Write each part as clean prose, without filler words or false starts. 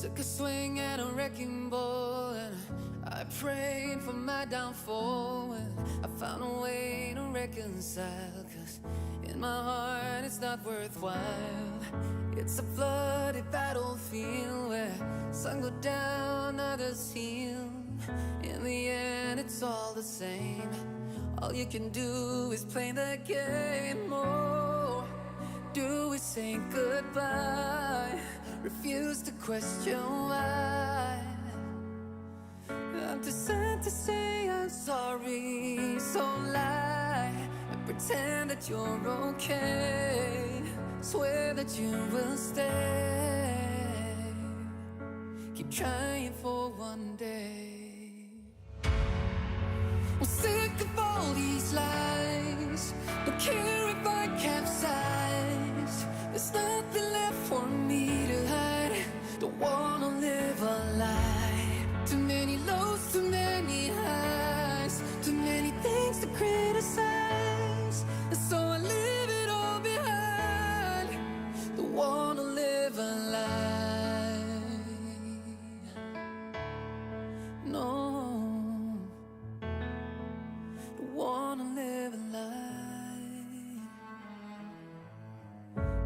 Took a swing at a wrecking ball and I prayed for my downfall, and I found a way to reconcile, 'cause in my heart it's not worthwhile. It's a bloody battlefield where some go down, others heal. In the end it's all the same. All you can do is play the game. Oh, do we say goodbye? Refuse to question why. I'm too sad to say I'm sorry, so lie and pretend that you're okay. Swear that you will stay. Keep trying for one day. I'm sick of all these lies. Don't care if I capsize. There's nothing left for me to hide. Don't wanna live a lie. Too many lows, too many highs. Too many things to criticize. And so I leave it all behind. Don't wanna live a lie. No, don't wanna live a lie.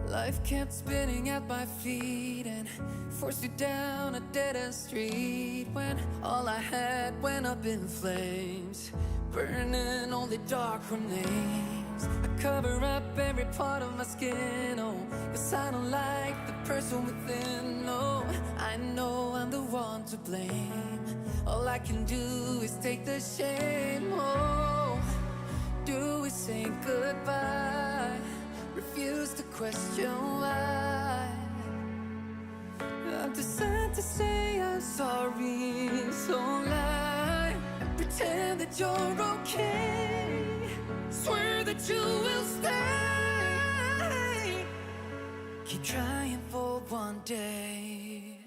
Life kept spinning at my feet and forced you down a dead-end street, when all I had went up in flames, burning only dark remains. I cover up every part of my skin, oh, 'cause I don't like the person within. No, I know I'm the one to blame. All I can do is take the shame. Oh, do we say goodbye? Refuse to question why. I'm too sad to say I'm sorry, so lie and pretend that you're okay. Swear that you will stay. Keep trying for one day.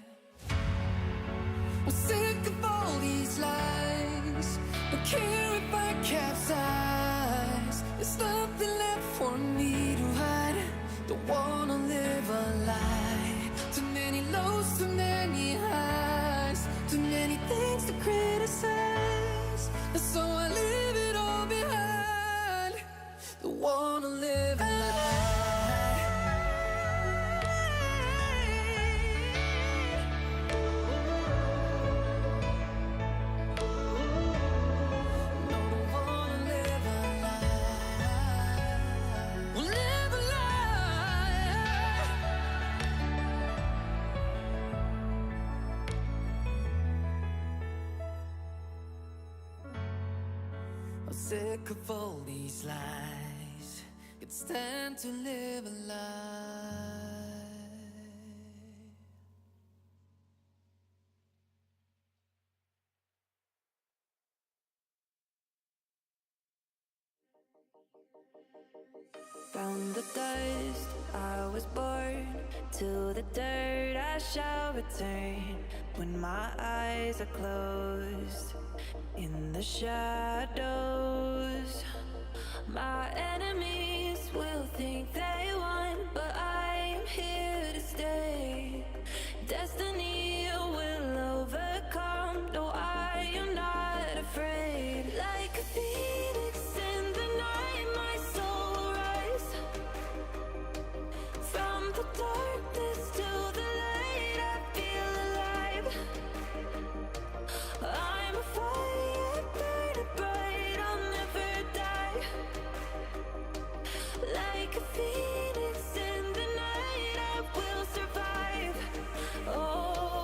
I'm sick of all these lies. Don't care if I capsize. There's nothing left for me to hide. Don't wanna live a lie. Too many lows, too many highs. Too many things to criticize. And so I leave it all behind. Don't wanna live a lie. Sick of all these lies. It's time to live a lie. From the dust I was born, to the dirt I shall return. When my eyes are closed, in the shadows, my enemies will think they won, but I am here to stay. Destiny will overcome. No, I am not afraid. Like a phoenix in the night, my soul will rise. From the darkness to the light, I feel alive. I'm a fire burning bright, I'll never die. Like a phoenix in the night, I will survive. Oh,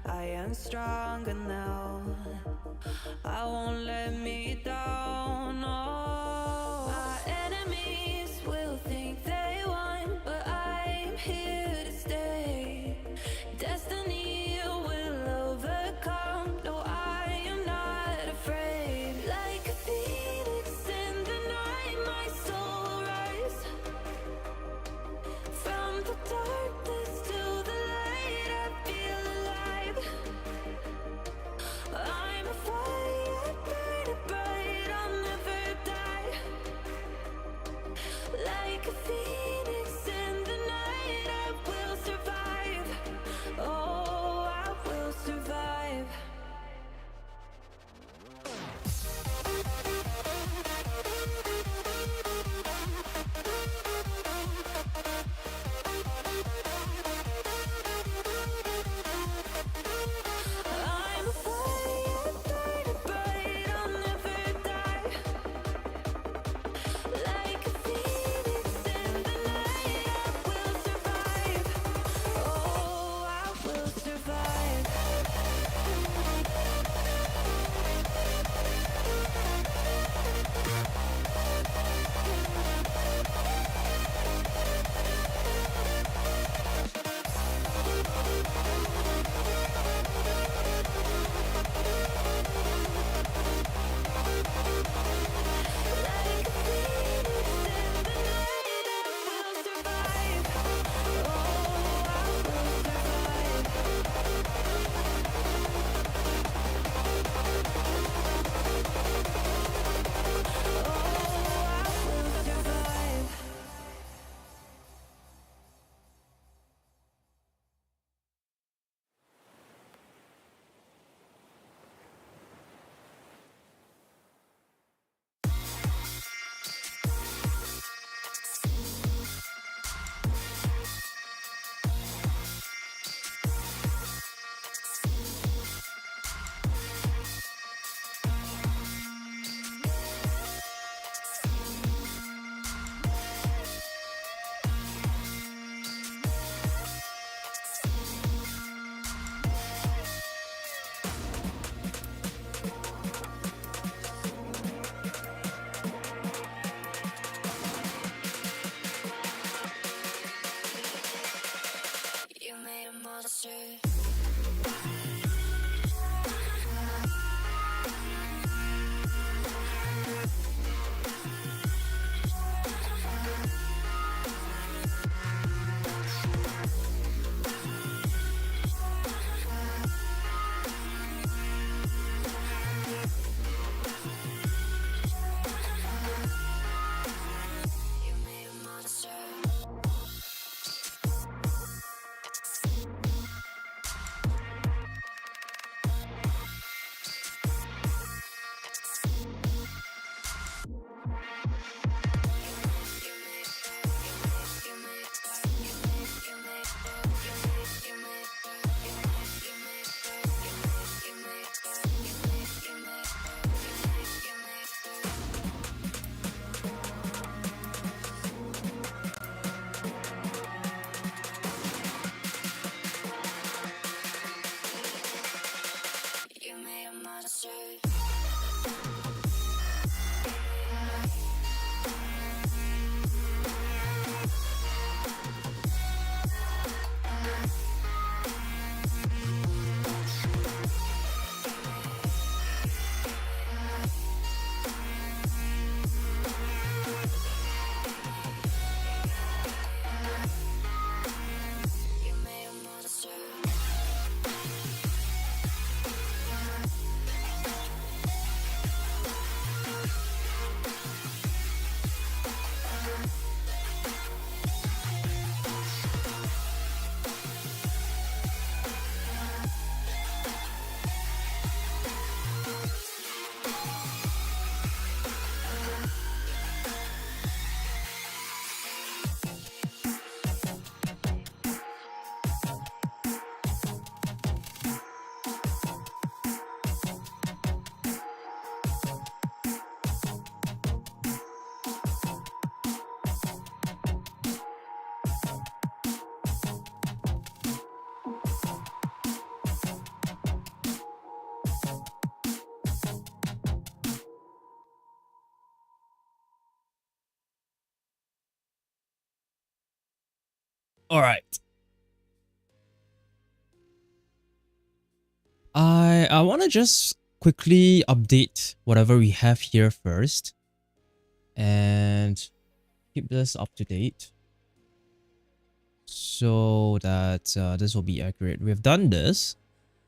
I am stronger now. I won't let me down. No. My enemies will think they won, but I'm here to stay. Destiny will overcome. No, I am not afraid. Like a phoenix in the night, my soul will rise. From the darkness to the light, I feel alive. I'm a fire burning bright on All right. I want to just quickly update whatever we have here first and keep this up to date so that this will be accurate. We've done this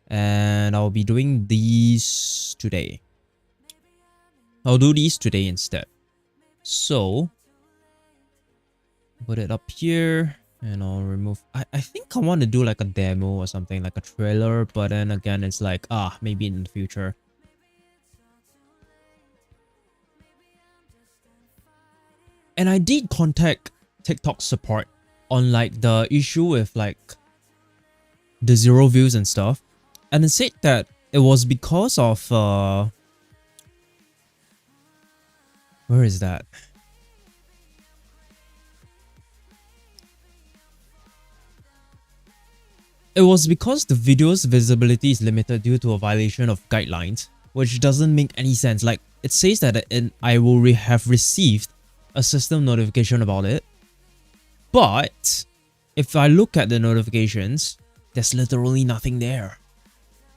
and I'll be doing these today. I'll do these today instead. So put it up here and I'll remove. I think I want to do like a demo or something, like a trailer, but then again it's like maybe in the future. And I did contact TikTok support on like the issue with like the 0 views and stuff, and it said that it was because of where is that? It was because the video's visibility is limited due to a violation of guidelines, which doesn't make any sense. Like, it says that I will have received a system notification about it, but if I look at the notifications, there's literally nothing there.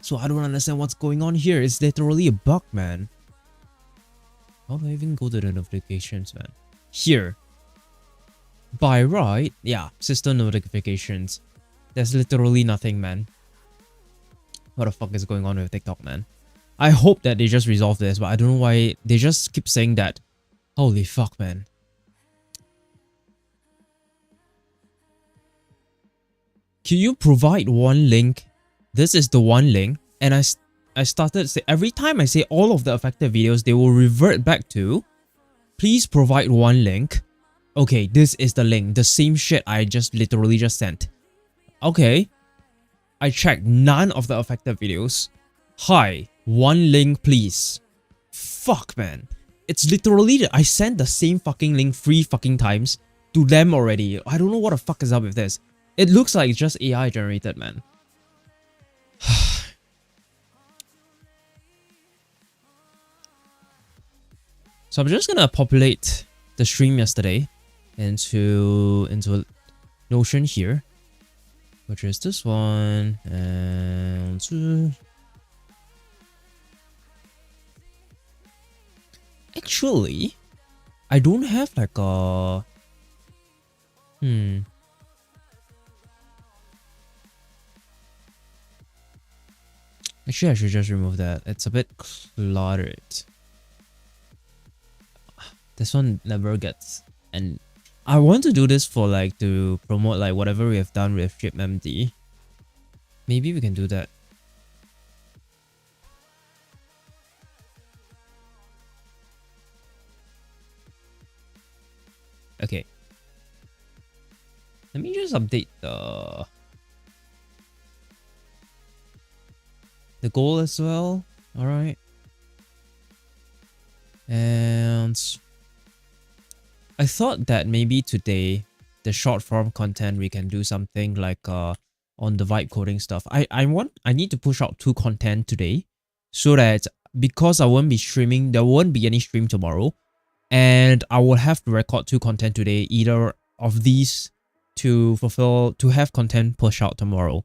So I don't understand what's going on here. It's literally a bug, man. How do I even go to the notifications, man? Here. By right, yeah, system notifications. There's literally nothing, man. What the fuck is going on with TikTok, man? I hope that they just resolve this, but I don't know why they just keep saying that. Holy fuck, man. Can you provide one link? This is the one link. And I started to say, every time I say all of the affected videos, they will revert back to, please provide one link. Okay, this is the link. The same shit I just literally just sent. Okay, I checked none of the affected videos. Hi, one link please. Fuck, man. It's literally I sent the same fucking link 3 fucking times to them already. I don't know what the fuck is up with this. It looks like it's just AI generated, man. So I'm just gonna populate the stream yesterday into Notion here, which is this one, and actually, I don't have like a Actually, I should just remove that. It's a bit cluttered. This one never gets, and I want to do this for like to promote like whatever we have done with ShipMD. Maybe we can do that. Okay. Let me just update the goal as well. All right. And I thought that maybe today, the short form content, we can do something like on the vibe coding stuff. I need to push out 2 content today, so that because I won't be streaming, there won't be any stream tomorrow, and I will have to record 2 content today, either of these to have content push out tomorrow.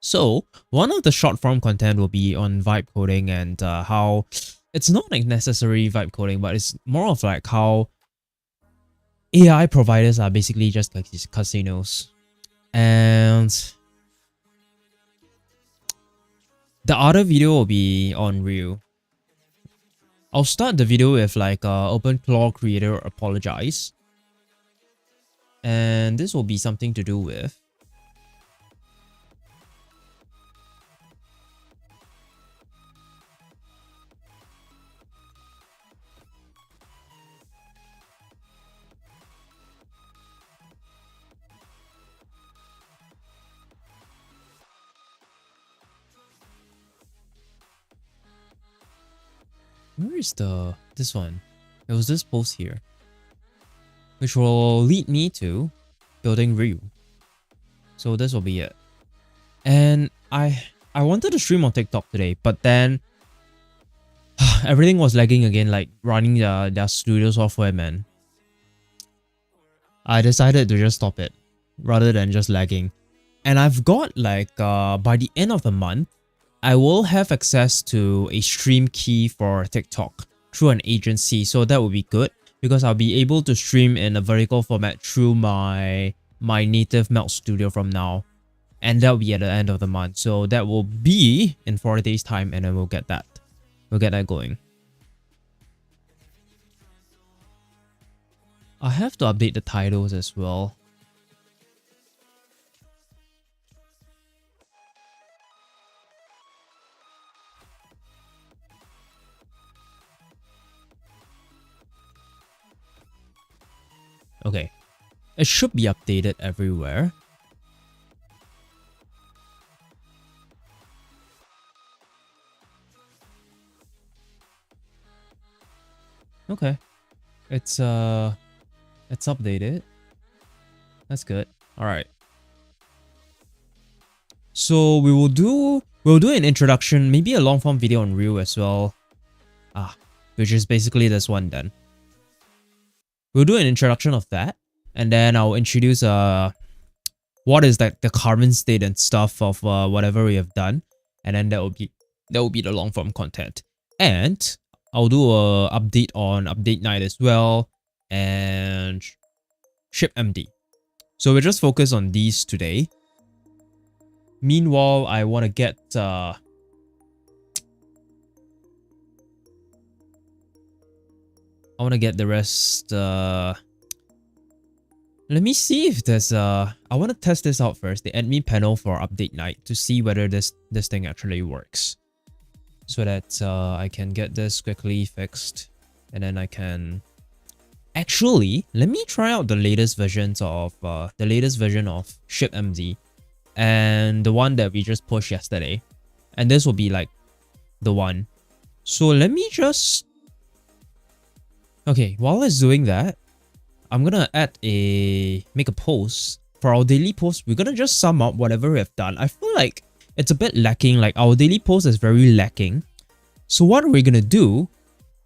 So one of the short form content will be on vibe coding and how it's not like necessary vibe coding, but it's more of like how AI providers are basically just like these casinos. And the other video will be on Reel. I'll start the video with like OpenClaw creator apologize. And this will be something to do with where is this one? It was this post here, which will lead me to building Reel. So this will be it. And I wanted to stream on TikTok today, but then everything was lagging again, like running their studio software, man. I decided to just stop it. rather than just lagging. And I've got like by the end of the month, I will have access to a stream key for TikTok through an agency, so that would be good because I'll be able to stream in a vertical format through my native Melt Studio from now, and that will be at the end of the month. So that will be in 4 days time, and then we'll get that going. I have to update the titles as well. Okay, it should be updated everywhere. Okay, it's updated. That's good. All right. So we'll do an introduction, maybe a long form video on Reel as well. Which is basically this one then. We'll do an introduction of that, and then I'll introduce what is like the current state and stuff of whatever we have done, and then that will be the long form content. And I'll do a update on update night as well, and ship MD. So we'll just focus on these today. Meanwhile, I want to get the rest. Let me see if there's I want to test this out first, the admin panel for update night, to see whether this thing actually works, so that I can get this quickly fixed, and then I can actually let me try out the latest versions of ship MD and the one that we just pushed yesterday, and this will be like the one. So let me just while it's doing that, I'm gonna make a post. For our daily post, we're gonna just sum up whatever we have done. I feel like it's a bit lacking, like our daily post is very lacking. So what we're gonna do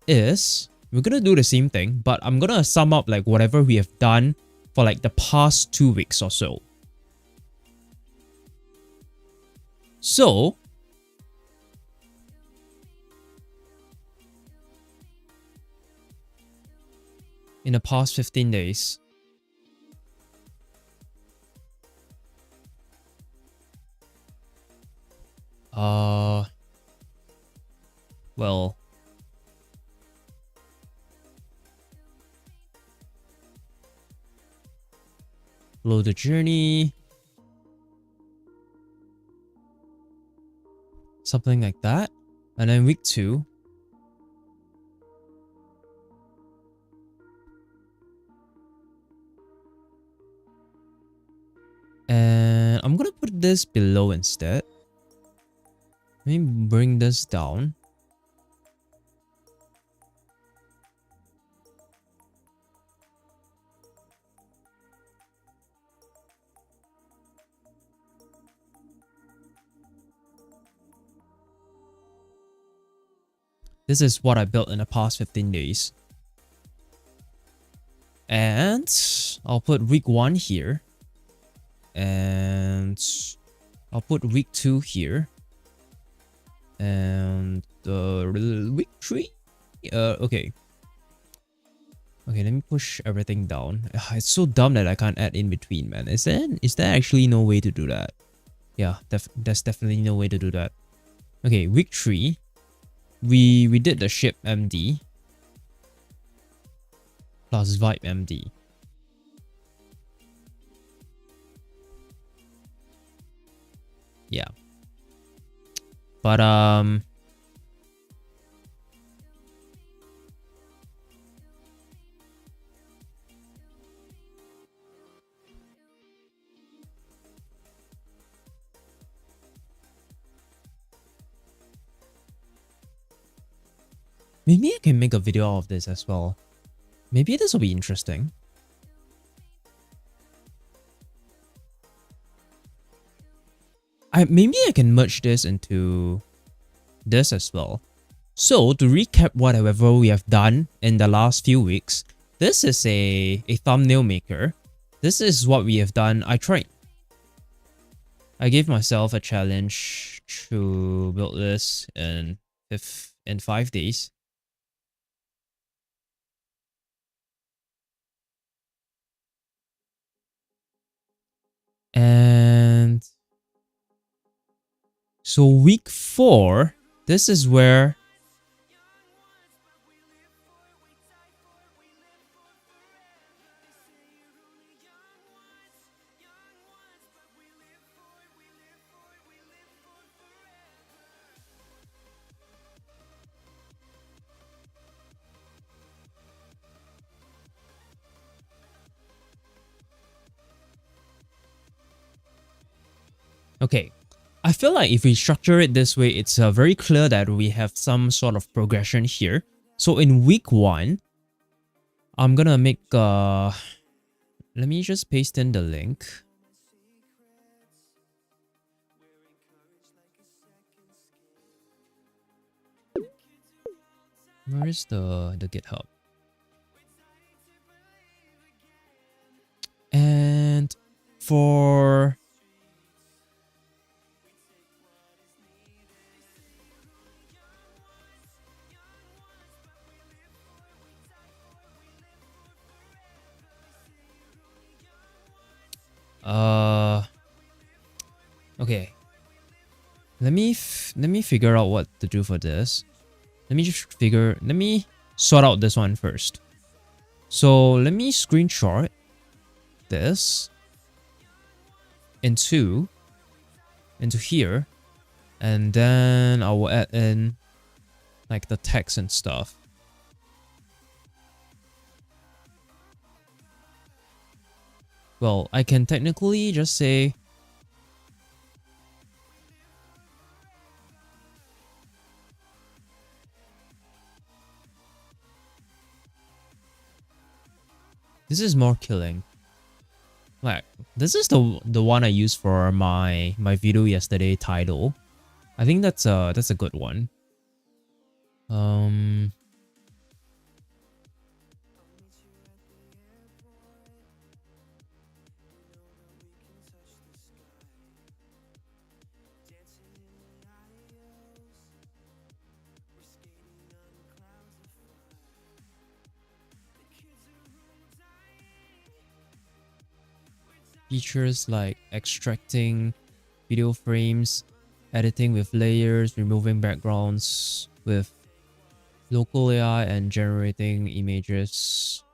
is, we're gonna do the same thing, but I'm gonna sum up like whatever we have done for like the past 2 weeks or so. So in the past 15 days, well, load the journey, something like that. And then week 2, and I'm gonna put this below instead. Let me bring this down. This is what I built in the past 15 days. And I'll put week 1 here. And I'll put week 2 here. And week 3? Okay, let me push everything down. It's so dumb that I can't add in between, man. Is there actually no way to do that? Yeah, there's definitely no way to do that. Okay, week 3. We did the ship MD plus vibe MD. Yeah. But maybe I can make a video of this as well. Maybe this will be interesting. Maybe I can merge this into this as well. So to recap whatever we have done in the last few weeks, this is a thumbnail maker. this is what we have done. I gave myself a challenge to build this in 5 days. And so week 4, this is where okay, I feel like if we structure it this way, it's very clear that we have some sort of progression here. So in week 1, I'm gonna make let me just paste in the link. Where is the GitHub? And for okay, let me figure out what to do for this. Let me sort out this one first. So let me screenshot this into here, and then I will add in like the text and stuff. Well, I can technically just say this is more killing. Like, this is the one I used for my video yesterday title. I think that's a good one. Features like extracting video frames, editing with layers, removing backgrounds with local AI, and generating images.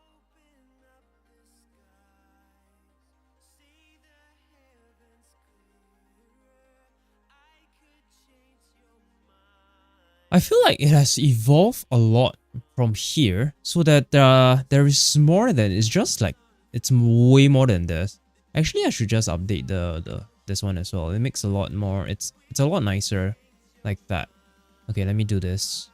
I feel like it has evolved a lot from here, so that there is more than it's just like it's way more than this. Actually, I should just update this one as well. It makes a lot more. It's a lot nicer like that. Okay, let me do this.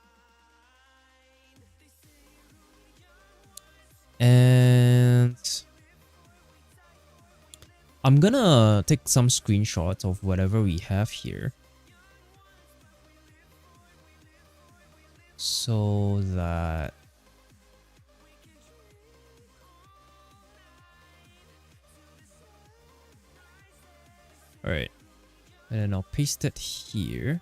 And I'm gonna take some screenshots of whatever we have here, so that alright, and then I'll paste it here.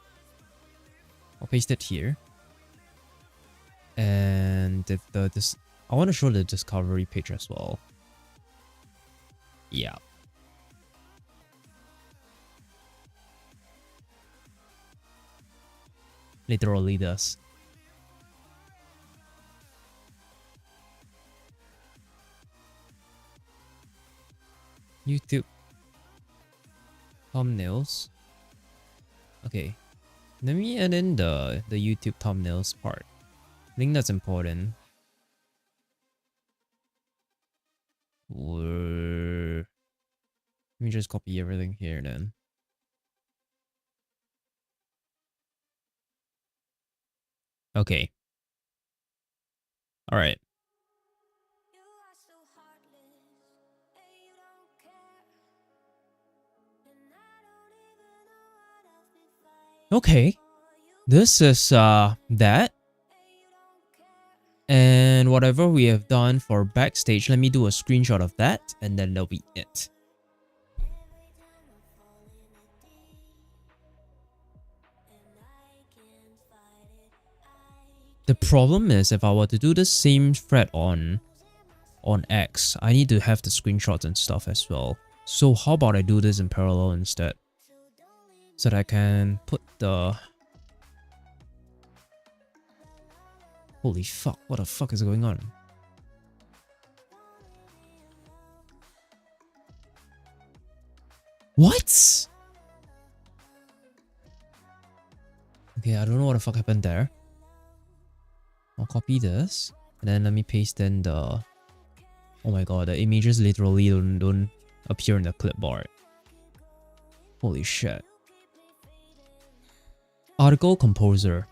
And if this, I want to show the discovery page as well. Yeah. Literally does. YouTube thumbnails. Okay, let me add in the YouTube thumbnails part. I think that's important. Let me just copy everything here then. Okay. All right. Okay. This is that. And whatever we have done for backstage, let me do a screenshot of that, and then that'll be it. The problem is, if I were to do the same thread on X, I need to have the screenshots and stuff as well. So how about I do this in parallel instead? So that I can put the... Holy fuck, what the fuck is going on? What? Okay, I don't know what the fuck happened there. I'll copy this, and then let me paste in the... Oh my god, the images literally don't appear in the clipboard. Holy shit. Article composer.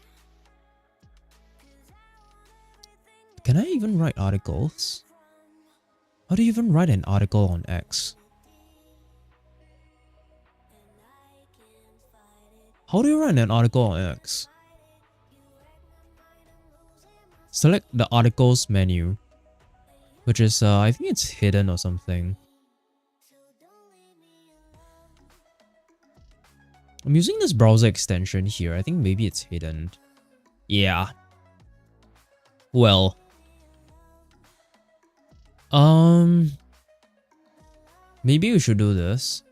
Can I even write articles? How do you even write an article on X? How do you write an article on X? Select the articles menu, which is, I think it's hidden or something. I'm using this browser extension here. I think maybe it's hidden. Yeah. Well. Maybe we should do this.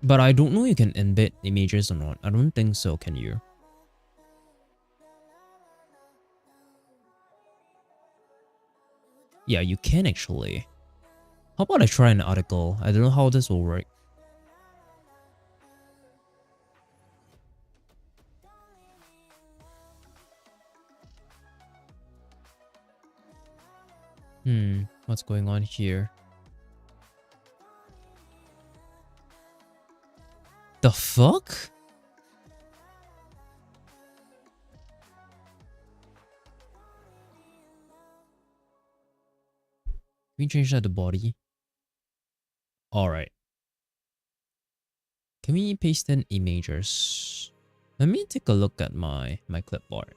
But I don't know you can embed images or not. I don't think so, can you? Yeah, you can actually. How about I try an article? I don't know how this will work. What's going on here? The fuck? Can we change that to body? Alright. Can we paste in images? Let me take a look at my clipboard.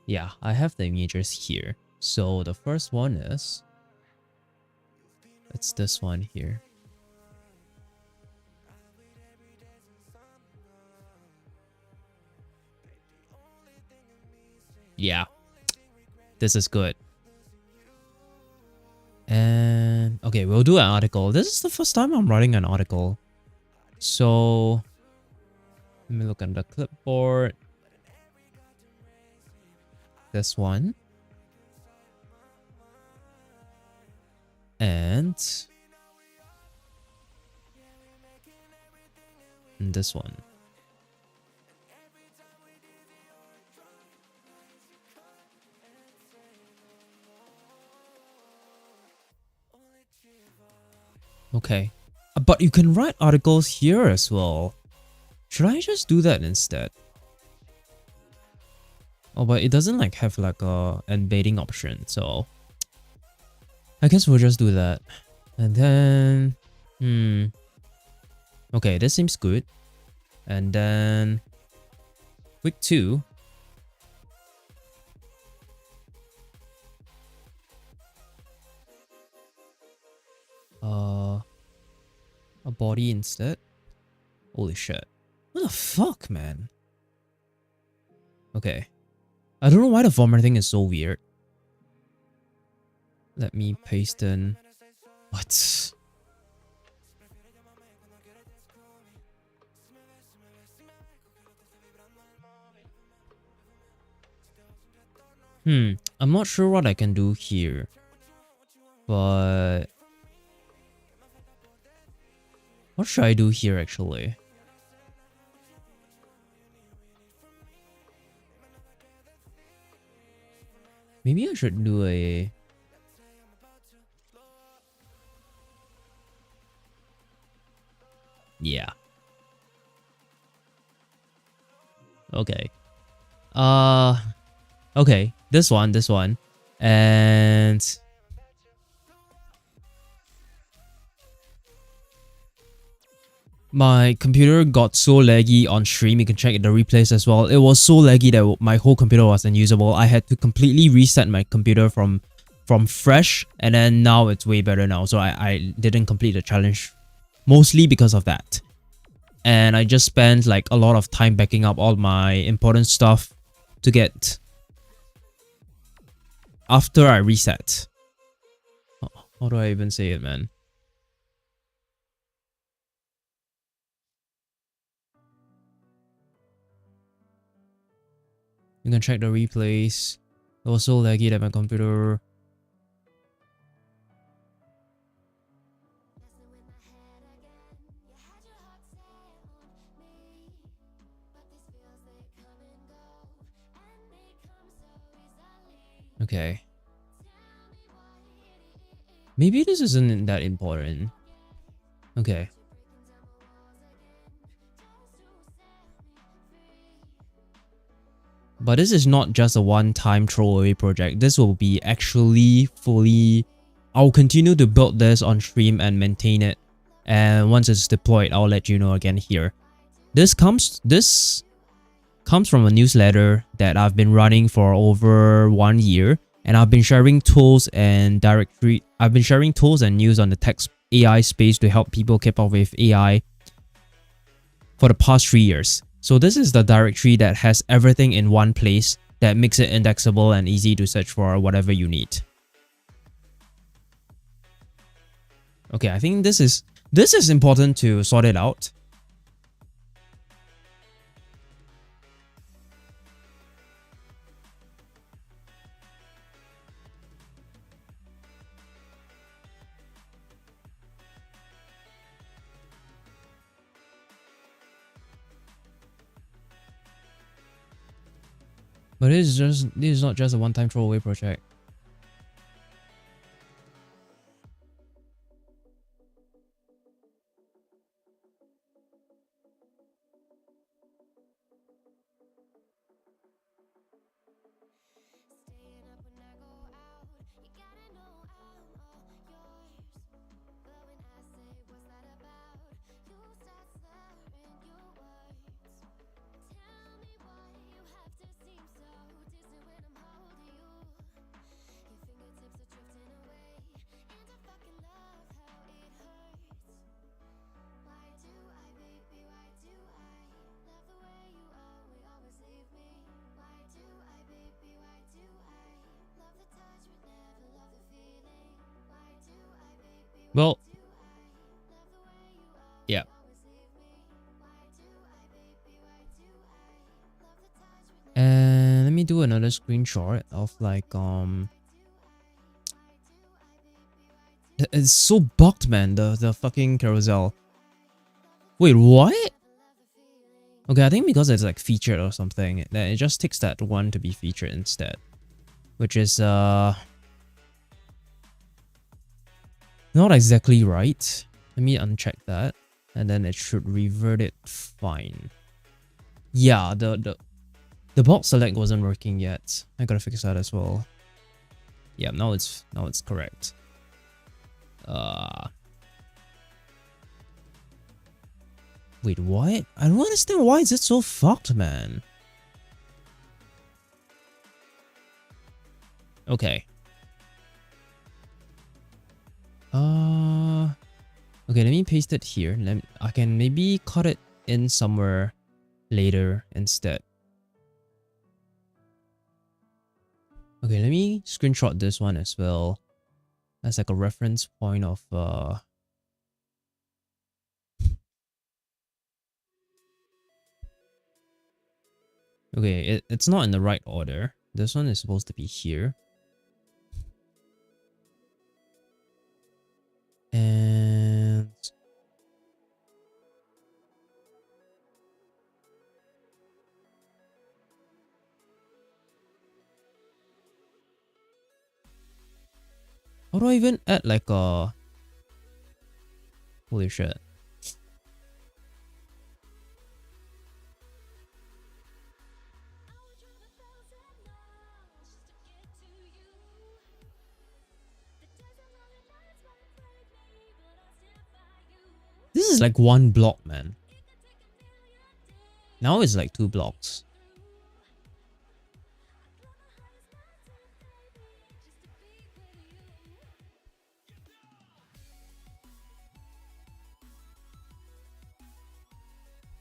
Yeah, I have the images here. So the first one is... It's this one here. Yeah. This is good. And... Okay, we'll do an article. This is the first time I'm writing an article. So... Let me look at the clipboard. This one. And this one. Okay. But you can write articles here as well. Should I just do that instead? Oh, but it doesn't like have like a embedding option, so I guess we'll just do that. And then okay, this seems good. And then week 2. A body instead. Holy shit. What the fuck, man? Okay. I don't know why the formatting is so weird. Let me paste in... What? I'm not sure what I can do here. But... What should I do here actually? Maybe I should do a... Yeah. Okay. Okay. This one. And... My computer got so laggy on stream. You can check the replays as well. It was so laggy that my whole computer was unusable. I had to completely reset my computer from fresh, and then now it's way better now. So I didn't complete the challenge mostly because of that. And I just spent like a lot of time backing up all my important stuff to get after I reset. How do I even say it, man? You can check the replays. It was so laggy that my computer... Okay. Maybe this isn't that important. Okay. But this is not just a one-time throwaway project. This will be actually fully... I'll continue to build this on stream and maintain it. And once it's deployed, I'll let you know again here. This comes from a newsletter that I've been running for over 1 year. And I've been sharing tools and news on the tech AI space to help people keep up with AI for the past 3 years. So this is the directory that has everything in one place that makes it indexable and easy to search for whatever you need. Okay, I think this is important to sort it out. But this is not just a one-time throwaway project. Well, yeah. And let me do another screenshot of like it's so bugged, man, the fucking carousel. Wait, what? Okay, I think because it's like featured or something, then it just takes that one to be featured instead. Which is not exactly right. Let me uncheck that, and then it should revert it fine. Yeah, the box select wasn't working yet. I gotta fix that as well. Yeah, now it's correct. Wait, what? I don't understand, why is it so fucked, man? Okay. Okay, let me paste it here. I can maybe cut it in somewhere later instead. Okay, let me screenshot this one as well. That's like a reference point of okay, it's not in the right order. This one is supposed to be here. And how do I even add like a... Holy shit. This is it's like one block, man. Now it's like 2 blocks.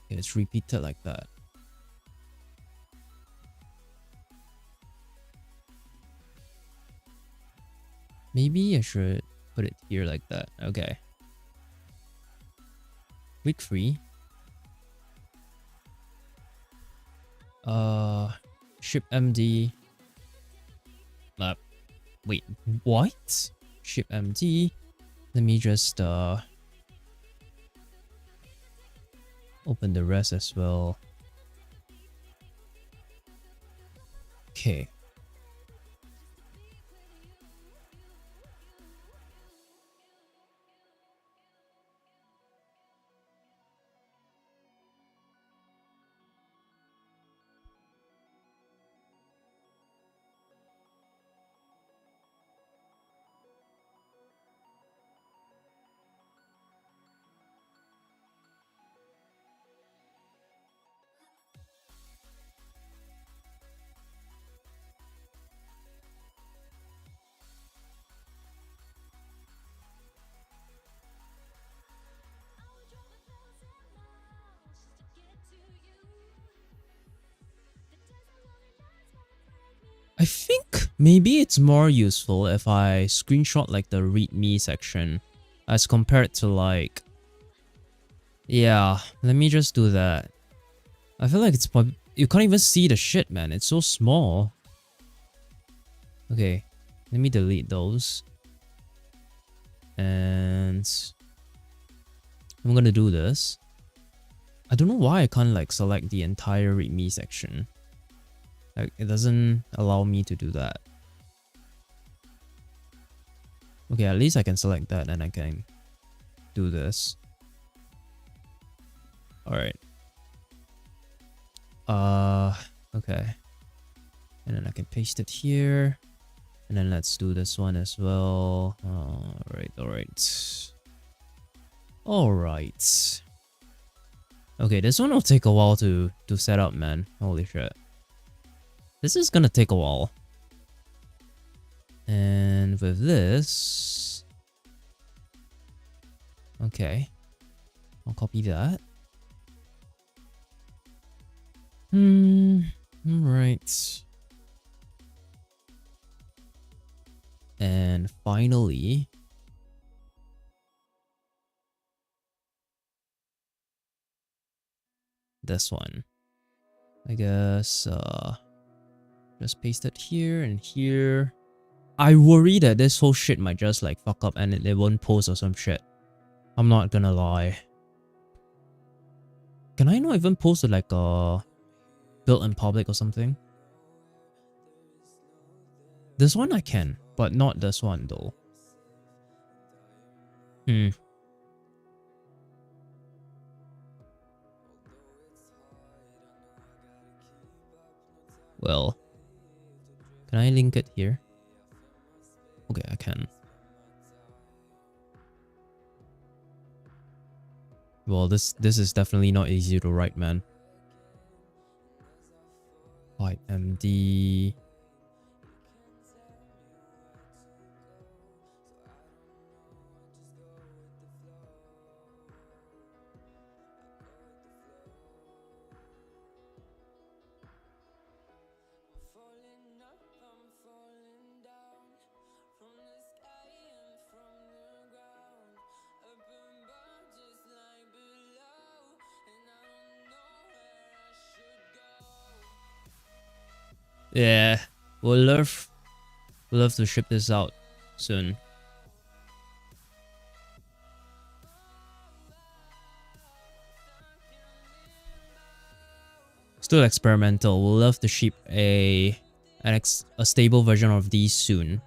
It's repeated like that. Maybe I should put it here like that. Okay. Week 3. Ship MD. Wait, what? Ship MD. Let me just open the rest as well. Okay. I think maybe it's more useful if I screenshot like the readme section as compared to like... Yeah, let me just do that. I feel like it's... You can't even see the shit, man. It's so small. Okay, let me delete those. And... I'm gonna do this. I don't know why I can't like select the entire readme section. Like, it doesn't allow me to do that. Okay, at least I can select that and I can do this. Alright. Okay. And then I can paste it here. And then let's do this one as well. Alright. Okay, this one will take a while to set up, man. Holy shit. This is gonna take a while. And with this... Okay. I'll copy that. Alright. And finally... this one. I guess, just paste it here and here. I worry that this whole shit might just like fuck up and it won't post or some shit. I'm not gonna lie. Can I not even post it like built in public or something? This one I can, but not this one though. Well, can I link it here? Okay, I can. Well, this is definitely not easy to write, man. Pipe MD. Yeah, we'll love to ship this out soon. Still experimental. We'll love to ship a stable version of these soon.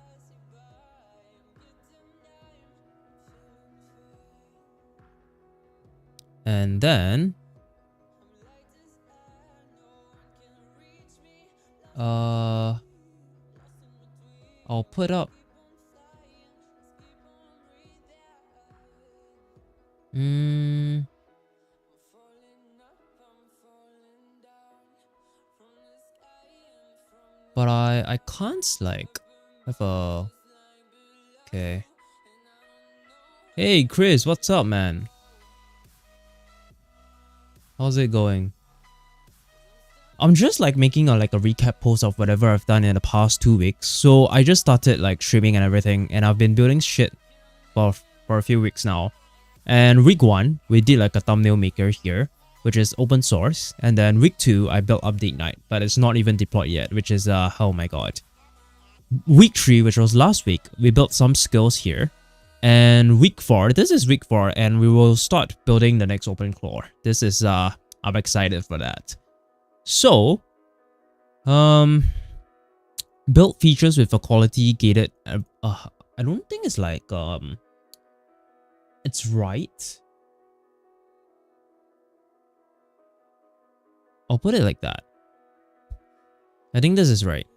And then I'll put up Mm, but I can't like have a okay. Hey Chris, what's up, man? How's it going? I'm just like making a like a recap post of whatever I've done in the past 2 weeks. So I just started like streaming and everything, and I've been building shit for a few weeks now. And week 1, we did like a thumbnail maker here, which is open source. And then week 2, I built Update Night, but it's not even deployed yet, which is oh my god. Week 3, which was last week, we built some skills here. And week 4, this is week 4, and we will start building the next open core. This is I'm excited for that. So, build features with a quality gated. I don't think it's like it's right. I'll put it like that. I think this is right.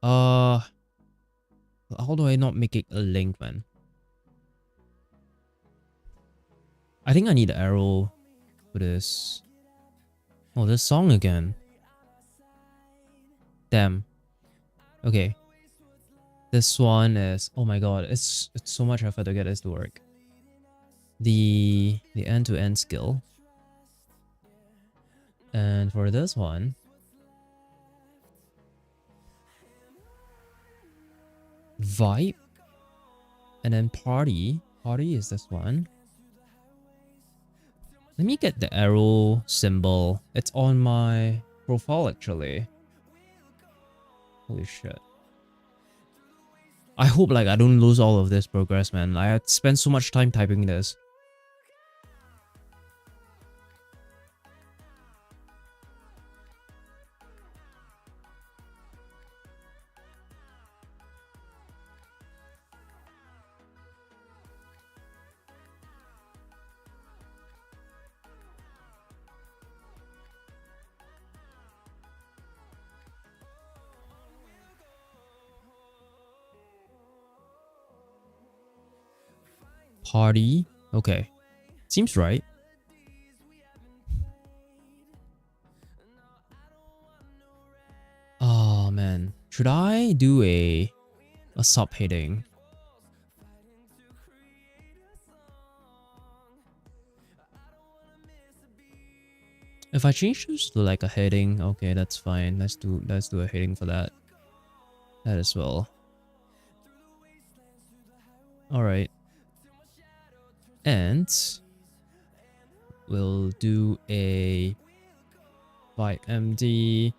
How do I not make it a link, man? I think I need an arrow for this. Oh, this song again. Damn. Okay. This one is, oh my god, it's so much effort to get this to work. The end-to-end skill. And for this one, vibe, and then party is this one. Let me get the arrow symbol. It's on my profile actually. Holy shit. I hope like I don't lose all of this progress, man. I had spent so much time typing this. Party. Okay. Seems right. Oh man. Should I do a subheading? If I change this to like a heading, okay, that's fine. Let's do a heading for that. That as well. Alright. And we'll do a by MD,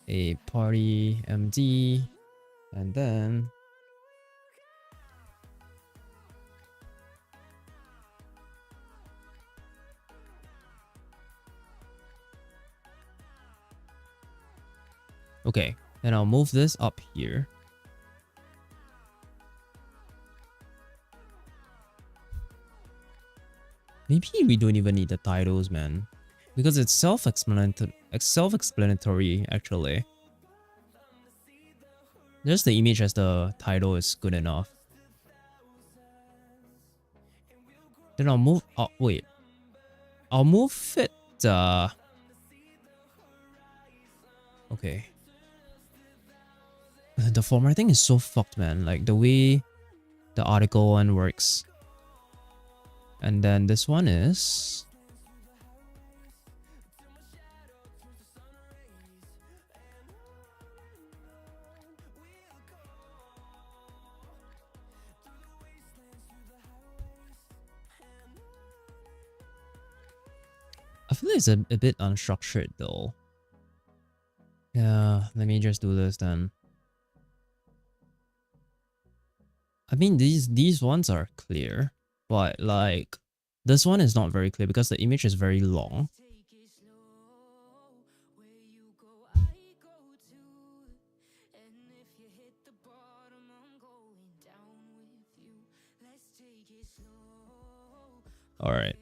a party MD, and then okay, then I'll move this up here. Maybe we don't even need the titles, man. Because it's self-explanatory, actually. Just the image as the title is good enough. Then I'll move... Oh, wait. I'll move it... Okay. The formatting is so fucked, man. Like, the way the article one works. And then this one is... I feel like it's a bit unstructured though. Yeah, let me just do this then. I mean, these ones are clear, but like this one is not very clear because the image is very long. All right,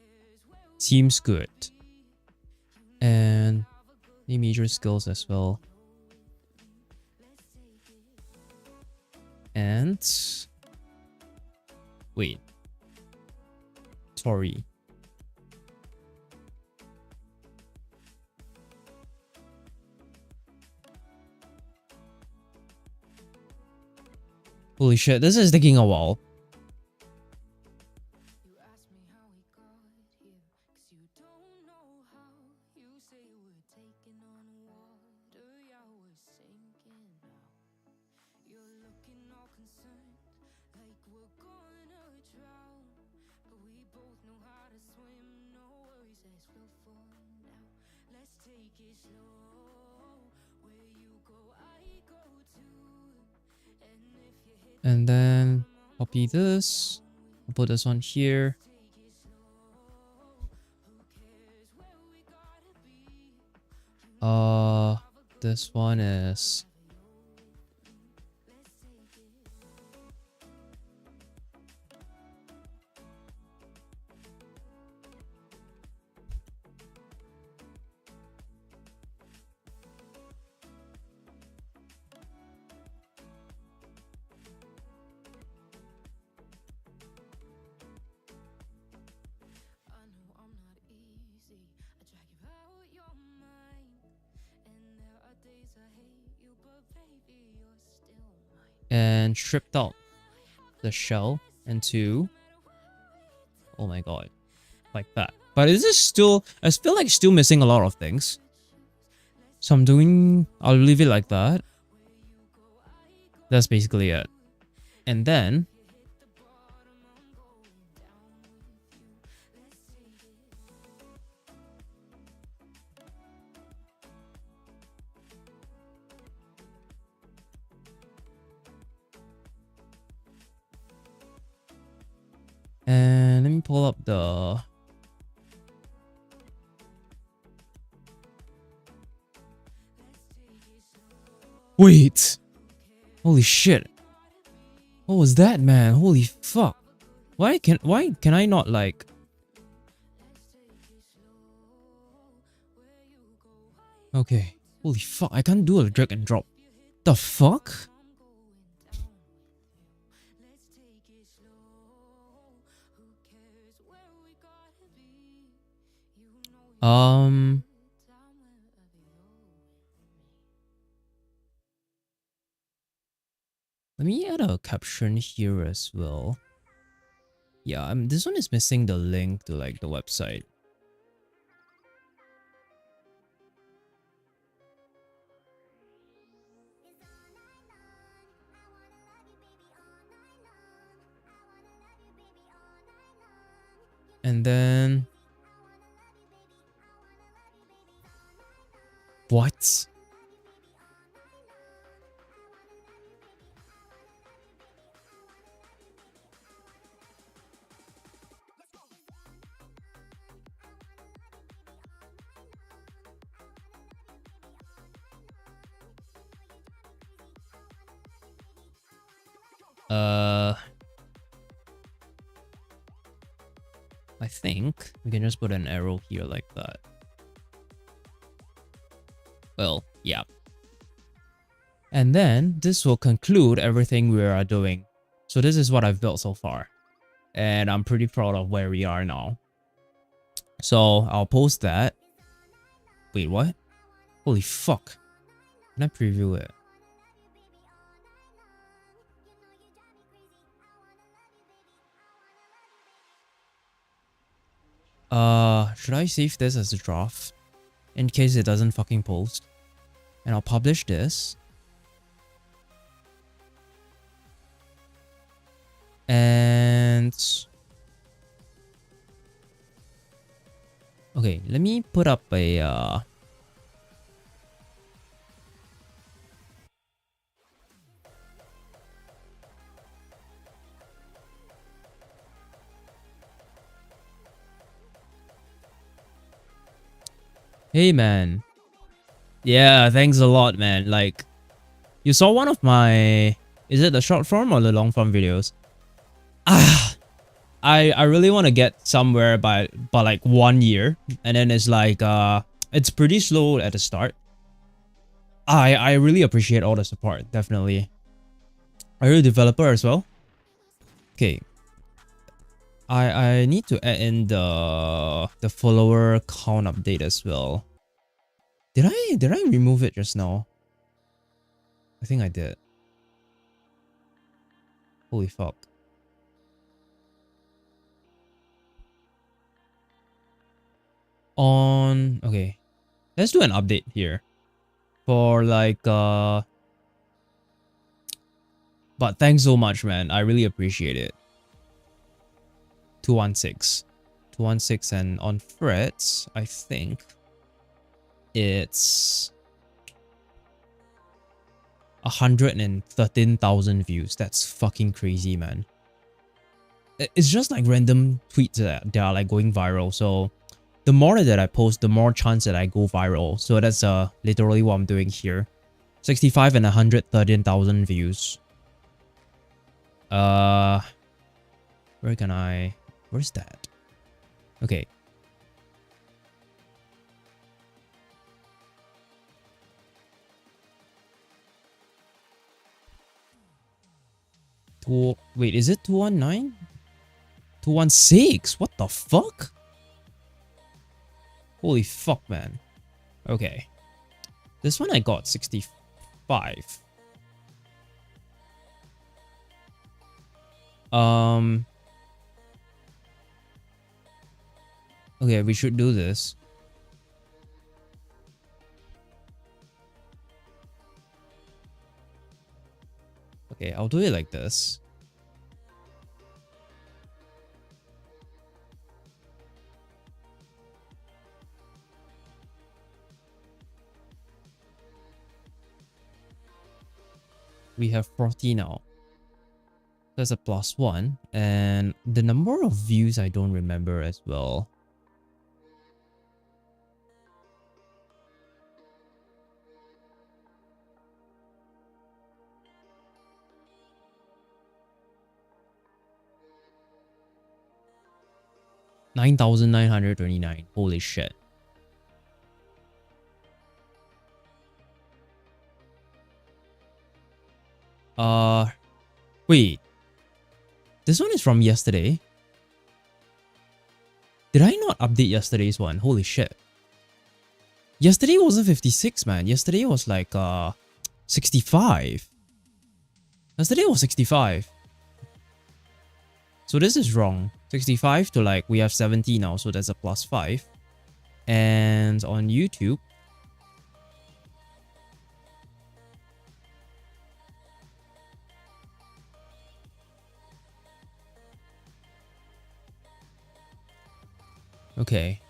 seems good. And let major skills as well. And wait, sorry. Holy shit, this is taking a while. And then copy this. I'll put this on here. This one is and stripped out the shell into, oh my god, like that. But is this still, I feel like still missing a lot of things. So I'll leave it like that. That's basically it. And then let me pull up the wait. Holy shit. What was that, man? Holy fuck. Why can I not like okay. Holy fuck, I can't do a drag and drop. The fuck? Let me add a caption here as well. Yeah, this one is missing the link to like the website. And then what? I think we can just put an arrow here like that. Well, yeah. And then this will conclude everything we are doing. So this is what I've built so far. And I'm pretty proud of where we are now. So I'll post that. Wait, what? Holy fuck. Can I preview it? Should I save this as a draft? In case it doesn't fucking post. And I'll publish this. And okay, let me put up a hey man. Yeah, thanks a lot, man. Like, you saw one of my, is it the short form or the long form videos? I really want to get somewhere by like 1 year, and then it's like it's pretty slow at the start, I really appreciate all the support, definitely. Are you a developer as well? Okay. I need to add in the follower count update as well. Did I remove it just now? I think I did. Holy fuck. Okay. Let's do an update here. For like but thanks so much, man. I really appreciate it. 216. 216, and on threads, I think it's 113,000 views. That's fucking crazy, man. It's just like random tweets that are like going viral. So the more that I post, the more chance that I go viral. So that's literally what I'm doing here. 65 and 113,000 views. Where can I... Where's that? Okay. Wait, is it 219? 216? What the fuck? Holy fuck, man. Okay. This one I got 65. Okay, we should do this. Okay, I'll do it like this. We have 40 now. That's a +1. And the number of views I don't remember as well. $9,929. Holy shit. Wait. This one is from yesterday. Did I not update yesterday's one? Holy shit. Yesterday wasn't 56, man. Yesterday was like 65. Yesterday was 65. So this is wrong. 65 to like we have 70 now, so that's a +5. And on YouTube, okay.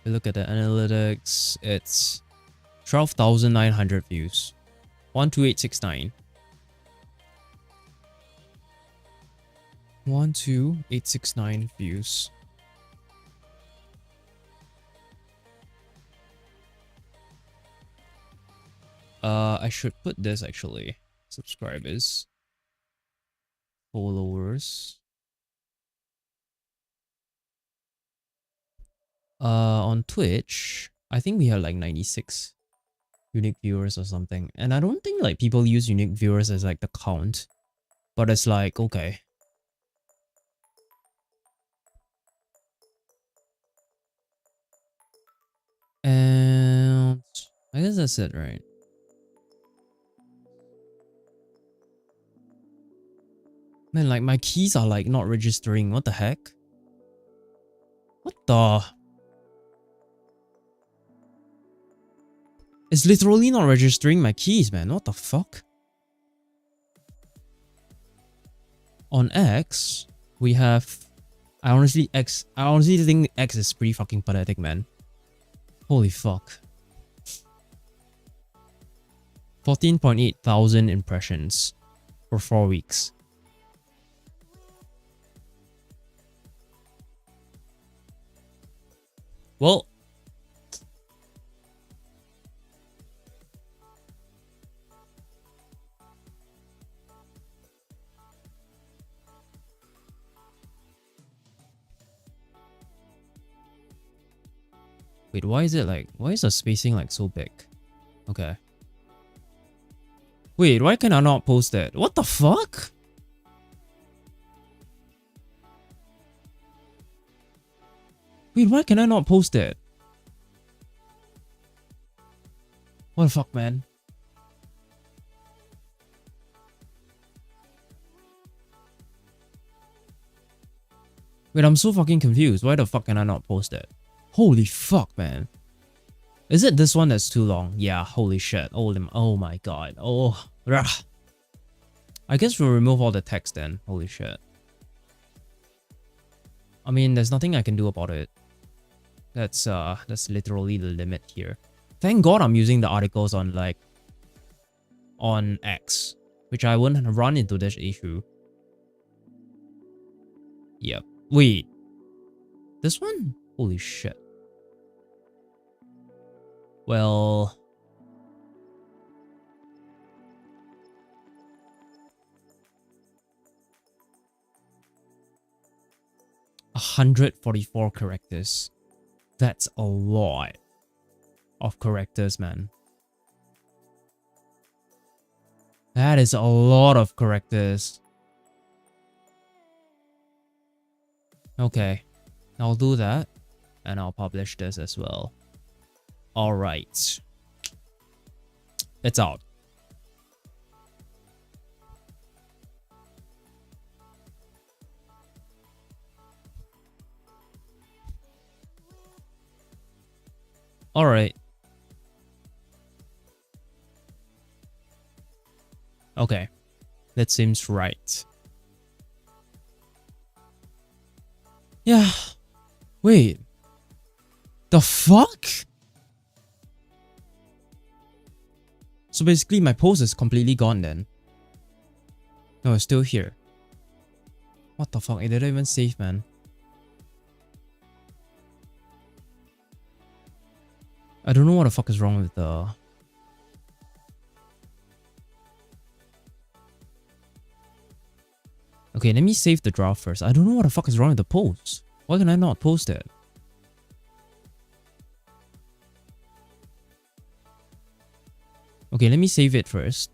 We look at the analytics. It's 12,900 views. 12869. 12869 views. I should put this actually. Subscribers. Followers. On Twitch, I think we have like 96 unique viewers or something. And I don't think like people use unique viewers as like the count. But it's like, okay. And I guess that's it, right? Man, like my keys are like not registering. What the heck? What the? It's literally not registering my keys, man. What the fuck? On X, we have... I honestly think X is pretty fucking pathetic, man. Holy fuck. 14.8 thousand impressions for 4 weeks. Well, wait, why is the spacing like so big? Okay. Wait, why can I not post it? What the fuck? Wait, why can I not post it? What the fuck, man? Wait, I'm so fucking confused. Why the fuck can I not post it? Holy fuck, man. Is it this one that's too long? Yeah, holy shit. Oh my god. Oh. Ugh. I guess we'll remove all the text then. Holy shit. I mean, there's nothing I can do about it. That's literally the limit here. Thank God I'm using the articles on like on X, which I wouldn't have run into this issue. Yep. Wait. This one? Holy shit. Well, $144 characters. That's a lot of characters, man. That is a lot of characters. Okay, I'll do that, and I'll publish this as well. Alright. It's out. Alright. Okay. That seems right. Yeah. Wait. The fuck? So basically my post is completely gone then. No, it's still here. What the fuck? It didn't even save, man. I don't know what the fuck is wrong with the... Okay, let me save the draft first. I don't know what the fuck is wrong with the post. Why can I not post it? Okay, let me save it first.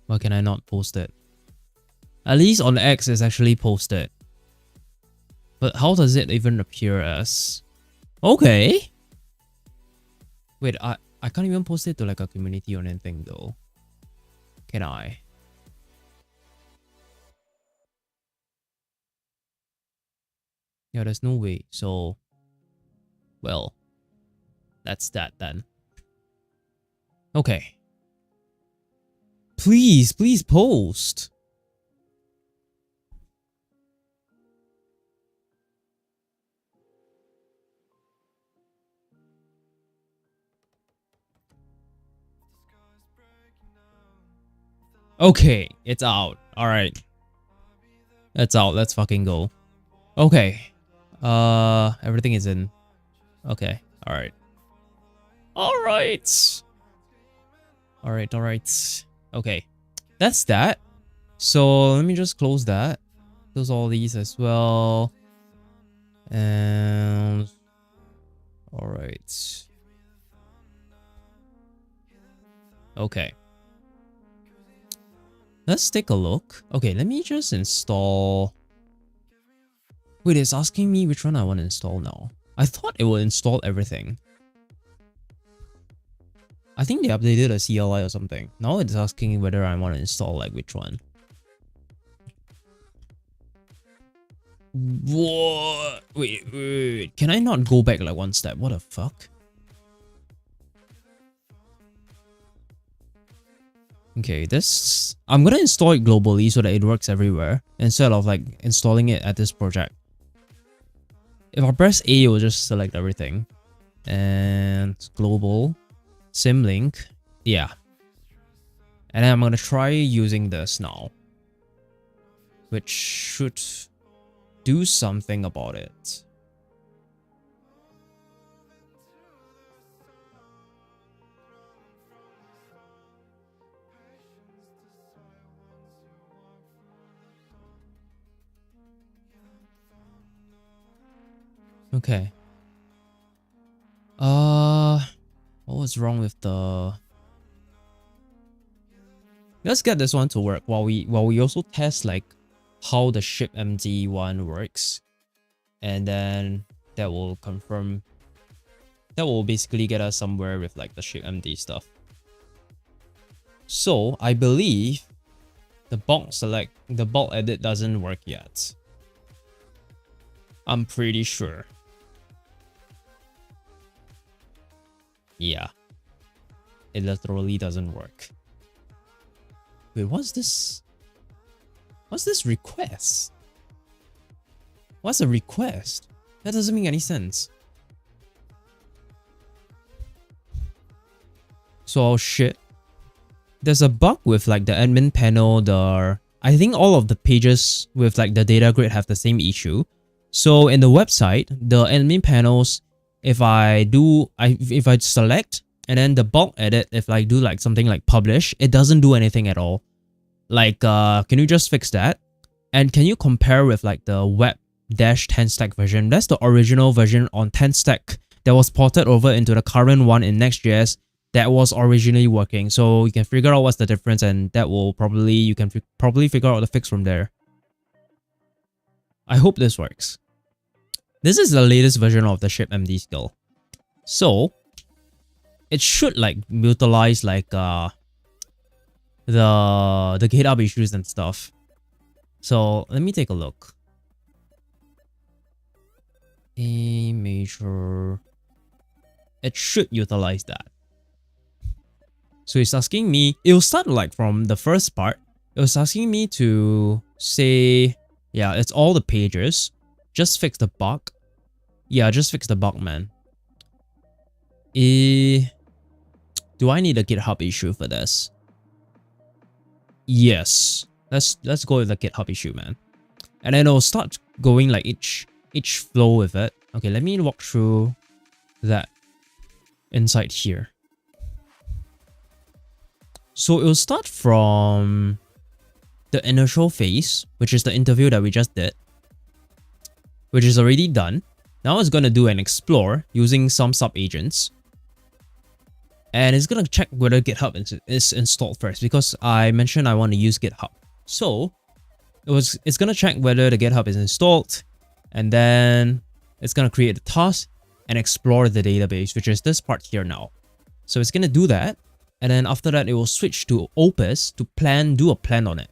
Why can I not post it? At least on X it's actually posted. But how does it even appear as... Okay. Wait, I can't even post it to like a community or anything though. Can I? Yeah, there's no way. So, well, that's that then. Okay. Please, please post. Okay, it's out. Alright. It's out. Let's fucking go. Okay. Everything is in. Okay. Alright. Alright. Alright. Okay. That's that. So let me just close that. Close all these as well. And... Alright. Okay. Let's take a look. Okay, let me just install... Wait, it's asking me which one I want to install now. I thought it will install everything. I think they updated a CLI or something. Now it's asking whether I want to install like which one. What? Wait. Can I not go back like one step? What the fuck? Okay, this... I'm gonna install it globally so that it works everywhere instead of like installing it at this project. If I press A, it will just select everything. And global, symlink, yeah. And then I'm gonna try using this now, which should do something about it. Okay. What was wrong with the... Let's get this one to work while we also test like how the ship MD one works. And then that will confirm, that will basically get us somewhere with like the ship MD stuff. So I believe the bulk edit doesn't work yet. I'm pretty sure. Yeah. It literally doesn't work. Wait, what's this? What's this request? What's a request? That doesn't make any sense. So shit. There's a bug with like the admin panel. I think all of the pages with like the data grid have the same issue. So in the website, the admin panels, if I select and then the bulk edit, if I do like something like publish, it doesn't do anything at all. Like, can you just fix that? And can you compare with like the web-10stack version? That's the original version on 10stack that was ported over into the current one in Next.js that was originally working. So you can figure out what's the difference, and that will probably, you can probably figure out the fix from there. I hope this works. This is the latest version of the ship MD skill. So it should like utilize like the GitHub issues and stuff. So let me take a look. A major. It should utilize that. So it's asking me, it will start like from the first part. It was asking me to say, yeah, it's all the pages. Just fix the bug. Yeah, just fix the bug, man. Do I need a GitHub issue for this? Yes. Let's go with the GitHub issue, man. And then it'll start going like each flow with it. Okay, let me walk through that inside here. So it'll start from the initial phase, which is the interview that we just did, which is already done. Now it's going to do an explore using some sub-agents. And it's going to check whether GitHub is installed first, because I mentioned I want to use GitHub. So it's going to check whether the GitHub is installed, and then it's going to create a task and explore the database, which is this part here now. So it's going to do that. And then after that, it will switch to Opus to do a plan on it.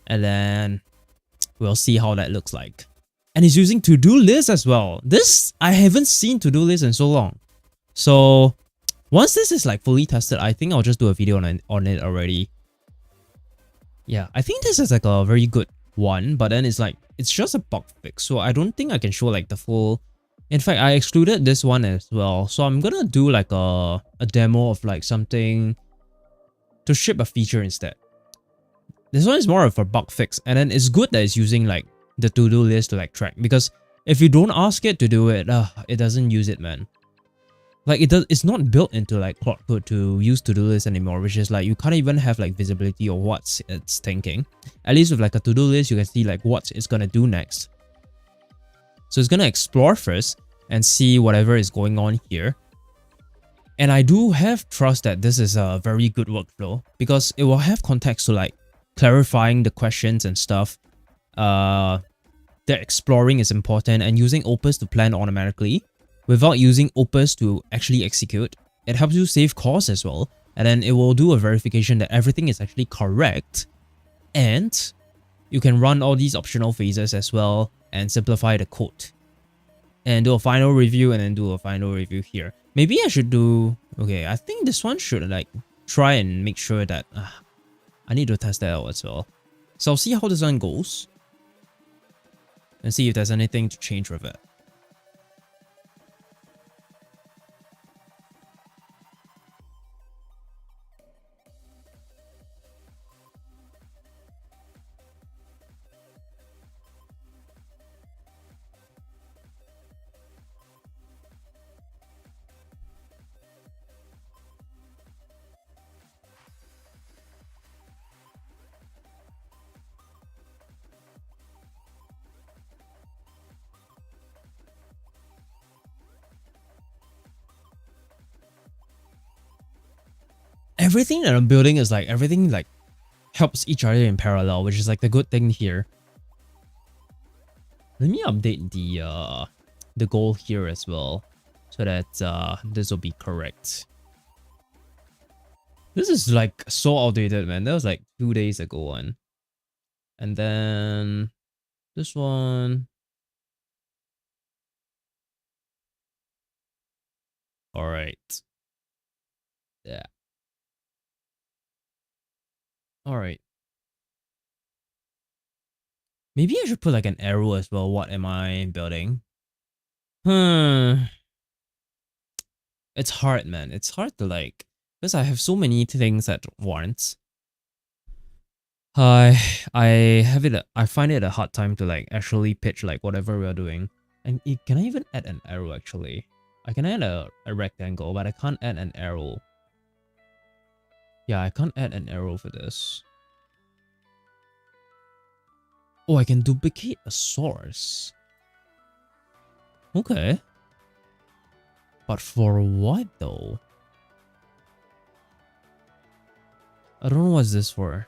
And then we'll see how that looks like. And it's using to-do list as well. This, I haven't seen to-do list in so long. So once this is like fully tested, I think I'll just do a video on it already. Yeah, I think this is like a very good one, but then it's like, it's just a bug fix. So I don't think I can show like the full... In fact, I excluded this one as well. So I'm gonna do like a demo of like something to ship a feature instead. This one is more of a bug fix, and then it's good that it's using like the to-do list to like track, because if you don't ask it to do it, it doesn't use it, man. Like it's not built into like Cloud Code to use to-do list anymore, which is like you can't even have like visibility of what it's thinking. At least with like a to-do list, you can see like what it's gonna do next. So it's gonna explore first and see whatever is going on here. And I do have trust that this is a very good workflow, because it will have context to like clarifying the questions and stuff. The exploring is important, and using Opus to plan automatically without using Opus to actually execute. It helps you save costs as well, and then it will do a verification that everything is actually correct. And you can run all these optional phases as well and simplify the code. And do a final review, and then do a final review here. Maybe I should do... Okay, I think this one should like try and make sure that... I need to test that out as well. So I'll see how this one goes. And see if there's anything to change with it. everything that I'm building is like everything like helps each other in parallel, which is like the good thing here. Let me update the goal here as well, so that this will be correct. This is like so outdated, man. That was like 2 days ago one. And then this one. All right. Yeah. All right. Maybe I should put like an arrow as well. What am I building? It's hard, man. It's hard to like, because I have so many things at once. I have it. I find it a hard time to like actually pitch like whatever we are doing. And can I even add an arrow actually? I can add a rectangle, but I can't add an arrow. Yeah, I can't add an arrow for this. Oh, I can duplicate a source. Okay. But for what though? I don't know what's this for.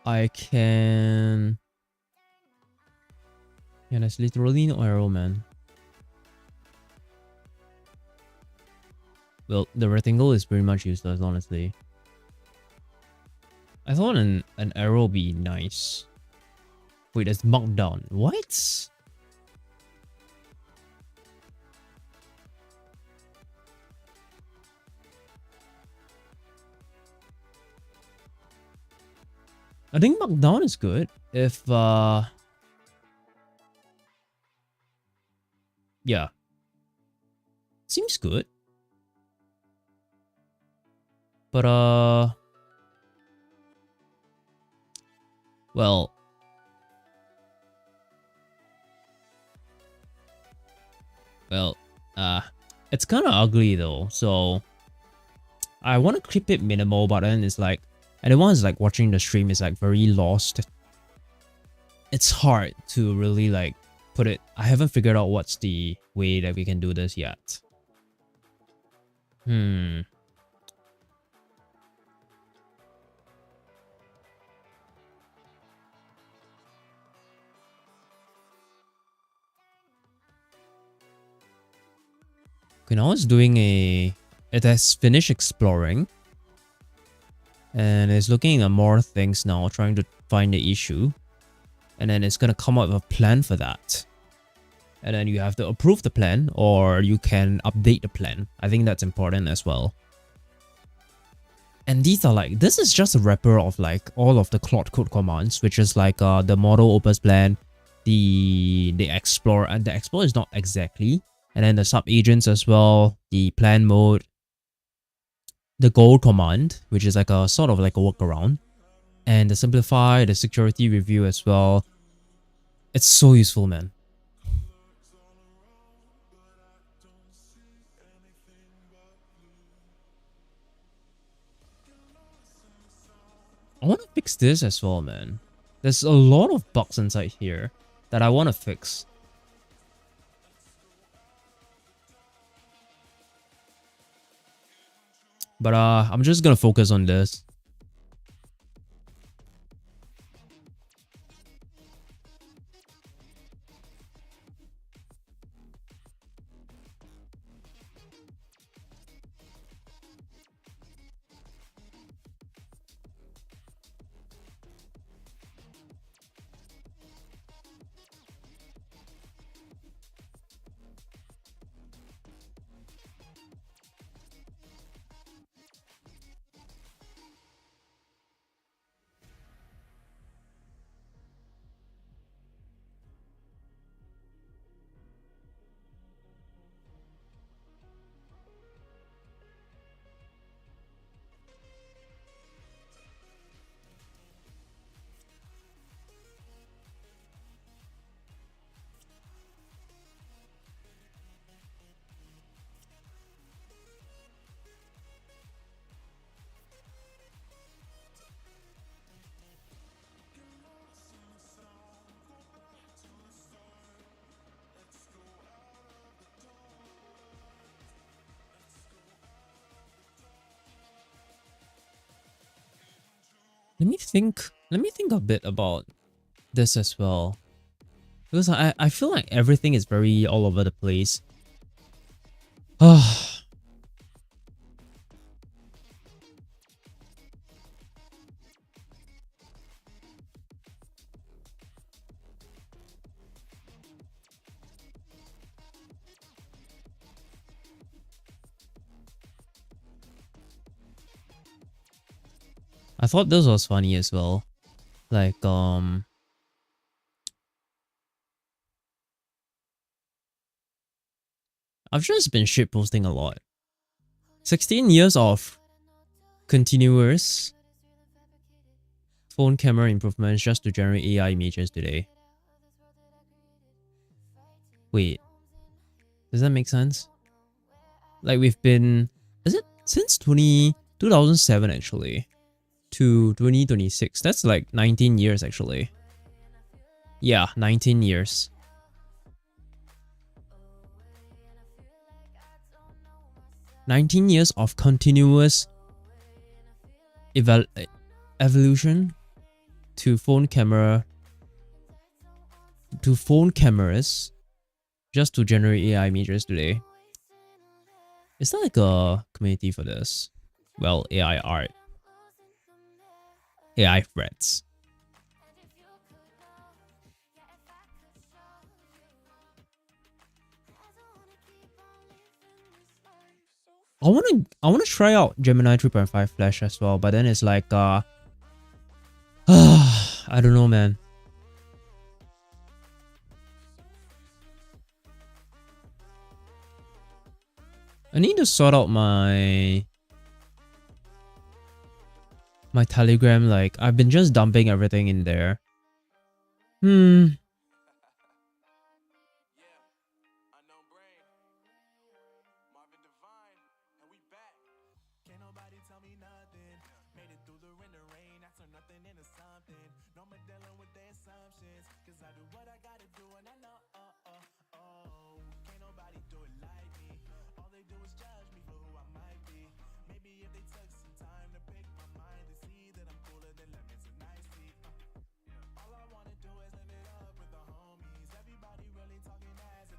I can... Yeah, there's literally no arrow, man. Well, the rectangle is pretty much useless, honestly. I thought an arrow would be nice. Wait, it's marked down. What? I think marked down is good. If, yeah. Seems good. But, well, it's kind of ugly though, so I want to keep it minimal, but then it's like anyone who's like watching the stream is like very lost. It's hard to really like put it. I haven't figured out what's the way that we can do this yet. Okay, now it's doing a... It has finished exploring. And it's looking at more things now, trying to find the issue. And then it's going to come up with a plan for that. And then you have to approve the plan, or you can update the plan. I think that's important as well. And these are like... This is just a wrapper of like all of the Claude Code commands, which is like the model opus plan, the explore, and the explore is not exactly. And then the sub-agents as well, the plan mode, the goal command, which is like a sort of like a workaround, and the simplify, the security review as well. It's so useful, man. I want to fix this as well, man. There's a lot of bugs inside here that I want to fix. But I'm just gonna focus on this. Let me think. Let me think a bit about this as well. Because I feel like everything is very all over the place. Ah. I thought this was funny as well. Like, I've just been shitposting a lot. 16 years of continuous phone camera improvements just to generate AI images today. Wait, does that make sense? Like we've been, is it since 2007 actually to 2026? That's like 19 years actually. Yeah, 19 years. Of continuous evolution to phone cameras just to generate AI images today. Is there like a community for this? Well, AI art, AI threads. I wanna try out Gemini 3.5 Flash as well, but then it's like I don't know, man. I need to sort out my Telegram. Like I've been just dumping everything in there.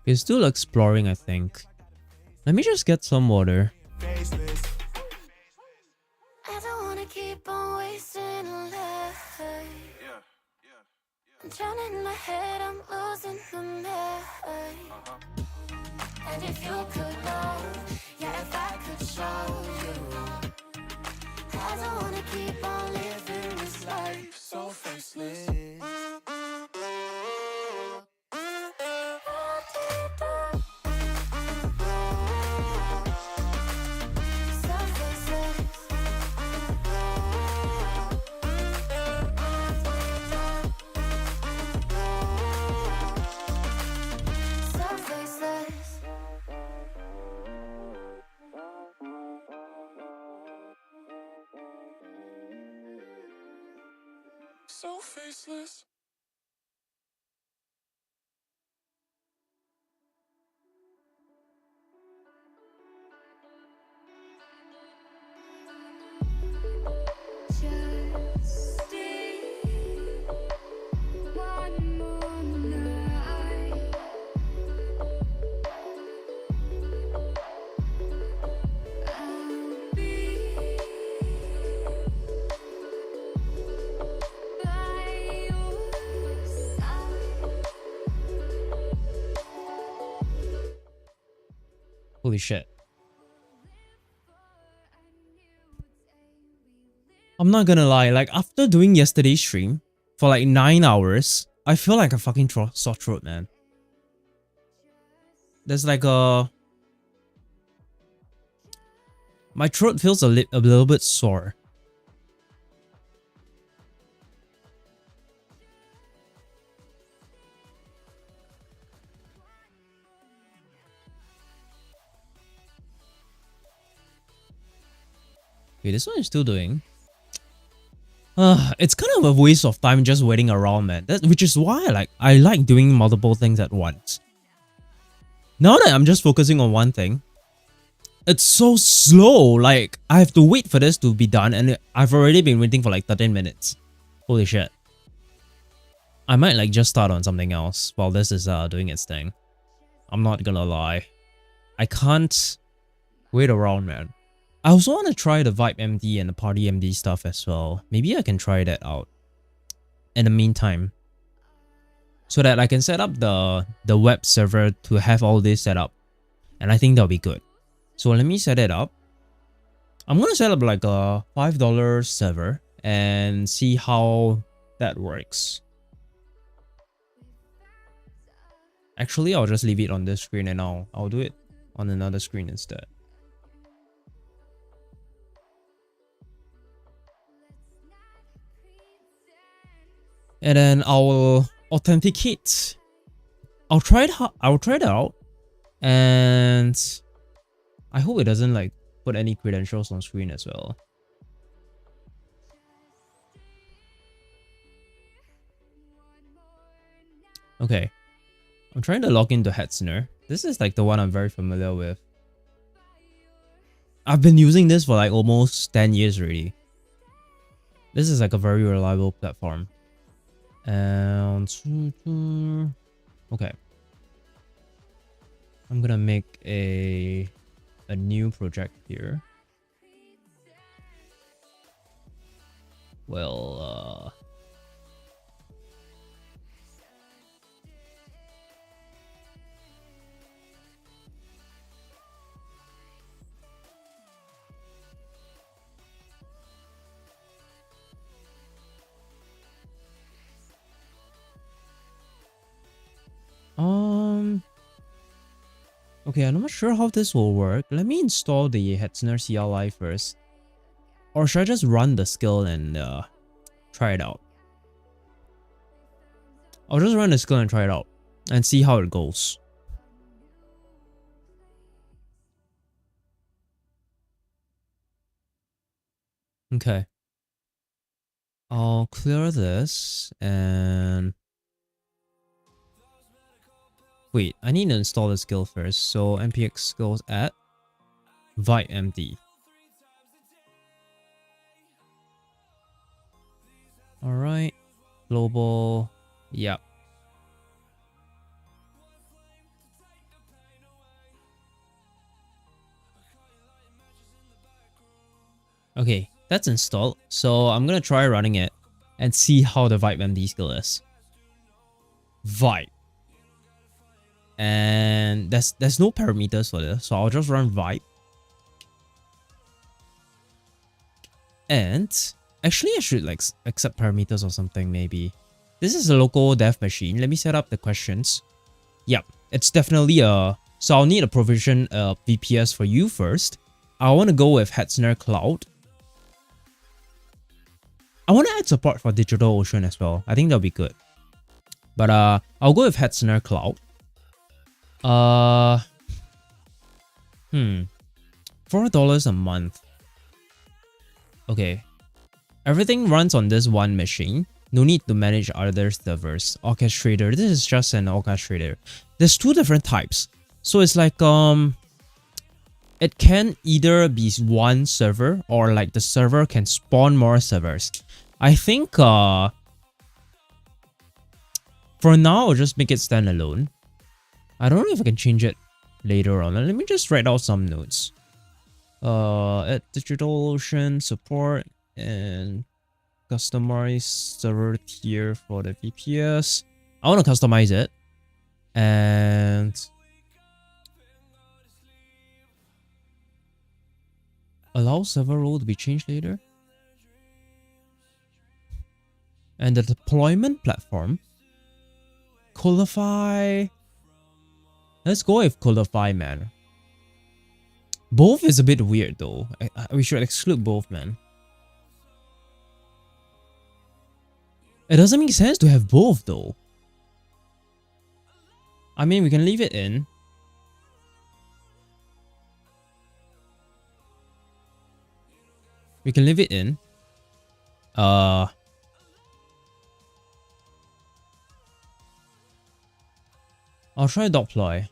It's still exploring, I think. Let me just get some water. I don't wanna keep on wasting life. I'm drowning in my head, I'm losing the mind. And if you could know, yeah, if I could show you, I don't wanna keep on living this life so faceless. So faceless. Just stay one more night. I'll be by your side. Holy shit. I'm not gonna lie, like after doing yesterday's stream for like 9 hours, I feel like a fucking sore throat, man. There's like a... My throat feels a little bit sore. Okay, this one is still doing. It's kind of a waste of time just waiting around, man. Which is why I like doing multiple things at once. Now that I'm just focusing on one thing, It's so slow. Like, I have to wait for this to be done, and I've already been waiting for like 13 minutes. Holy shit. I might like just start on something else while this is doing its thing. I'm not gonna lie. I can't wait around, man. I also want to try the Vibe MD and the Party MD stuff as well. Maybe I can try that out in the meantime, so that I can set up the web server to have all this set up. And I think that'll be good. So let me set it up. I'm gonna set up like a $5 server and see how that works. Actually, I'll just leave it on this screen and I'll do it on another screen instead. And then I'll authenticate. I'll try it out, and I hope it doesn't like put any credentials on screen as well. Okay, I'm trying to log into Hetzner. This is like the one I'm very familiar with. I've been using this for like almost 10 years already. This is like a very reliable platform. And okay, I'm gonna make a new project here. Well, okay, I'm not sure how this will work. Let me install the Hetzner CLI first. Or should I just run the skill and try it out? I'll just run the skill and try it out and see how it goes. Okay. I'll clear this and... Wait, I need to install the skill first. So npx skills at vibemd. Alright. Global. Yep. Okay, that's installed. So I'm gonna try running it and see how the vibemd skill is. Vibe. And there's no parameters for this, so I'll just run vibe. And actually I should like accept parameters or something maybe. This is a local dev machine. Let me set up the questions. Yep, it's definitely a... So I'll need a provision VPS for you first. I want to go with Hetzner Cloud. I want to add support for DigitalOcean as well. I think that'll be good. But I'll go with Hetzner Cloud. $4 a month. Okay. Everything runs on this one machine. No need to manage other servers. Orchestrator. This is just an orchestrator. There's two different types. So it's like it can either be one server or like the server can spawn more servers. I think for now I'll just make it standalone. I don't know if I can change it later on. Let me just write out some notes. At DigitalOcean support and customize server tier for the VPS. I want to customize it and allow server role to be changed later. And the deployment platform, Qualify. Let's go with Qualify, man. Both is a bit weird though. We should exclude both, man. It doesn't make sense to have both though. I mean, we can leave it in. We can leave it in. I'll try deploy.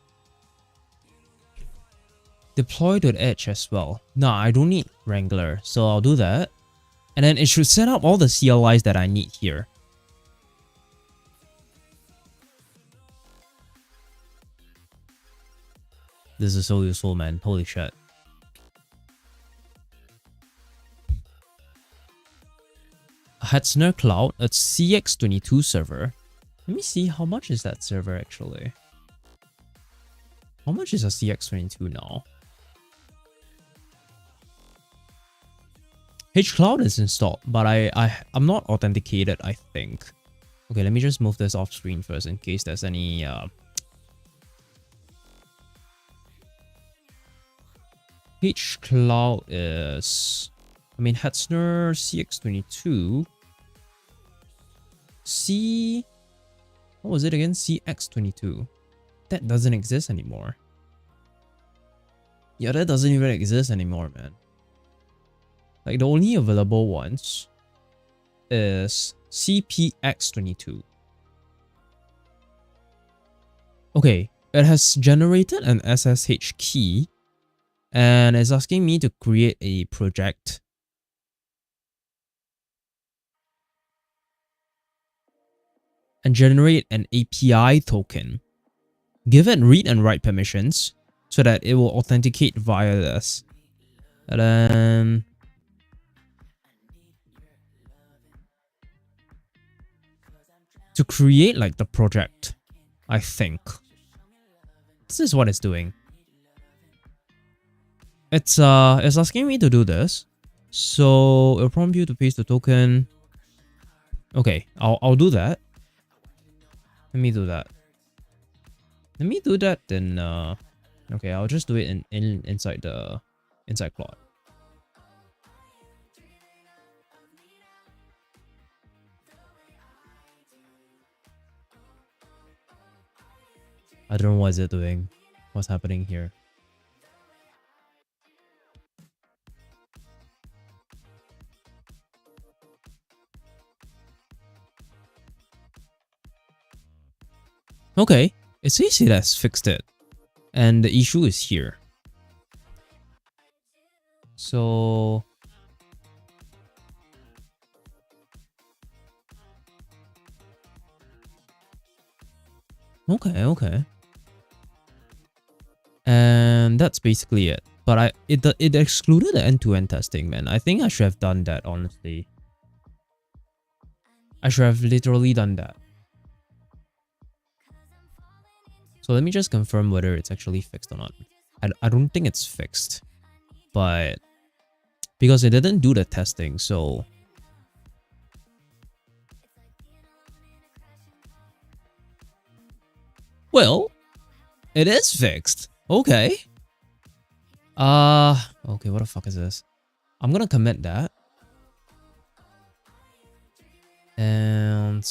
Deploy to the edge as well. No, I don't need Wrangler, so I'll do that. And then it should set up all the CLIs that I need here. This is so useful, man. Holy shit. Hetzner Cloud, a CX22 server. Let me see, how much is that server actually? How much is a CX22 now? HCloud is installed, but I'm not authenticated, I think. Okay, let me just move this off screen first in case there's any HCloud is, I mean, Hetzner CX22 what was it again? CX22. That doesn't exist anymore. Yeah, that doesn't even exist anymore, man. Like, the only available ones is CPX22. Okay, it has generated an SSH key and it's asking me to create a project. And generate an API token. Give it read and write permissions so that it will authenticate via this. And then to create like the project, I think. This is what it's doing. It's asking me to do this. So it'll prompt you to paste the token. Okay, I'll do that. Let me do that. Let me do that then okay, I'll just do it inside Claude. I don't know what is it doing. What's happening here? Okay, it says it has fixed it. And the issue is here. So okay. And that's basically it. But it excluded the end-to-end testing, man. I think I should have done that, honestly. I should have literally done that. So let me just confirm whether it's actually fixed or not. I don't think it's fixed. But because it didn't do the testing, so well, it is fixed. Okay. Okay, what the fuck is this? I'm gonna commit that. And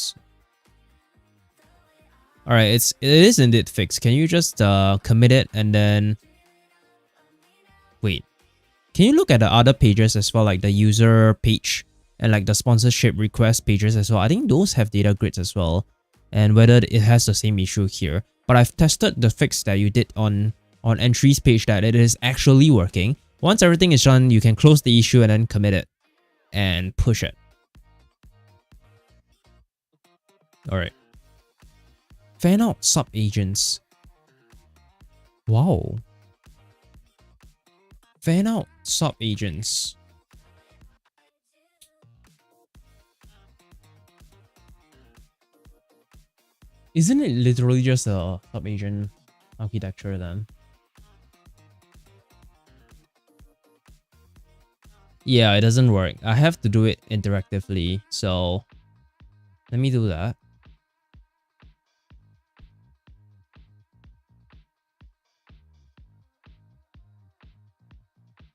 alright, it is indeed fixed. Can you just commit it and then wait. Can you look at the other pages as well, like the user page and like the sponsorship request pages as well? I think those have data grids as well, and whether it has the same issue here. But I've tested the fix that you did on entries page that it is actually working. Once everything is done, you can close the issue and then commit it and push it. Alright. Fan out sub agents. Wow. Fan out sub agents. Isn't it literally just a sub agent architecture then? Yeah, it doesn't work. I have to do it interactively, so let me do that.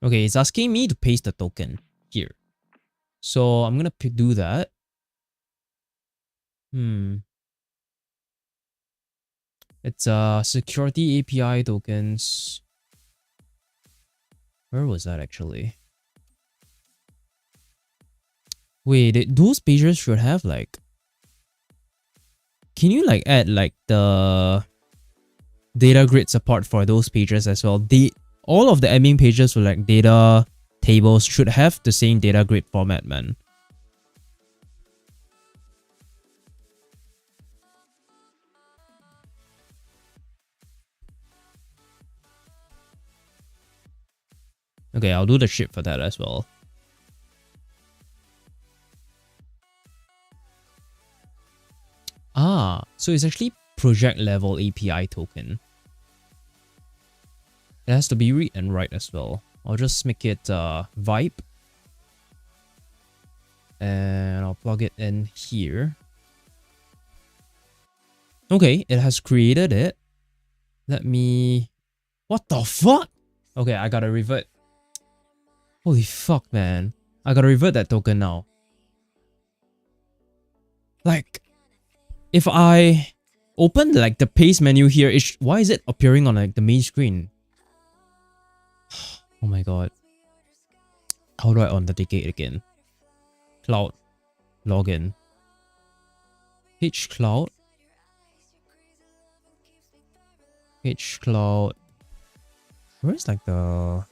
Okay, it's asking me to paste the token here. So I'm gonna do that. It's security API tokens. Where was that actually? Wait, those pages should have like, can you like add like the data grid support for those pages as well? all of the admin pages with like data tables should have the same data grid format, man. Okay, I'll do the ship for that as well. Ah, so it's actually project level API token. It has to be read and write as well. I'll just make it vibe. And I'll plug it in here. Okay, it has created it. Let me... What the fuck? Okay, I gotta revert. Holy fuck, man. I gotta revert that token now. Like, if I open like the paste menu here, why is it appearing on like the main screen? Oh my god. How do I authenticate again? Cloud. Login. Hcloud. Hcloud. Where's like the...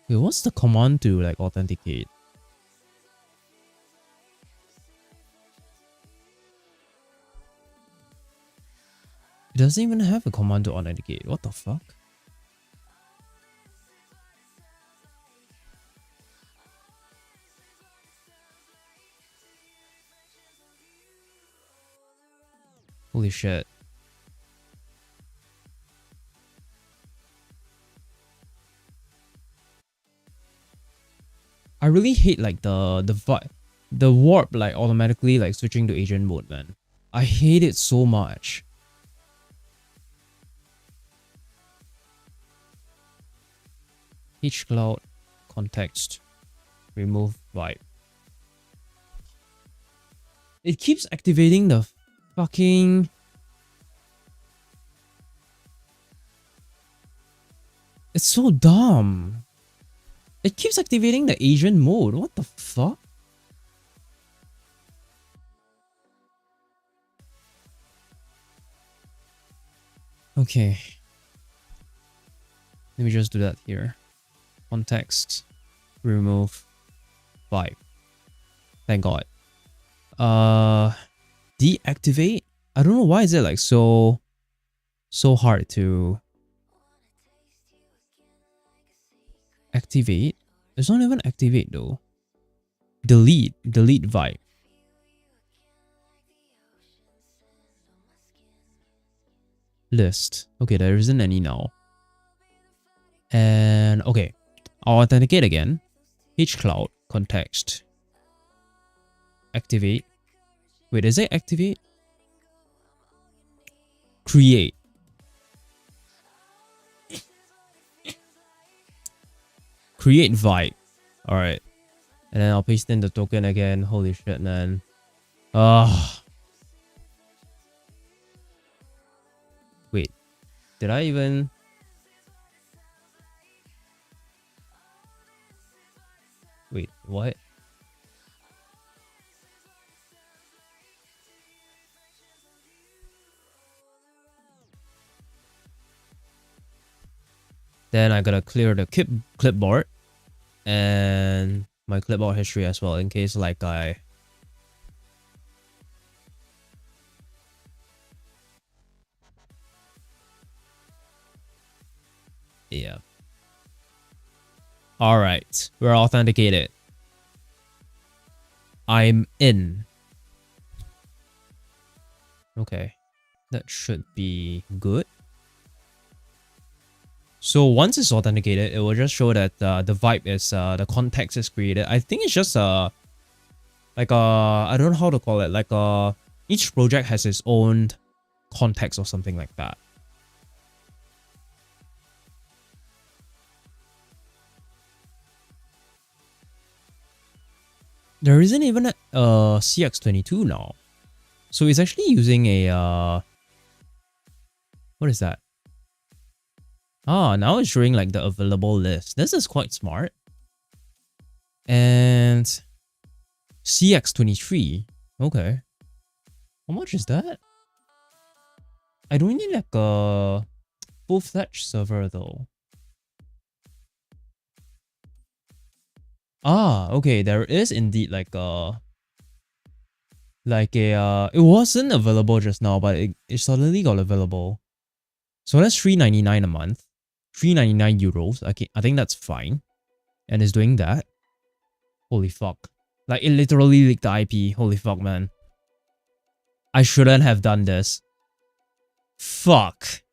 Wait, what's the command to like authenticate? It doesn't even have a command to authenticate. What the fuck? Holy shit. I really hate like the warp like automatically like switching to agent mode, man. I hate it so much. Hcloud context remove vibe. It keeps activating the fucking... It's so dumb. It keeps activating the Asian mode. What the fuck? Okay. Let me just do that here. Context. Remove. Vibe. Thank God. Deactivate? I don't know why is it like so hard to activate. It's not even activate though. Delete vibe. List. Okay, there isn't any now. And okay, I'll authenticate again. Hcloud context. Activate. Wait, is it activate? Create. Create vibe. Alright. And then I'll paste in the token again. Holy shit, man. Wait. Did I even... Wait, what? Then I gotta clear the clipboard and my clipboard history as well in case like I... Yeah. Alright, we're authenticated. I'm in. Okay, that should be good. So once it's authenticated, it will just show that the vibe is, the context is created. I think it's just like I don't know how to call it, like each project has its own context or something like that. There isn't even a CX22 now. So it's actually using a what is that? Ah, now it's showing like the available list. This is quite smart. And CX23. Okay. How much is that? I don't need like a full-fledged server though. Ah, okay, there is indeed like a it wasn't available just now, but it suddenly got available. So that's $3.99 a month. 3.99 euros. Okay, I think that's fine. And it's doing that. Holy fuck. Like it literally leaked the IP. Holy fuck, man. I shouldn't have done this. Fuck.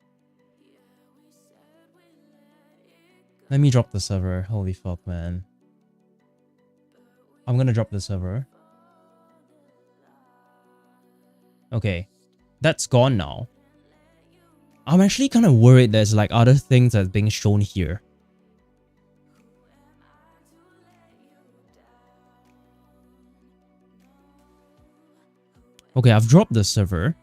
Let me drop the server. Holy fuck, man. I'm gonna drop the server. Okay. That's gone now. I'm actually kind of worried there's like other things that's being shown here. Okay, I've dropped the server.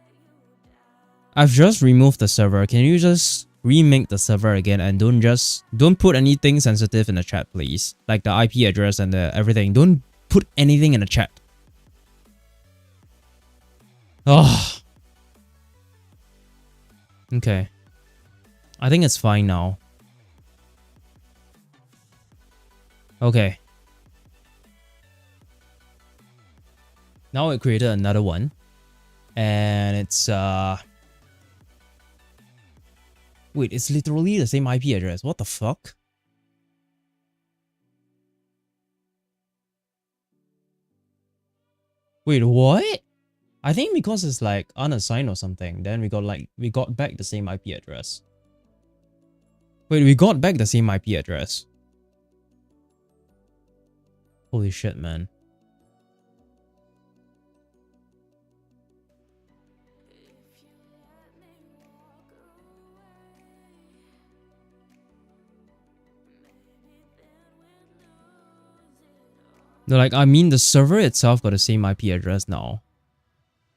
I've just removed the server. Can you just remake the server again and don't put anything sensitive in the chat, please? Like the IP address and the everything. Don't put anything in the chat. Oh. Okay. I think it's fine now. Okay. Now it created another one. And it's wait, it's literally the same IP address. What the fuck? Wait, what? I think because it's like unassigned or something, then we got back the same IP address. Wait, we got back the same IP address. Holy shit, man. No, like, I mean, the server itself got the same IP address now.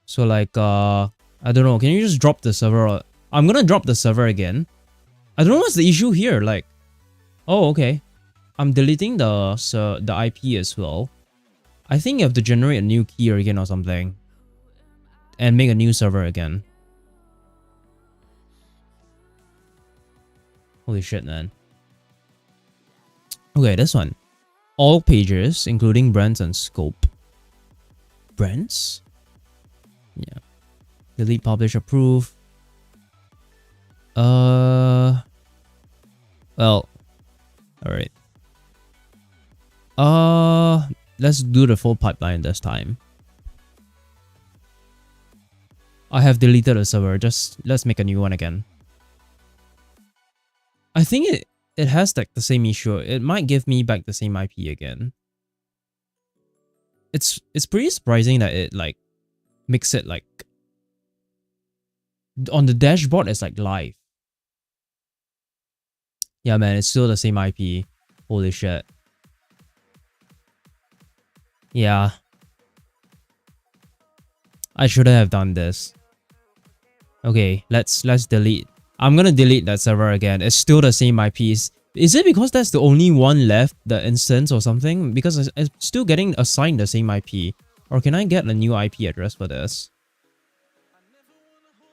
So, like, I don't know. Can you just drop the server? I'm gonna drop the server again. I don't know what's the issue here. Like, oh, okay. I'm deleting the IP as well. I think you have to generate a new key again or something. And make a new server again. Holy shit, man. Okay, this one. All pages, including brands and scope. Brands? Yeah. Delete, publish, approve. Well. Alright. Let's do the full pipeline this time. I have deleted the server. Just let's make a new one again. I think it has like the same issue. It might give me back the same IP again. It's pretty surprising that it like makes it like on the dashboard it's like live. Yeah, man, it's still the same IP. Holy shit. Yeah. I shouldn't have done this. Okay, let's delete. I'm gonna delete that server again. It's still the same IPs. Is it because that's the only one left, the instance or something? Because it's still getting assigned the same IP. Or can I get a new IP address for this?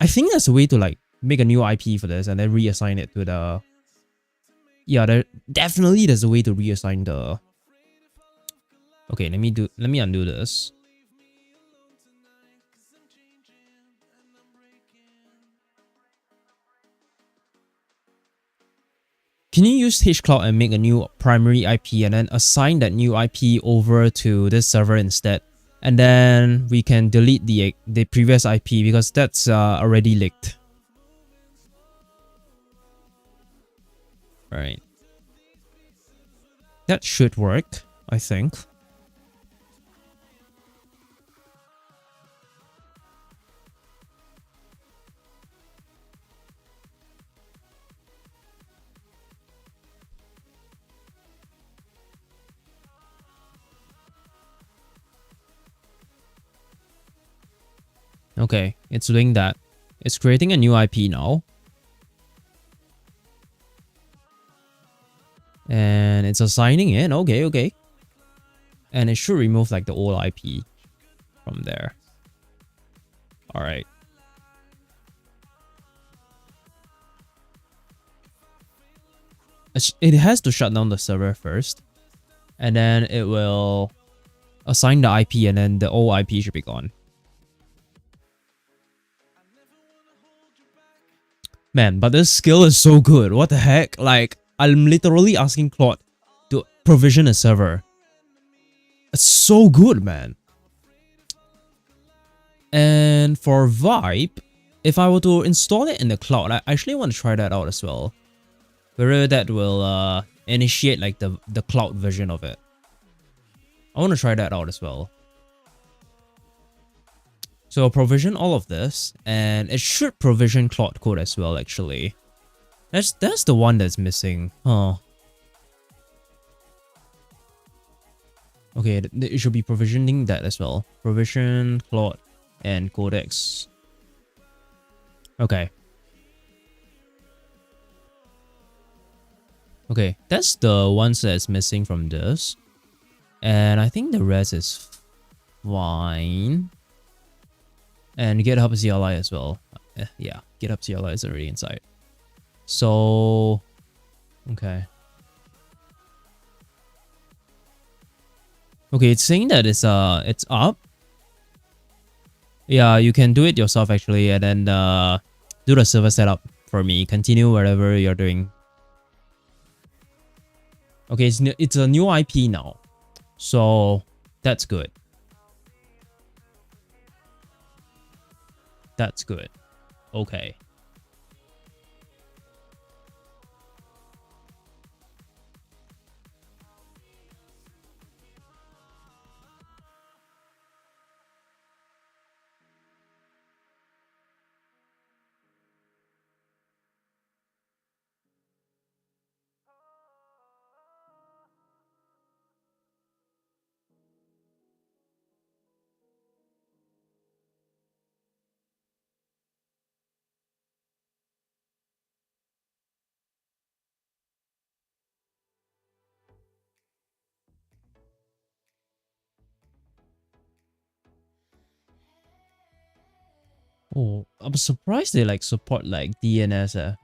I think there's a way to like make a new IP for this and then reassign it to the... Yeah, definitely there's a way to reassign the... Okay, let me undo this. Can you use hcloud and make a new primary IP and then assign that new IP over to this server instead? And then we can delete the previous IP because that's already leaked. Right. That should work, I think. Okay, it's doing that. It's creating a new IP now. And it's assigning it. Okay. And it should remove like the old IP from there. Alright. it has to shut down the server first, and then it will assign the IP, and then the old IP should be gone. Man, but this skill is so good. What the heck? Like, I'm literally asking Claude to provision a server. It's so good, man. And for Vibe, if I were to install it in the cloud, I actually want to try that out as well. Whether that will initiate like the cloud version of it. I want to try that out as well. So I'll provision all of this, and it should provision Cloud Code as well, actually. That's the one that's missing. Huh. Okay, it should be provisioning that as well. Provision, Cloud, and Codex. Okay. Okay, that's the ones that's missing from this. And I think the rest is fine. And GitHub CLI as well. Yeah, GitHub CLI is already inside. So, okay. Okay, it's saying that it's up. Yeah, you can do it yourself actually, and then do the server setup for me. Continue whatever you're doing. Okay, it's a new IP now, so that's good. That's good. Okay. Oh, I'm surprised they like support like DNS.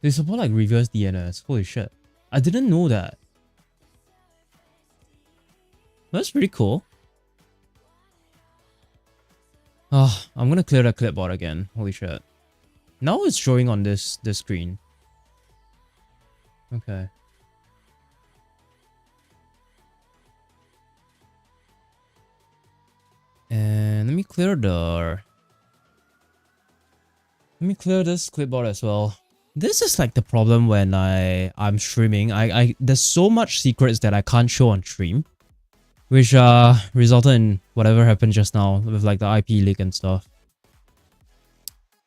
They support like reverse DNS. Holy shit. I didn't know that. That's pretty cool. Oh, I'm gonna clear the clipboard again. Holy shit. Now it's showing on this screen. Okay. And let me clear this clipboard as well. This is like the problem when I'm streaming. There's so much secrets that I can't show on stream, which resulted in whatever happened just now with like the IP leak and stuff.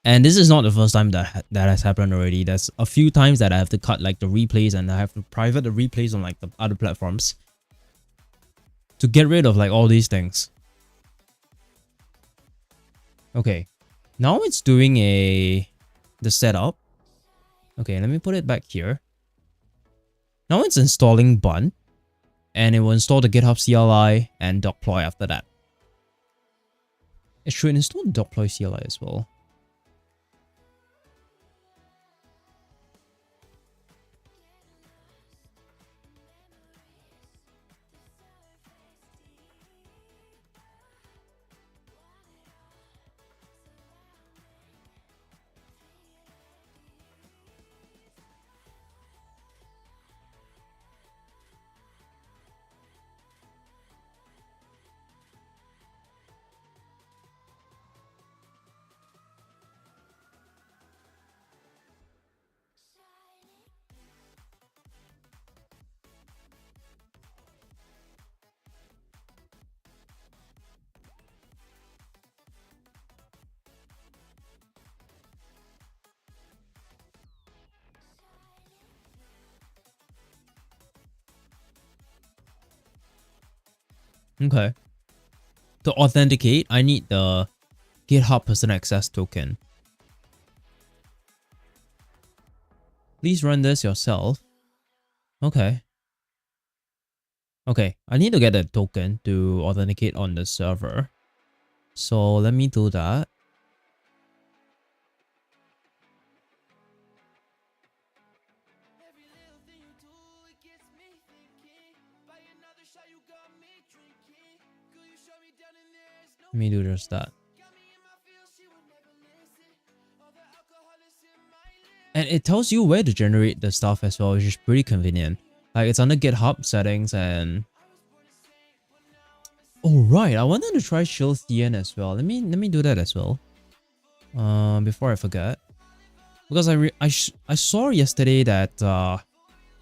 And this is not the first time that has happened already. There's a few times that I have to cut like the replays, and I have to private the replays on like the other platforms to get rid of like all these things. Okay, now it's doing the setup. Okay, let me put it back here. Now it's installing Bun, and it will install the GitHub CLI and deploy after that. It should install deploy CLI as well. Okay. To authenticate, I need the GitHub Person Access token. Please run this yourself. Okay. Okay, I need to get a token to authenticate on the server. So let me do that. Let me do just that. And it tells you where to generate the stuff as well, which is pretty convenient. Like it's under GitHub settings and... Oh right, I wanted to try Shield CN as well. Let me do that as well. Before I forget. Because I saw yesterday that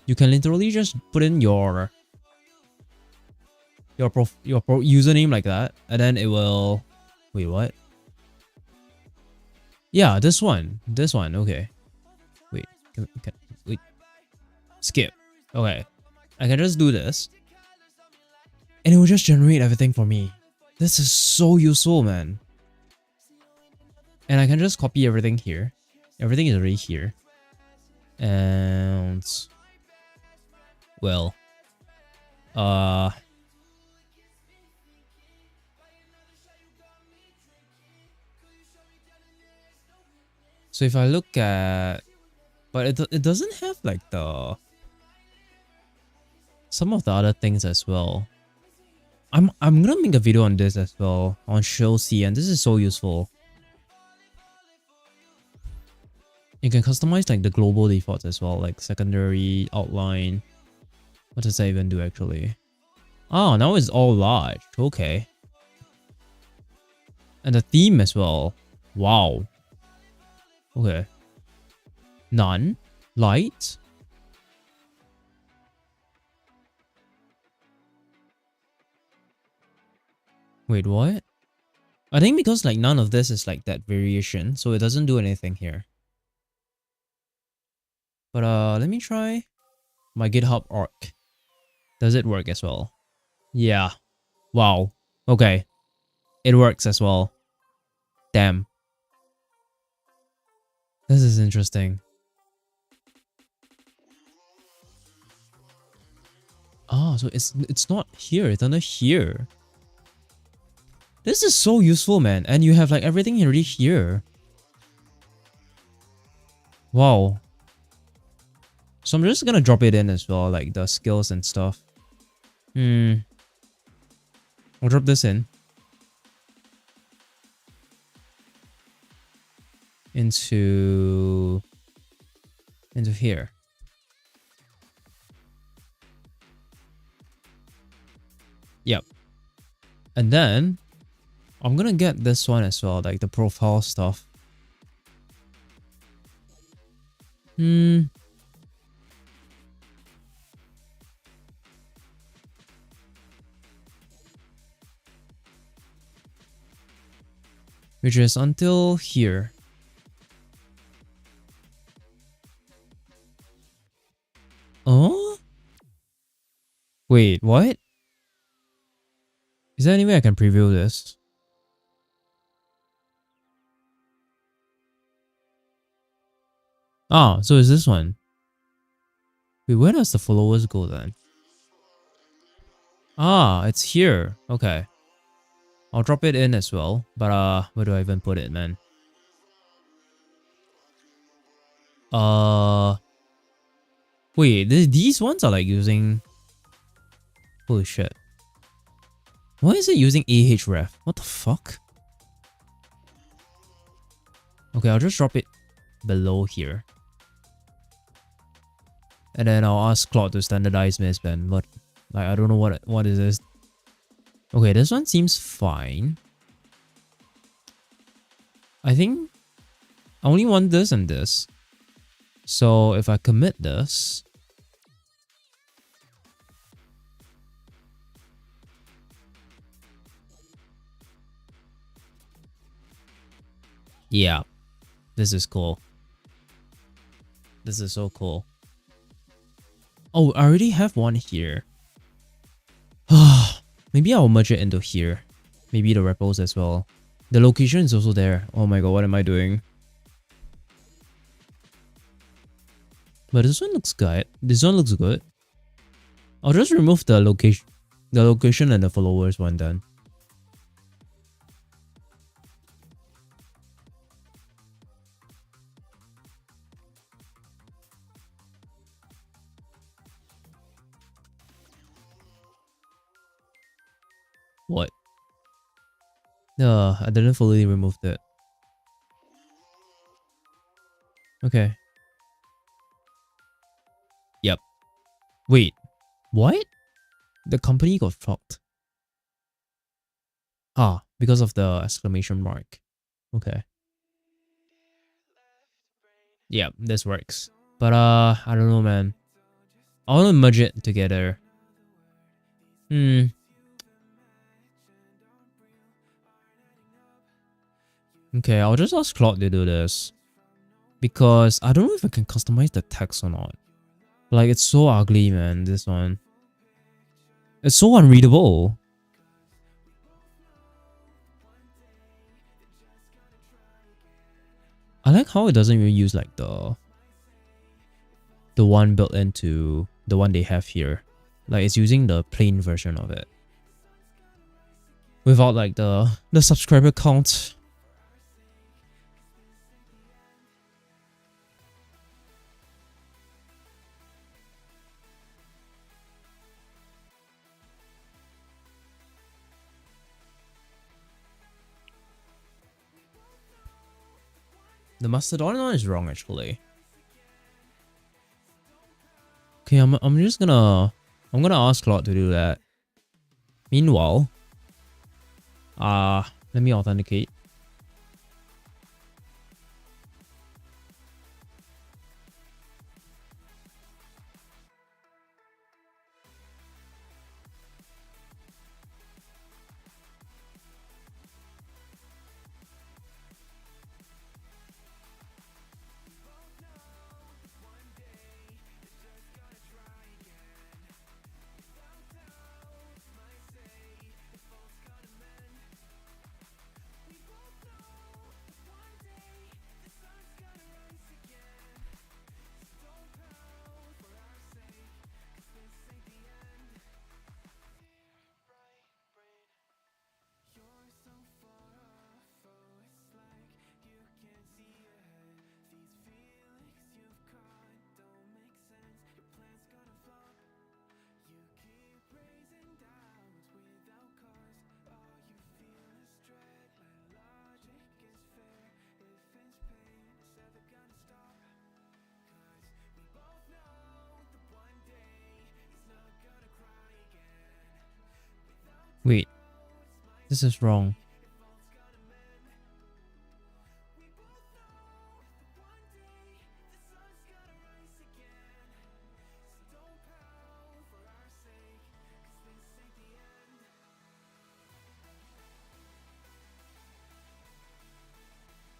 you can literally just put in your username like that, and then it will... Wait, what? Yeah, this one. Okay. Wait, wait. Skip. Okay. I can just do this. And it will just generate everything for me. This is so useful, man. And I can just copy everything here. Everything is already here. And... Well... So if I look at... But it doesn't have like the... Some of the other things as well. I'm gonna make a video on this as well. On Show C, and this is so useful. You can customize like the global defaults as well, like secondary, outline. What does that even do actually? Oh, now it's all large. Okay. And the theme as well. Wow. Okay. None. Light. Wait, what? I think because like none of this is like that variation, so it doesn't do anything here. But let me try my GitHub org. Does it work as well? Yeah. Wow. Okay. It works as well. Damn. This is interesting. Oh, so it's not here, it's under here. This is so useful, man. And you have like everything already here. Wow. So I'm just gonna drop it in as well, like the skills and stuff. I'll drop this in. Into here. Yep. And then I'm gonna get this one as well, like the profile stuff. Which is until here. Oh? Wait, what? Is there any way I can preview this? Ah, so is this one? Wait, where does the followers go then? Ah, it's here. Okay. I'll drop it in as well. But where do I even put it, man? Wait, these ones are like using... Holy shit. Why is it using ahref? What the fuck? Okay, I'll just drop it below here. And then I'll ask Claude to standardize misband, but like I don't know what is this. Okay, this one seems fine. I think I only want this and this. So if I commit this, yeah, this is cool. This is so cool. Oh, I already have one here. Maybe I'll merge it into here. Maybe the repos as well. The location is also there. Oh my god, what am I doing? But this one looks good. This one looks good. I'll just remove the location and the followers one then. What? No, I didn't fully remove it. Okay. Yep. Wait. What? The company got fucked. Ah, because of the exclamation mark. Okay. Yeah, this works. But I don't know, man. I want to merge it together. Okay, I'll just ask Claude to do this. Because I don't know if I can customize the text or not. Like, it's so ugly, man, this one. It's so unreadable. I like how it doesn't even use like the one built into the one they have here. Like, it's using the plain version of it. Without like the subscriber count. The Mastodon one is wrong actually. Okay, I'm just gonna ask Claude to do that. Meanwhile, let me authenticate. Wait, this is wrong.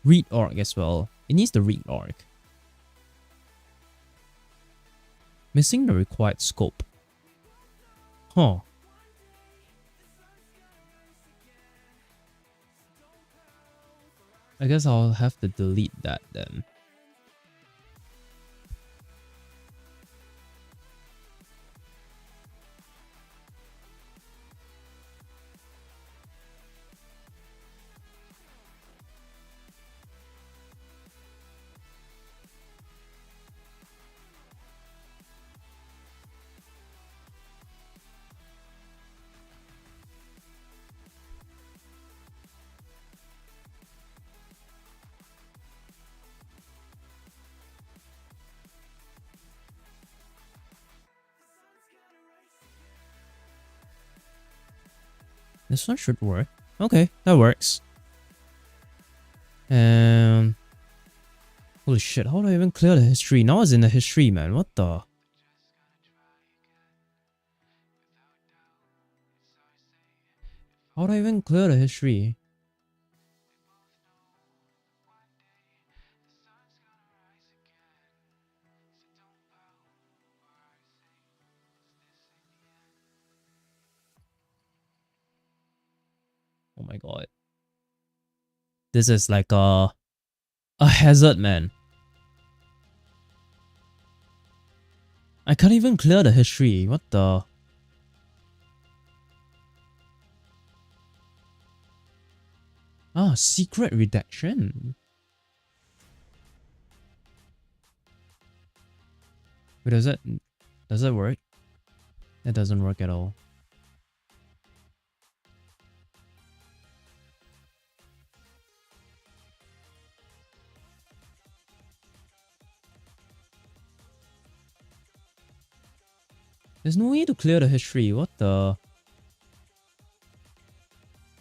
Read arc as well. It needs the read arc. Missing the required scope. Huh. I guess I'll have to delete that then. This one should work. Okay, that works. Holy shit, how do I even clear the history? Now it's in the history, man. What the? How do I even clear the history? Oh my god. This is like a hazard, man. I can't even clear the history. What the? Ah, secret redaction. Wait, does it work? It doesn't work at all. There's no way to clear the history. What the?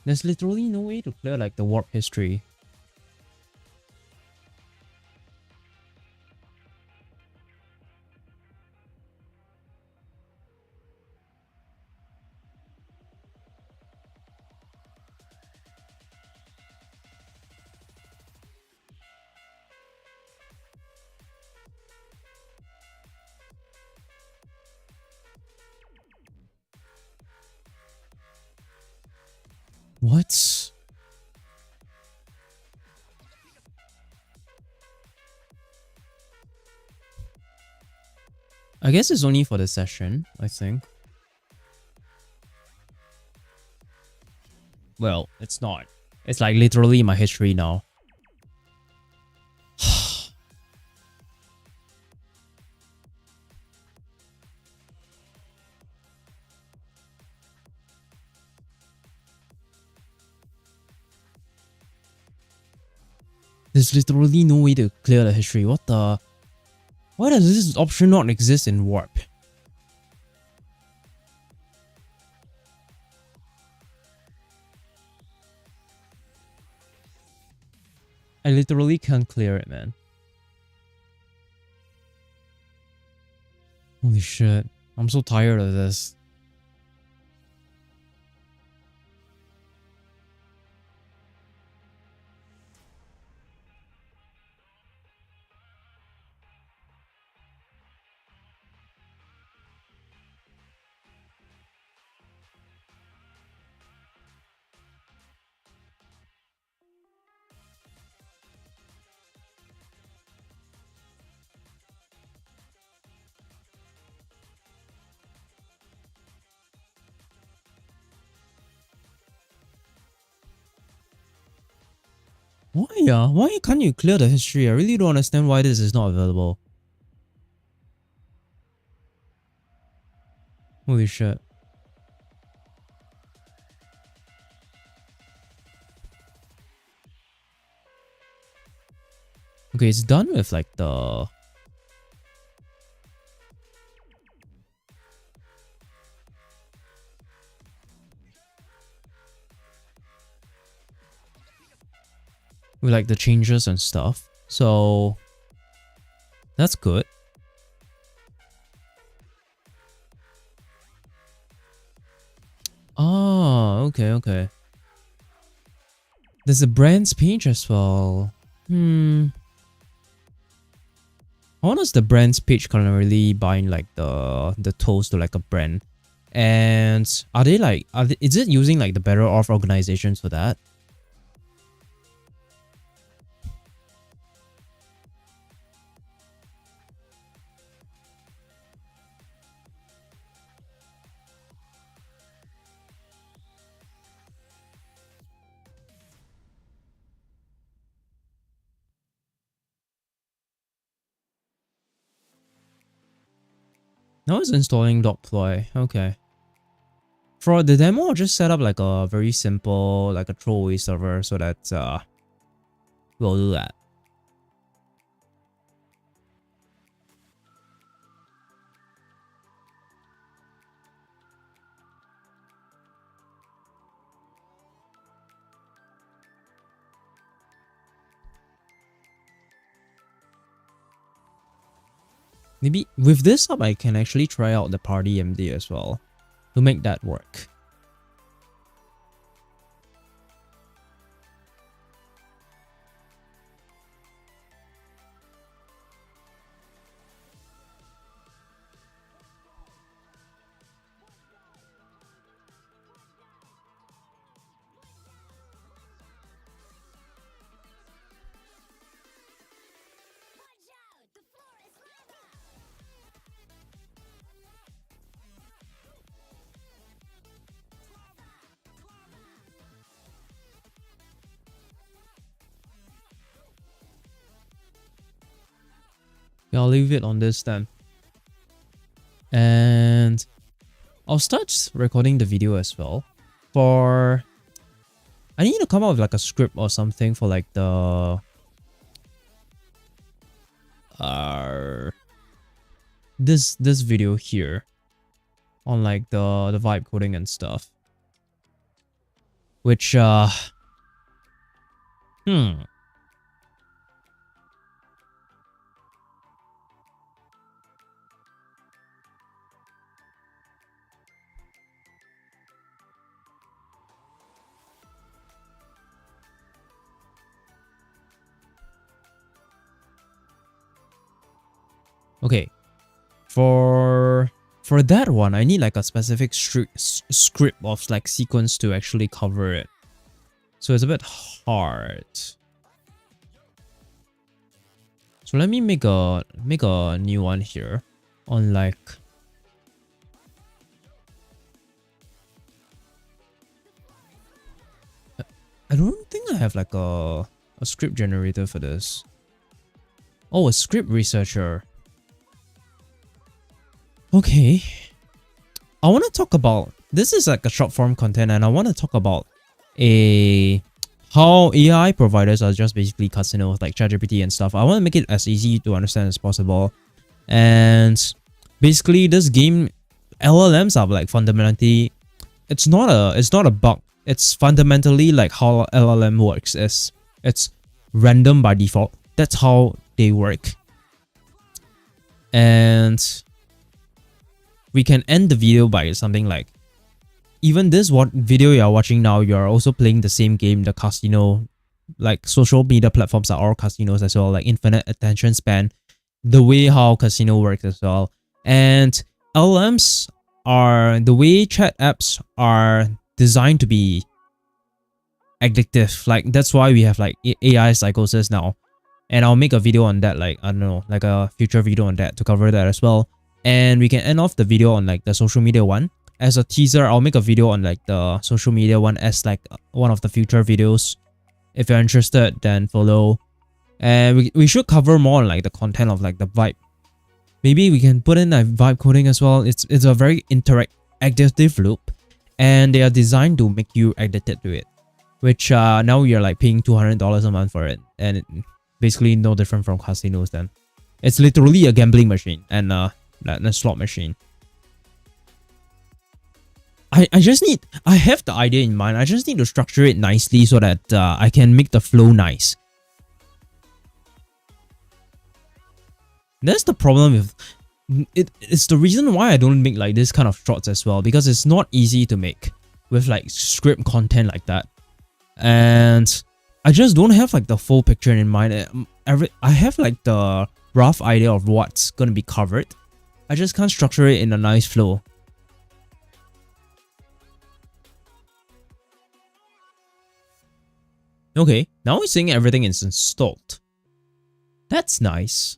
There's literally no way to clear like the warp history. What? I guess it's only for the session, I think. Well, it's not. It's like literally my history now. There's literally no way to clear the history. What the? Why does this option not exist in Warp? I literally can't clear it, man. Holy shit. I'm so tired of this. Why? Why can't you clear the history? I really don't understand why this is not available. Holy shit. Okay, it's done with like the... with like the changes and stuff. So that's good. Oh, okay. There's a brands page as well. How does the brands page currently bind like the toast to like a brand? And are they like is it using like the better off organizations for that? Now it's installing deploy. Okay. For the demo, I'll just set up like a very simple, like a throwaway server so that we'll do that. Maybe with this up, I can actually try out the party MD as well to make that work. Yeah, I'll leave it on this then. And I'll start recording the video as well. I need to come up with like a script or something for like the this video here. on like the vibe coding and stuff. Which okay. For that one, I need like a specific script of like sequence to actually cover it. So it's a bit hard. So let me make a new one here on like I don't think I have like a script generator for this. Oh, a script researcher. Okay. I want to talk about, this is like a short form content, and I want to talk about how AI providers are just basically casinos like ChatGPT and stuff. I want to make it as easy to understand as possible. And basically this game, LLMs are like fundamentally, it's not a bug. It's fundamentally like how LLM works. It's random by default. That's how they work. And we can end the video by something like, even this video you're watching now, you're also playing the same game, the casino. Like social media platforms are all casinos as well, like infinite attention span, the way how casino works as well. And LLMs are, the way chat apps are designed to be addictive. Like that's why we have like AI psychosis now. And I'll make a video on that, like, I don't know, like a future video on that to cover that as well. And we can end off the video on like the social media one. As a teaser, I'll make a video on like the social media one as like one of the future videos. If you're interested, then follow. And we should cover more on like the content of like the vibe. Maybe we can put in like vibe coding as well. It's a very interactive loop, and they are designed to make you addicted to it. Which now you're like paying $200 a month for it, and basically no different from casinos then. It's literally a gambling machine and a slot machine. I have the idea in mind. I just need to structure it nicely so that I can make the flow nice. That's the problem with it. It's the reason why I don't make like this kind of shorts as well, because it's not easy to make with like script content like that. And I just don't have like the full picture in mind. I have like the rough idea of what's gonna be covered. I just can't structure it in a nice flow. Okay, now it's saying everything is installed. That's nice.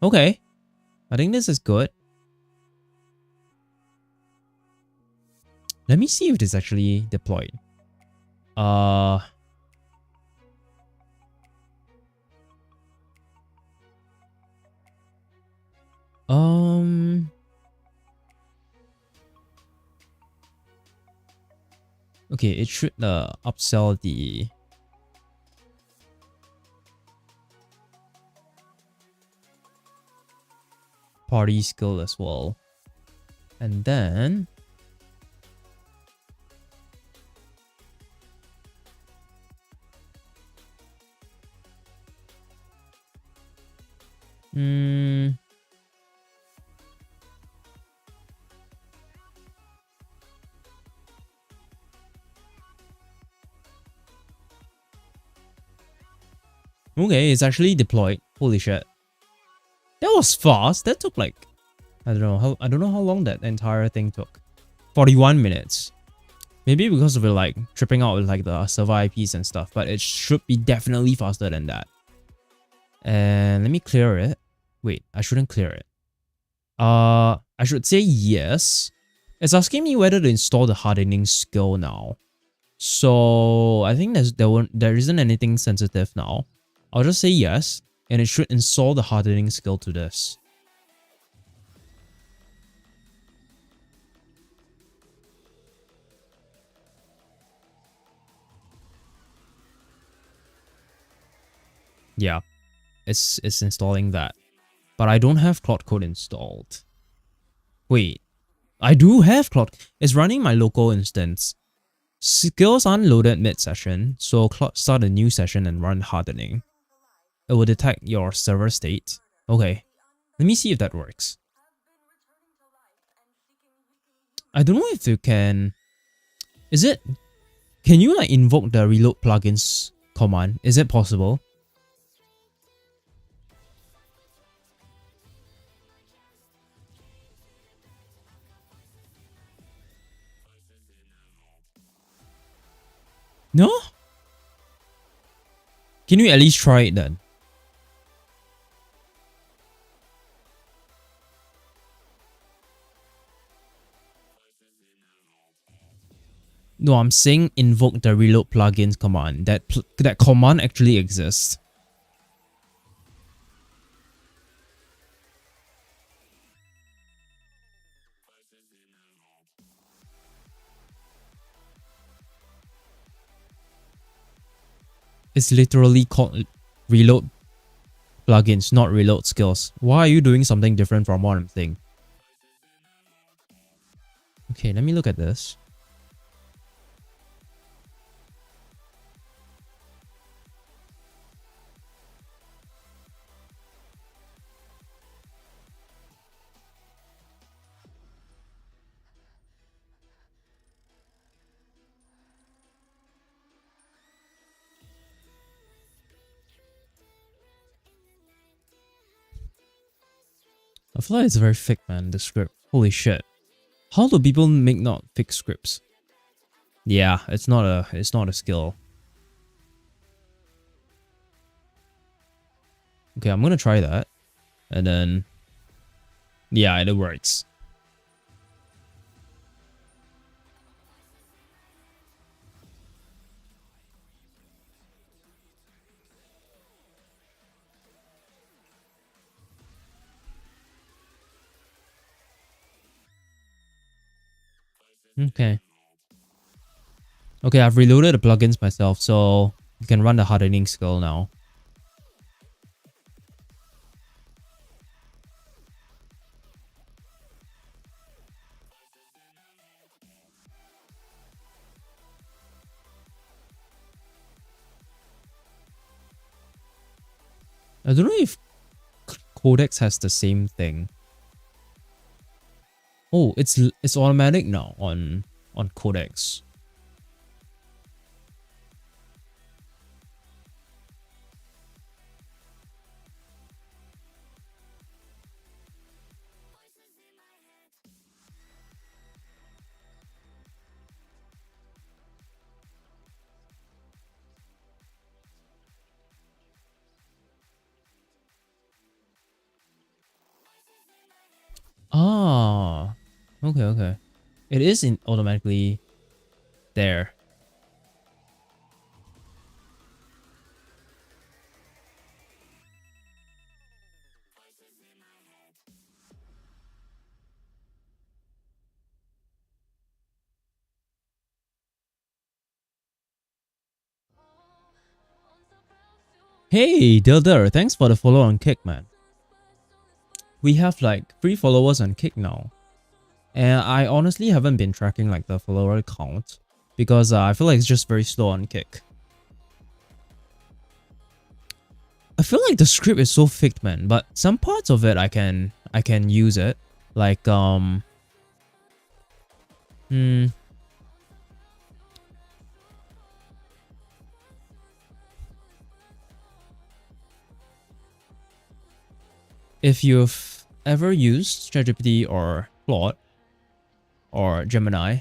Okay, I think this is good. Let me see if it is actually deployed. Okay, it should upsell the party skill as well. And then okay, it's actually deployed. Holy shit. That was fast. That took like, I don't know how long that entire thing took. 41 minutes. Maybe because of it like tripping out with like the server IPs and stuff, but it should be definitely faster than that. And let me clear it. Wait, I shouldn't clear it. I should say yes. It's asking me whether to install the hardening skill now. So I think there isn't anything sensitive now. I'll just say yes, and it should install the hardening skill to this. Yeah, it's installing that. But I don't have Cloud Code installed. Wait, I do have Cloud. It's running my local instance. Skills unloaded mid-session, so start a new session and run hardening. It will detect your server state. Okay, let me see if that works. I don't know if you can... Can you like invoke the reload plugins command? Is it possible? No? Can you at least try it then? No, I'm saying invoke the reload plugins command. That command actually exists. It's literally called reload plugins, not reload skills. Why are you doing something different from what I'm saying? Okay, let me look at this. I feel like it's very thick, man, the script. Holy shit. How do people make not thick scripts? Yeah, it's not a skill. Okay, I'm gonna try that. And then yeah, it works. Okay. Okay, I've reloaded the plugins myself, so you can run the hardening skill now. I don't know if Codex has the same thing. Oh, it's automatic now on Codex. Ah, okay. It is automatically there. Hey, Dilder, thanks for the follow on Kick, man. We have like 3 followers on Kick now. And I honestly haven't been tracking like the follower count because I feel like it's just very slow on Kick. I feel like the script is so thick, man, but some parts of it I can use it. Like if you've ever used ChatGPT or Claude or Gemini,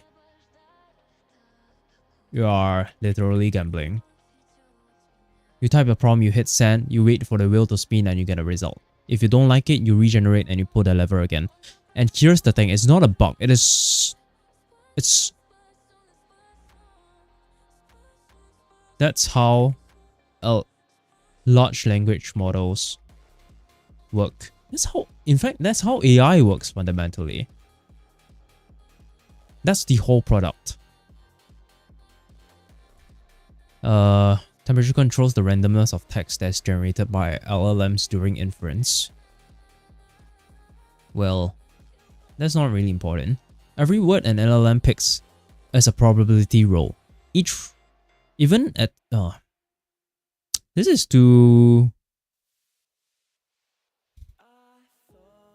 you are literally gambling. You type a prompt, you hit send, you wait for the wheel to spin and you get a result. If you don't like it, you regenerate and you pull the lever again. And here's the thing, it's not a bug, that's how large language models work. That's how AI works fundamentally. That's the whole product. Temperature controls the randomness of text that's generated by LLMs during inference. Well, That's not really important. Every word an LLM picks is a probability roll. Even at this is to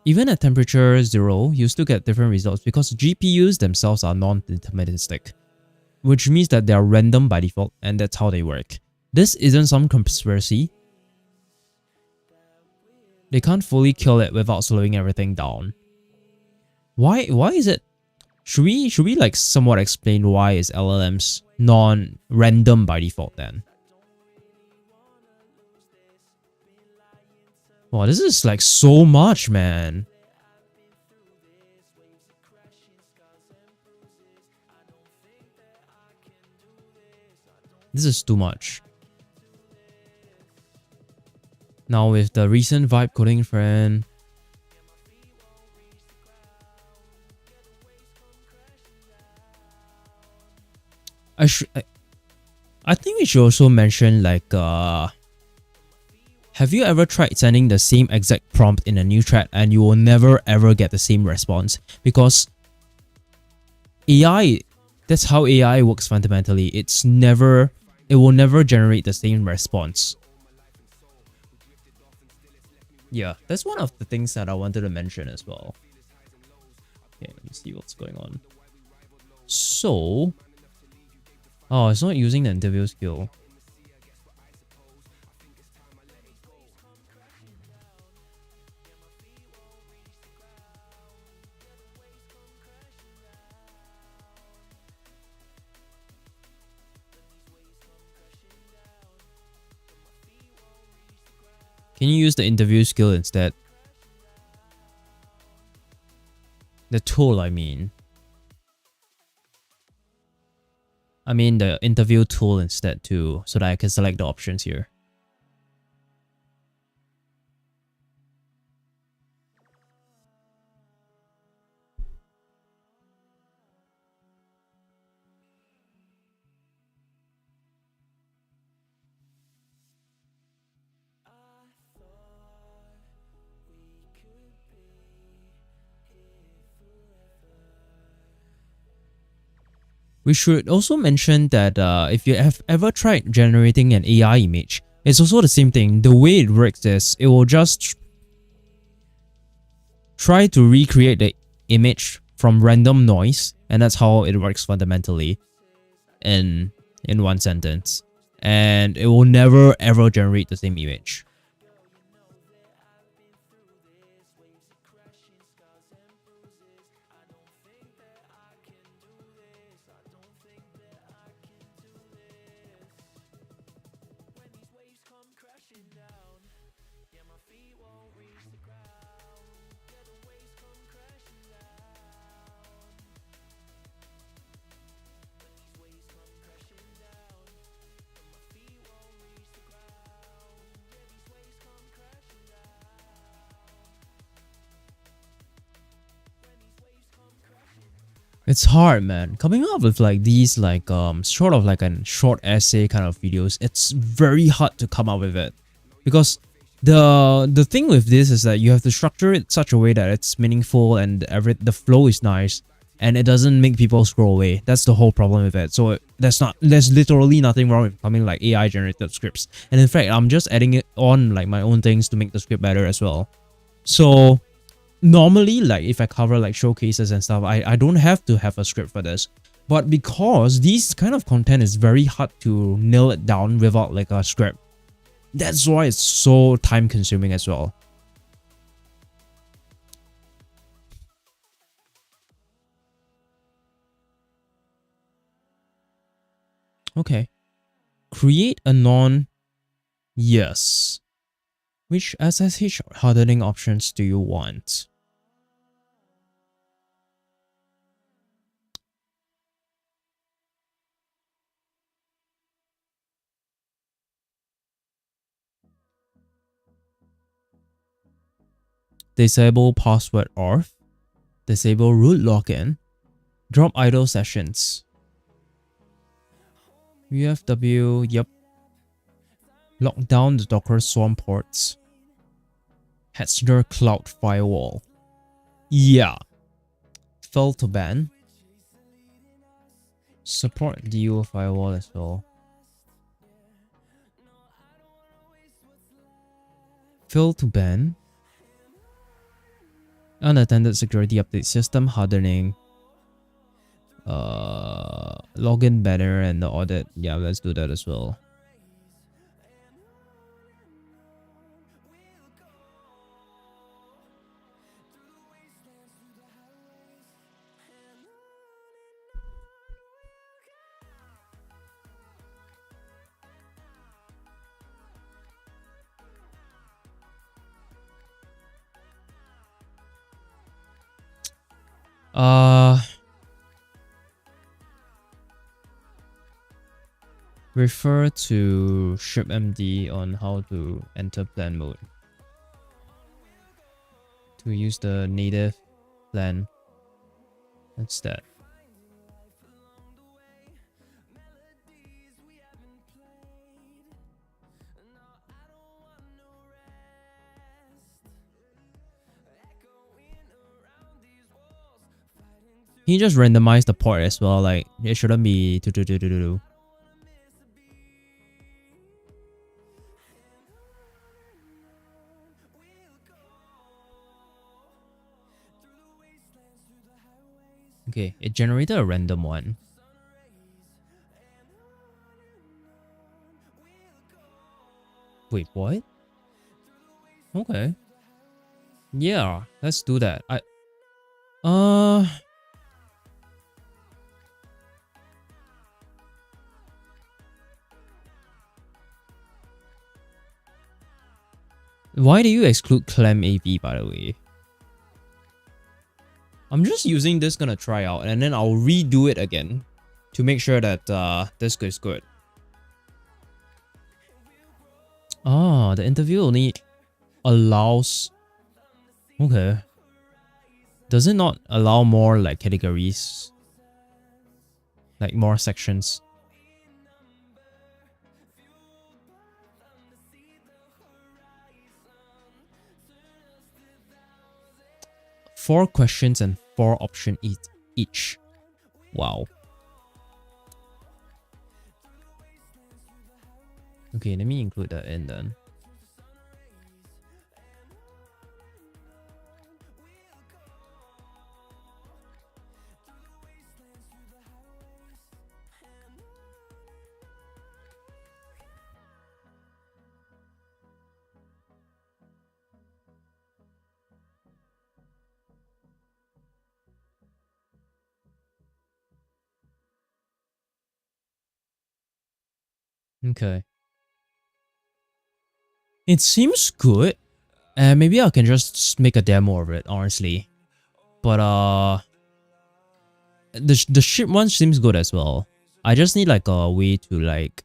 even at temperature 0, you still get different results because GPUs themselves are non-deterministic, which means that they are random by default, and that's how they work. This isn't some conspiracy. They can't fully kill it without slowing everything down. Why is it? Should we like somewhat explain why is LLMs non-random by default then? Wow, this is like so much, man. This is too much. Now with the recent vibe coding trend, I think we should also mention like have you ever tried sending the same exact prompt in a new thread and you will never ever get the same response? Because AI, that's how AI works fundamentally. It will never generate the same response. Yeah, that's one of the things that I wanted to mention as well. Okay, let me see what's going on. So, oh, it's not using the interview skill. Can you use the interview skill instead? The tool, I mean. I mean the interview tool instead too, so that I can select the options here. We should also mention that if you have ever tried generating an AI image, it's also the same thing. The way it works is it will just try to recreate the image from random noise, and that's how it works fundamentally in one sentence. And it will never ever generate the same image. It's hard, man. Coming up with like these like sort of like a short essay kind of videos, it's very hard to come up with it. Because the thing with this is that you have to structure it such a way that it's meaningful and the flow is nice and it doesn't make people scroll away. That's the whole problem with it. So there's literally nothing wrong with coming like AI generated scripts. And in fact, I'm just adding it on like my own things to make the script better as well. So normally, like if I cover like showcases and stuff, I don't have to have a script for this. But because these kind of content is very hard to nail it down without like a script, that's why it's so time consuming as well. Okay. Create a yes. Which SSH hardening options do you want? Disable password auth, disable root login, drop idle sessions. UFW, yep. Lock down the Docker Swarm ports. Hetzner Cloud Firewall. Yeah. fail to ban. Support DO firewall as well. Fail to ban. Unattended security update system hardening. Login banner and the audit. Yeah, let's do that as well. Refer to shipmd on how to enter plan mode. To use the native plan. That's that. Can you just randomize the port as well? Like, it shouldn't be 2222. Okay, it generated a random one. Wait, what? Okay. Yeah, let's do that. Why do you exclude Clam AV, by the way? I'm just using this, gonna try out, and then I'll redo it again to make sure that this is good. Ah, the interview only allows... Okay. Does it not allow more like categories? Like more sections? Four questions and 4 options each. Wow. Okay, let me include that in then. Okay. It seems good. And maybe I can just make a demo of it, honestly. But the ship one seems good as well. I just need like a way to like...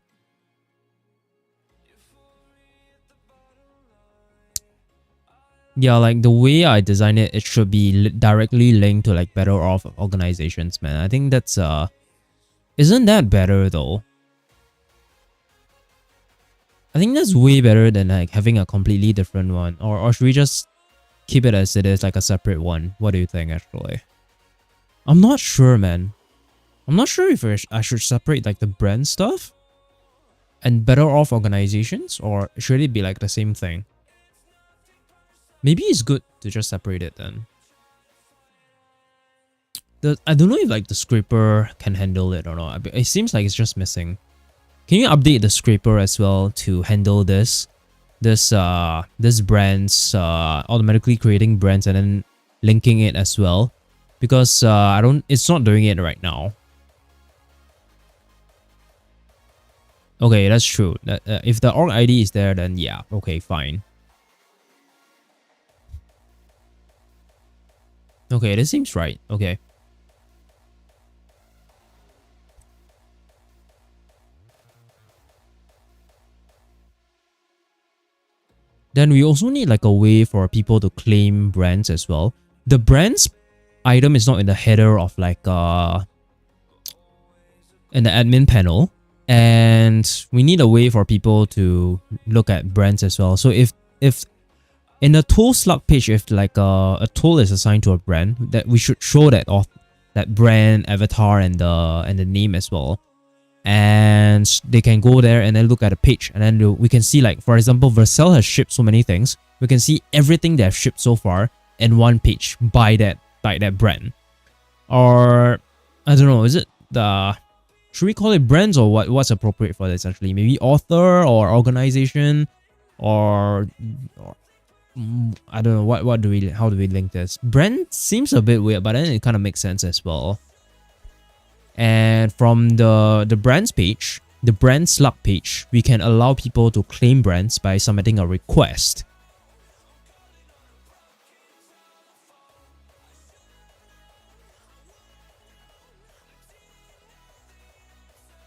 Yeah, like the way I design it, it should be directly linked to like better off organizations, man. I think that's isn't that better though? I think that's way better than like having a completely different one. Or should we just keep it as it is, like a separate one? What do you think, actually? I'm not sure, man. I'm not sure if I should separate like the brand stuff and better off organizations, or should it be like the same thing? Maybe it's good to just separate it then. I don't know if like the scraper can handle it or not. It seems like it's just missing. Can you update the scraper as well to handle this brands, automatically creating brands and then linking it as well? Because it's not doing it right now. Okay, that's true. If the org ID is there, then yeah, okay, fine. Okay, this seems right. Okay. Then we also need like a way for people to claim brands as well. The brands item is not in the header of like in the admin panel, and we need a way for people to look at brands as well. So if in the tool slug page, if like a tool is assigned to a brand, that we should show that that brand avatar and the name as well. And they can go there and then look at the page, and then we can see, like, for example, Vercel has shipped so many things. We can see everything they have shipped so far in one page by that brand. Or I don't know, is it the, should we call it brands, or what's appropriate for this actually? Maybe author or organization, or I don't know, how do we link this? Brand seems a bit weird, but then it kind of makes sense as well. And from the brands page, the brand slug page, we can allow people to claim brands by submitting a request.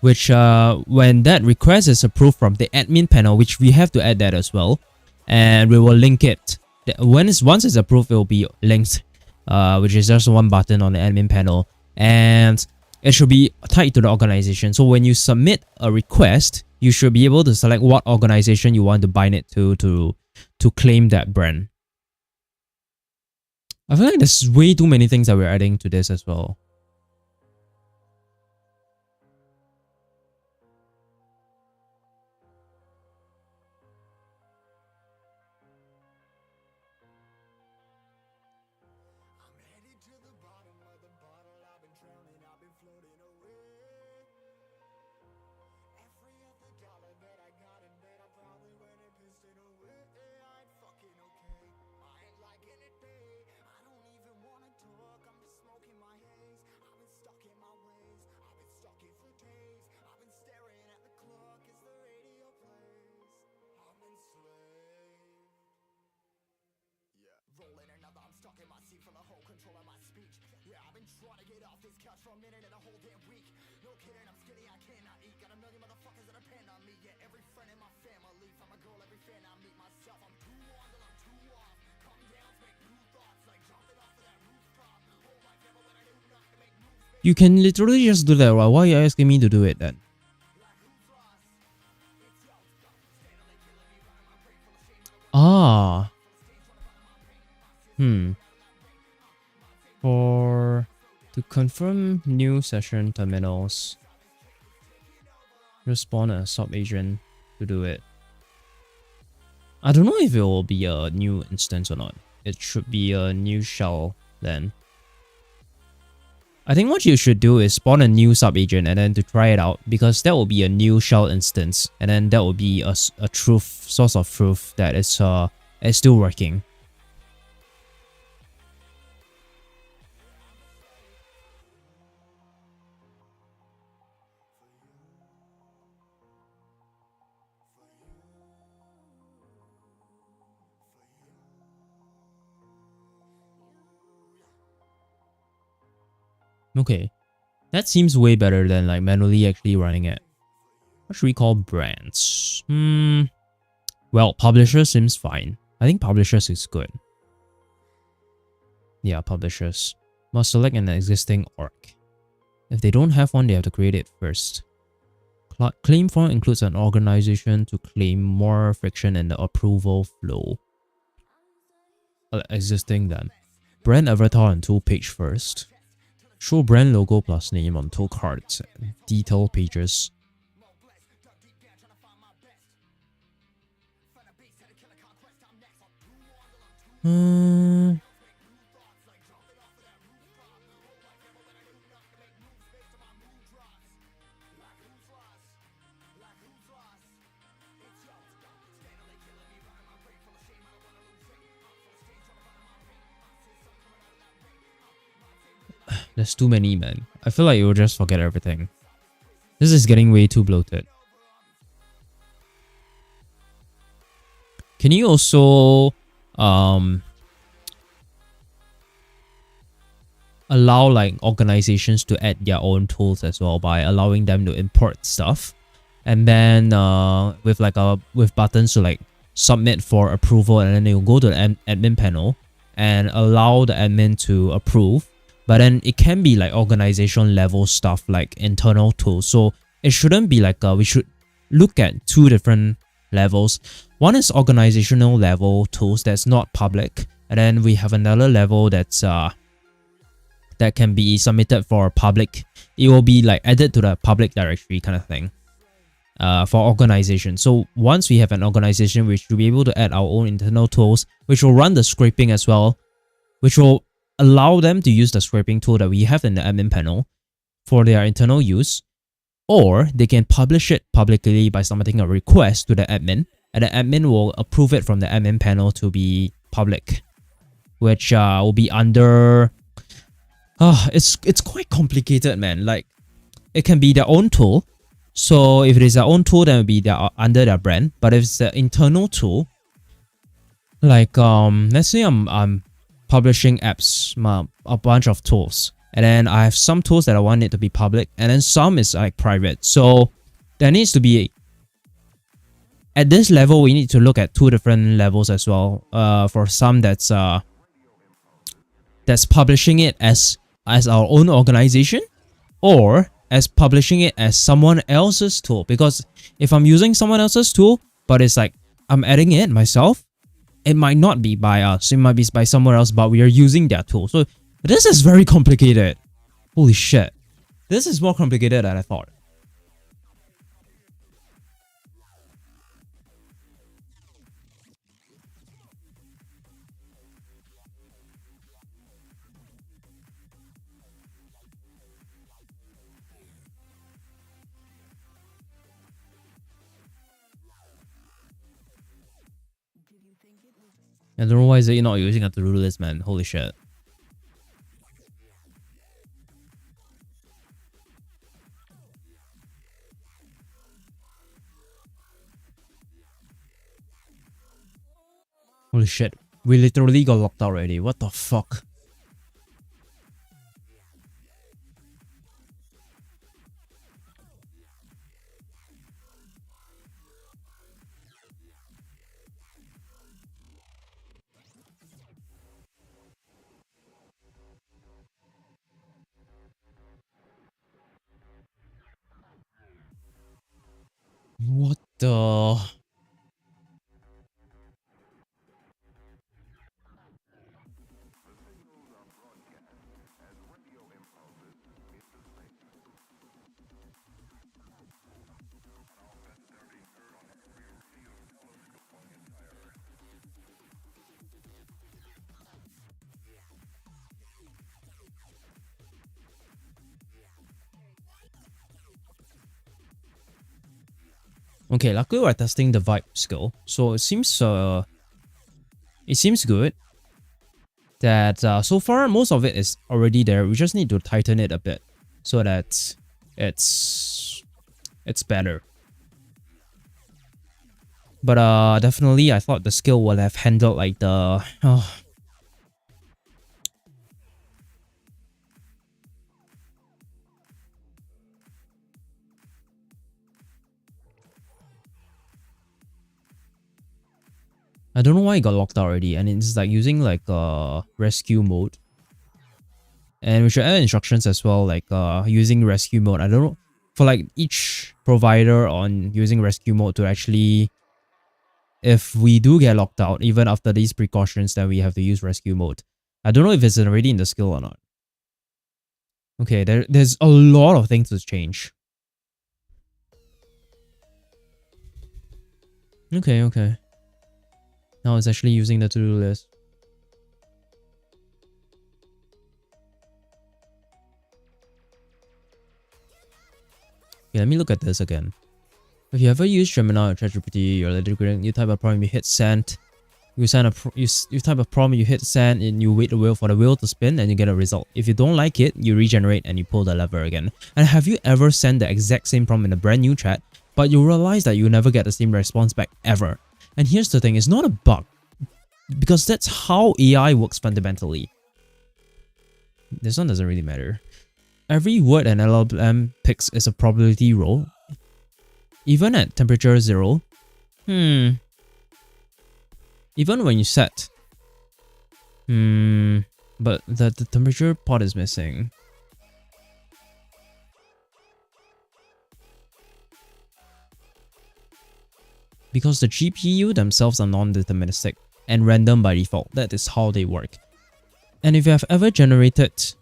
Which when that request is approved from the admin panel, which we have to add that as well, and we will link it. Once it's approved, it will be linked, which is just one button on the admin panel, and it should be tied to the organization. So when you submit a request, you should be able to select what organization you want to bind it to claim that brand. I feel like there's way too many things that we're adding to this as well. You can literally just do that. Why are you asking me to do it then? Ah. To confirm new session terminals, respawn a sub agent to do it. I don't know if it will be a new instance or not. It should be a new shell then. I think what you should do is spawn a new sub agent and then to try it out, because that will be a new shell instance, and then that will be a source of truth that it's still working. Okay, that seems way better than like manually actually running it. What should we call brands? Well, publishers seems fine. I think publishers is good. Yeah, publishers. Must select an existing org. If they don't have one, they have to create it first. Claim form includes an organization to claim more friction in the approval flow. Existing then. Brand avatar and tool page first. Show brand logo plus name on tool cards and detail pages. There's too many, man. I feel like you'll just forget everything. This is getting way too bloated. Can you also allow like organizations to add their own tools as well by allowing them to import stuff, and then with buttons to like submit for approval, and then you'll go to the admin panel and allow the admin to approve. But then it can be like organization level stuff like internal tools. So it shouldn't be like we should look at two different levels. One is organizational level tools that's not public, and then we have another level that's that can be submitted for public. It will be like added to the public directory kind of thing. For organization. So once we have an organization, we should be able to add our own internal tools, which will run the scraping as well, which will allow them to use the scraping tool that we have in the admin panel for their internal use, or they can publish it publicly by submitting a request to the admin, and the admin will approve it from the admin panel to be public, which will be under... it's quite complicated, man. Like, it can be their own tool. So if it is their own tool, then it will be under their brand. But if it's the internal tool, like let's say I'm publishing apps, a bunch of tools, and then I have some tools that I want it to be public, and then some is like private. So there needs to be, at this level, we need to look at two different levels as well. For some that's publishing it as our own organization, or as publishing it as someone else's tool. Because if I'm using someone else's tool, but it's like I'm adding it myself, it might not be by us, it might be by someone else, but we are using their tool. So this is very complicated. Holy shit. This is more complicated than I thought. I don't know why is it not using a to-do list, man. Holy shit. Holy shit. We literally got locked out already. What the fuck? What the... Okay, luckily we're testing the vibe skill, so it seems good that so far most of it is already there. We just need to tighten it a bit so that it's better. But definitely I thought the skill would have handled like the I don't know why it got locked out already, and it's like using like rescue mode. And we should add instructions as well, like using rescue mode. I don't know, for like each provider on using rescue mode to actually, if we do get locked out, even after these precautions, then we have to use rescue mode. I don't know if it's already in the skill or not. Okay, there's a lot of things to change. Okay. Now it's actually using the to-do list. Okay, let me look at this again. If you ever use Gemini or ChatGPT, you're literally you type a prompt, you hit send. You type a prompt, you hit send, and you wait a wheel for the wheel to spin, and you get a result. If you don't like it, you regenerate and you pull the lever again. And have you ever sent the exact same prompt in a brand new chat, but you realize that you never get the same response back ever? And here's the thing, it's not a bug, because that's how AI works fundamentally. This one doesn't really matter. Every word an LLM picks is a probability roll. Even at temperature 0. Even when you set. But the temperature part is missing. because the GPU themselves are non-deterministic and random by default. That is how they work. And if you have ever generated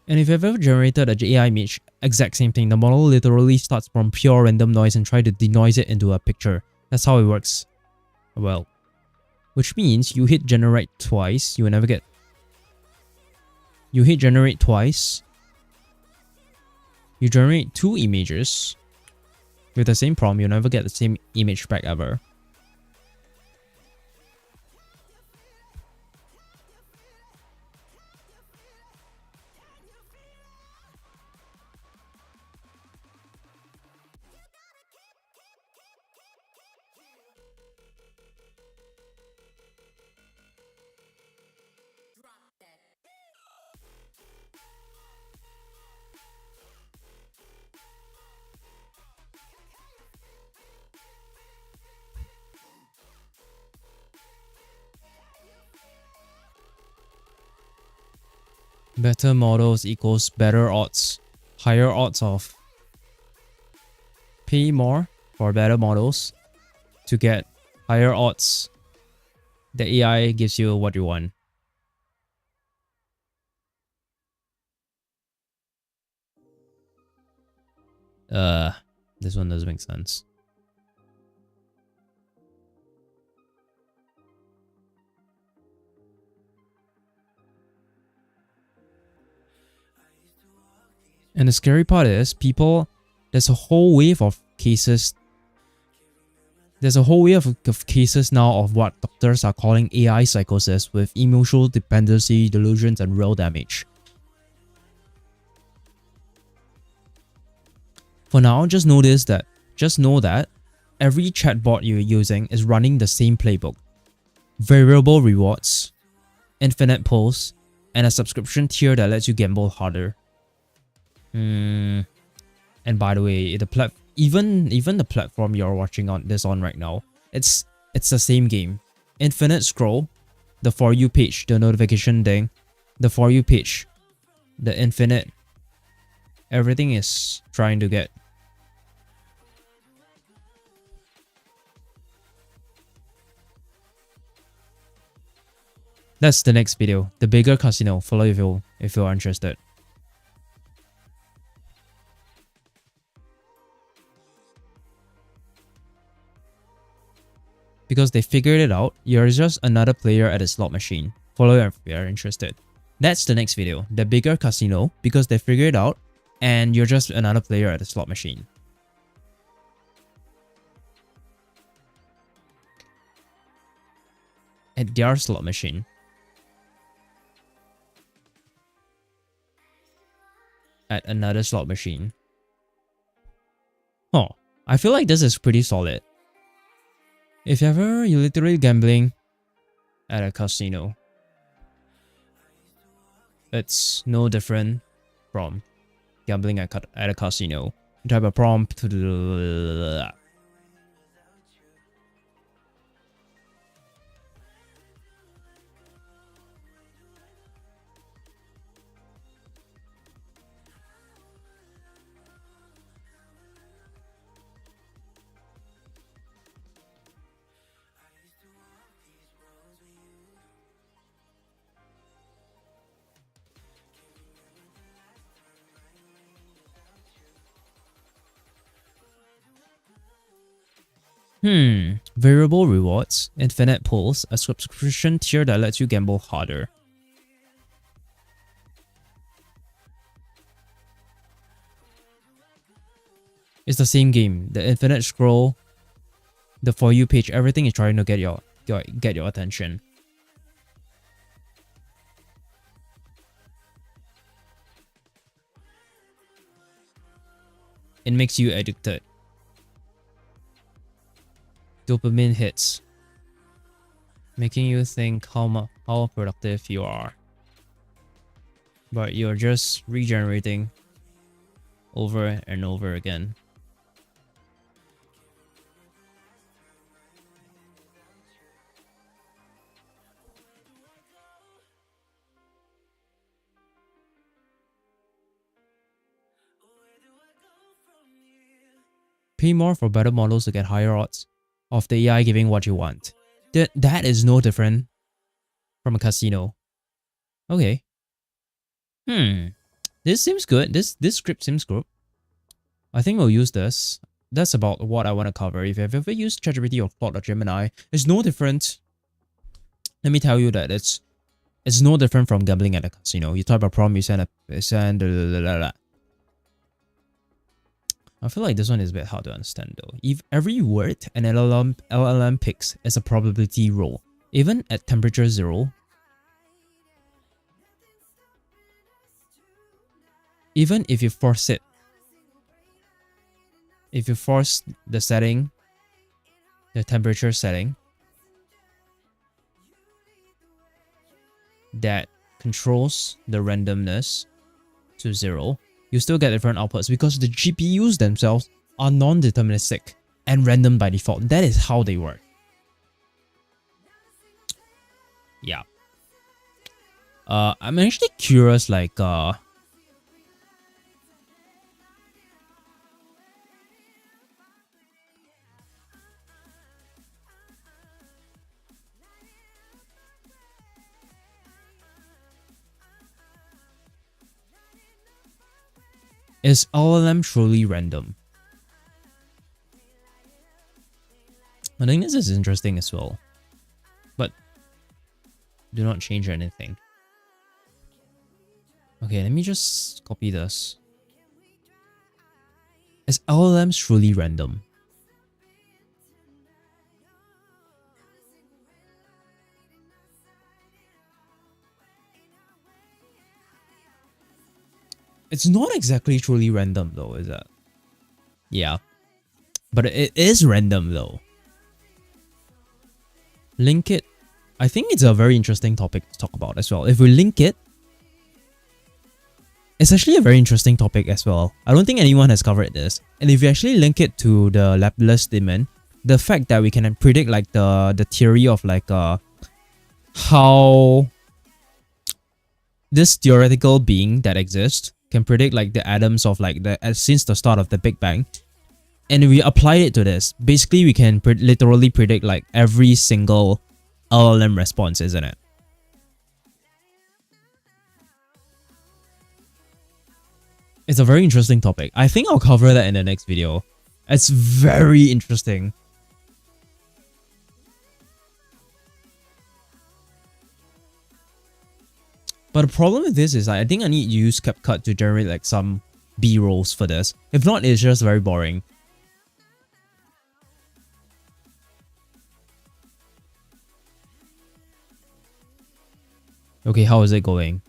an AI image, exact same thing. The model literally starts from pure random noise and try to denoise it into a picture. That's how it works. Well, which means you hit generate twice, you will never get. You hit generate twice. You generate 2 images with the same prompt, you'll never get the same image back ever. Better models equals better odds. Higher odds of pay more for better models to get higher odds. The AI gives you what you want. This one doesn't make sense. And the scary part is, there's a whole wave of cases. There's a whole wave of cases now of what doctors are calling AI psychosis with emotional dependency, delusions, and real damage. For now, just know that every chatbot you're using is running the same playbook. Variable rewards, infinite pulls, and a subscription tier that lets you gamble harder. And by the way, even the platform you're watching this on right now, it's the same game. Infinite scroll, the For You page, the notification thing, the For You page, the infinite. Everything is trying to get. That's the next video, the bigger casino. Follow if you're interested. Because they figured it out, you're just another player at a slot machine. Follow if you're interested. That's the next video, the bigger casino, because they figured it out and you're just another player at a slot machine. At their slot machine. At another slot machine. Oh, I feel like this is pretty solid. If ever you're literally gambling at a casino, it's no different from gambling at a casino. You type a prompt to the. Variable rewards, infinite pulls, a subscription tier that lets you gamble harder. It's the same game. The infinite scroll, the For You page, everything is trying to get your attention. It makes you addicted. Dopamine hits, making you think how productive you are. But you're just regenerating over and over again. Pay more for better models to get higher odds of the AI giving what you want. That is no different from a casino. Okay. This seems good. This script seems good. I think we'll use this. That's about what I want to cover. If you've ever used ChatGPT or Claude or Gemini, it's no different. Let me tell you that it's no different from gambling at a casino. You type a prompt, you send I feel like this one is a bit hard to understand though. If every word an LLM picks is a probability roll, even at temperature 0, even if you force it, if you force the setting, the temperature setting, that controls the randomness to 0, you still get different outputs because the GPUs themselves are non-deterministic and random by default. That is how they work. Yeah. I'm actually curious, like, is LLM truly random? I think this is interesting as well. But do not change anything. Okay, let me just copy this. Is LLMs truly random? It's not exactly truly random though, is it? Yeah. But it is random though. Link it. I think it's a very interesting topic to talk about as well. If we link it, it's actually a very interesting topic as well. I don't think anyone has covered this. And if you actually link it to the Laplace demon, the fact that we can predict like the theory of like how this theoretical being that exists can predict like the atoms of like since the start of the Big Bang, and if we apply it to this, basically we can literally predict like every single LLM response, isn't it? It's a very interesting topic. I think I'll cover that in the next video. It's very interesting. But the problem with this is I think I need to use CapCut to generate like some B-rolls for this. If not, it's just very boring. Okay, how is it going?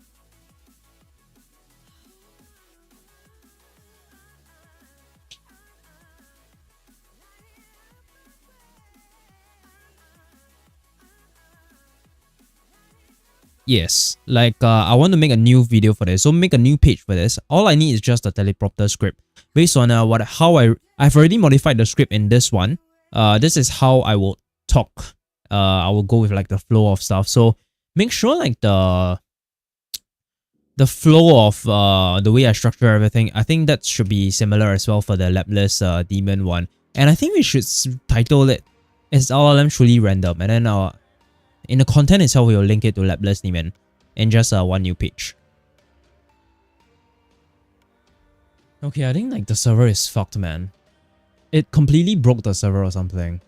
Yes, like I want to make a new video for this, so make a new page for this. All I need is just a teleprompter script based on I've already modified the script in this one. This is how I will talk. I will go with like the flow of stuff. So make sure like the flow of the way I structure everything, I think that should be similar as well for the Laplace demon one. And I think we should title it as LLM truly random, and then in the content itself, we will link it to Laplace demon and just one new page. Okay, I think like the server is fucked, man. It completely broke the server or something.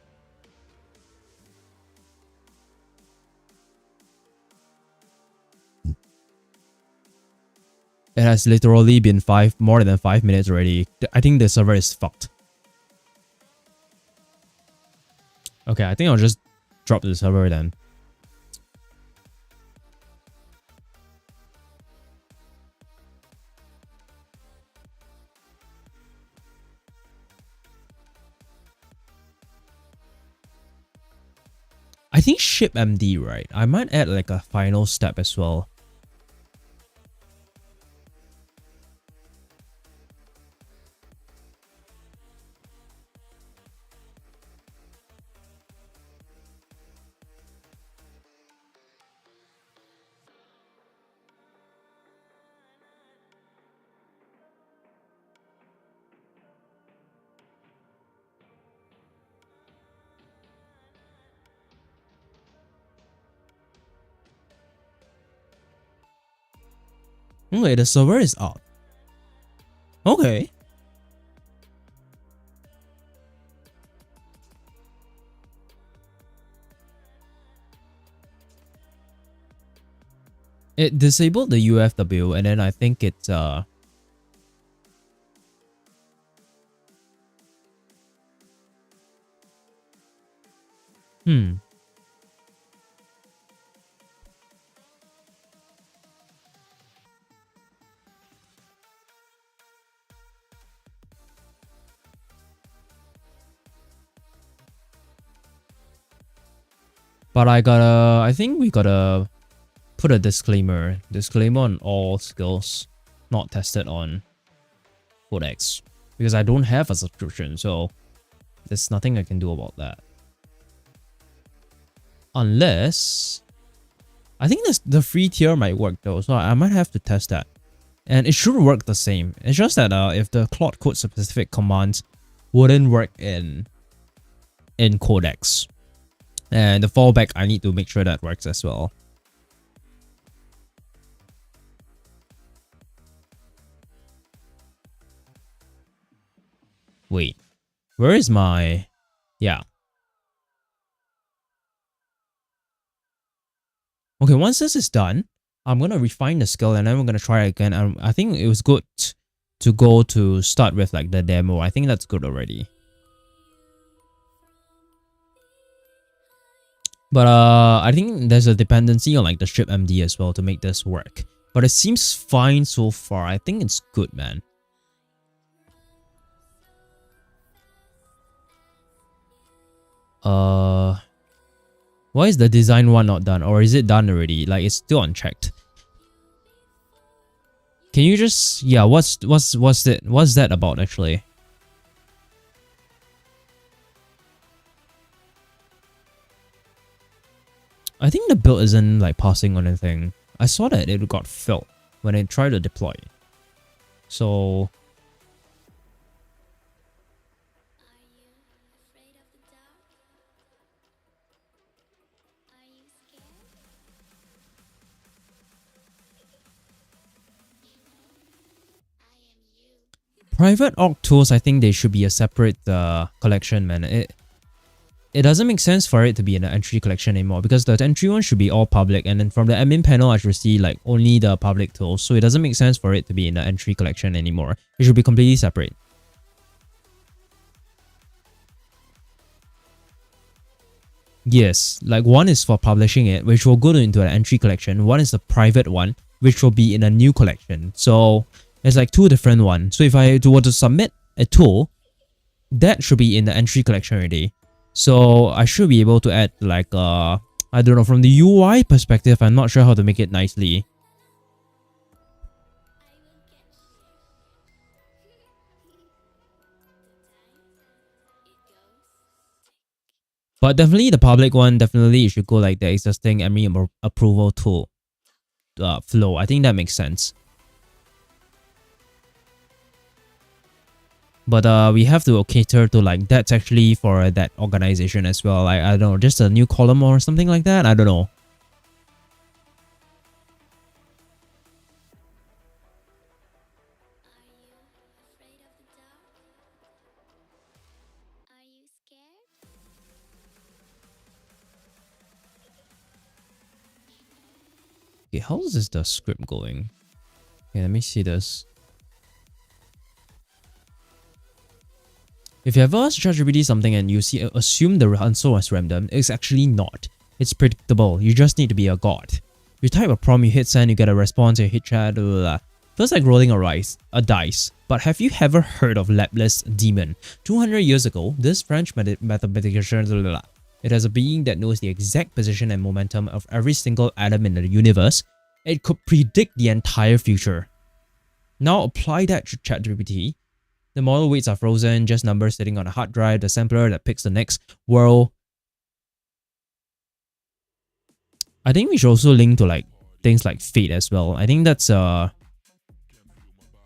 It has literally been more than 5 minutes already. I think the server is fucked. Okay, I think I'll just drop the server then. I think ship MD, right? I might add like a final step as well. Okay, the server is up. Okay. It disabled the UFW and then I think it's But I think we gotta put a disclaimer. Disclaimer on all skills not tested on Codex. Because I don't have a subscription, so there's nothing I can do about that. Unless... I think the free tier might work though, so I might have to test that. And it should work the same. It's just that if the Claude Code specific commands wouldn't work in Codex. And the fallback, I need to make sure that works as well. Wait, where is my... Yeah. Okay, once this is done, I'm going to refine the skill and then we're going to try it again. I think it was good to go to start with like the demo. I think that's good already. But I think there's a dependency on like the strip MD as well to make this work. But it seems fine so far. I think it's good, man. Why is the design one not done? Or is it done already? Like it's still unchecked. Can you just... Yeah, what's that about actually? I think the build isn't like passing on anything. I saw that it got failed when I tried to deploy. So... Private org tools, I think they should be a separate collection, man. It doesn't make sense for it to be in the entry collection anymore because the entry one should be all public, and then from the admin panel I should see like only the public tools. So it doesn't make sense for it to be in the entry collection anymore. It should be completely separate. Yes, like one is for publishing it, which will go into an entry collection. One is the private one, which will be in a new collection. So it's like two different ones. So if I were to submit a tool, that should be in the entry collection already. So I should be able to add like I don't know, from the UI perspective, I'm not sure how to make it nicely. But definitely the public one, definitely you should go like the existing MRR approval tool flow. I think that makes sense. But we have to cater to like that's actually for that organization as well. Like I don't know, just a new column or something like that. I don't know. Okay, how is the script going? Okay, let me see this. If you ever ask ChatGPT something and you assume the answer was random, it's actually not. It's predictable. You just need to be a god. You type a prompt, you hit send, you get a response, you hit chat, blah, blah, blah. Feels like rolling a dice. But have you ever heard of Laplace Demon? 200 years ago, this French mathematician, blah, blah, blah. It has a being that knows the exact position and momentum of every single atom in the universe. It could predict the entire future. Now apply that to ChatGPT. The model weights are frozen, just numbers sitting on a hard drive, the sampler that picks the next world. I think we should also link to like things like fate as well. I think that's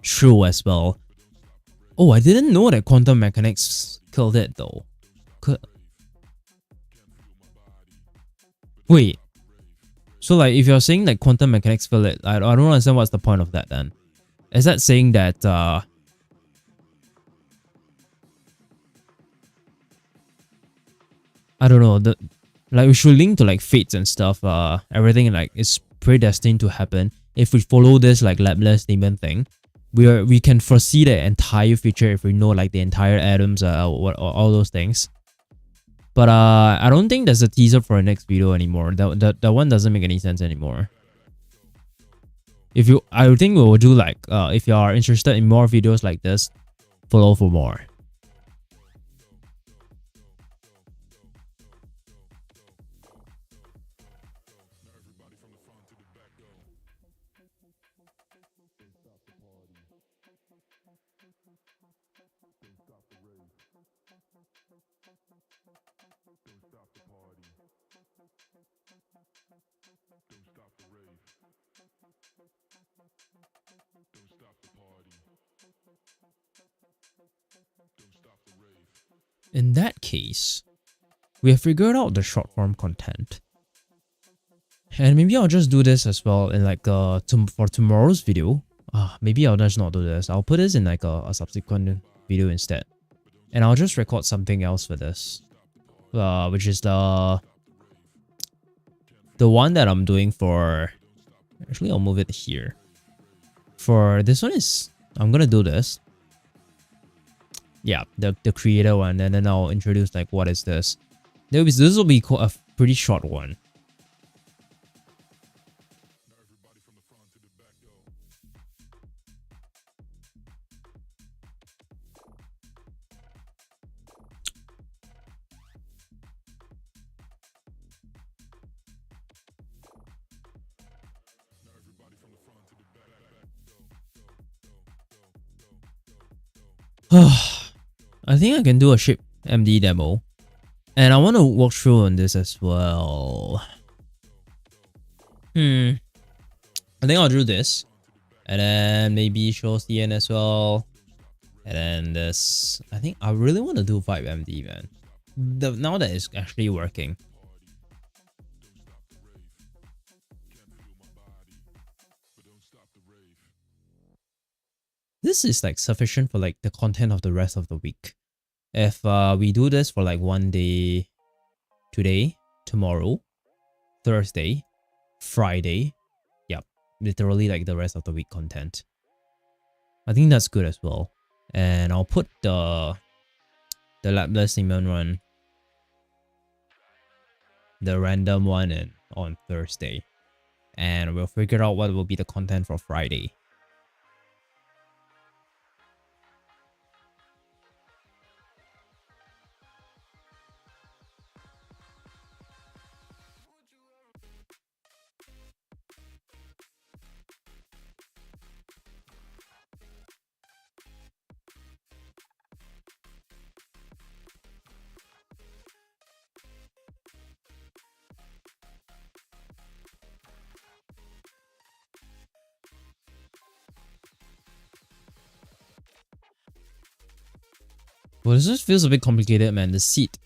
true as well. Oh, I didn't know that quantum mechanics killed it though. Wait. So like if you're saying like quantum mechanics fill it, I don't understand what's the point of that then. Is that saying that I don't know, like we should link to like fates and stuff, everything like is predestined to happen. If we follow this like lapless demon thing, we can foresee the entire future if we know like the entire atoms all those things. But I don't think there's a teaser for a next video anymore. That one doesn't make any sense anymore. I think we will do like if you are interested in more videos like this, follow for more. In that case, we have figured out the short form content. And maybe I'll just do this as well in like for tomorrow's video. Maybe I'll just not do this. I'll put this in like a subsequent video instead. And I'll just record something else for this. Which is the one that I'm doing for... Actually, I'll move it here. For this one is... I'm gonna do this. Yeah, the creator one, and then I'll introduce like what is this. This will be a pretty short one. I think I can do a ship MD demo. And I want to walk through on this as well. I think I'll do this. And then maybe show CN as well. And then this. I think I really want to do Vibe MD, man. Now that it's actually working. This is like sufficient for like the content of the rest of the week. If we do this for like one day, today, tomorrow, Thursday, Friday, yep, literally like the rest of the week content. I think that's good as well. And I'll put the lapless demon one, the random one, and on Thursday, and we'll figure out what will be the content for Friday. Well, this just feels a bit complicated, man. The seat.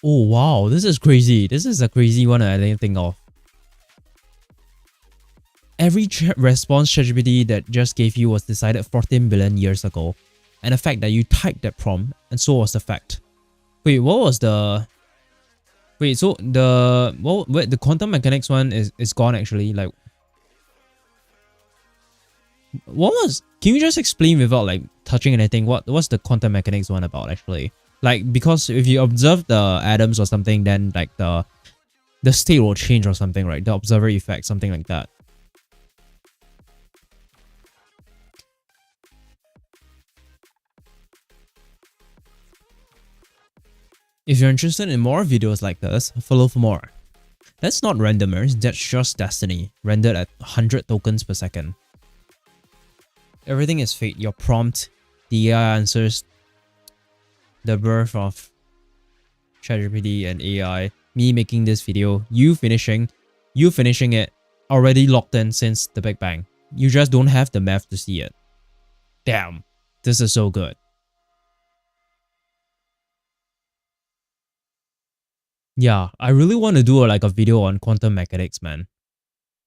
Oh, wow. This is crazy. This is a crazy one I didn't think of. Every response ChatGPT that just gave you was decided 14 billion years ago. And the fact that you typed that prompt, and so was the fact. Wait, what was the... Wait, so the quantum mechanics one is gone actually. Like, what was? Can you just explain without like touching anything? What's the quantum mechanics one about actually? Like, because if you observe the atoms or something, then like the state will change or something, right? The observer effect, something like that. If you're interested in more videos like this, follow for more. That's not randomers, that's just destiny, rendered at 100 tokens per second. Everything is fate, your prompt, the AI answers, the birth of ChatGPT and AI, me making this video, you finishing it, already locked in since the Big Bang. You just don't have the math to see it. Damn, this is so good. Yeah, I really want to do like a video on quantum mechanics, man.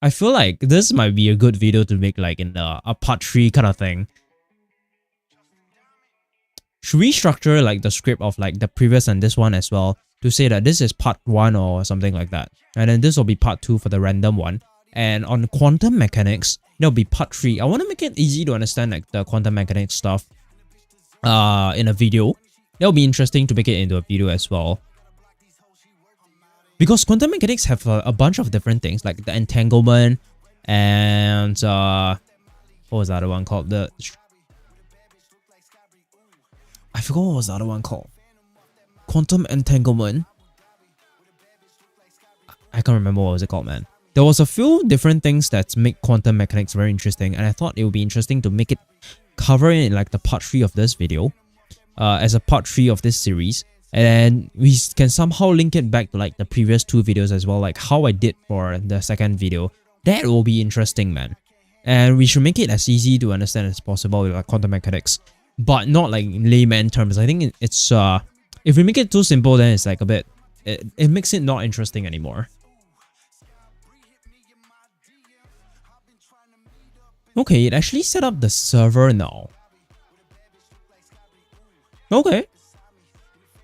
I feel like this might be a good video to make like in a part 3 kind of thing. Should we structure like the script of like the previous and this one as well to say that this is part 1 or something like that? And then this will be part 2 for the random one. And on quantum mechanics, that'll be part 3. I want to make it easy to understand like the quantum mechanics stuff in a video. That'll be interesting to make it into a video as well. Because quantum mechanics have a bunch of different things like the entanglement and what was the other one called? I forgot what was the other one called. Quantum entanglement. I can't remember what was it called, man. There was a few different things that make quantum mechanics very interesting, and I thought it would be interesting to make it cover it in like the part 3 of this video, as a part 3 of this series. And we can somehow link it back to like the previous 2 videos as well, like how I did for the second video. That will be interesting, man. And we should make it as easy to understand as possible with like quantum mechanics, but not like in layman terms. I think it's if we make it too simple, then it's like a bit, it makes it not interesting anymore. Okay, it actually set up the server now. Okay.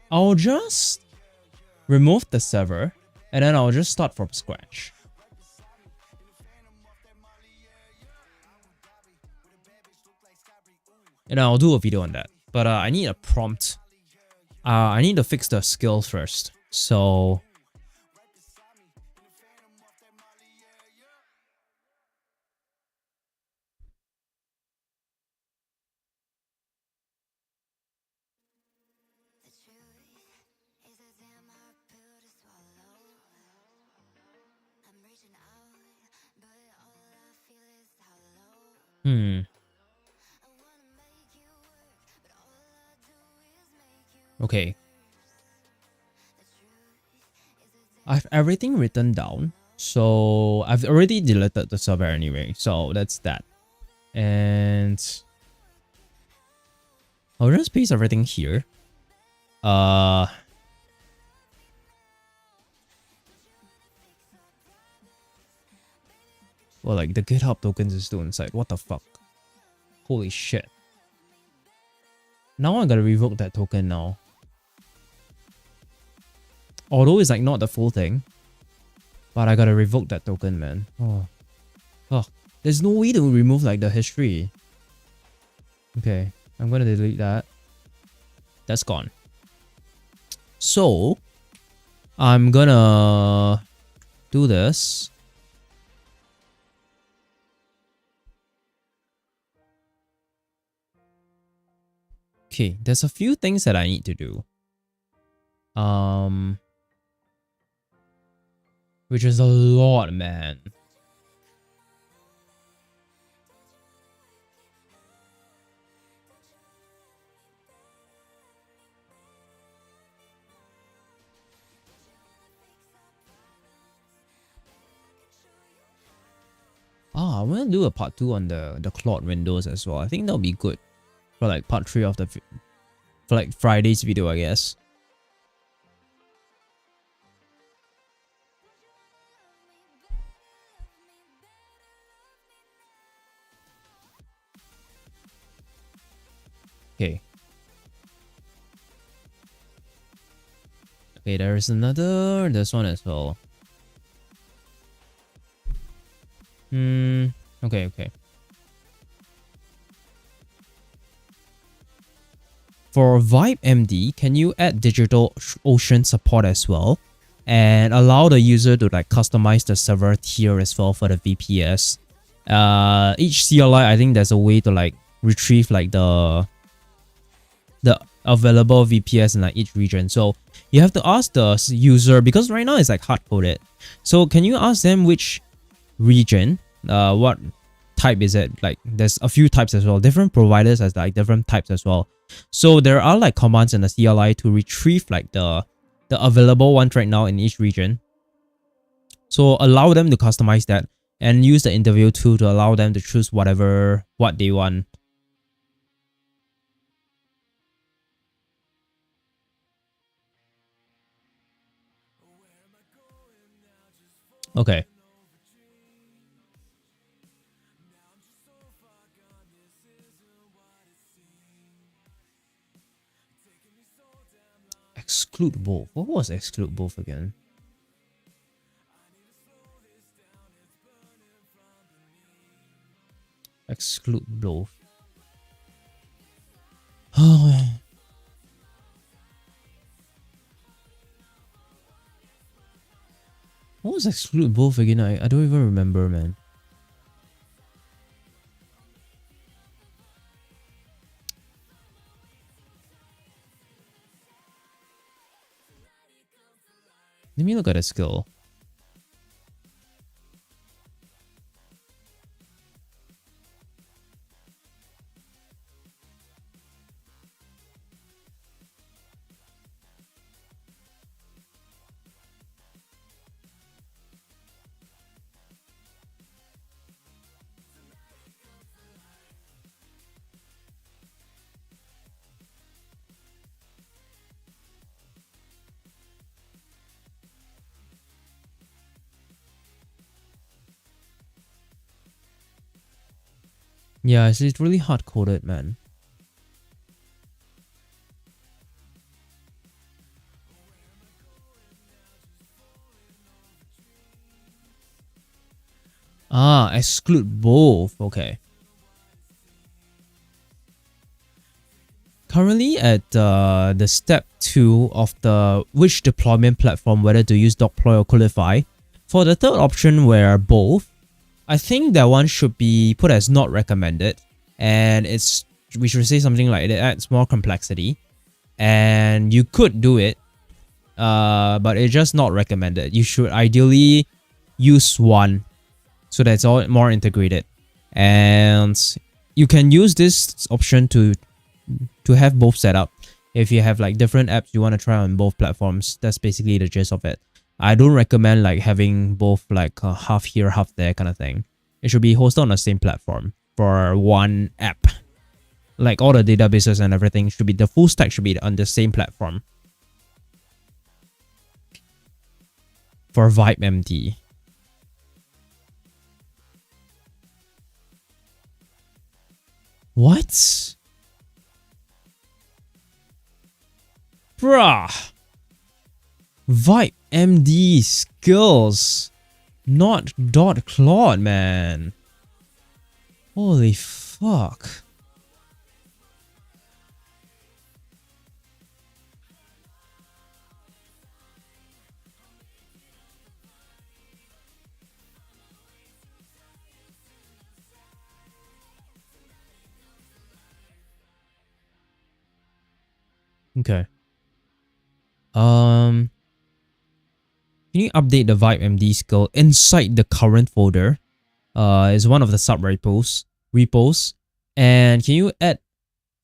I'll just remove the server and then I'll just start from scratch. And I'll do a video on that. But I need a prompt. I need to fix the skills first. So okay. I have everything written down. So I've already deleted the server anyway. So that's that. And I'll just paste everything here. Well, like the GitHub tokens is still inside. What the fuck? Holy shit. Now I gotta revoke that token now. Although it's like not the full thing. But I gotta revoke that token, man. Oh. There's no way to remove like the history. Okay. I'm gonna delete that. That's gone. So I'm gonna do this. Okay, there's a few things that I need to do. Which is a lot, man. I want to do a part 2 on the Claude windows as well. I think that'll be good for like part 3 of for like Friday's video, I guess. Okay. Okay, there's this one as well. Okay. For Vibe MD, can you add digital ocean support as well? And allow the user to like customize the server tier as well for the VPS. Each CLI, I think there's a way to like retrieve like the available VPS in like each region. So you have to ask the user, because right now it's like hard coded. So can you ask them which region, what type is it? Like there's a few types as well. Different providers has like different types as well. So there are like commands in the CLI to retrieve like the available ones right now in each region. So allow them to customize that and use the interview tool to allow them to choose what they want. Okay. Exclude both. What was exclude both again? Exclude both. Oh, what was exclude both again? I don't even remember, man. Let me look at a skill. Yeah, it's really hard coded, man. Ah, exclude both. Okay. Currently at the step 2 of the which deployment platform, whether to use deploy or qualify. For the third option where both, I think that one should be put as not recommended, and we should say something like it adds more complexity, and you could do it, but it's just not recommended. You should ideally use one so that it's all more integrated, and you can use this option to have both set up. If you have like different apps you want to try on both platforms, that's basically the gist of it. I don't recommend like having both like half here, half there kind of thing. It should be hosted on the same platform for one app. Like all the databases and everything should be, the full stack should be on the same platform. For VibeMD. What? Bruh. VibeMD skills. Not .clot, man. Holy fuck. Okay. Can you update the VibeMD skill inside the current folder? Is one of the sub repos. And can you add,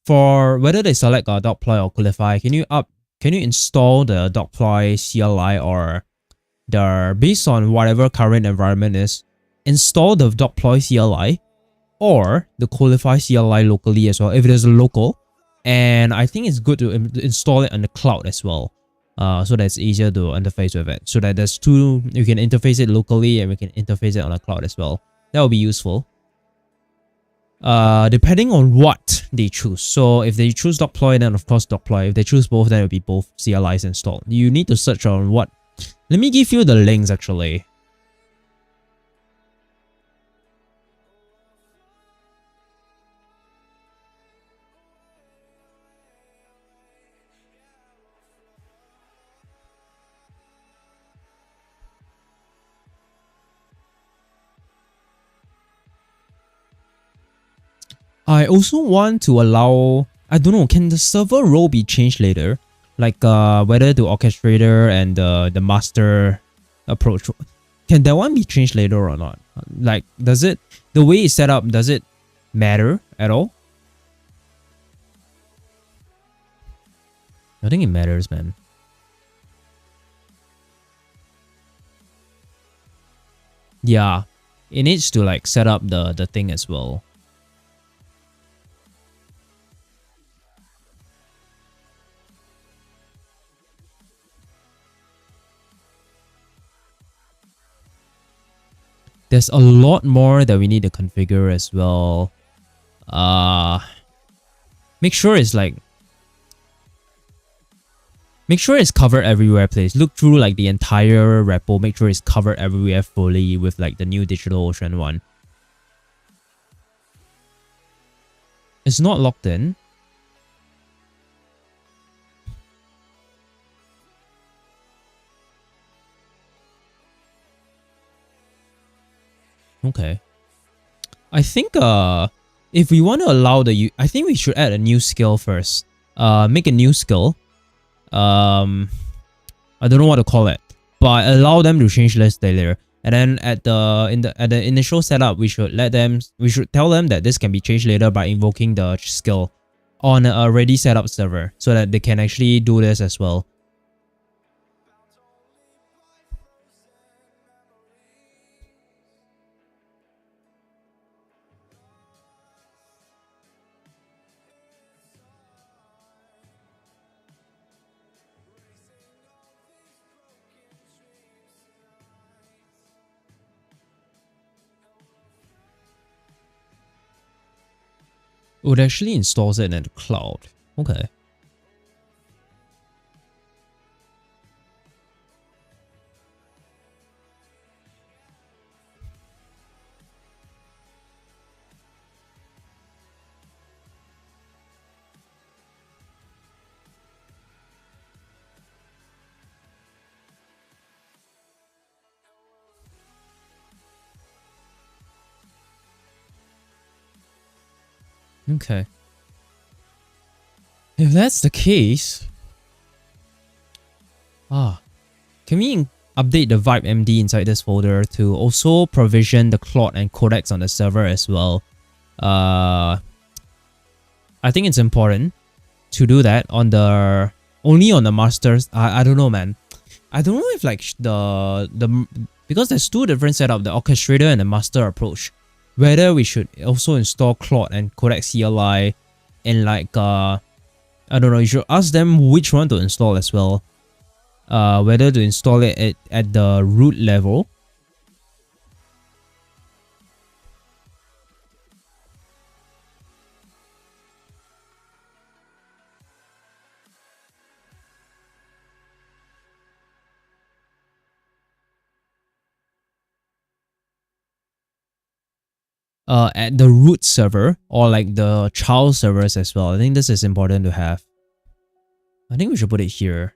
for whether they select deploy or qualify, can you install the deploy CLI, or based on whatever current environment is, install the deploy CLI or the qualify CLI locally as well if it is local. And I think it's good to install it on the cloud as well, so that it's easier to interface with it. So that there's two, you can interface it locally and we can interface it on the cloud as well. That will be useful. Depending on what they choose. So if they choose deploy, then of course deploy. If they choose both, then it will be both CLIs installed. You need to search on what. Let me give you the links actually. I also want to allow, I don't know, can the server role be changed later? Like whether the orchestrator and the master approach, can that one be changed later or not? Like, does it, the way it's set up, does it matter at all? I think it matters, man. Yeah, it needs to like set up the thing as well. there's a lot more that we need to configure as well. Make sure it's covered everywhere, please. Look through like the entire repo, make sure it's covered everywhere fully with like the new DigitalOcean one. It's not locked in. Okay. I think if we want to allow I think we should add a new skill first. Make a new skill. I don't know what to call it, but allow them to change list later. And then at the initial setup, we should tell them that this can be changed later by invoking the skill on a already set up server so that they can actually do this as well. It actually installs it in the cloud. Okay. Okay. If that's the case, can we update the Vibe MD inside this folder to also provision the Claude and codecs on the server as well? I think it's important to do that only on the masters. I don't know, man. I don't know if like because there's two different setups, the orchestrator and the master approach. Whether we should also install Claude and codec CLI and like I don't know, you should ask them which one to install as well. Whether to install it at the root level. At the root server or like the child servers as well. I think this is important to have. I think we should put it here.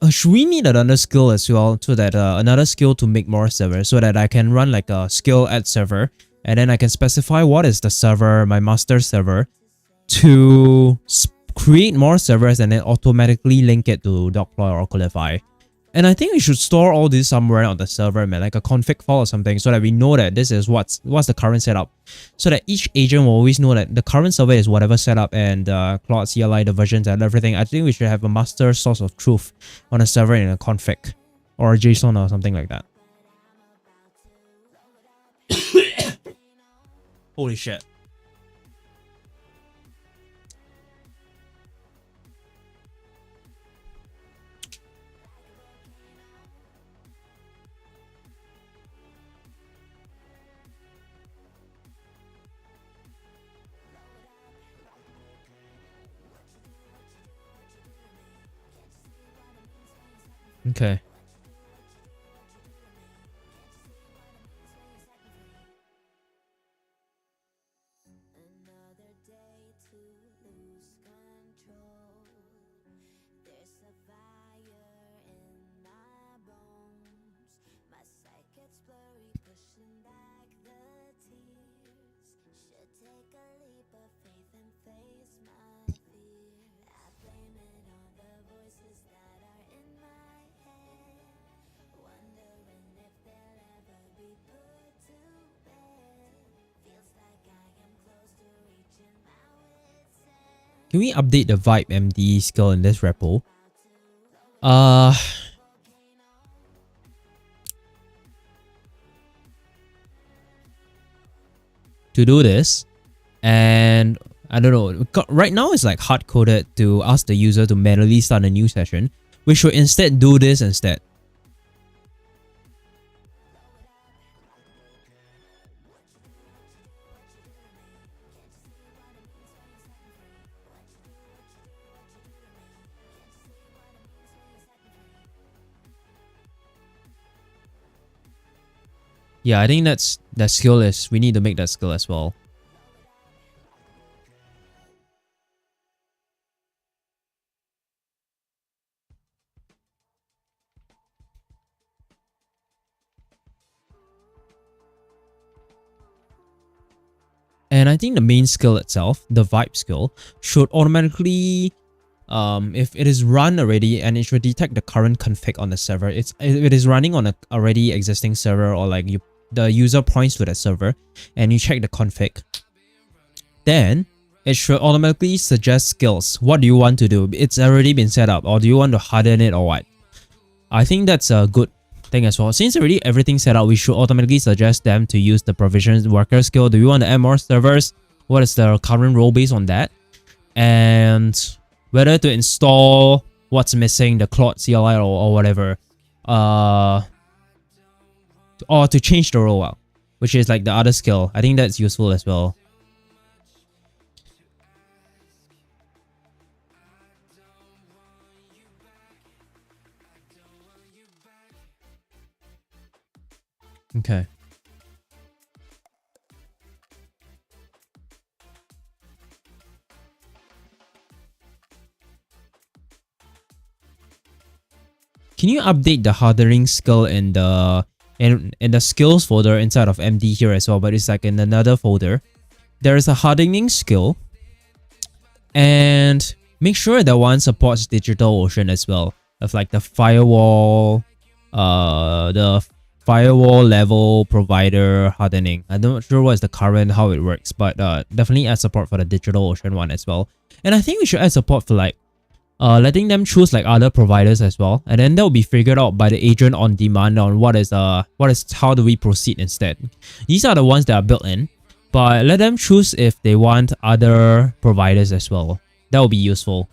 Should we need another skill as well, so that another skill to make more servers, so that I can run like a skill add server, and then I can specify what is the server, my master server, to create more servers and then automatically link it to deploy or qualify. And I think we should store all this somewhere on the server, man, like a config file or something, so that we know that this is what's the current setup. So that each agent will always know that the current server is whatever setup, and Claude CLI, the versions and everything. I think we should have a master source of truth on a server in a config or a JSON or something like that. Holy shit. Okay. Can we update the Vibe MD skill in this repo? To do this, and I don't know, right now it's like hard-coded to ask the user to manually start a new session, We should instead do this instead. Yeah, I think that skill is, we need to make that skill as well. And I think the main skill itself, the vibe skill, should automatically, if it is run already, and it should detect the current config on the server. If it is running on a already existing server, or like the user points to that server and you check the config, then it should automatically suggest skills. What do you want to do? It's already been set up, or do you want to harden it or what? I think that's a good thing as well. Since already everything's set up, we should automatically suggest them to use the provisioned worker skill. Do you want to add more servers? What is the current role based on that? And whether to install what's missing, the Claude CLI or whatever. Or to change the rollout, which is like the other skill. I think that's useful as well. Okay. Can you update the hardening skill in the skills folder inside of MD here as well? But it's like in another folder. There is a hardening skill, and make sure that one supports DigitalOcean as well. Of like the firewall level provider hardening. I'm not sure what's the current, how it works, but definitely add support for the DigitalOcean one as well. And I think we should add support for like letting them choose like other providers as well, and then that will be figured out by the agent on demand on what is how do we proceed instead. These are the ones that are built in, but let them choose if they want other providers as well. That will be useful.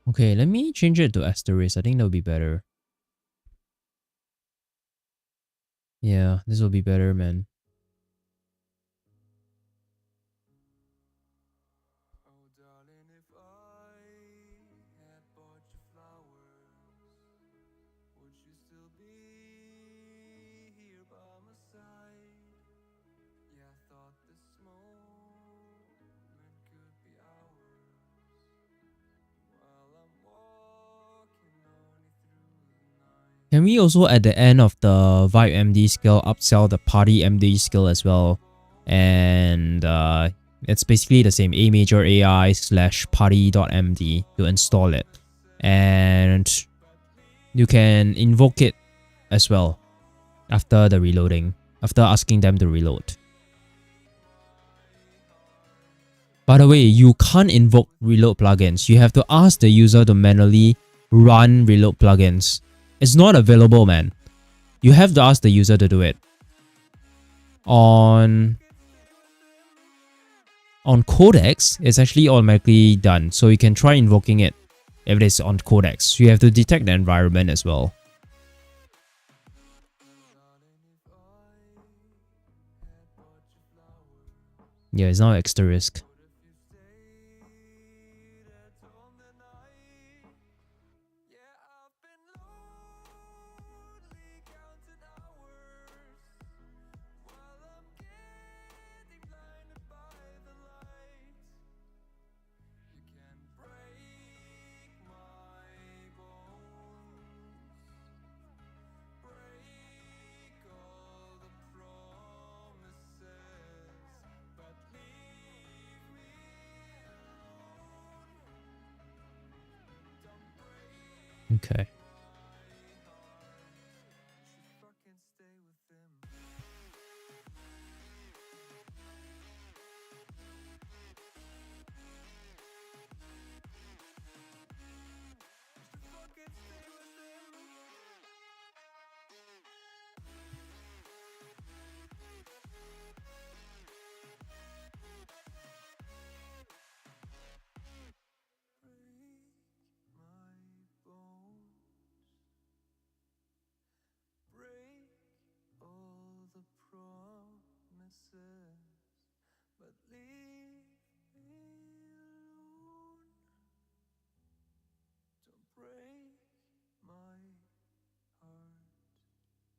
Okay, let me change it to asterisk. I think that'll be better. Yeah, this will be better, man. Can we also at the end of the Vibe MD skill upsell the Party MD skill as well? And it's basically the same, A major AI / party.md to install it. And you can invoke it as well after the reloading, after asking them to reload. By the way, you can't invoke reload plugins. You have to ask the user to manually run reload plugins. It's not available, man. You have to ask the user to do it. On Codex, it's actually automatically done. So you can try invoking it if it is on Codex. You have to detect the environment as well. Yeah, it's now extra risk. Okay.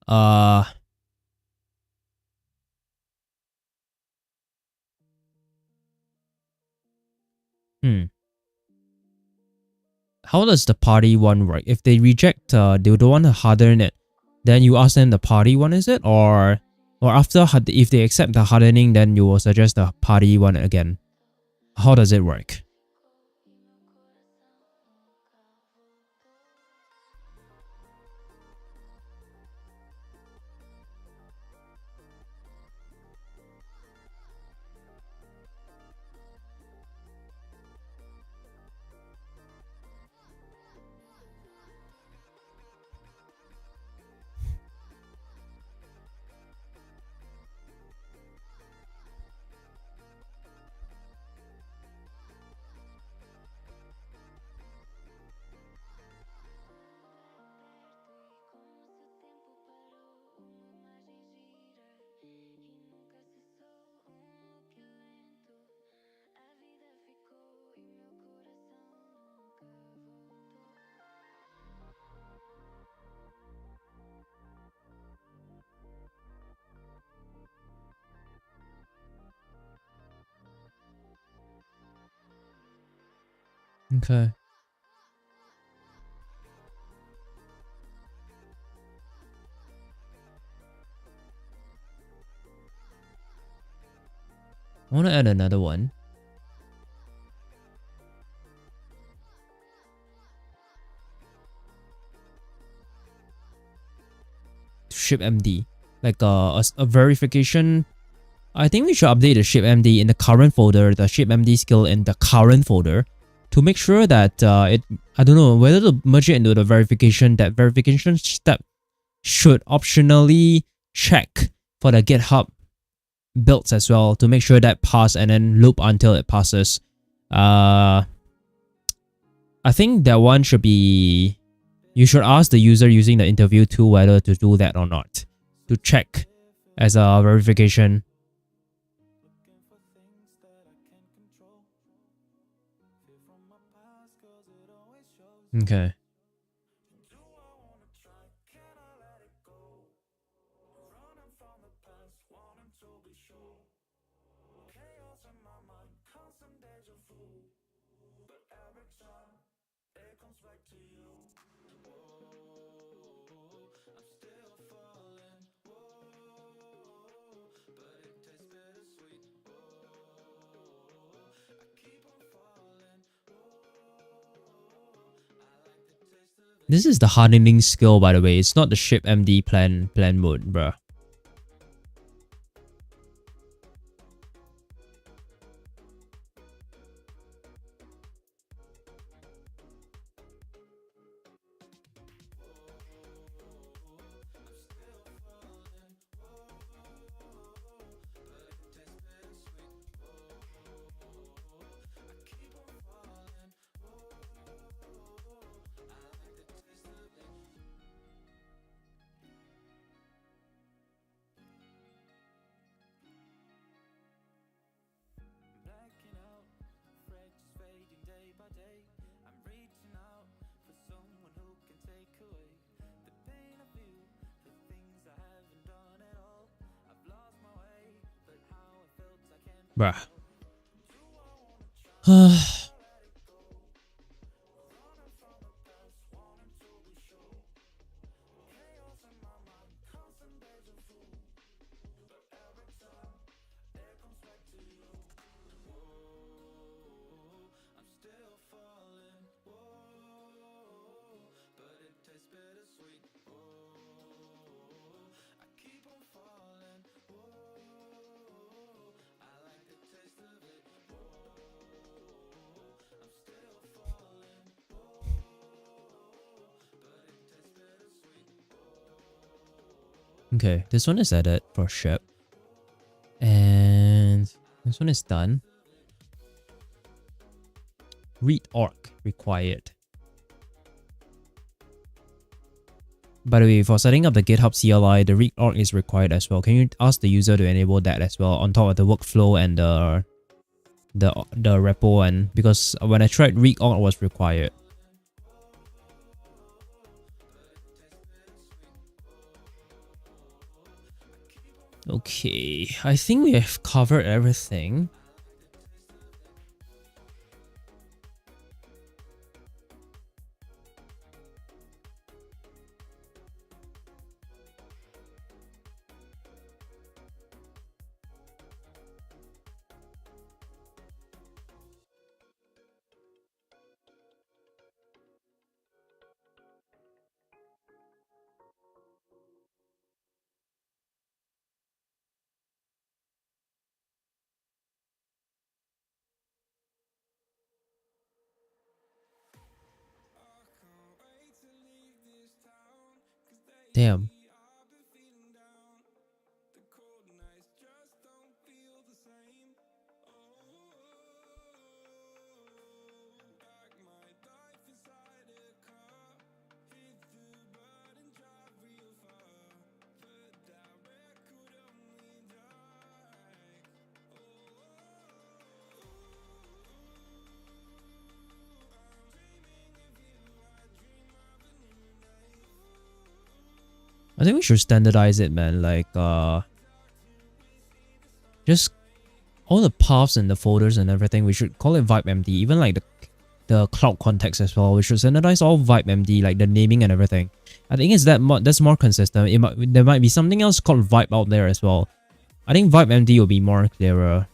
Uh hmm. How does the party one work? If they reject, they don't want to harden it, then you ask them the party one, is it? Or after, if they accept the hardening, then you will suggest the party one again. How does it work? Okay. I want to add another one. Ship MD. Like a verification. I think we should update the ship MD in the current folder, the ship MD skill in the current folder, to make sure that I don't know whether to merge it into the verification. That verification step should optionally check for the GitHub builds as well to make sure that pass and then loop until it passes. I think that one should be, you should ask the user using the interview tool whether to do that or not, to check as a verification. Okay. This is the hardening skill, by the way. It's not the ship MD plan mode, bruh. Bruh. Okay, this one is added for ship. And this one is done. Read org required. By the way, for setting up the GitHub CLI, the read org is required as well. Can you ask the user to enable that as well on top of the workflow and the repo? And because when I tried, read org was required. Okay, I think we have covered everything. Damn. I think we should standardize it, man. Like, just all the paths and the folders and everything, we should call it vibemd. Even like the cloud context as well. We should standardize all vibemd, like the naming and everything. I think it's that's more consistent. There might be something else called vibe out there as well. I think vibemd will be more clearer.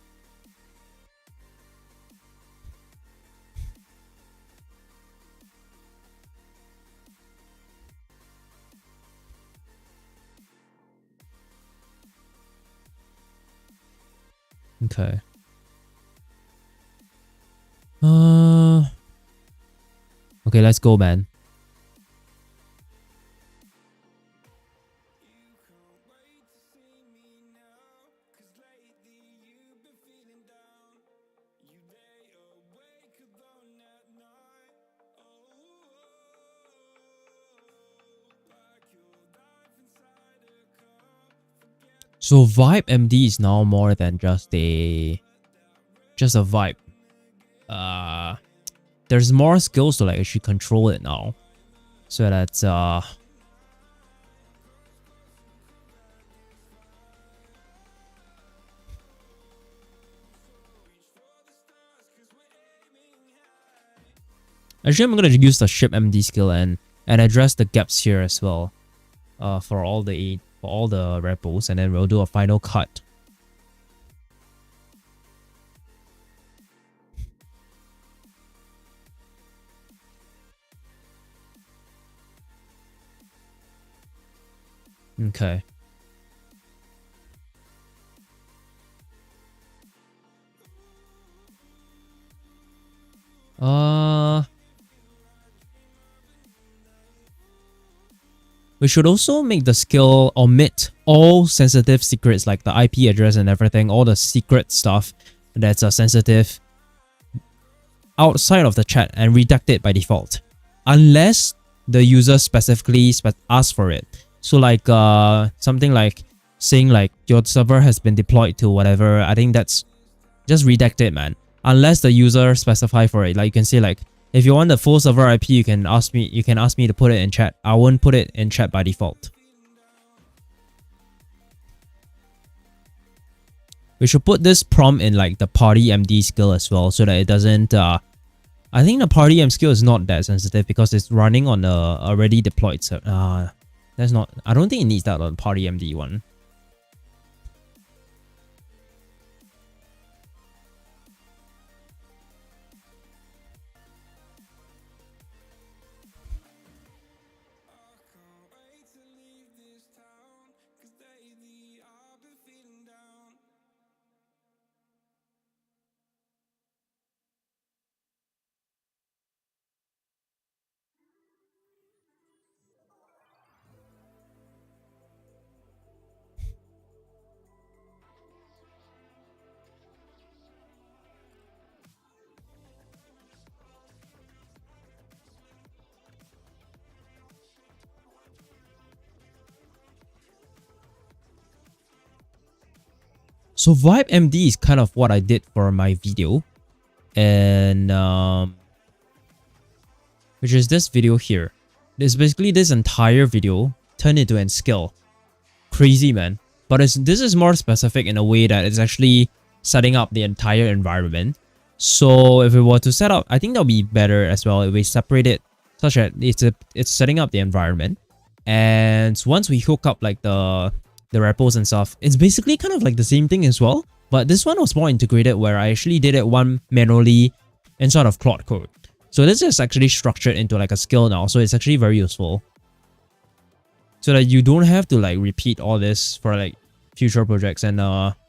Okay. Okay, let's go, man. So vibemd is now more than just a vibe. There's more skills to like actually control it now. So that's actually I'm gonna use the ship MD skill and address the gaps here as well. For all the repos, and then we'll do a final cut. Okay. We should also make the skill omit all sensitive secrets like the IP address and everything, all the secret stuff that's sensitive outside of the chat, and redact it by default, unless the user specifically asks for it. So like something like saying like your server has been deployed to whatever. I think that's just redact it, man. Unless the user specify for it. Like you can say like, if you want the full server IP, you can ask me to put it in chat. I won't put it in chat by default. We should put this prompt in like the party MD skill as well so that it doesn't I think the party M skill is not that sensitive because it's running on a already deployed that's not, I don't think it needs that on the party MD one. So Vibe MD is kind of what I did for my video, and which is this video here. It's basically this entire video turned into a skill. Crazy, man. But this is more specific in a way that it's actually setting up the entire environment. So if we were to set up, I think that'll be better as well if we separate it such that it's setting up the environment. And once we hook up like the repos and stuff, it's basically kind of like the same thing as well. But this one was more integrated where I actually did it one manually inside of Claude Code. So this is actually structured into like a skill now. So it's actually very useful. So that you don't have to like repeat all this for like future projects, and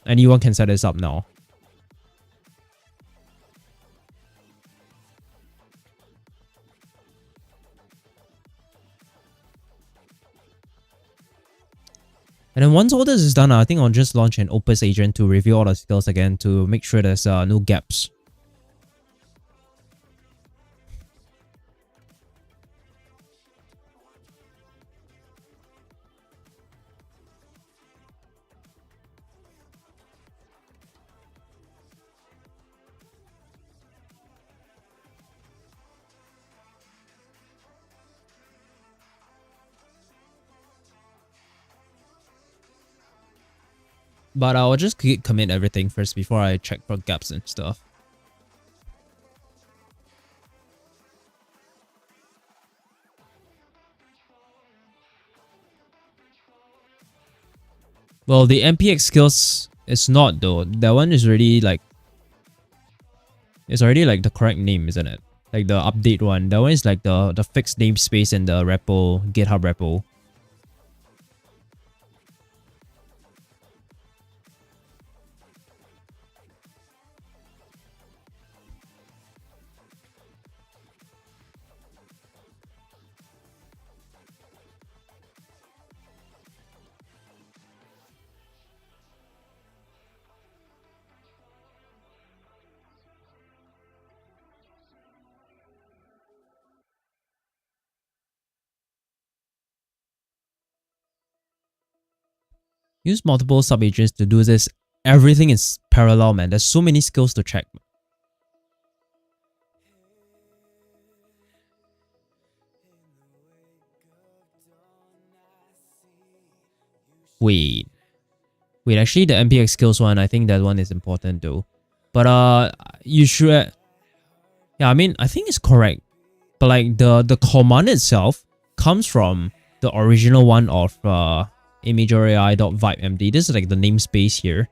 anyone can set this up now. And then once all this is done, I think I'll just launch an Opus agent to review all the skills again to make sure there's no gaps. But I'll just commit everything first before I check for gaps and stuff. Well, the MPX skills is not though. That one is already like... It's already like the correct name, isn't it? Like the update one. That one is like the fixed namespace in the repo, GitHub repo. Use multiple sub-agents to do this. Everything is parallel, man. There's so many skills to check. Wait, actually the MPX skills one, I think that one is important though. But you should... Yeah, I mean, I think it's correct. But like the command itself comes from the original one of imageai.vibemd. This is like the namespace here,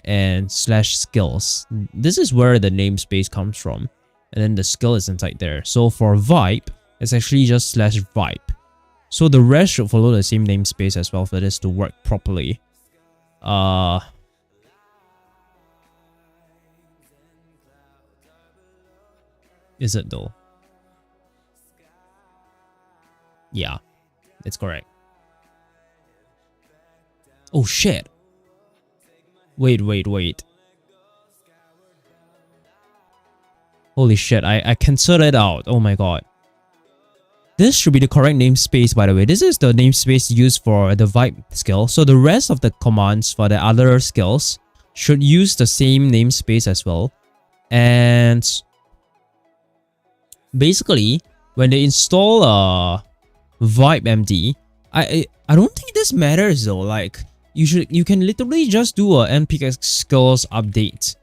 and /skills. This is where the namespace comes from, and then the skill is inside there. So for vibe, it's actually just /vibe. So the rest should follow the same namespace as well for this to work properly. Is it though? Yeah, it's correct. Oh shit. Wait. Holy shit, I cancelled it out. Oh my god. This should be the correct namespace, by the way. This is the namespace used for the vibe skill. So the rest of the commands for the other skills should use the same namespace as well. And basically, when they install VibeMD, I don't think this matters though. Like, you can literally just do a npx skills update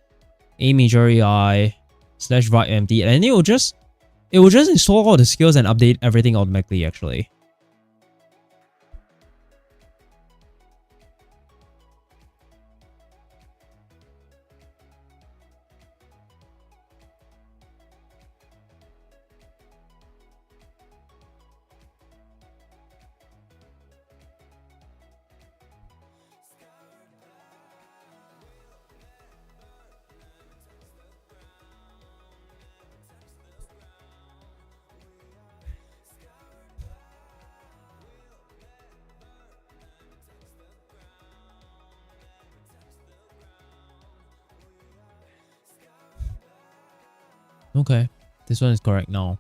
a major AI slash vipemd, and it will just install all the skills and update everything automatically actually. Okay, this one is correct now.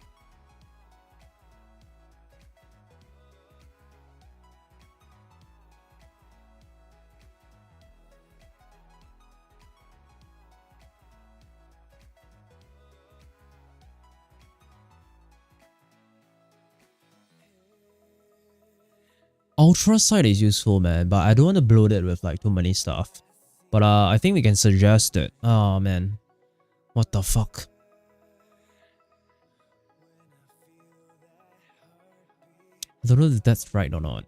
Ultra site is useful, man, but I don't want to bloat it with like too many stuff. But I think we can suggest it. Oh man, what the fuck? I don't know if that's right or not.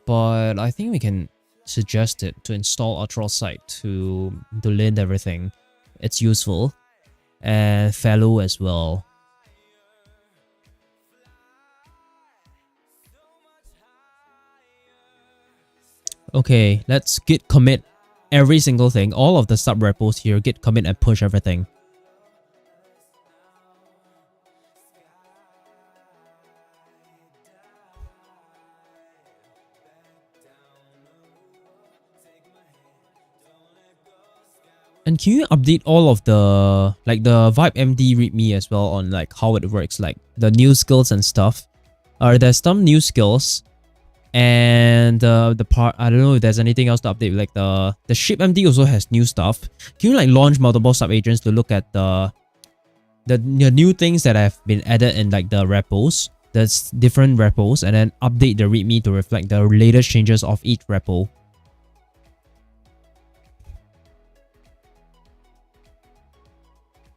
But I think we can suggest it to install Ultra site to lint everything. It's useful. And fellow as well. Okay, let's git commit every single thing. All of the sub repos here, git commit and push everything. And can you update all of the like the vipemd readme as well on like how it works, like the new skills and stuff? There's some new skills, and the part, I don't know if there's anything else to update. Like the shipmd also has new stuff. Can you like launch multiple sub agents to look at the new things that have been added in like the repos? There's different repos, and then update the readme to reflect the latest changes of each repo.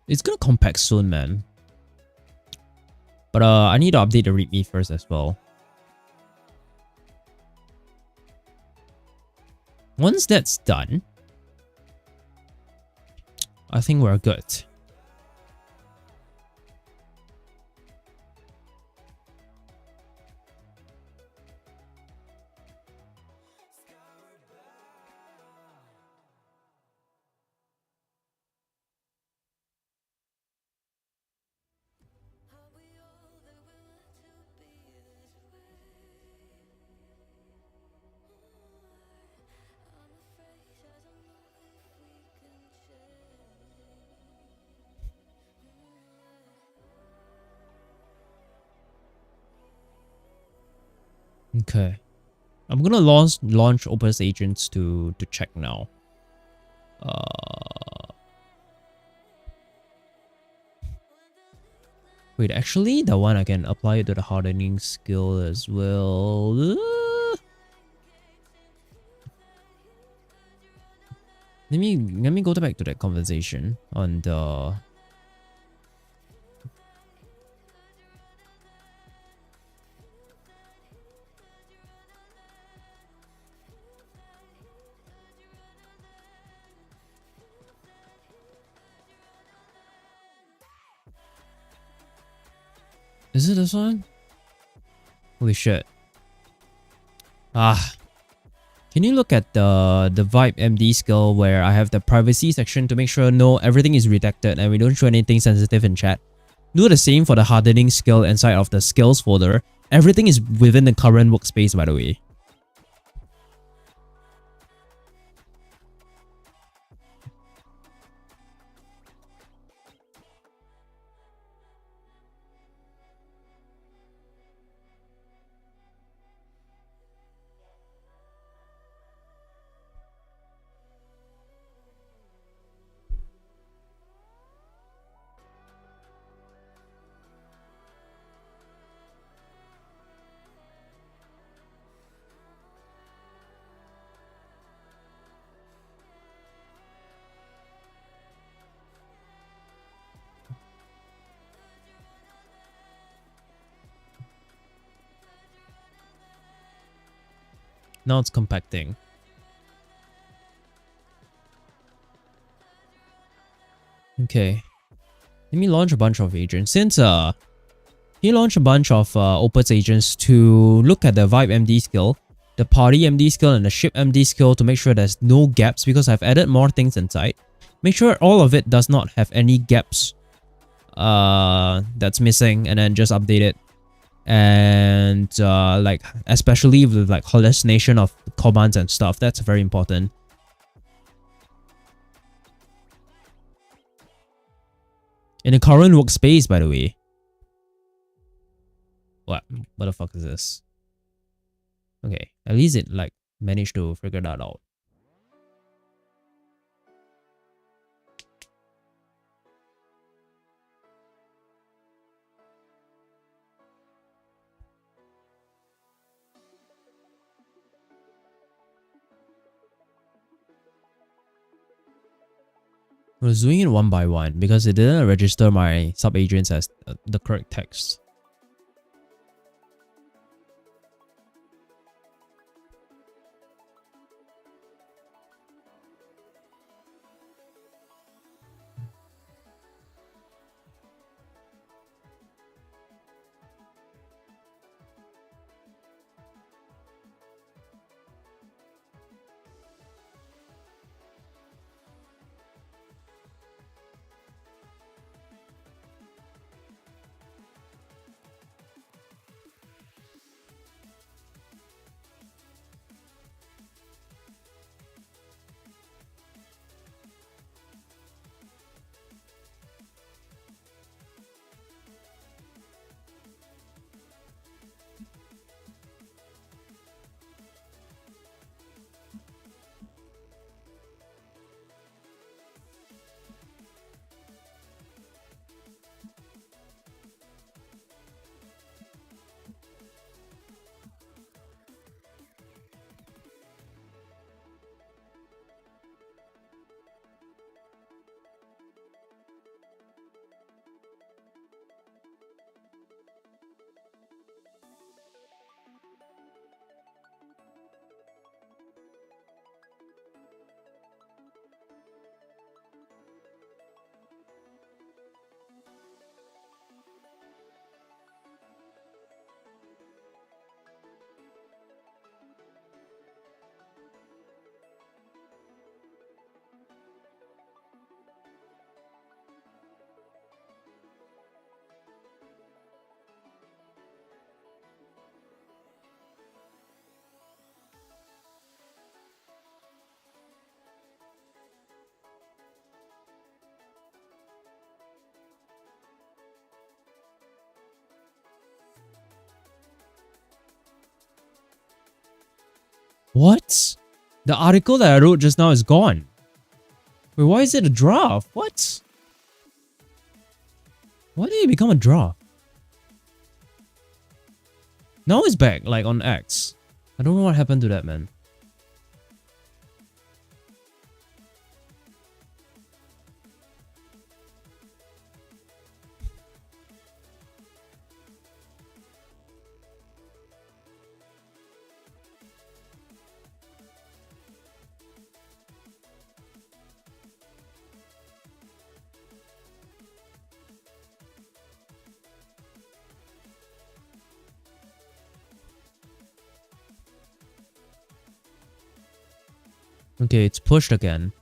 It's gonna compact soon, man. But I need to update the readme first as well. Once that's done, I think we're good. Okay, I'm gonna launch Opus agents to check now. Wait, actually, that one I can apply it to the hardening skill as well. Let me go back to that conversation on the. Is it this one? Holy shit. Can you look at the vipemd skill where I have the privacy section to make sure no everything is redacted and we don't show anything sensitive in chat? Do the same for the hardening skill inside of the skills folder. Everything is within the current workspace, by the way. Now it's compacting. Okay. Let me launch a bunch of agents. Since he launched a bunch of Opus agents to look at the Vibe MD skill, the Party MD skill, and the Ship MD skill to make sure there's no gaps because I've added more things inside. Make sure all of it does not have any gaps that's missing, and then just update it. And like especially with like hallucination of commands and stuff, that's very important. In the current workspace, by the way. What the fuck is this? Okay, at least it like managed to figure that out. I was doing it one by one because it didn't register my sub-agents as the correct text. What? The article that I wrote just now is gone. Wait, why is it a draft? What? Why did it become a draft? Now it's back, like on X. I don't know what happened to that, man. Okay, it's pushed again.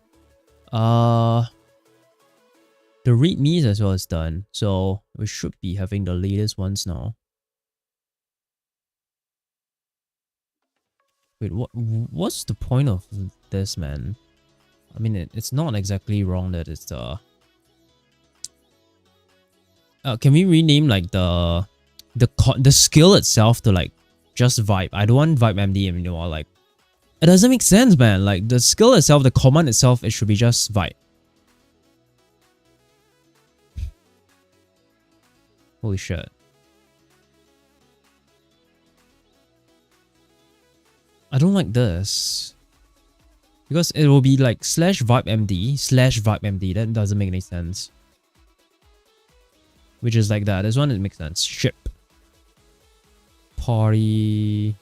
The readmes as well is done, so we should be having the latest ones now. Wait, what's the point of this, man? I mean, it's not exactly wrong that it's can we rename like the skill itself to like just Vibe? I don't want Vibe MD anymore. Like, it doesn't make sense, man. Like, the skill itself, the command itself, it should be just Vibe. Holy shit. I don't like this. Because it will be like /VibeMD/VibeMD. That doesn't make any sense. Which is like that. This one, it makes sense. Ship. Party.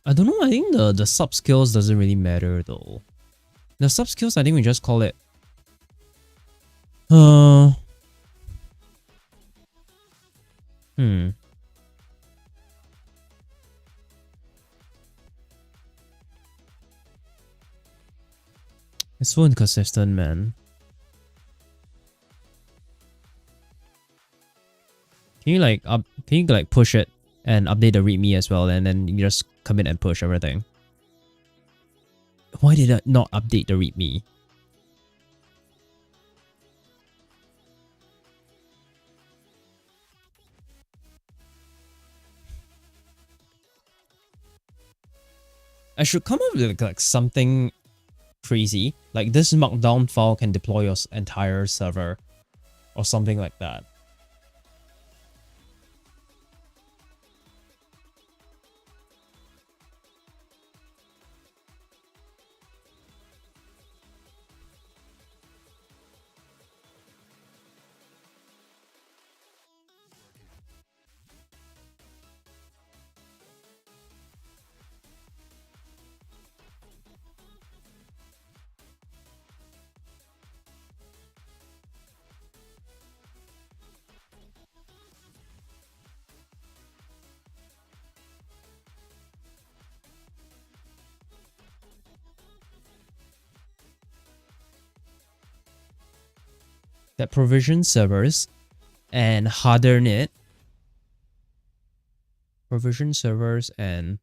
I don't know, I think the sub skills doesn't really matter though. The sub skills, I think we just call it It's so inconsistent, man. Can you like push it and update the readme as well, and then you just commit and push everything? Why did I not update the readme? I should come up with like something crazy, like this markdown file can deploy your entire server or something like that. That provision servers and harden it. Provision servers and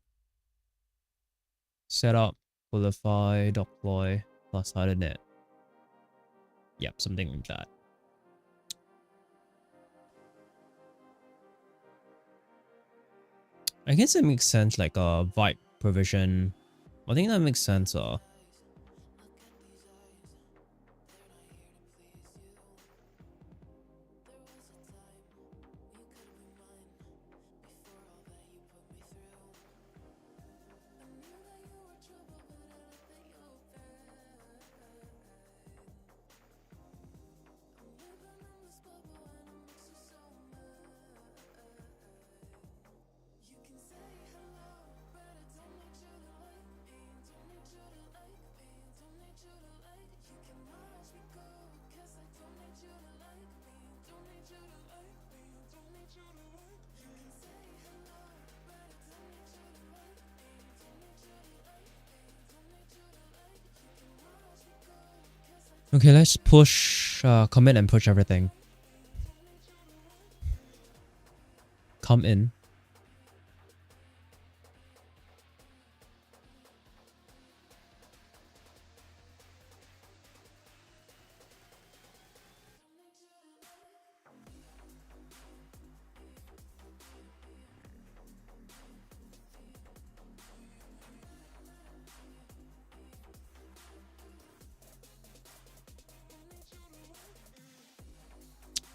set up, qualify, deploy, plus harden it. Yep, something like that. I guess it makes sense, like a vibe provision. I think that makes sense. Okay, let's push, commit and push everything. Come in.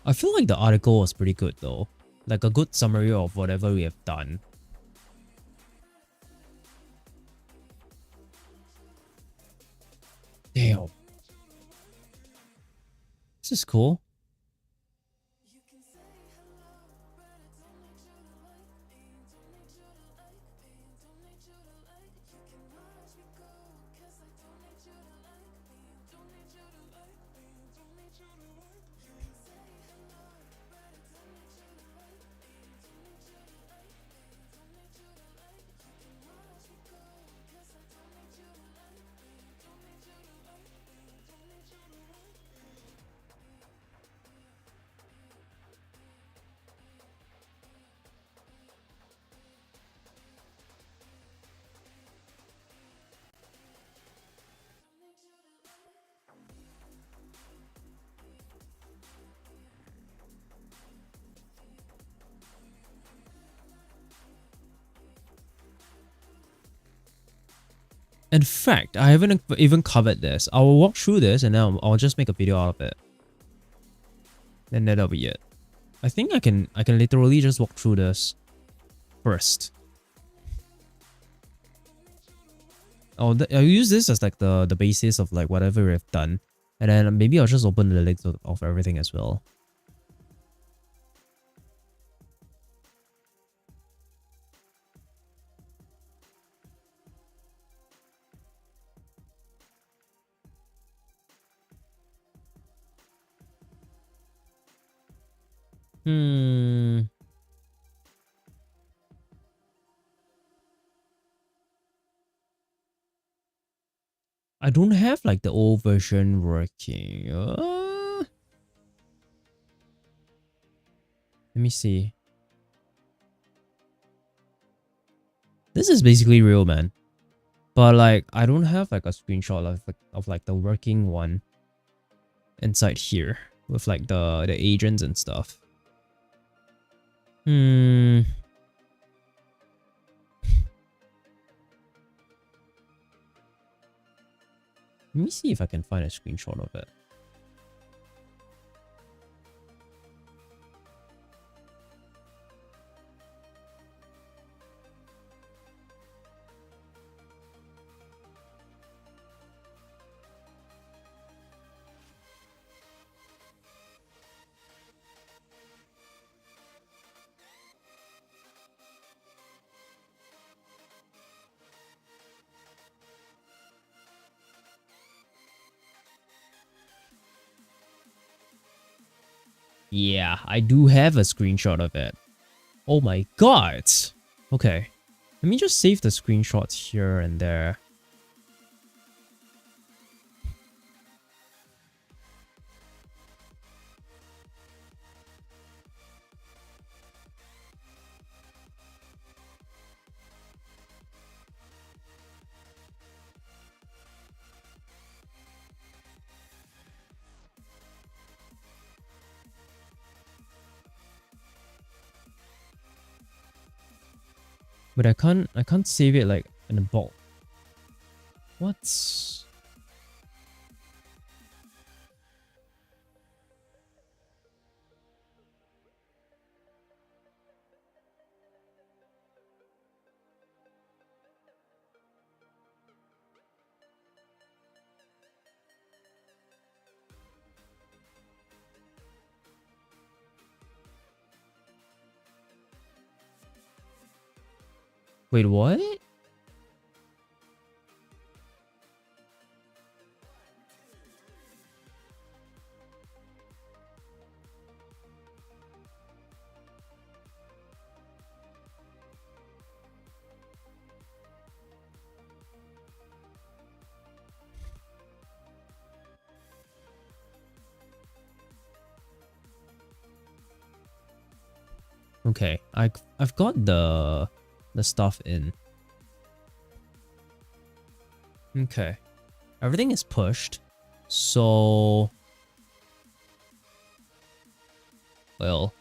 I feel like the article was pretty good though. Like a good summary of whatever we have done. Damn. This is cool. In fact, I haven't even covered this. I will walk through this and then I'll just make a video out of it. And that'll be it. I think I can literally just walk through this first. I'll use this as like the basis of like whatever we've done. And then maybe I'll just open the links of everything as well. Hmm. I don't have like the old version working. Let me see. This is basically real, man. But like, I don't have like a screenshot of like the working one inside here with like the agents and stuff. Hmm. Let me see if I can find a screenshot of it. Yeah, I do have a screenshot of it. Oh my god. Okay. Let me just save the screenshots here and there. But I can't save it like in a bulk. What? Wait, what? Okay, I've got the stuff in. Okay. Everything is pushed. So well,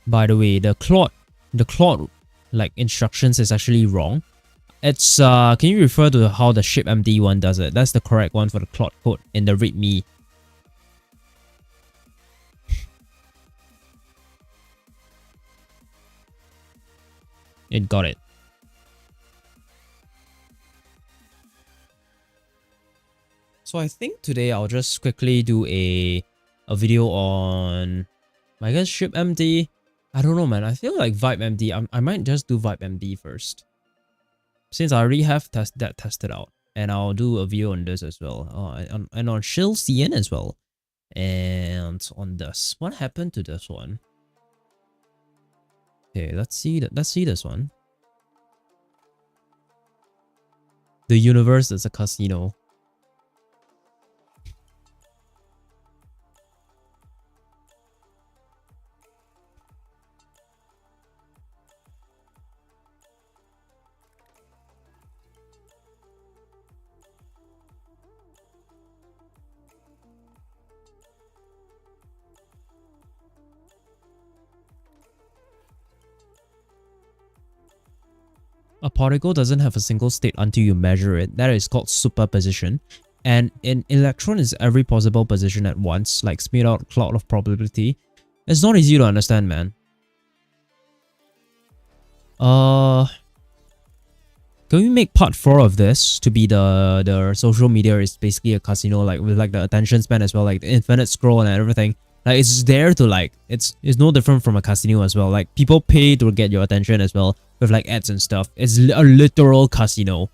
by the way, the Claude like instructions is actually wrong. It's can you refer to how the shipmd one does it? That's the correct one for the Claude code in the readme. It got it. So I think today I'll just quickly do a video on, I guess, shipmd. I don't know, man. I feel like vibemd. I might just do vibemd first, since I already have tested out, and I'll do a video on this as well, and on Shill CN as well, and on this. What happened to this one? Okay, let's see this one. The universe is a casino. A particle doesn't have a single state until you measure it. That is called superposition. and in electron is every possible position at once, like smeared out cloud of probability. It's not easy to understand, man. Can we make part 4 of this to be the social media is basically a casino, like with like the attention span as well, like the infinite scroll and everything. Like it's there to like it's no different from a casino as well. Like people pay to get your attention as well with like ads and stuff. It's a literal casino.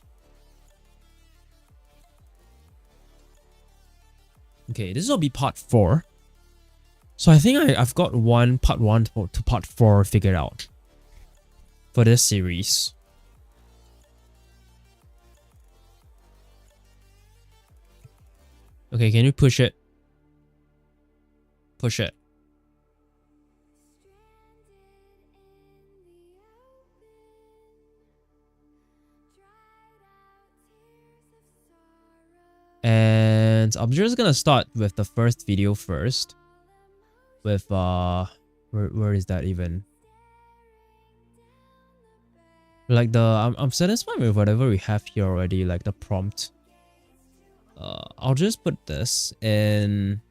Okay, this will be part 4. So I think I've got part 1 to part 4 figured out for this series. Okay, can you push it? Push it. And I'm just gonna start with the first video first. With where is that even? Like I'm satisfied with whatever we have here already, like the prompt. I'll just put this in.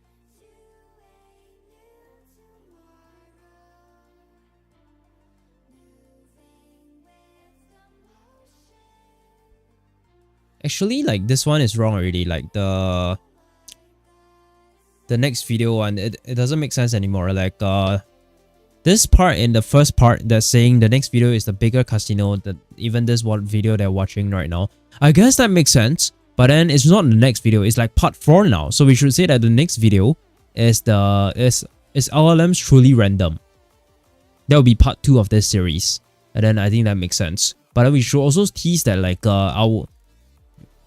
Actually, like this one is wrong already. Like the next video one, it doesn't make sense anymore. Like this part in the first part that's saying the next video is the bigger casino that even this one video they're watching right now. I guess that makes sense. But then it's not the next video, it's like part 4 now. So we should say that the next video is LLMs truly random. That will be part 2 of this series. And then I think that makes sense. But then we should also tease that like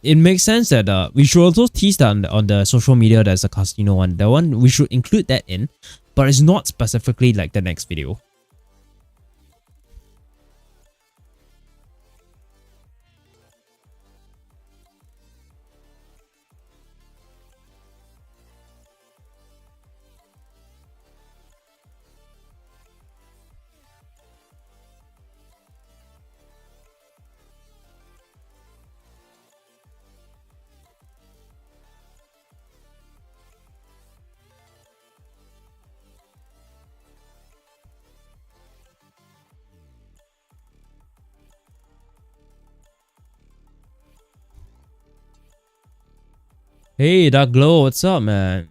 it makes sense that we should also tease that on the social media there's a casino one. That one we should include that in, but it's not specifically like the next video. Hey, Dark Glow, what's up, man?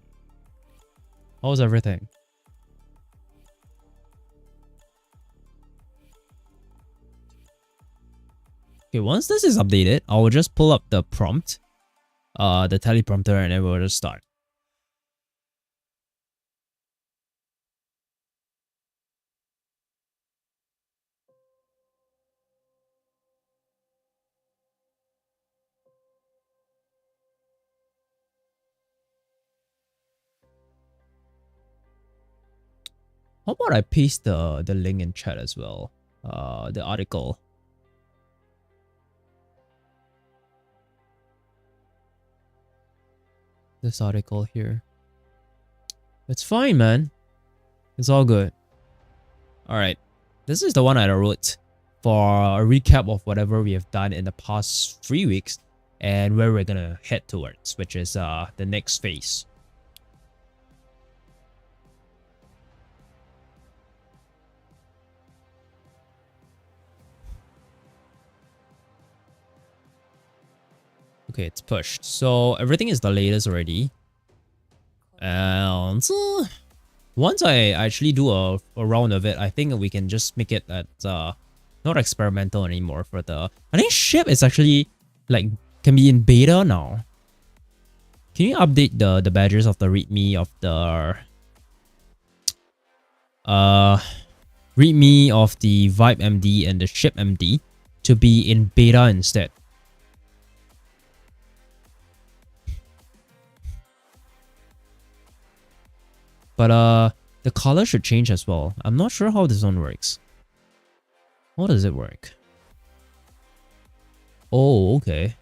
How's everything? Okay, once this is updated, I will just pull up the prompt, the teleprompter, and then we'll just start. How about I paste the link in chat as well? The article. This article here. It's fine, man. It's all good. Alright. This is the one I wrote for a recap of whatever we have done in the past 3 weeks and where we're gonna head towards, which is the next phase. Okay, it's pushed. So everything is the latest already. And once I actually do a round of it, I think we can just make it at not experimental anymore for the. I think ship is actually like can be in beta now. Can you update the badges of the readme of the readme of the Vibe MD and the ship MD to be in beta instead? But the color should change as well. I'm not sure how this one works. How does it work? Oh, okay.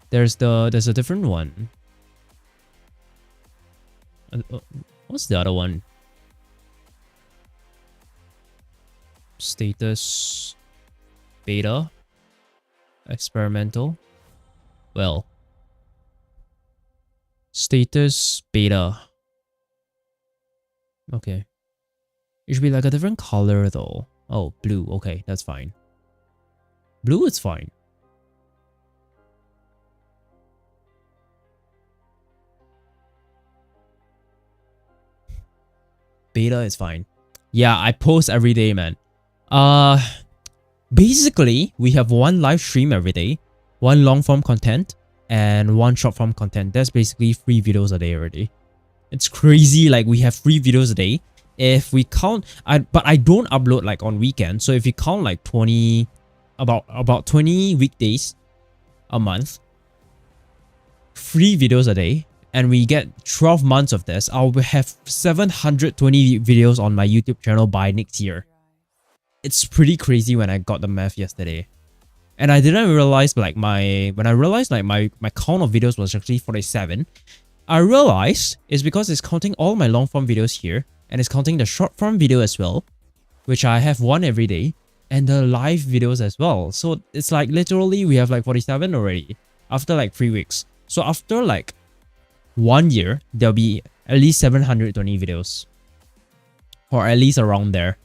There's a different one. What's the other one? Status beta experimental. Well, Status beta. Okay. It should be like a different color though. Oh, blue. Okay, that's fine. Blue is fine. Beta is fine. Yeah, I post every day, man. Basically, we have one live stream every day, one long form content, and one short form content. That's basically 3 videos a day already. It's crazy, like we have 3 videos a day. If we count, but I don't upload like on weekends. So if you count like 20, about 20 weekdays a month, 3 videos a day, and we get 12 months of this, I'll have 720 videos on my YouTube channel by next year. It's pretty crazy when I got the math yesterday. And I didn't realize like when I realized like my count of videos was actually 47, I realized it's because it's counting all my long form videos here, and it's counting the short form video as well, which I have one every day, and the live videos as well. So it's like literally we have like 47 already after like 3 weeks. So after like 1 year, there'll be at least 720 videos, or at least around there.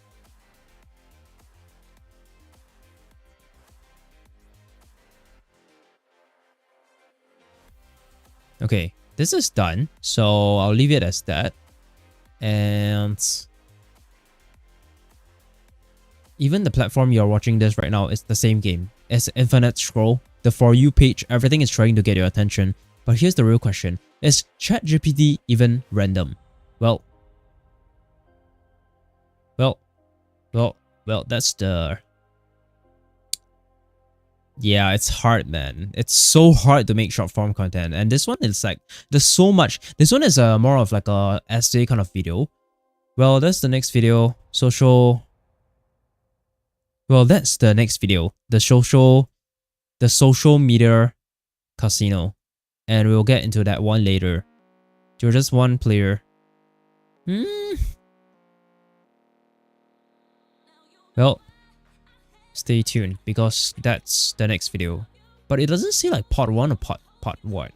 Okay, this is done, so I'll leave it as that. And even the platform you're watching this right now is the same game. It's infinite scroll. The For You page, everything is trying to get your attention. But here's the real question. Is ChatGPT even random? Well, that's the... Yeah, it's hard, man. It's so hard to make short form content. And this one is like, there's so much. This one is more of like a essay kind of video. Well, that's the next video. Well, that's the next video. The social media casino. And we'll get into that one later. You're just one player. Well, stay tuned because that's the next video. But it doesn't say like part 1 or part what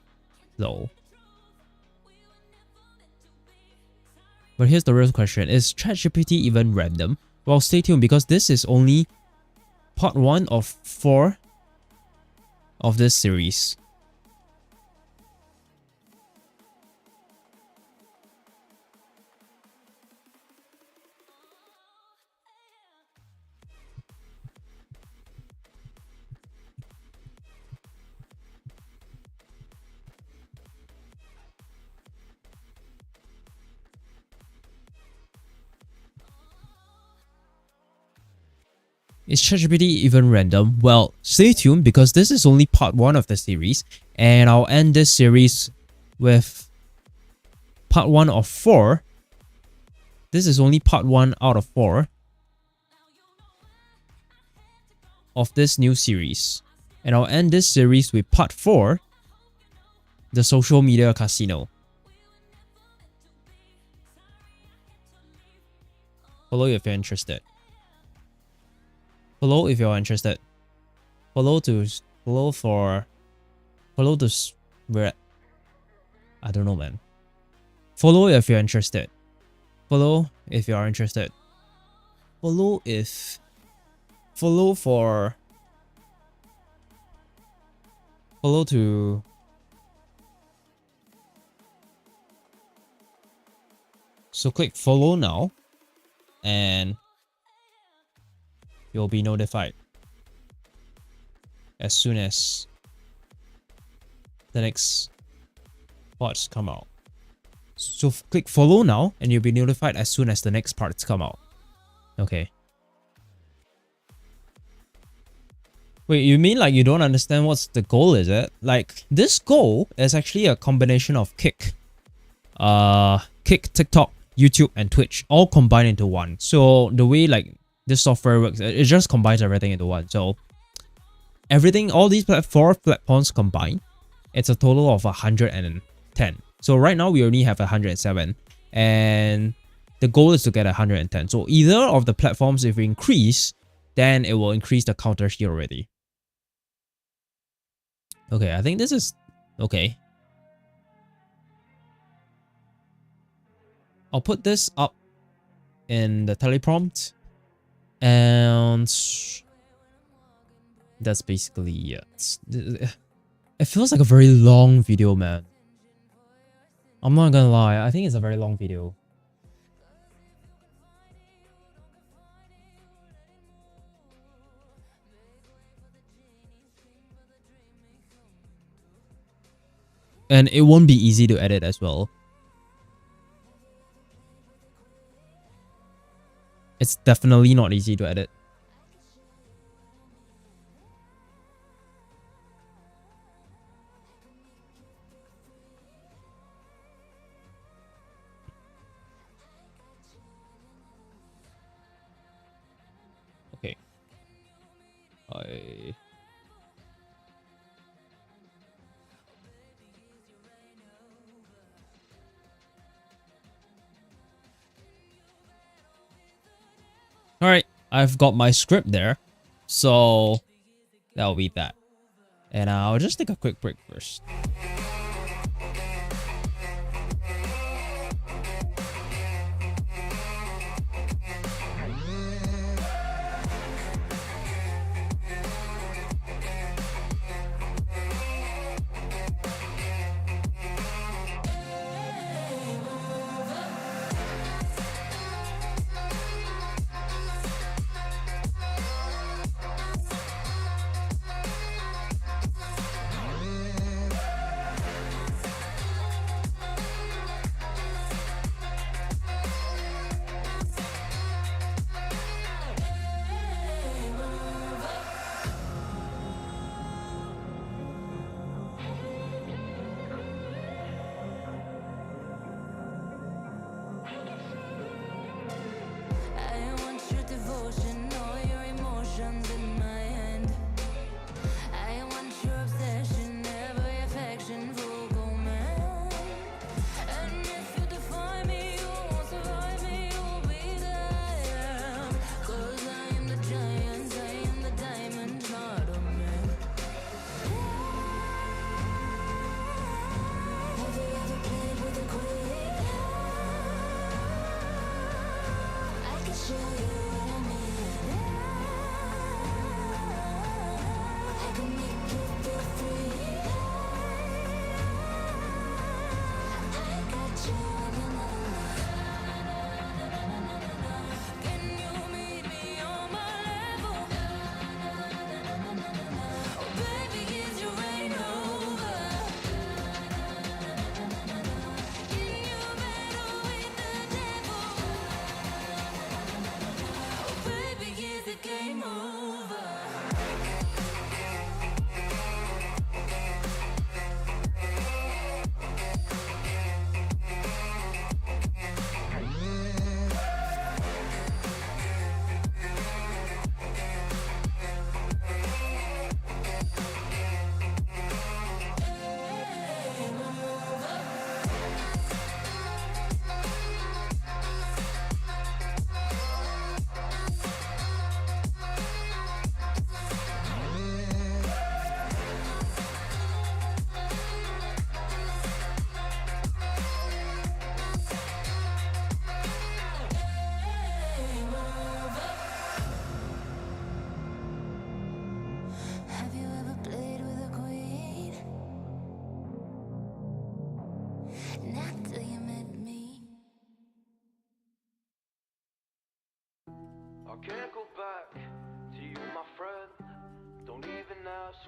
though. But here's the real question. Is ChatGPT even random? Well, stay tuned because this is only part 1 of 4 of this series. Is ChatGPT even random? Well, stay tuned because this is only part 1 of the series, and I'll end this series with part 1 of 4. This is only part 1 out of 4 of this new series. And I'll end this series with part 4, the social media casino. Follow if you're interested. Follow if you're interested. Follow to where? I don't know, man. Follow if you're interested. Follow if you are interested. Follow to... So click follow now and you'll be notified as soon as the next parts come out. So click follow now and you'll be notified as soon as the next parts come out. Okay. Wait, you mean like you don't understand what's the goal, is it? Like, this goal is actually a combination of Kick, TikTok, YouTube, and Twitch all combined into one. So the way like this software works, it just combines everything into one. So everything, all these 4 platforms combined, it's a total of 110. So right now we only have 107, and the goal is to get 110. So either of the platforms, if we increase, then it will increase the counter here already. Okay, I think this is okay. I'll put this up in the teleprompt, and that's basically it. It feels like a very long video, man. I'm not gonna lie, I think it's a very long video. And it won't be easy to edit as well. It's definitely not easy to edit. Okay. Alright, I've got my script there, so that'll be that. And I'll just take a quick break first. I can't go back to you, my friend. Don't even ask,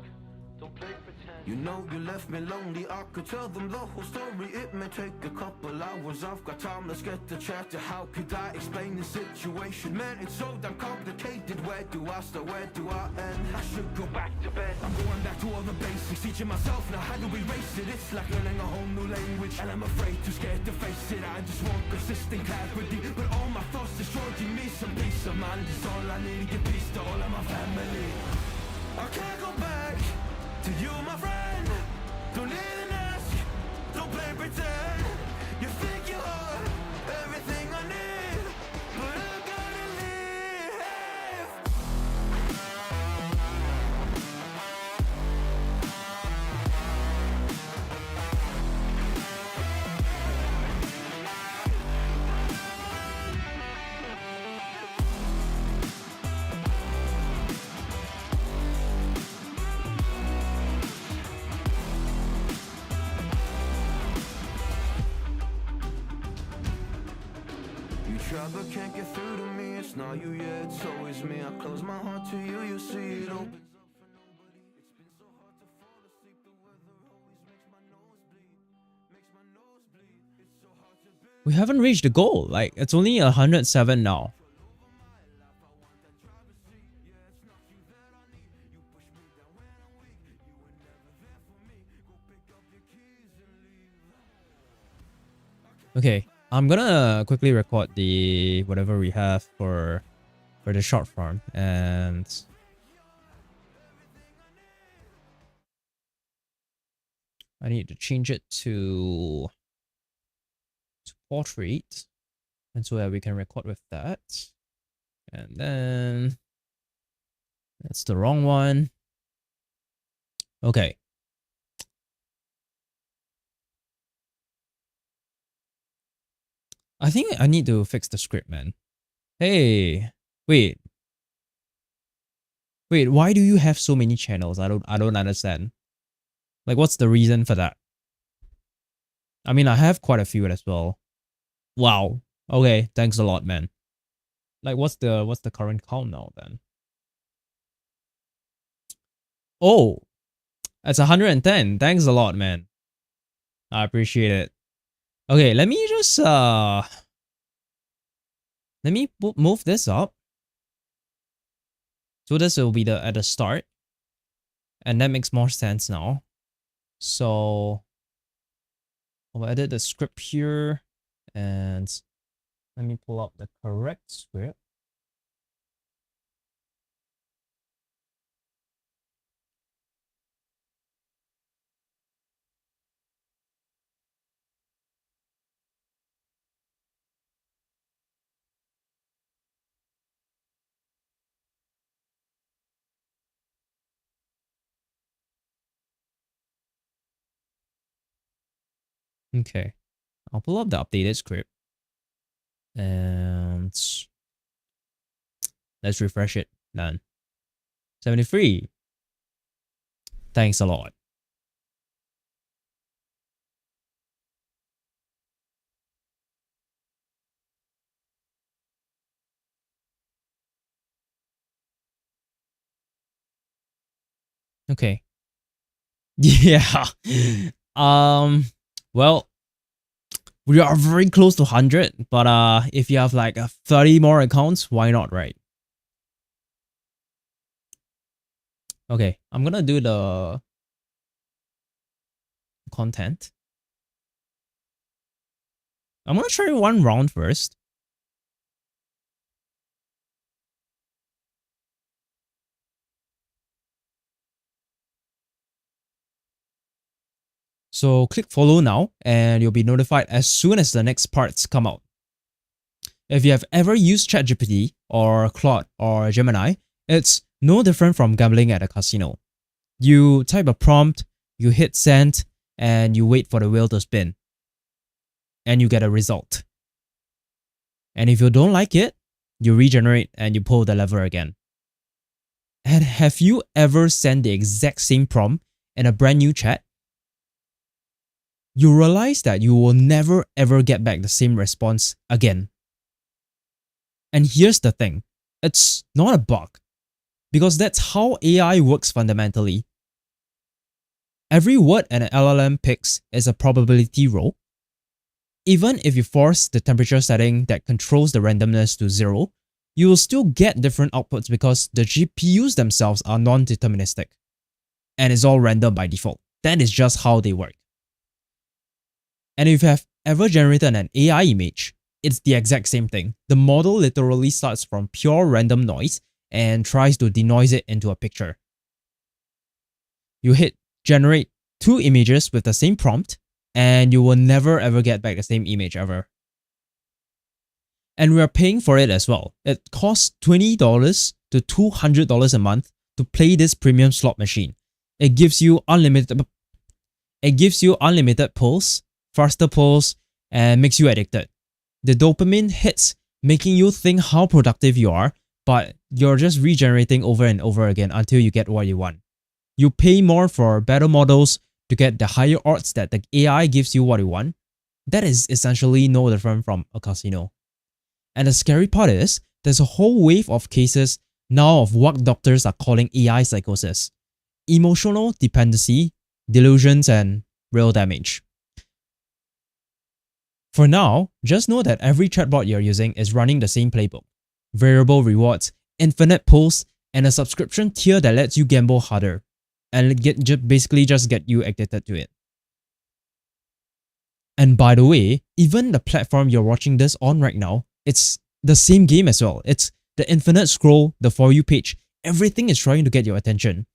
don't play pretend. You know you left me lonely, I could tell them the whole story. It may take a couple hours, I've got time, let's get the chat. How could I explain the situation? Man, it's so damn complicated. Where do I start, where do I end? I should go back to bed. I'm going back to all the basics, teaching myself now how to erase it. It's like learning a whole new language, and I'm afraid, too scared to face it. I just want consistent clarity, but all my thoughts destroying me. Some peace of mind is all I need to give peace to all of my family. I can't go back to you, my friend. Don't even ask, don't play pretend. You think you are everything I need, but I gotta leave. try but can't get through to me. It's not you, yeah, it's always me. I close my heart to you, you see it opens up for nobody. It's been so hard to fall asleep. The weather always makes my nose bleed. Makes my nose bleed. It's so hard to bear. We haven't reached the goal. Like, it's only 107 now. Okay, I'm gonna quickly record the whatever we have for the short form, and I need to change it to portrait, and so that we can record with that. And then that's the wrong one. Okay. I think I need to fix the script, man. Hey, wait, why do you have so many channels? I don't understand. Like, what's the reason for that? I mean, I have quite a few as well. Wow. Okay, thanks a lot, man. Like, what's the current count now then? Oh, that's 110. Thanks a lot, man. I appreciate it. Okay, let me just let me move this up. So this will be at the start, and that makes more sense now. So I'll edit the script here, and let me pull up the correct script. Okay, I'll pull up the updated script, and let's refresh it. Done. 73. Thanks a lot. Okay. Yeah. Well, we are very close to 100, but if you have like 30 more accounts, why not, right? Okay, I'm gonna do the content. I'm gonna try one round first. So click follow now, and you'll be notified as soon as the next parts come out. If you have ever used ChatGPT or Claude or Gemini, it's no different from gambling at a casino. You type a prompt, you hit send, and you wait for the wheel to spin. And you get a result. And if you don't like it, you regenerate and you pull the lever again. And have you ever sent the exact same prompt in a brand new chat? You realize that you will never ever get back the same response again. And here's the thing, it's not a bug, because that's how AI works fundamentally. Every word an LLM picks is a probability roll. Even if you force the temperature setting that controls the randomness to 0, you will still get different outputs because the GPUs themselves are non-deterministic. And it's all random by default. That is just how they work. And if you have ever generated an AI image, it's the exact same thing. The model literally starts from pure random noise and tries to denoise it into a picture. You hit generate 2 images with the same prompt, and you will never ever get back the same image ever. And we are paying for it as well. It costs $20 to $200 a month to play this premium slot machine. It gives you unlimited pulls, faster pulls, and makes you addicted. The dopamine hits, making you think how productive you are, but you're just regenerating over and over again until you get what you want. You pay more for better models to get the higher odds that the AI gives you what you want. That is essentially no different from a casino. And the scary part is, there's a whole wave of cases now of what doctors are calling AI psychosis, emotional dependency, delusions, and real damage. For now, just know that every chatbot you're using is running the same playbook: variable rewards, infinite pulls, and a subscription tier that lets you gamble harder and basically just get you addicted to it. And by the way, even the platform you're watching this on right now, it's the same game as well. It's the infinite scroll, the For You page, everything is trying to get your attention.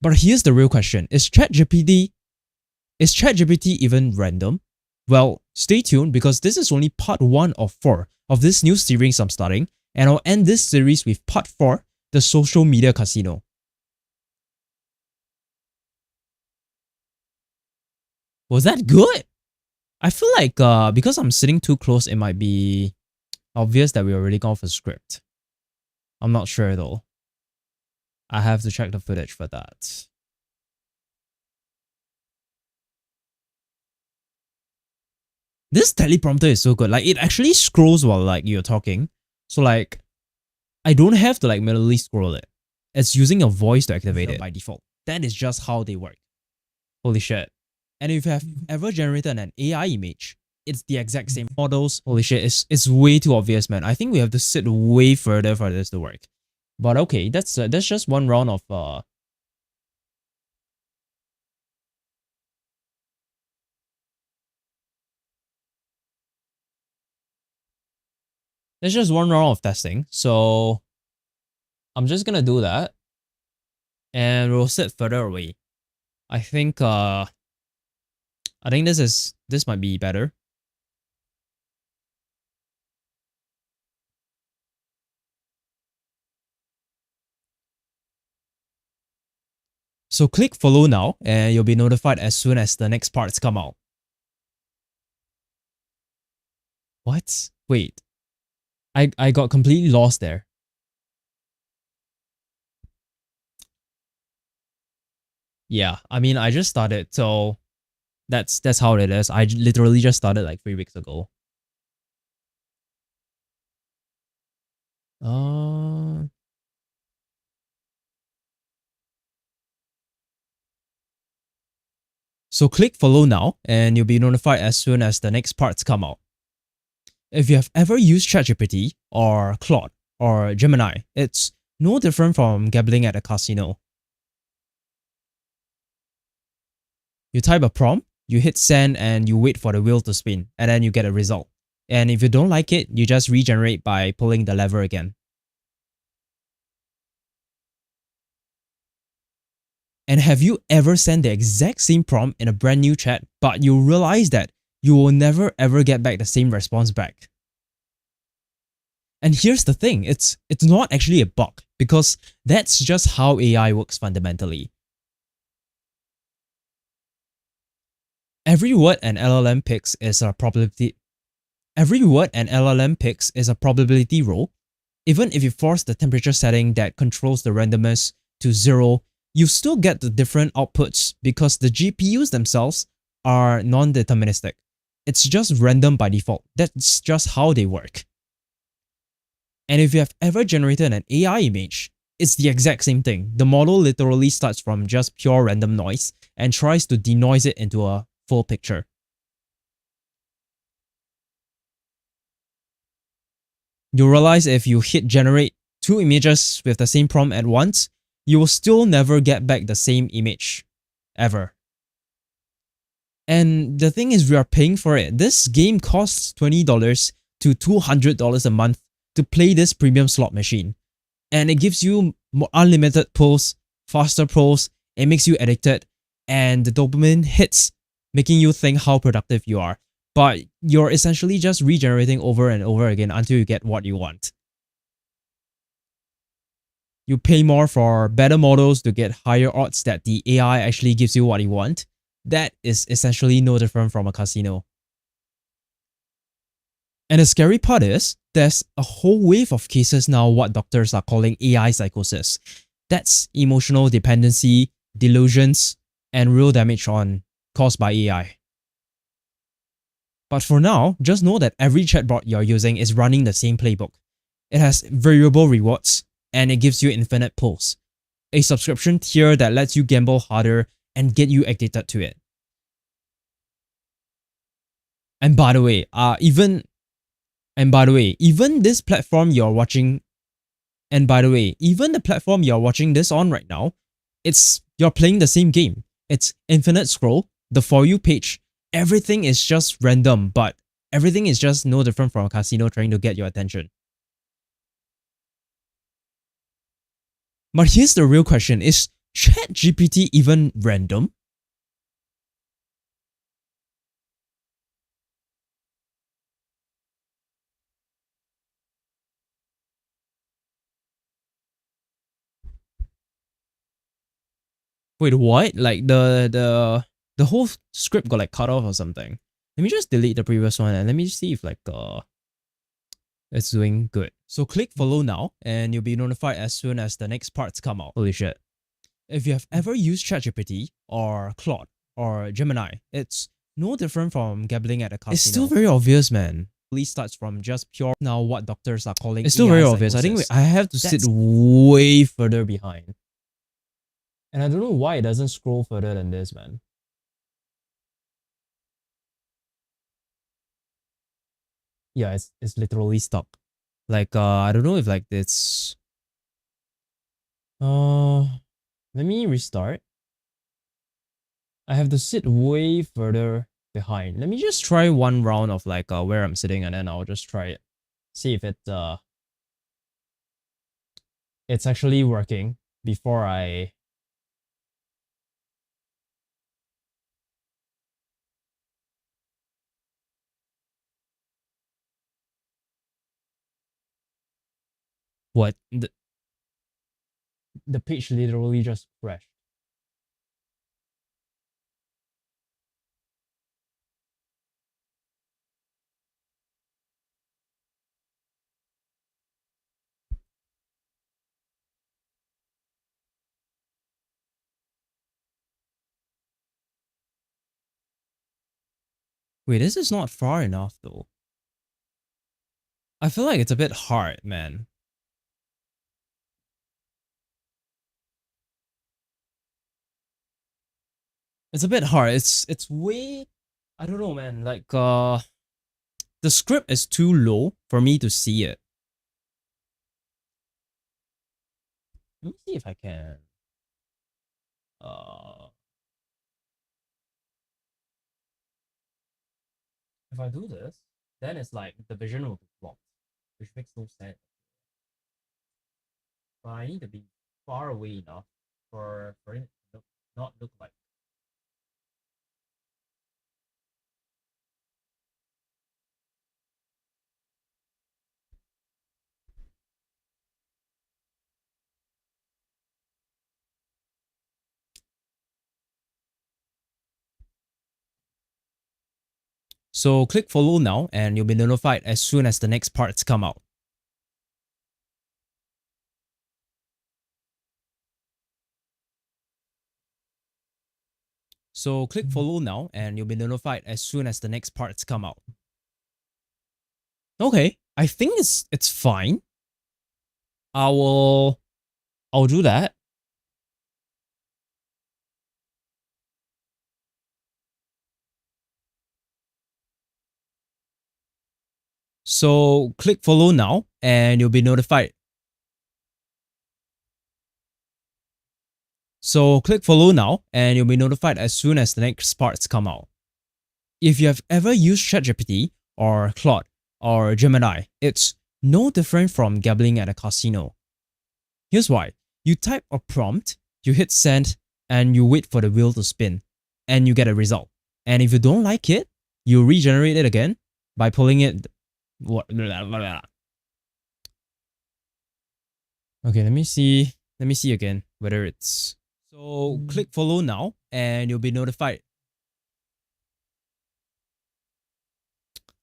But here's the real question: Is ChatGPT even random? Well, stay tuned because this is only part 1 of 4 of this new series I'm starting, and I'll end this series with part 4, the social media casino. Was that good? I feel like because I'm sitting too close, it might be obvious that we already gone for script. I'm not sure though. I have to check the footage for that. This teleprompter is so good. Like, it actually scrolls while like you're talking. So like, I don't have to like manually scroll it. It's using a voice to activate it by default. That is just how they work. Holy shit. And if you have ever generated an AI image, it's the exact same models. Holy shit, it's way too obvious, man. I think we have to sit way further for this to work. But okay, that's just one round of That's just one round of testing. So I'm just gonna do that. And we'll sit further away. I think this might be better. So click follow now and you'll be notified as soon as the next parts come out. What? Wait. I got completely lost there. Yeah, I mean, I just started, so that's how it is. I literally just started like 3 weeks ago. So click follow now and you'll be notified as soon as the next parts come out. If you have ever used ChatGPT or Claude or Gemini, it's no different from gambling at a casino. You type a prompt, you hit send and you wait for the wheel to spin, and then you get a result. And if you don't like it, you just regenerate by pulling the lever again. And have you ever sent the exact same prompt in a brand new chat, but you realize that you will never ever get back the same response back? And here's the thing, it's not actually a bug, because that's just how AI works fundamentally. Every word an LLM picks is a probability. Every word an LLM picks is a probability roll. Even if you force the temperature setting that controls the randomness to 0, you still get the different outputs because the GPUs themselves are non-deterministic. It's just random by default. That's just how they work. And if you have ever generated an AI image, it's the exact same thing. The model literally starts from just pure random noise and tries to denoise it into a full picture. You'll realize if you hit generate 2 images with the same prompt at once, you will still never get back the same image, ever. And the thing is, we are paying for it. This game costs $20 to $200 a month to play this premium slot machine. And it gives you more unlimited pulls, faster pulls, it makes you addicted, and the dopamine hits, making you think how productive you are. But you're essentially just regenerating over and over again until you get what you want. You pay more for better models to get higher odds that the AI actually gives you what you want. That is essentially no different from a casino. And the scary part is, there's a whole wave of cases now what doctors are calling AI psychosis. That's emotional dependency, delusions, and real damage caused by AI. But for now, just know that every chatbot you're using is running the same playbook. It has variable rewards, and it gives you infinite pulls. A subscription tier that lets you gamble harder and get you addicted to it. And by the way, even this platform you're watching, and by the way, even the platform you're watching this on right now, you're playing the same game. It's infinite scroll, the For You page, everything is just random, but everything is just no different from a casino trying to get your attention. But here's the real question, is ChatGPT even random? Wait, what? Like the whole script got like cut off or something. Let me just delete the previous one and let me see if like it's doing good. So click follow now and you'll be notified as soon as the next parts come out. Holy shit. If you have ever used ChatGPT or Claude or Gemini, it's no different from gambling at a casino. It's still very obvious, man. It starts from just pure now what doctors are calling it's still AI very obvious. Psychosis. I think I have to sit way further behind. And I don't know why it doesn't scroll further than this, man. Yeah, it's literally stuck. Like I don't know if like it's let me restart. I have to sit way further behind. Let me just try one round of like where I'm sitting and then I'll just try it. See if it's actually working before I what the page literally just crashed. Wait, this is not far enough though. I feel like it's a bit hard, man. It's a bit hard. It's way, I don't know, man. Like the script is too low for me to see it. Let me see if I can. If I do this, then it's like the vision will be blocked, which makes no sense. But I need to be far away enough for it to not look like. So click follow now and you'll be notified as soon as the next parts come out. So click follow now and you'll be notified as soon as the next parts come out. Okay, I think it's fine. I'll do that. So click follow now and you'll be notified. So click follow now and you'll be notified as soon as the next parts come out. If you have ever used ChatGPT or Claude or Gemini, it's no different from gambling at a casino. Here's why. You type a prompt, you hit send, and you wait for the wheel to spin, and you get a result. And if you don't like it, you regenerate it again by pulling it. Okay, let me see again whether it's. So click follow now and you'll be notified.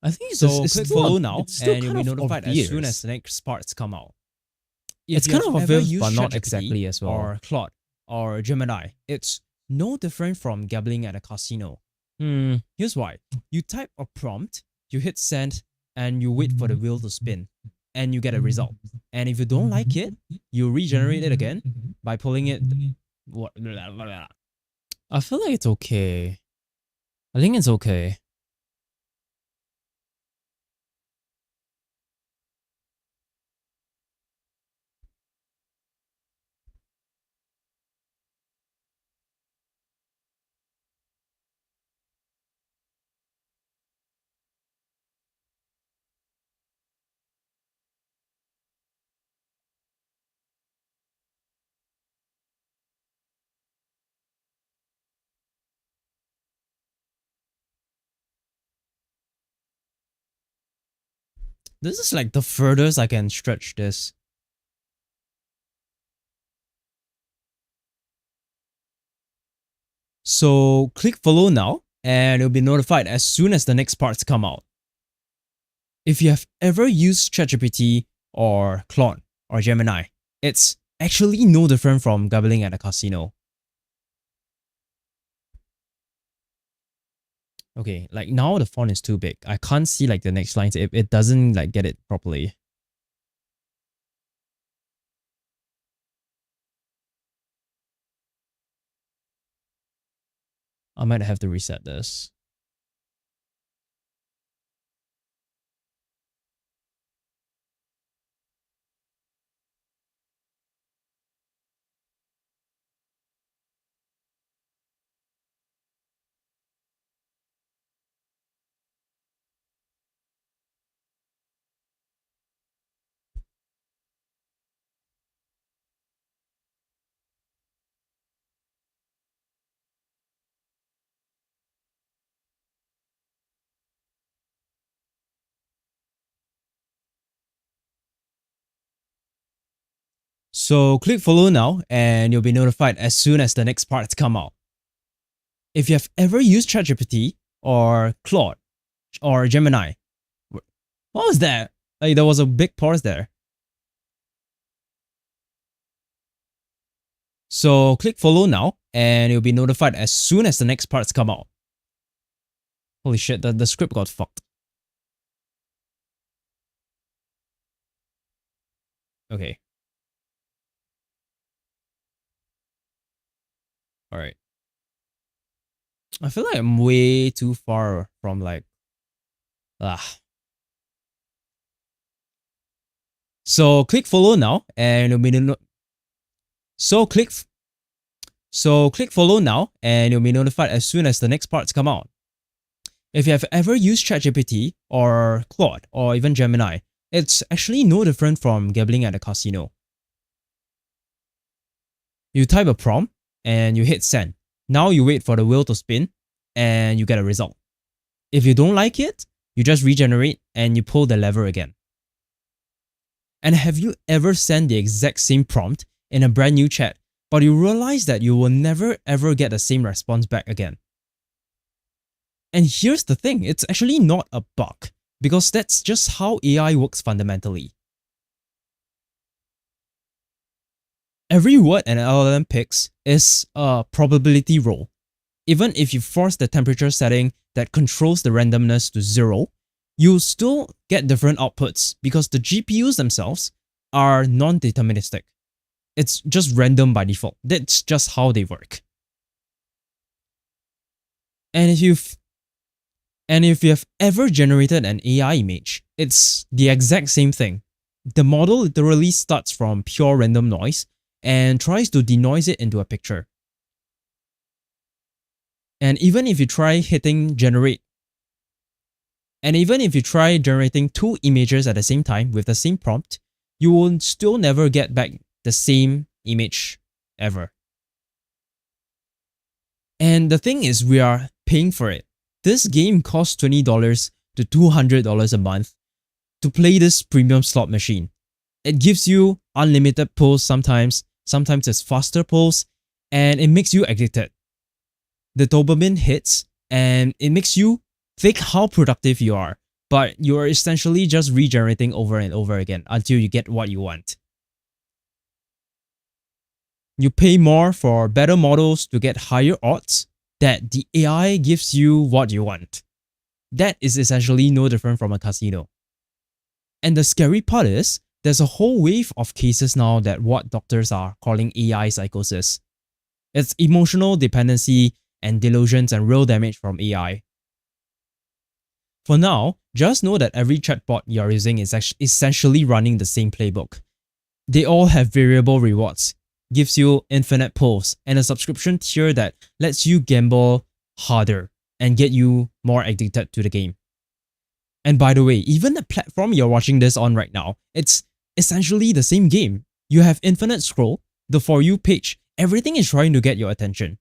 I think it's click follow now and you'll be notified as soon as the next parts come out. It's kind of obvious, but not exactly as well. Or Claude or Gemini, it's no different from gambling at a casino. Here's why. You type a prompt, you hit send, and you wait for the wheel to spin, and you get a result. And if you don't like it, you regenerate it again by pulling it. What? I feel like it's okay. I think it's okay. This is like the furthest I can stretch this. So click follow now and you'll be notified as soon as the next parts come out. If you have ever used ChatGPT or Claude or Gemini, it's actually no different from gambling at a casino. Okay, like now the font is too big. I can't see like the next lines. It doesn't like get it properly. I might have to reset this. So click follow now and you'll be notified as soon as the next parts come out. If you have ever used ChatGPT or Claude or Gemini, what was that? Like there was a big pause there. So click follow now and you'll be notified as soon as the next parts come out. Holy shit, the script got fucked. Okay. Alright. I feel like I'm way too far from like... So click follow now and you'll be So click follow now and you'll be notified as soon as the next parts come out. If you have ever used ChatGPT or Claude or even Gemini, it's actually no different from gambling at a casino. You type a prompt and you hit send. Now you wait for the wheel to spin and you get a result. If you don't like it, you just regenerate and you pull the lever again. And have you ever sent the exact same prompt in a brand new chat, but you realize that you will never ever get the same response back again? And here's the thing, it's actually not a bug, because that's just how AI works fundamentally. Every word an LLM picks is a probability roll. Even if you force the temperature setting that controls the randomness to 0, you'll still get different outputs because the GPUs themselves are non-deterministic. It's just random by default. That's just how they work. And if you have ever generated an AI image, it's the exact same thing. The model literally starts from pure random noise and tries to denoise it into a picture. And even if you try generating 2 images at the same time with the same prompt, you will still never get back the same image ever. And the thing is, we are paying for it. This game costs $20 to $200 a month to play this premium slot machine. It gives you unlimited pulls sometimes it's faster pulls, and it makes you addicted. The dopamine hits and it makes you think how productive you are, but you are essentially just regenerating over and over again until you get what you want. You pay more for better models to get higher odds, that the AI gives you what you want. That is essentially no different from a casino. And the scary part is, there's a whole wave of cases now that what doctors are calling AI psychosis. It's emotional dependency and delusions and real damage from AI. For now, just know that every chatbot you're using is essentially running the same playbook. They all have variable rewards, gives you infinite pulls, and a subscription tier that lets you gamble harder and get you more addicted to the game. And by the way, even the platform you're watching this on right now, it's essentially the same game. You have infinite scroll, the For You page, everything is trying to get your attention.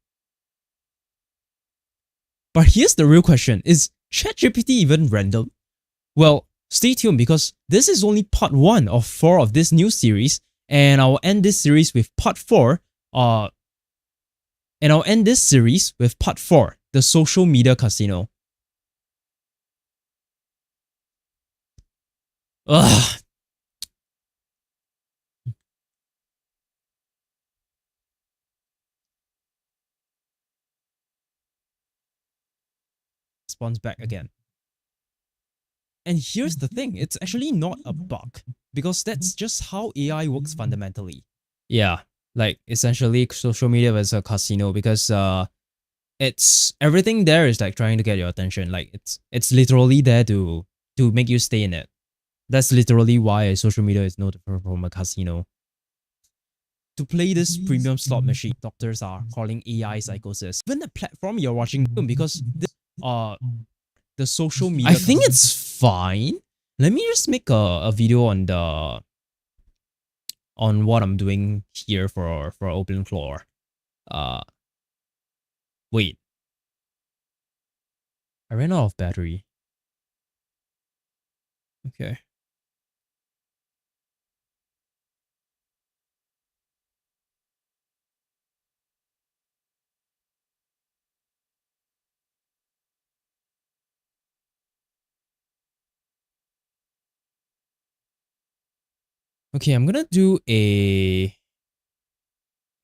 But here's the real question, is ChatGPT even random? Well, stay tuned because this is only part 1 of 4 of this new series, and I'll end this series with part 4, the social media casino. Ugh. Spawns back again. And here's the thing, it's actually not a bug, because that's just how AI works fundamentally. Yeah, like essentially social media is a casino because it's everything there is like trying to get your attention. Like it's literally there to make you stay in it. That's literally why social media is no different from a casino. To play this premium slot machine, doctors are calling AI psychosis. Even the platform you're watching because this the social media. I think it's fine. Let me just make a video on the what I'm doing here for open floor. Wait. I ran out of battery. Okay. Okay, I'm gonna do a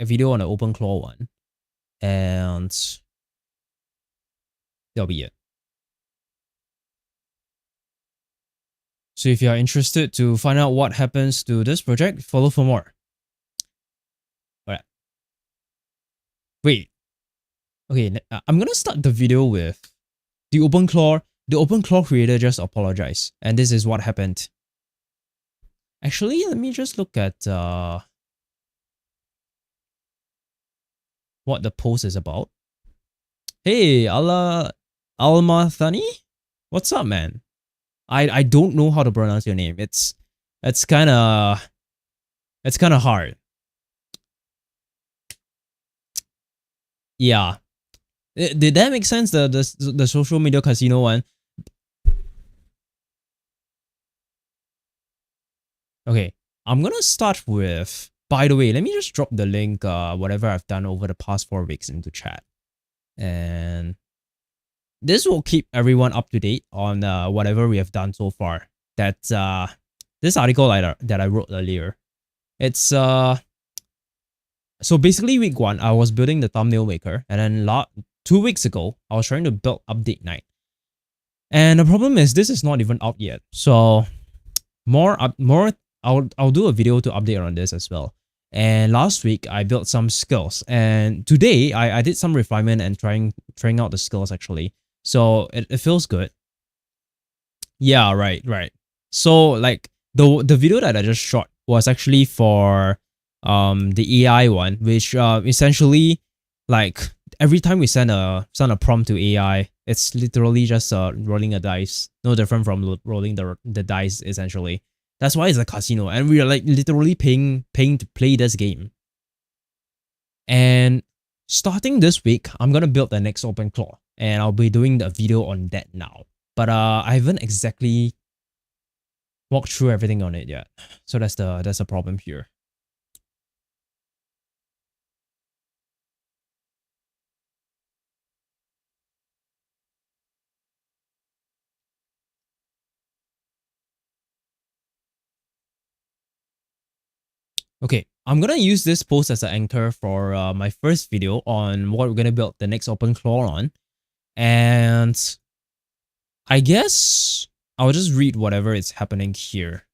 video on the OpenClaw one, and that'll be it. So if you are interested to find out what happens to this project, follow for more. Alright. Wait. Okay, I'm gonna start the video with the OpenClaw. The OpenClaw creator just apologized, and this is what happened. Actually, let me just look at what the post is about. Hey, Almathani? What's up, man? I don't know how to pronounce your name. It's kind of hard. Yeah. Did that make sense? The social media casino one. Okay, I'm gonna start with. By the way, let me just drop the link. Whatever I've done over the past 4 weeks into chat, and this will keep everyone up to date on whatever we have done so far. That's this article that I wrote earlier. It's so basically week 1 I was building the thumbnail maker, and then 2 weeks ago I was trying to build update 9. And the problem is this is not even out yet. So I'll do a video to update on this as well. And last week I built some skills, and today I did some refinement and trying out the skills actually. So it feels good. Yeah, right. So like the video that I just shot was actually for the AI one, which essentially like every time we send a prompt to AI, it's literally just rolling a dice, no different from rolling the dice essentially. That's why it's a casino, and we are like literally paying to play this game. And starting this week, I'm gonna build the next OpenClaw, and I'll be doing the video on that now. But I haven't exactly walked through everything on it yet, so that's the problem here. Okay, I'm gonna use this post as an anchor for my first video on what we're gonna build the next OpenClaw on. And I guess I'll just read whatever is happening here.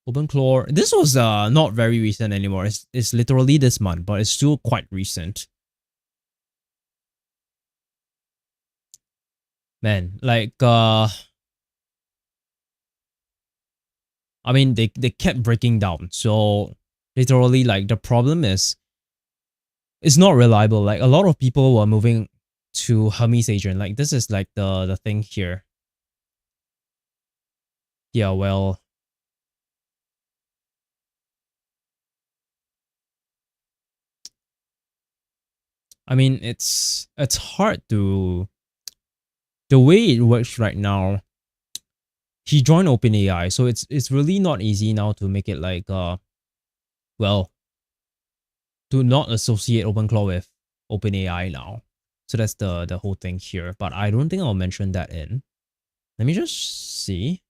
OpenClaw, this was not very recent anymore. It's literally this month, but it's still quite recent. Man, like I mean they kept breaking down. So literally like the problem is it's not reliable. Like a lot of people were moving to Hermes agent. Like this is like the thing here. Yeah, well, I mean it's hard to, the way it works right now. He joined OpenAI, so it's really not easy now to make it like well, to not associate OpenClaw with OpenAI now. So that's the whole thing here. But I don't think I'll mention that in. Let me just see.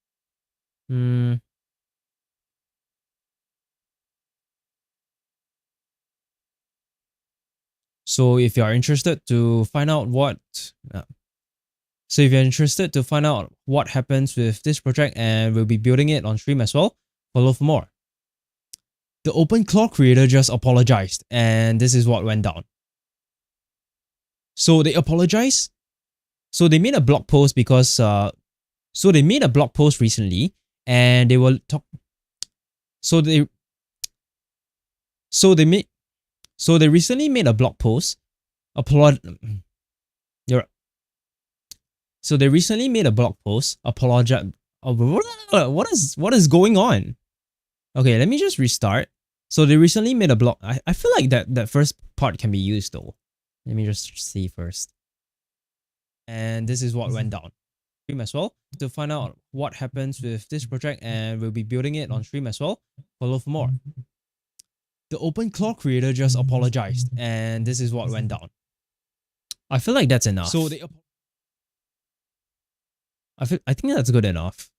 So if you are interested to find out what happens with this project, and we'll be building it on stream as well, follow for more. The OpenClaw creator just apologized, and this is what went down. So they apologized. So they made a blog post because so they made a blog post recently, and they will talk. So they recently made a blog post. So they recently made a blog post apologize. What is going on? Okay, let me just restart. So they recently made a blog. I feel like that first part can be used though. Let me just see first. And this is what went down. Stream as well. To find out what happens with this project, and we'll be building it on stream as well, follow for more. The OpenClaw creator just apologized, and this is what went down. I feel like that's enough. So I think that's good enough.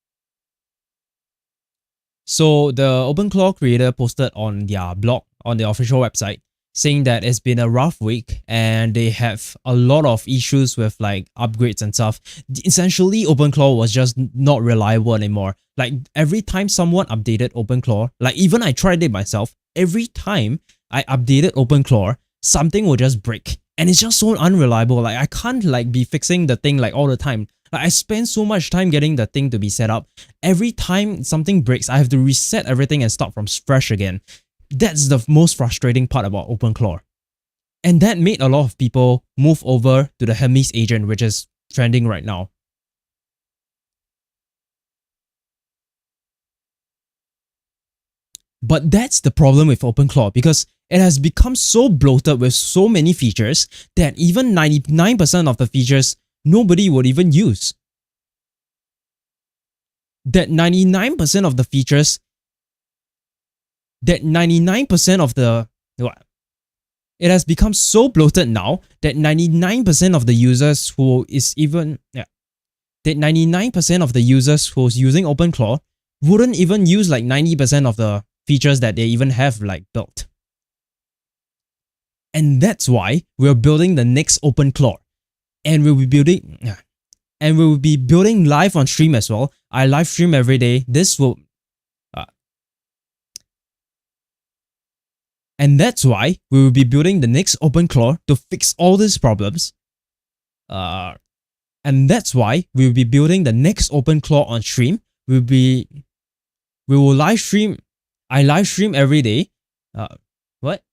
So the OpenClaw creator posted on their blog, on the official website, saying that it's been a rough week and they have a lot of issues with like upgrades and stuff. Essentially, OpenClaw was just not reliable anymore. Like every time someone updated OpenClaw, like even I tried it myself, every time I updated OpenClaw, something will just break. And it's just so unreliable. Like I can't like be fixing the thing like all the time. Like I spend so much time getting the thing to be set up. Every time something breaks, I have to reset everything and start from fresh again. That's the most frustrating part about OpenClaw. And that made a lot of people move over to the Hermes agent, which is trending right now. But that's the problem with OpenClaw, because it has become so bloated with so many features that even 99% of the features nobody would even use. That 99% of the features, it has become so bloated now that 99% of the users who's using OpenClaw wouldn't even use like 90% of the features that they even have like built. And that's why we're building the next OpenClaw. And we'll be building live on stream as well. I live stream every day. And that's why we will be building the next OpenClaw to fix all these problems. And that's why we will be building the next OpenClaw on stream. We will live stream. I live stream every day. What?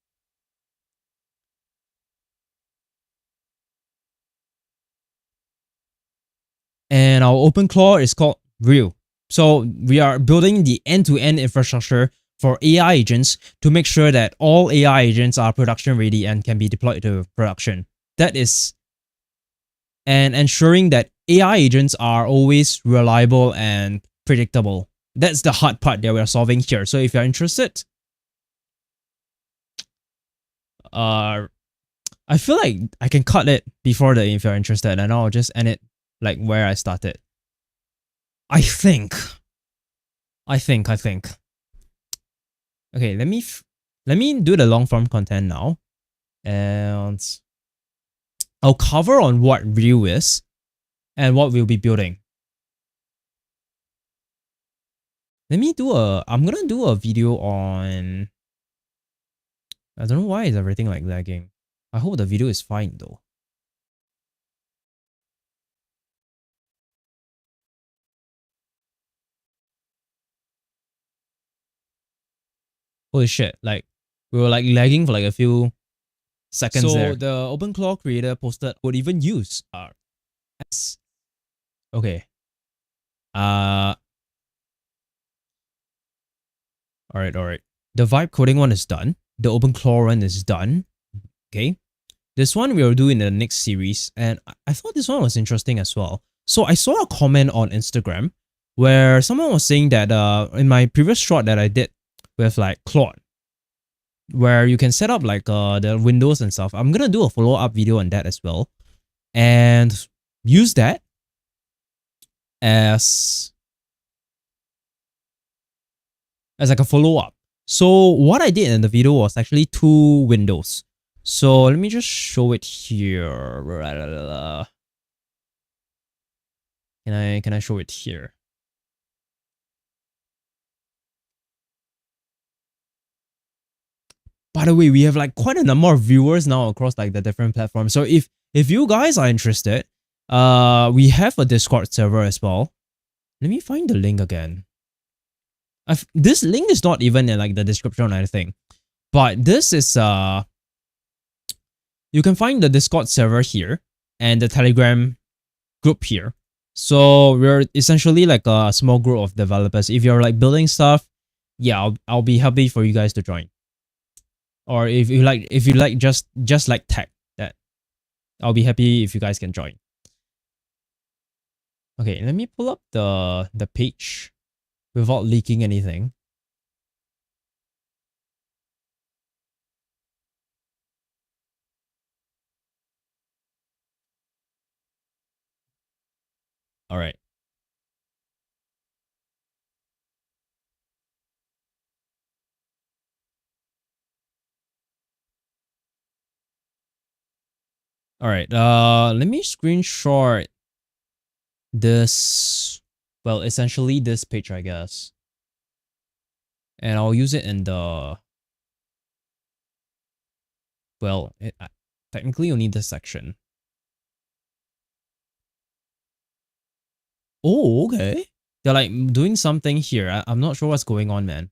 And our OpenClaw is called Real. So we are building the end-to-end infrastructure for AI agents to make sure that all AI agents are production ready and can be deployed to production. That is, and ensuring that AI agents are always reliable and predictable. That's the hard part that we're solving here. So if you're interested, I feel like I can cut it before the if you're interested, and I'll just end it like where I started. I think. Okay, let me do the long form content now, and I'll cover on what Ryu is and what we'll be building. I'm gonna do a video on, I don't know why is everything like lagging. I hope the video is fine though. Holy shit, like we were like lagging for like a few seconds there. So the OpenClaw creator posted would even use S. Okay. Alright. The vibe coding one is done. The OpenClaw one is done. Okay. This one we'll do in the next series, and I thought this one was interesting as well. So I saw a comment on Instagram where someone was saying that in my previous short that I did with like Claude, where you can set up like the windows and stuff. I'm gonna do a follow-up video on that as well, and use that as like a follow-up. So what I did in the video was actually 2 windows. So let me just show it here. Can I show it here? By the way, we have like quite a number of viewers now across like the different platforms. So if you guys are interested, we have a Discord server as well. Let me find the link again. This link is not even in like the description or anything, but this is you can find the Discord server here and the Telegram group here. So we're essentially like a small group of developers. If you're like building stuff, yeah, I'll be happy for you guys to join. Or if you like just like tech, that I'll be happy if you guys can join. Okay, let me pull up the page without leaking anything. All right. All right. Let me screenshot this. Well, essentially this page, I guess. And I'll use it in the, well, technically only this section. Oh, okay. They're like doing something here. I'm not sure what's going on, man.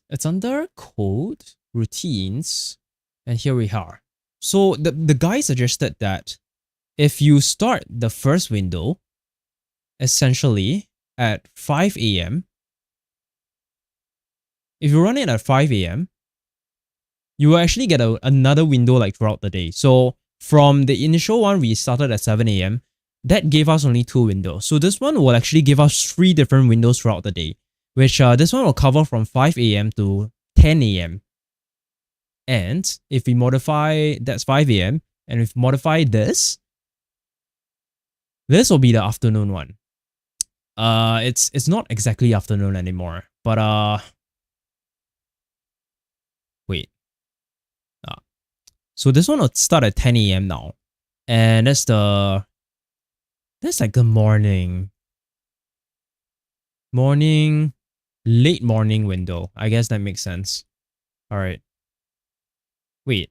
It's under code, routines, and here we are. So the guy suggested that if you start the first window essentially at 5 a.m., if you run it at 5 a.m., you will actually get another window like throughout the day. So from the initial one, we started at 7 a.m., that gave us only 2 windows. So this one will actually give us 3 different windows throughout the day, which this one will cover from 5 a.m. to 10 a.m. And if we modify, that's 5 a.m. And if we modify this will be the afternoon one. It's not exactly afternoon anymore, but wait. So this one will start at 10 a.m. now, and that's like the morning, late morning window. I guess that makes sense. All right. Wait,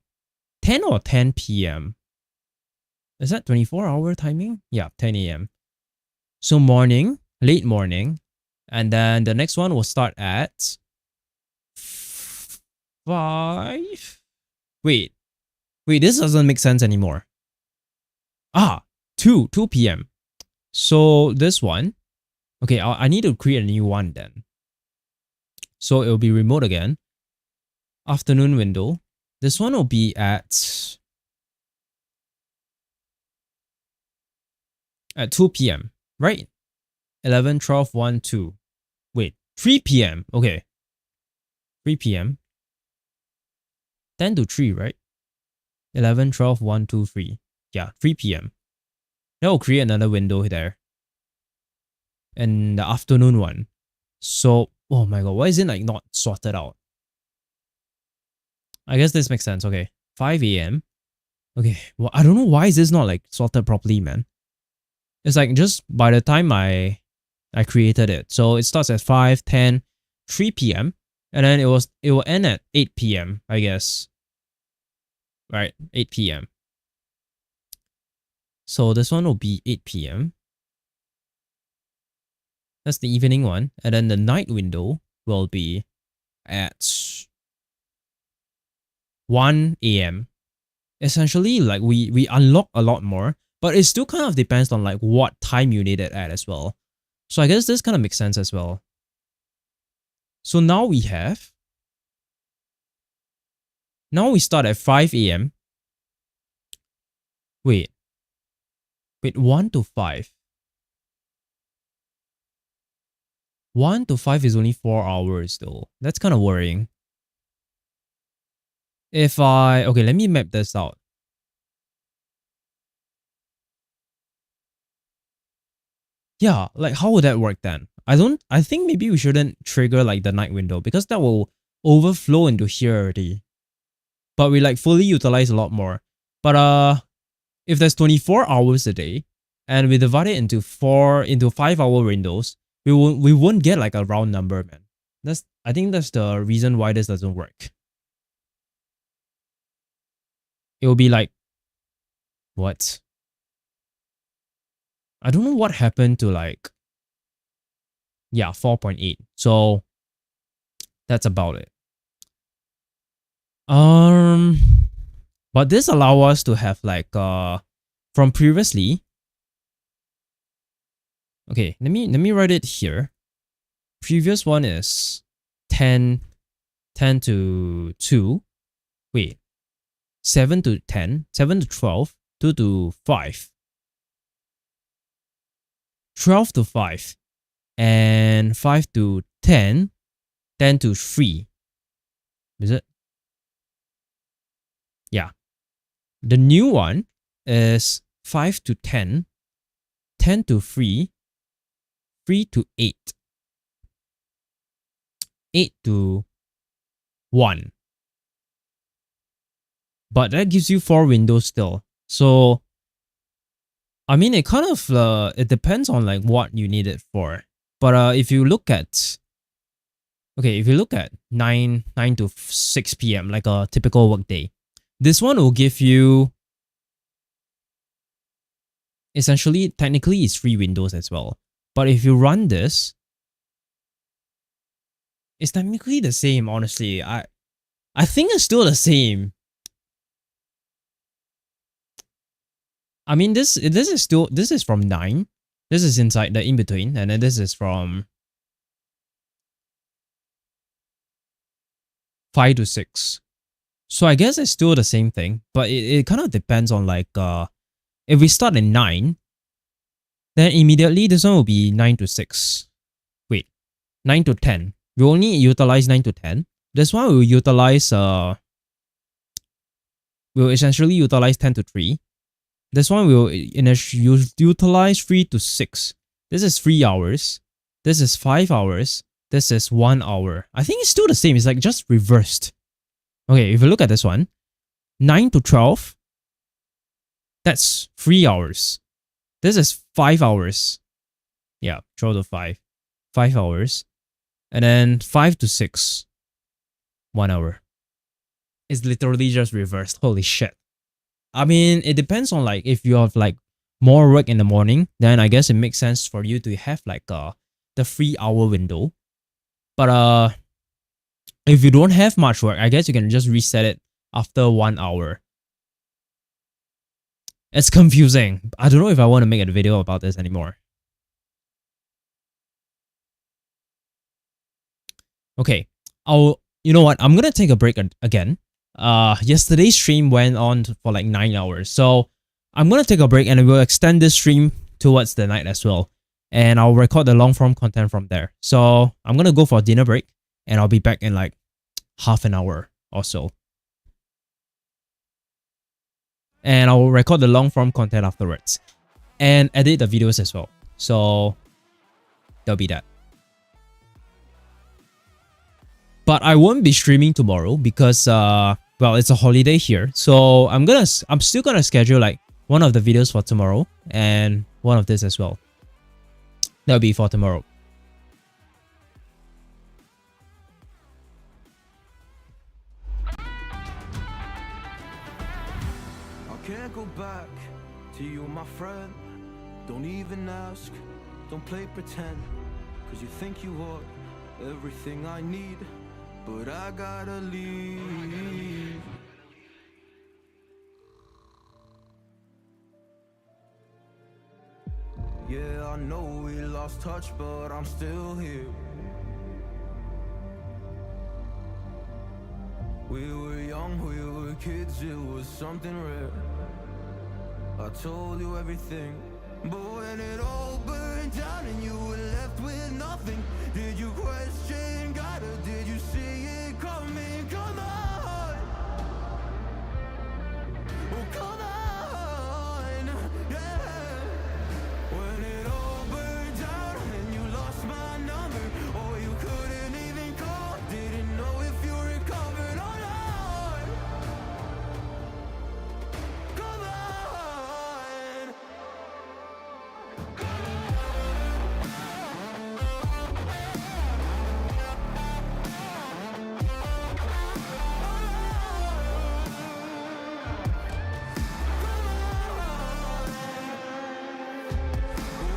10 or 10 p.m. Is that 24-hour timing? Yeah, 10 a.m. So morning, late morning, and then the next one will start at 5. Wait, this doesn't make sense anymore. 2 p.m. So this one, okay, I need to create a new one then. So it will be remote again. Afternoon window. This one will be at 2 p.m., right? 11, 12, 1, 2. Wait, 3 p.m. Okay. 3 p.m. 10 to 3, right? 11, 12, 1, 2, 3. Yeah, 3 p.m. That will create another window there. And the afternoon one. So, oh my god, why is it like not sorted out? I guess this makes sense. Okay, 5 a.m. Okay, well, I don't know why is this not like sorted properly, man. It's like just by the time I created it. So it starts at 5, 10, 3 p.m. and then it will end at 8 p.m. I guess. Right, 8 p.m. So this one will be 8 p.m. That's the evening one. And then the night window will be at 1 a.m. Essentially, like we unlock a lot more, but it still kind of depends on like what time you need it at as well. So I guess this kind of makes sense as well. So now we start at 5 a.m. Wait, 1 to 5. 1 to 5 is only 4 hours though. That's kind of worrying. Okay, let me map this out. Yeah, like how would that work then? I think maybe we shouldn't trigger like the night window because that will overflow into here already. But we like fully utilize a lot more. But if there's 24 hours a day and we divide it into 5-hour windows, we won't get like a round number, man. I think that's the reason why this doesn't work. It will be like what? I don't know what happened to like 4.8. So that's about it. But this allow us to have like from previously. Okay, let me write it here. Previous one is 10 to 2. Wait. 7 to 10, 7 to 12, 2 to 5. 12 to 5 and 5 to 10, 10 to 3. Is it? Yeah. The new one is 5 to 10, 10 to 3, 3 to 8, 8 to 1. But that gives you 4 windows still. So I mean, it kind of it depends on like what you need it for. But if you look at 9 to 6 p.m. like a typical work day, this one will give you essentially technically it's 3 windows as well. But if you run this, it's technically the same. Honestly, I think it's still the same. I mean, this is from 9. This is inside the in between, and then this is from 5 to 6. So I guess it's still the same thing, but it kind of depends on like if we start at 9, then immediately this one will be 9 to 6. Wait, 9 to 10. We only utilize 9 to 10. This one will utilize we'll essentially utilize 10 to 3. This one will utilize 3 to 6. This is 3 hours. This is 5 hours. This is 1 hour. I think it's still the same. It's like just reversed. Okay, if you look at this one, 9 to 12, that's 3 hours. This is 5 hours. Yeah, 12 to 5. 5 hours. And then 5 to 6, 1 hour. It's literally just reversed. Holy shit. I mean, it depends on like if you have like more work in the morning, then I guess it makes sense for you to have like the 3-hour window. But if you don't have much work, I guess you can just reset it after 1 hour. It's confusing. I don't know if I want to make a video about this anymore. Okay, you know what? I'm gonna take a break again. Yesterday's stream went on for like 9 hours, so I'm gonna take a break and we'll extend this stream towards the night as well, and I'll record the long form content from there. So I'm gonna go for a dinner break and I'll be back in like half an hour or so, and I'll record the long form content afterwards. and edit the videos as well. So that'll be that. But I won't be streaming tomorrow because well, it's a holiday here. So I'm still gonna schedule like one of the videos for tomorrow and one of this as well. That'll be for tomorrow. I can't go back to you, my friend. Don't even ask, don't play pretend. Cause you think you are everything I need, but I gotta leave. Yeah, I know we lost touch, but I'm still here. We were young, we were kids, it was something rare. I told you everything, but when it all burned down and you were left with nothing, did you question God or did you see it coming? Come on, oh come on, yeah. When it all burned down and you lost my number, or you couldn't even call, didn't know if you recovered or not. Come on.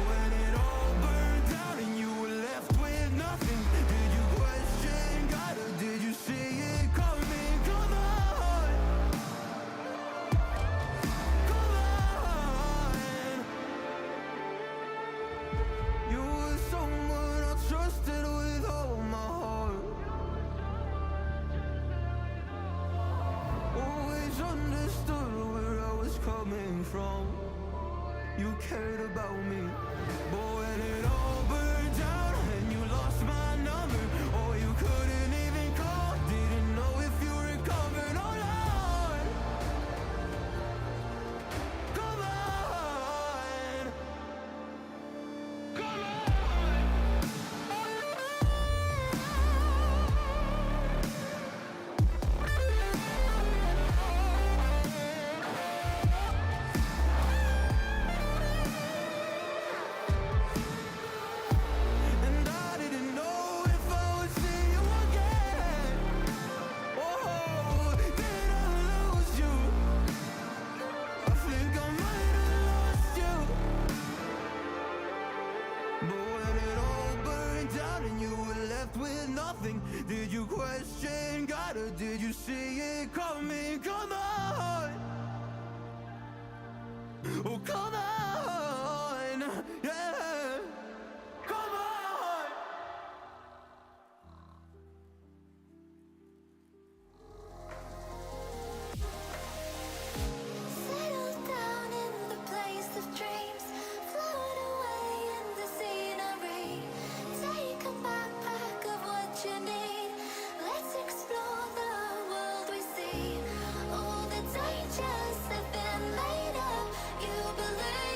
When it all burned down and you were left with nothing, did you question God or did you see it coming? Come on, come on. You were someone I trusted with all my heart. Always understood where I was coming from. You cared about me, but when it all burned down and you lost my number, or you couldn't even call, didn't know if you recovered or not. Come on, come and I didn't know if I would see you again. Oh, did I lose you? I think I might have lost you. But when it all burned down and you were left with nothing, did you question God or did you see it coming? Come on, oh come on, yeah, come on. Settle down in the place of dreams, float away in the scenery. Take a backpack of what you need. Let's explore the world we see. All the dangers have been made up. You believe.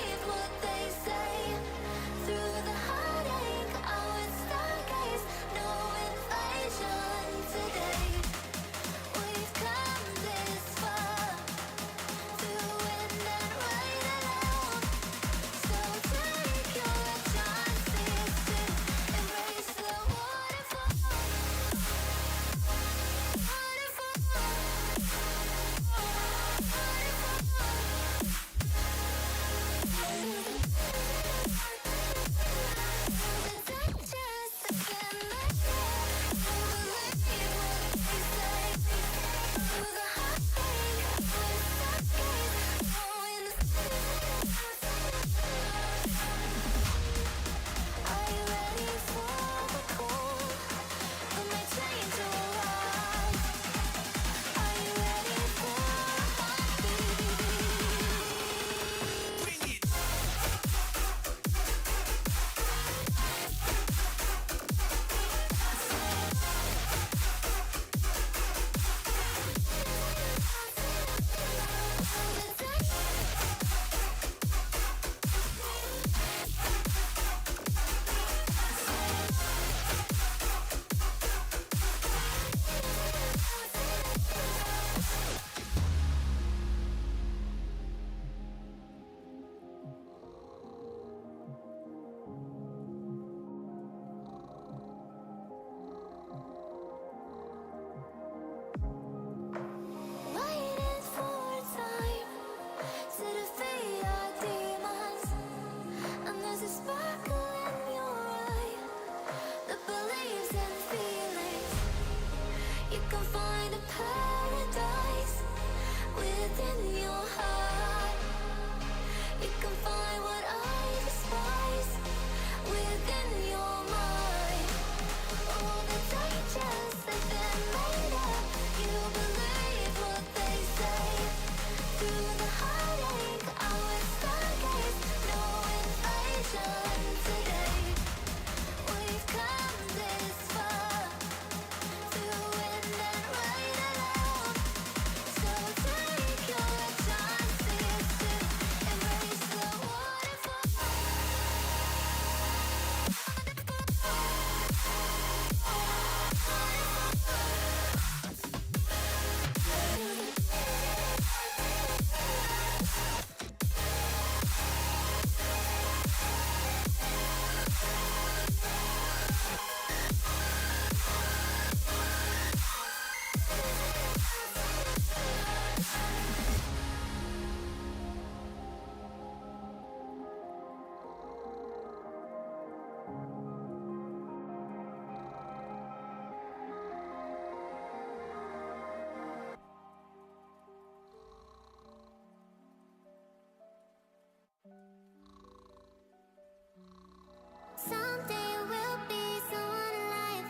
Someday you will be someone alive.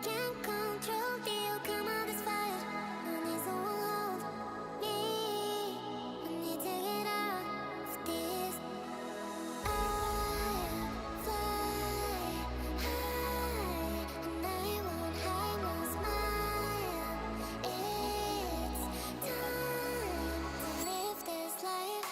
You can't control the outcome of this fight. No need someone hold me. I need to get out of this. I fly high, and I won't hide my smile. It's time to live this life.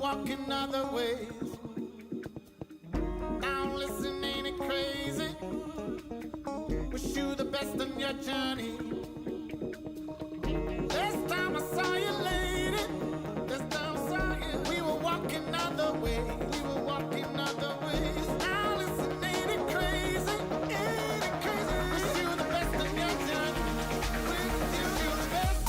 walking other ways. Now listen, ain't it crazy? Wish you the best on your journey. Last time I saw you, lady, last time I saw you, we were walking other ways. We were walking other ways. Now listen, ain't it crazy? Ain't it crazy? Wish you the best on your journey. Wish you the best.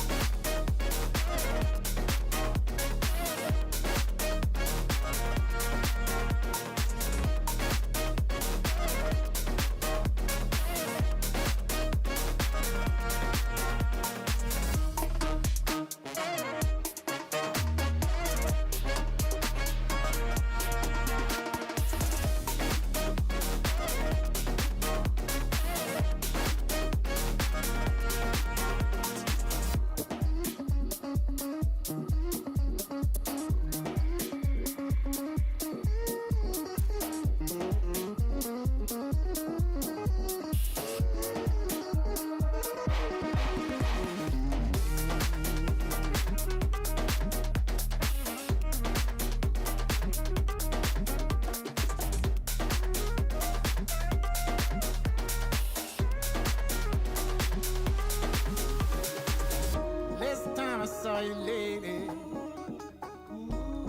Last time I saw you, lady,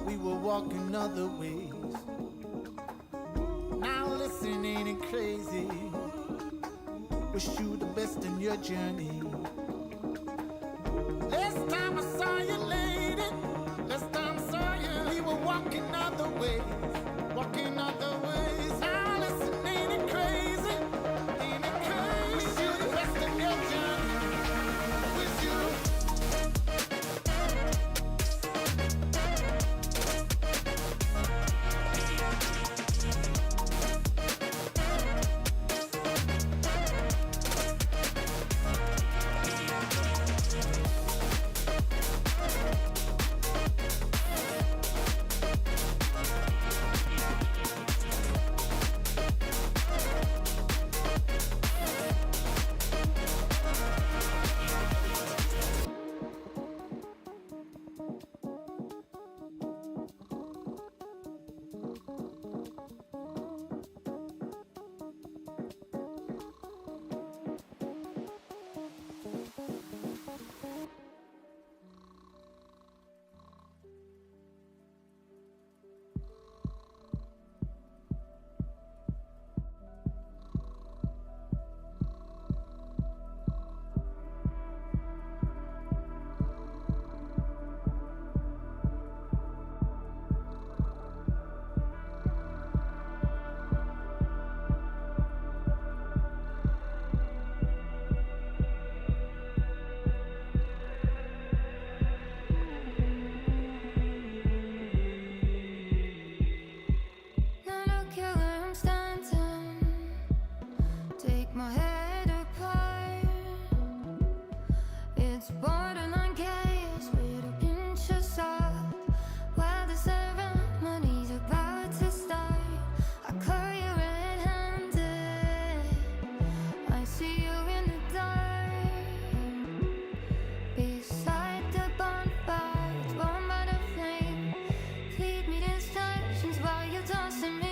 we were walking other ways. Now listen, ain't it crazy? Wish you the best in your journey. Last time I saw you, lady, last time I saw you, we were walking other ways, walking other ways. Now listen, ain't it crazy? Ain't it crazy? Wish you the best in your journey. Wish you. Not okay where I'm standing. Take my head apart. It's borderline chaos with a pinch of salt. While the ceremony's about to start, I caught you red-handed. I see you in the dark. Beside the bonfire, it's warmed by the flame. Feed me distractions while you're tossing me in.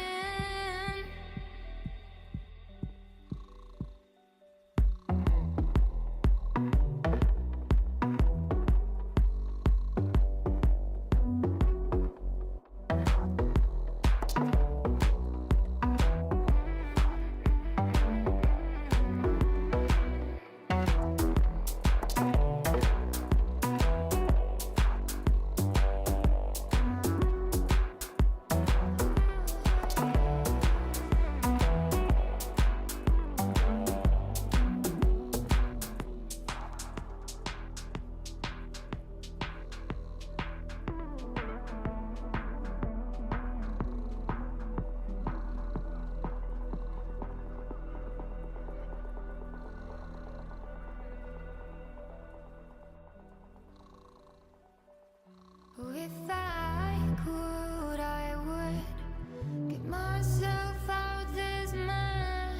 If I could, I would get myself out this mess.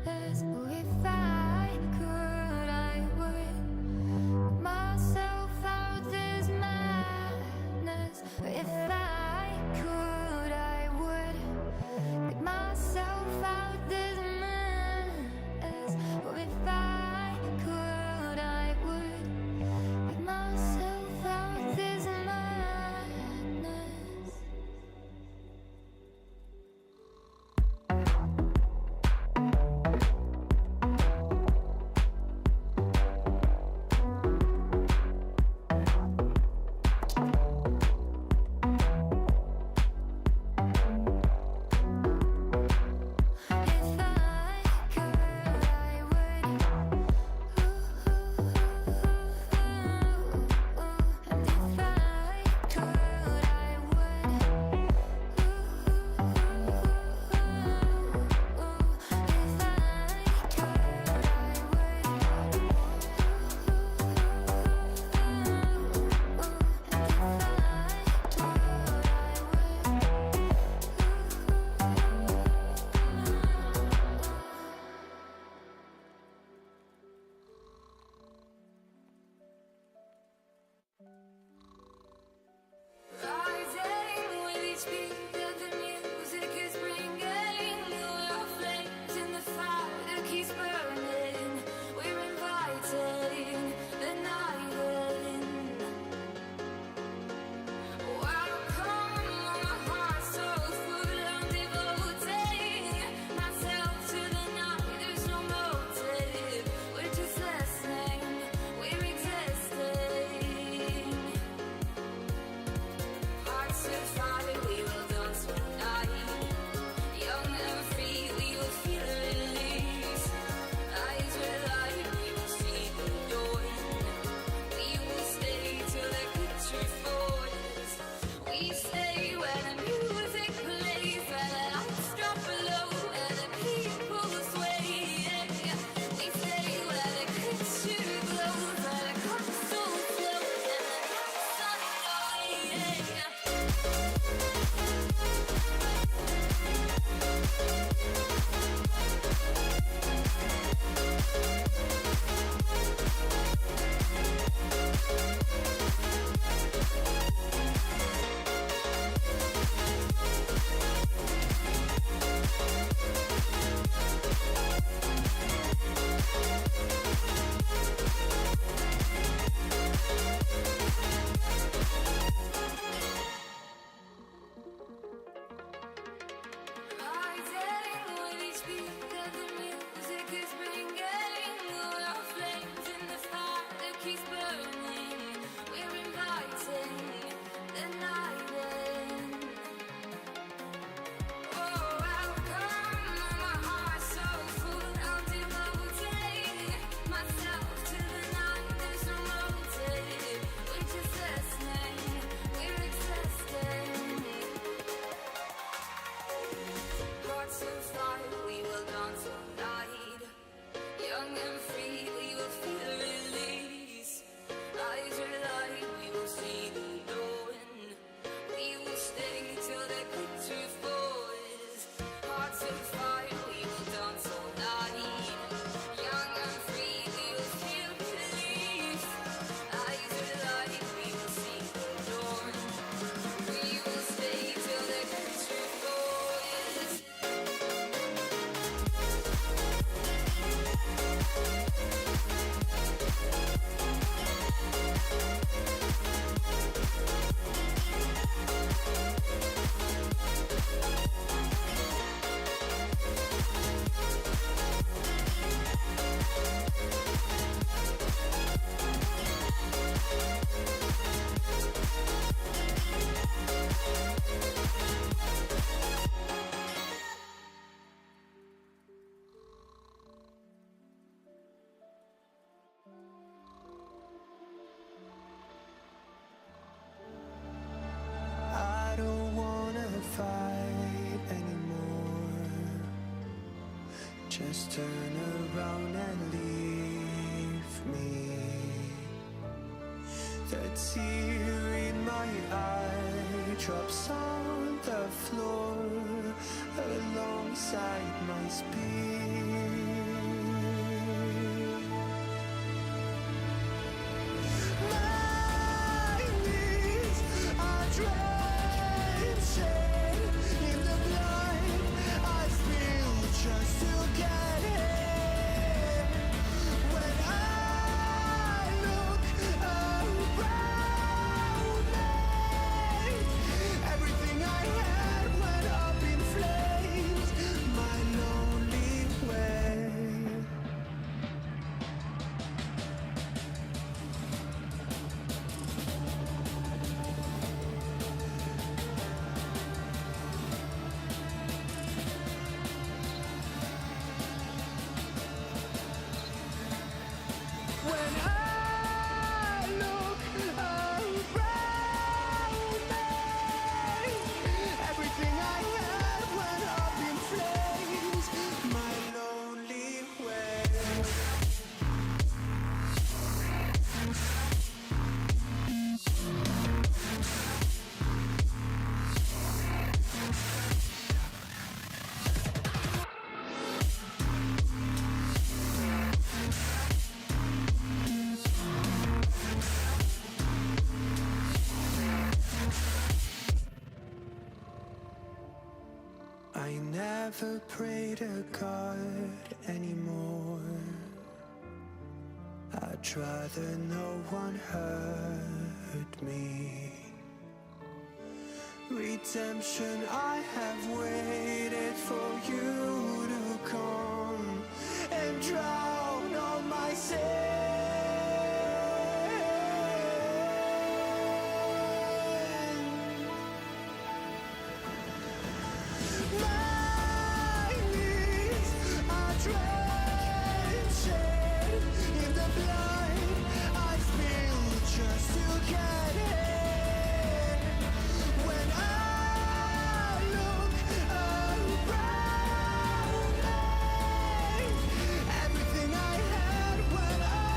If I could, I would get myself out this madness. If I could, I would get myself out this mess. If I could, I would get myself out this madness. just turn around and leave me. The tear in my eye drops on the floor alongside my speed. My knees are drenching in the blood I spill just to get here. When I look around me, everything I had went up in flames. My lonely way. When I look around me, everything I had went up in flames. My lonely way. I never pray to God anymore. I'd rather no one hurt me. Redemption, I have waited for you to come and drown all my sin. My knees are drenching in the blood I spill just to get here. When I look around me, everything I had went up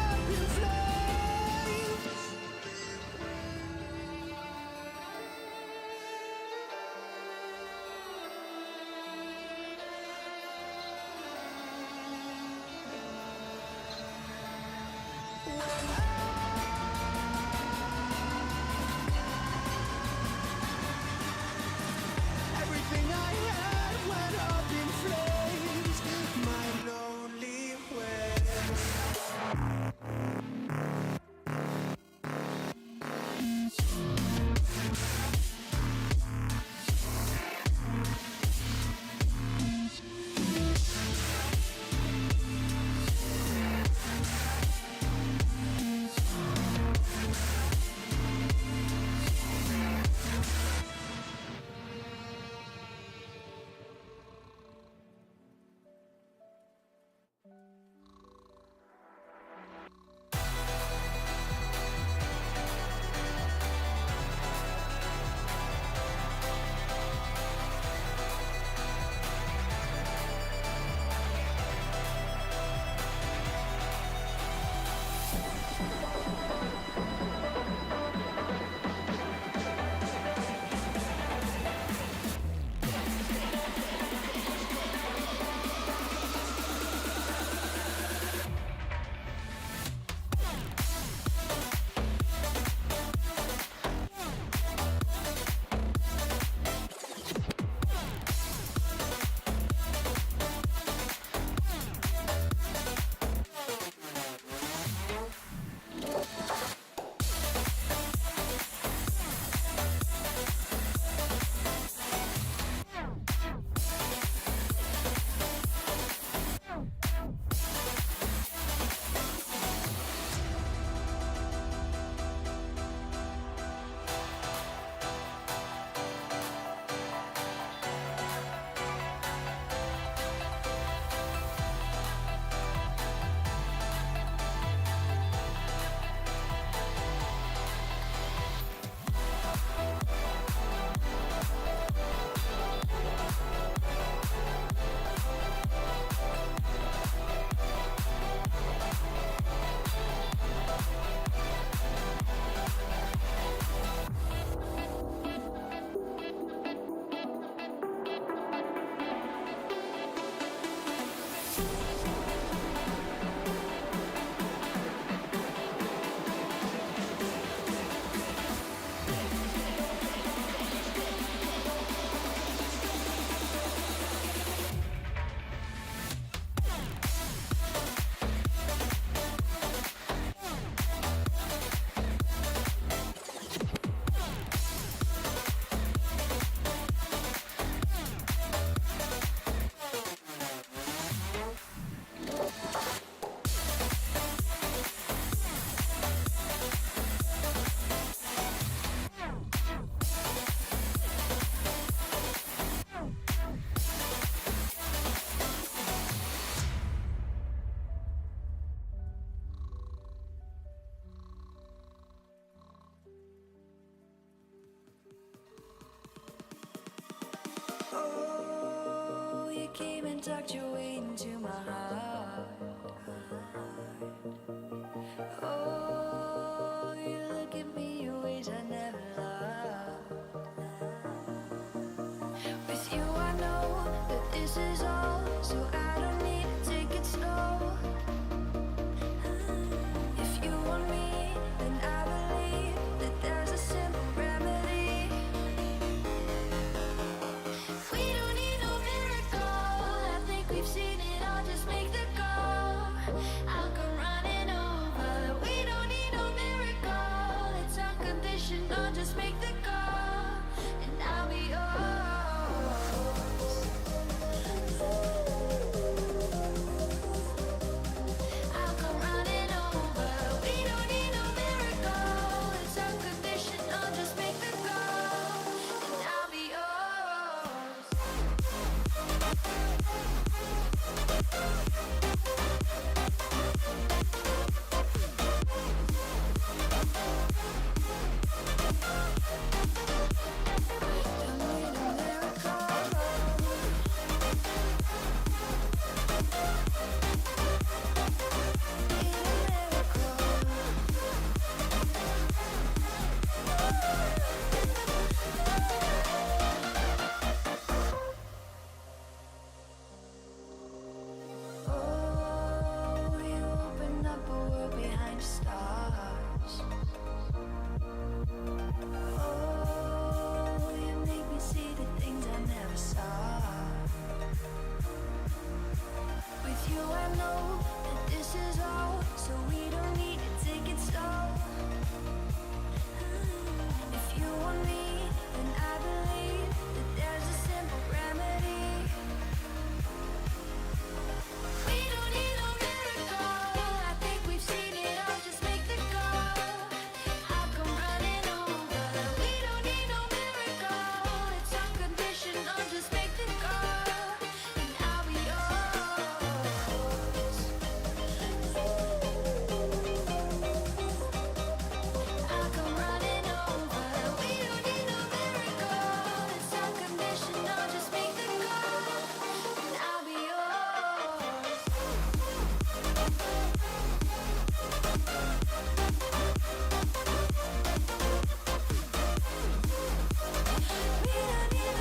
Oh, you came and tucked your way into my heart. Oh, you look at me in ways I never loved. With you I know that this is all, so I don't need to take it slow. If you want me, then I believe that there's a simple remedy. We don't need no miracle, I think we've seen it all, just make the call. I'll come running over. We don't need no miracle, it's unconditional, just make the call, and I'll be yours. I'll come running over. We don't need no miracle, it's unconditional, just make the call, and I'll be yours. Don't need a miracle. Need a miracle. Oh, you open up a world behind the stars. Oh, you make me see the things I never saw. With you I know that this is all, so we don't need to take it slow. If you want me, then I believe that there's a simple remedy. We don't need no miracle, I think we've seen it all, just make the call. I'll come running over. We don't need no miracle, it's unconditional, just make the call, and I'll be yours. I'll come running over. We don't need no miracle, it's unconditional, just make the call, and I'll be yours. We don't need a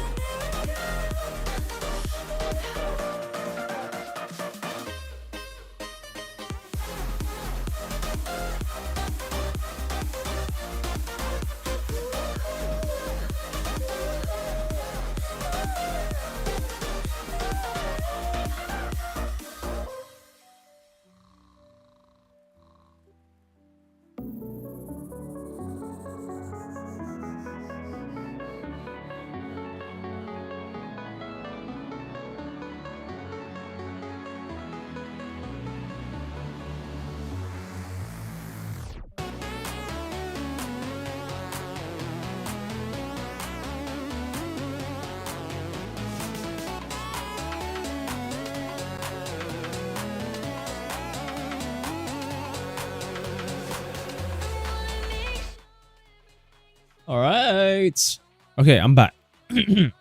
All right. Okay, I'm back. That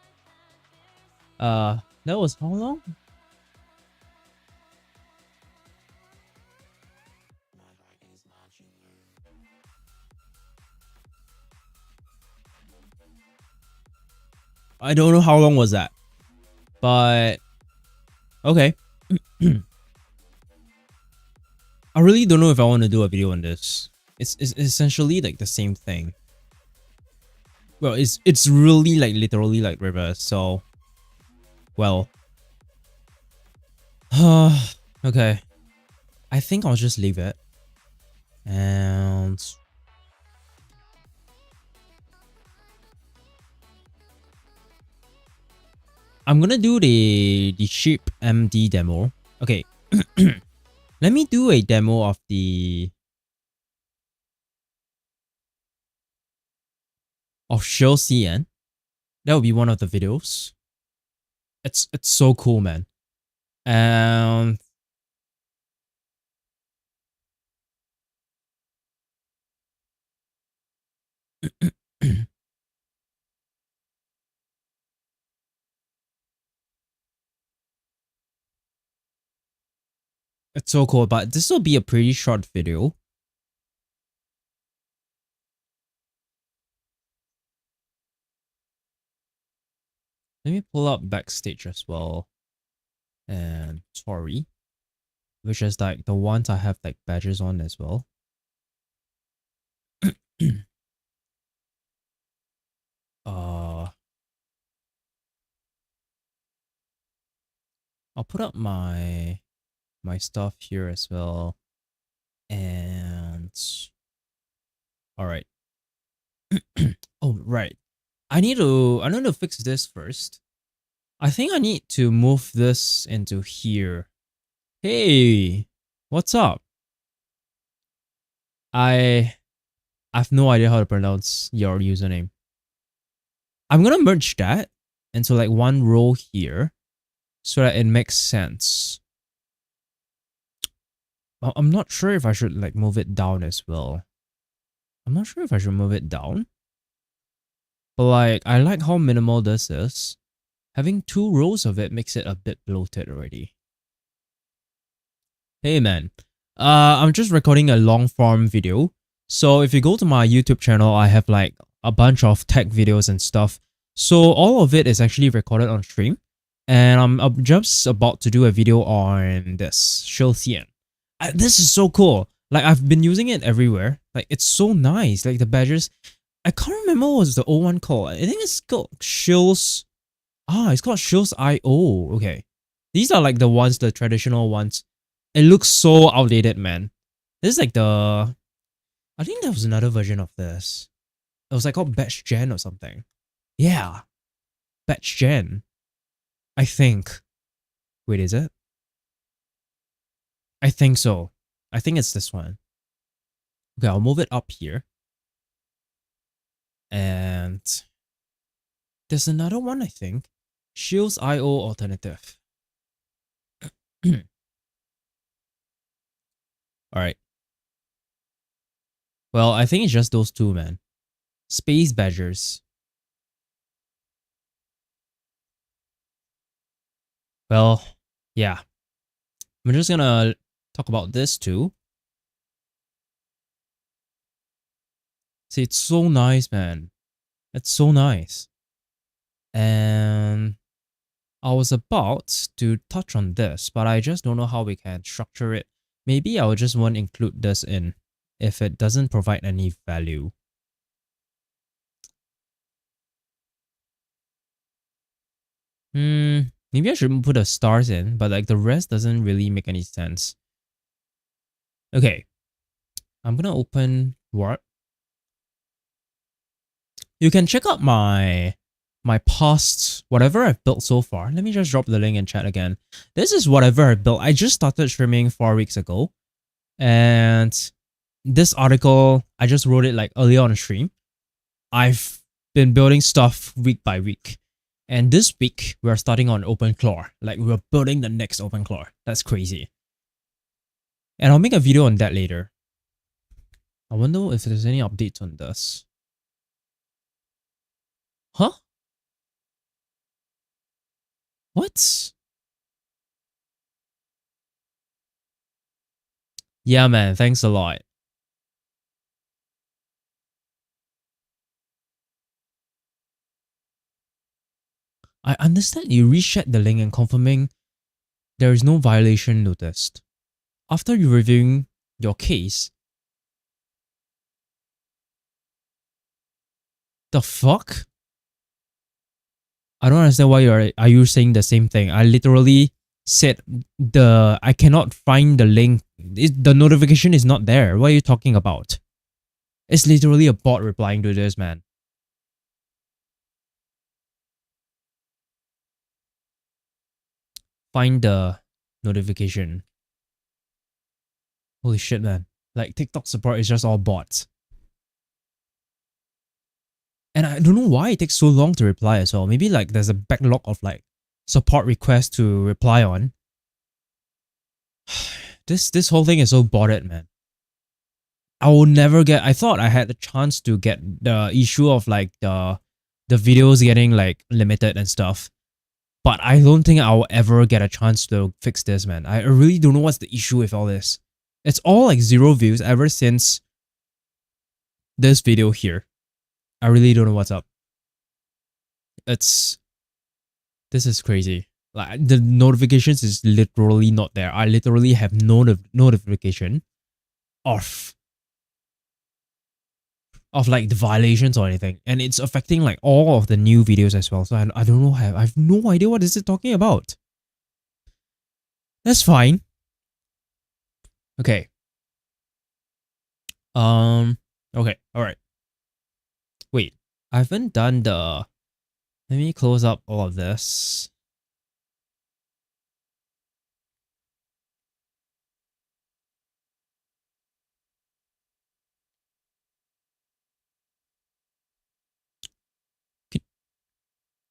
was how long? I don't know how long was that, but okay. I really don't know if I want to do a video on this. It's essentially like the same thing. Well, it's really like literally like reverse. So, well, okay. I think I'll just leave it, and I'm gonna do the cheap MD demo. Okay, let me do a demo of Shell CN. That will be one of the videos. It's so cool, man. And It's so cool, but this will be a pretty short video. Let me pull up backstage as well. And sorry. Which is like the ones I have like badges on as well. I'll put up my stuff here as well. And all right. Oh, right. I need to fix this first. I think I need to move this into here. Hey, what's up? I have no idea how to pronounce your username. I'm gonna merge that into like one row here so that it makes sense. I'm not sure if I should like move it down as well. I'm not sure if I should move it down. But like, I like how minimal this is. Having 2 rows of it makes it a bit bloated already. Hey man, I'm just recording a long form video. So if you go to my YouTube channel, I have like a bunch of tech videos and stuff. So all of it is actually recorded on stream. And I'm just about to do a video on this, Shilxian. This is so cool. Like, I've been using it everywhere. Like, it's so nice. Like, the badges. I can't remember what was the old one called. I think it's called Shills. It's called Shills IO. Okay. These are like the ones, the traditional ones. It looks so outdated, man. This is like the... I think there was another version of this. It was like called Batch Gen or something. Yeah. Batch Gen. I think. Wait, is it? I think so. I think it's this one. Okay, I'll move it up here. And there's another one, I think. Shields IO alternative. Alright. Well, I think it's just those two, man. Space Badgers. Well, yeah. I'm just gonna talk about this too. See, it's so nice, man. It's so nice. And I was about to touch on this, but I just don't know how we can structure it. Maybe I just won't include this in if it doesn't provide any value. Maybe I should put the stars in, but like the rest doesn't really make any sense. Okay. I'm gonna open Warp. You can check out my past, whatever I've built so far. Let me just drop the link in chat again. This is whatever I built. I just started streaming 4 weeks ago. And this article, I just wrote it like earlier on stream. I've been building stuff week by week. And this week, we're starting on OpenClaw. Like, we're building the next OpenClaw. That's crazy. And I'll make a video on that later. I wonder if there's any updates on this. Huh? What? Yeah, man. Thanks a lot. I understand you reshared the link and confirming there is no violation noticed. After you reviewing your case, the fuck? I don't understand why are you saying the same thing. I literally said I cannot find the link. The notification is not there. What are you talking about? It's literally a bot replying to this, man. Find the notification. Holy shit, man. Like, TikTok support is just all bots. And I don't know why it takes so long to reply as well. Maybe like there's a backlog of like support requests to reply on. This whole thing is so botted, man. I will never get... I thought I had the chance to get the issue of like the videos getting like limited and stuff. But I don't think I'll ever get a chance to fix this, man. I really don't know what's the issue with all this. It's all like 0 views ever since this video here. I really don't know what's up. This is crazy. Like the notifications is literally not there. I literally have no notification of like the violations or anything, and it's affecting like all of the new videos as well. So I don't know. I have no idea what is it talking about. That's fine. Okay. Okay. All right. Wait. I haven't done the. Let me close up all of this.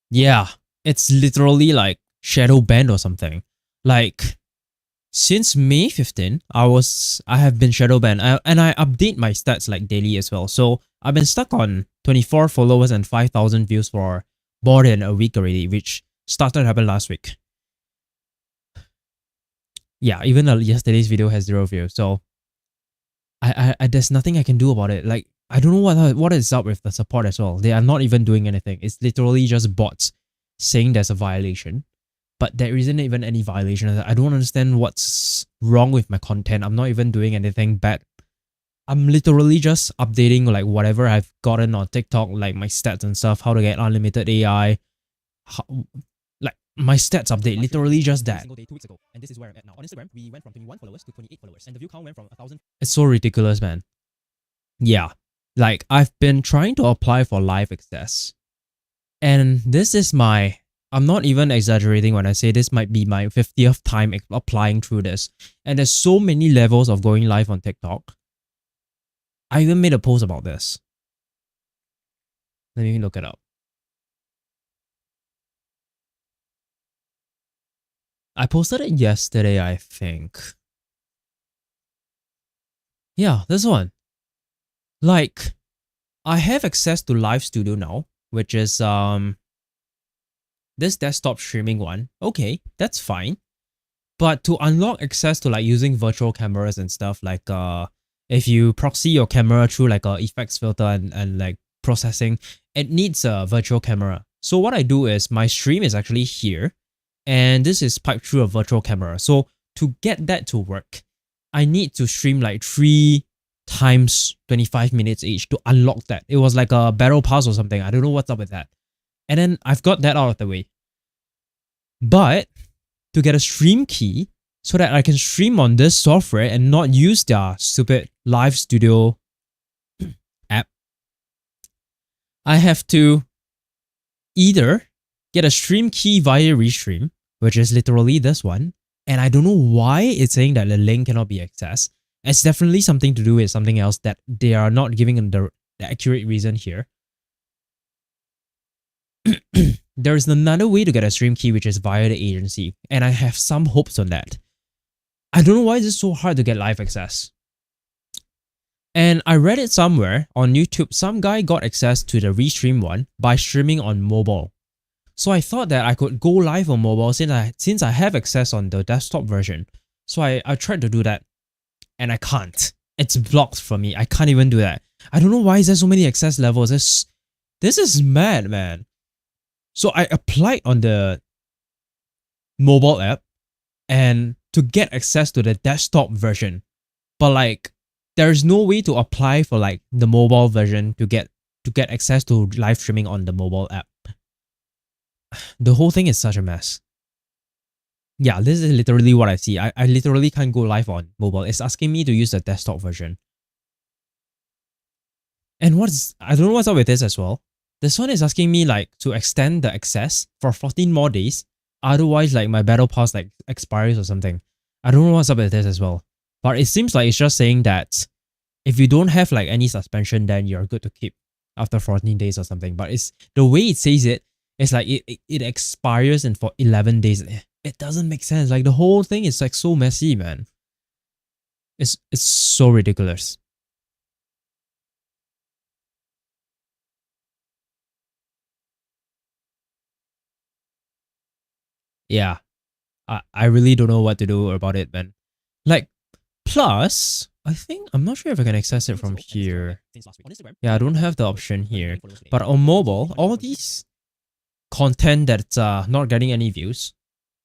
Yeah, it's literally like shadow banned or something. Like since May 15, I have been shadow banned, and I update my stats like daily as well. So I've been stuck on 24 followers and 5,000 views for more than a week already, which started to happen last week. Yeah, even yesterday's video has 0 views. So I there's nothing I can do about it. Like I don't know what is up with the support as well. They are not even doing anything. It's literally just bots saying there's a violation, but there isn't even any violation. I don't understand what's wrong with my content. I'm not even doing anything bad. I'm literally just updating like whatever I've gotten on TikTok, like my stats and stuff, how to get unlimited AI, like my stats update, literally just that. Single day 2 weeks ago, and this is where I'm at now. On Instagram, we went from 21 followers to 28 followers, and the view count went from 1,000. It's so ridiculous, man. Yeah, like I've been trying to apply for live access, and this is my. I'm not even exaggerating when I say this might be my 50th time applying through this, and there's so many levels of going live on TikTok. I even made a post about this. Let me look it up. I posted it yesterday, I think. Yeah, this one. Like, I have access to Live Studio now, which is this desktop streaming one. Okay, that's fine. But to unlock access to like using virtual cameras and stuff, like if you proxy your camera through like a effects filter and like processing, it needs a virtual camera. So what I do is my stream is actually here, and this is piped through a virtual camera. So to get that to work, I need to stream like 3 times 25 minutes each to unlock that. It was like a battle pass or something. I don't know what's up with that. And then I've got that out of the way. But to get a stream key so that I can stream on this software and not use their stupid Live Studio app, I have to either get a stream key via Restream, which is literally this one, and I don't know why it's saying that the link cannot be accessed. It's definitely something to do with something else that they are not giving the accurate reason here. There is another way to get a stream key, which is via the agency, and I have some hopes on that. I don't know why it's so hard to get live access. And I read it somewhere on YouTube, some guy got access to the Restream one by streaming on mobile. So I thought that I could go live on mobile since I have access on the desktop version. So I tried to do that, and I can't. It's blocked for me. I can't even do that. I don't know why is there so many access levels. This is mad, man. So I applied on the mobile app and to get access to the desktop version. But like there's no way to apply for like the mobile version to get access to live streaming on the mobile app. The whole thing is such a mess. Yeah, this is literally what I see. I literally can't go live on mobile. It's asking me to use the desktop version. And I don't know what's up with this as well. This one is asking me like to extend the access for 14 more days. Otherwise, like my battle pass like expires or something. I don't know what's up with this as well. But it seems like it's just saying that if you don't have like any suspension, then you're good to keep after 14 days or something. But it's the way it says it, it's like it expires in for 11 days. It doesn't make sense. Like the whole thing is like so messy, man. It's so ridiculous. Yeah, I really don't know what to do about it, man. Like, plus, I think, I'm not sure if I can access it from here. Yeah, I don't have the option here. But on mobile, all these content that's not getting any views,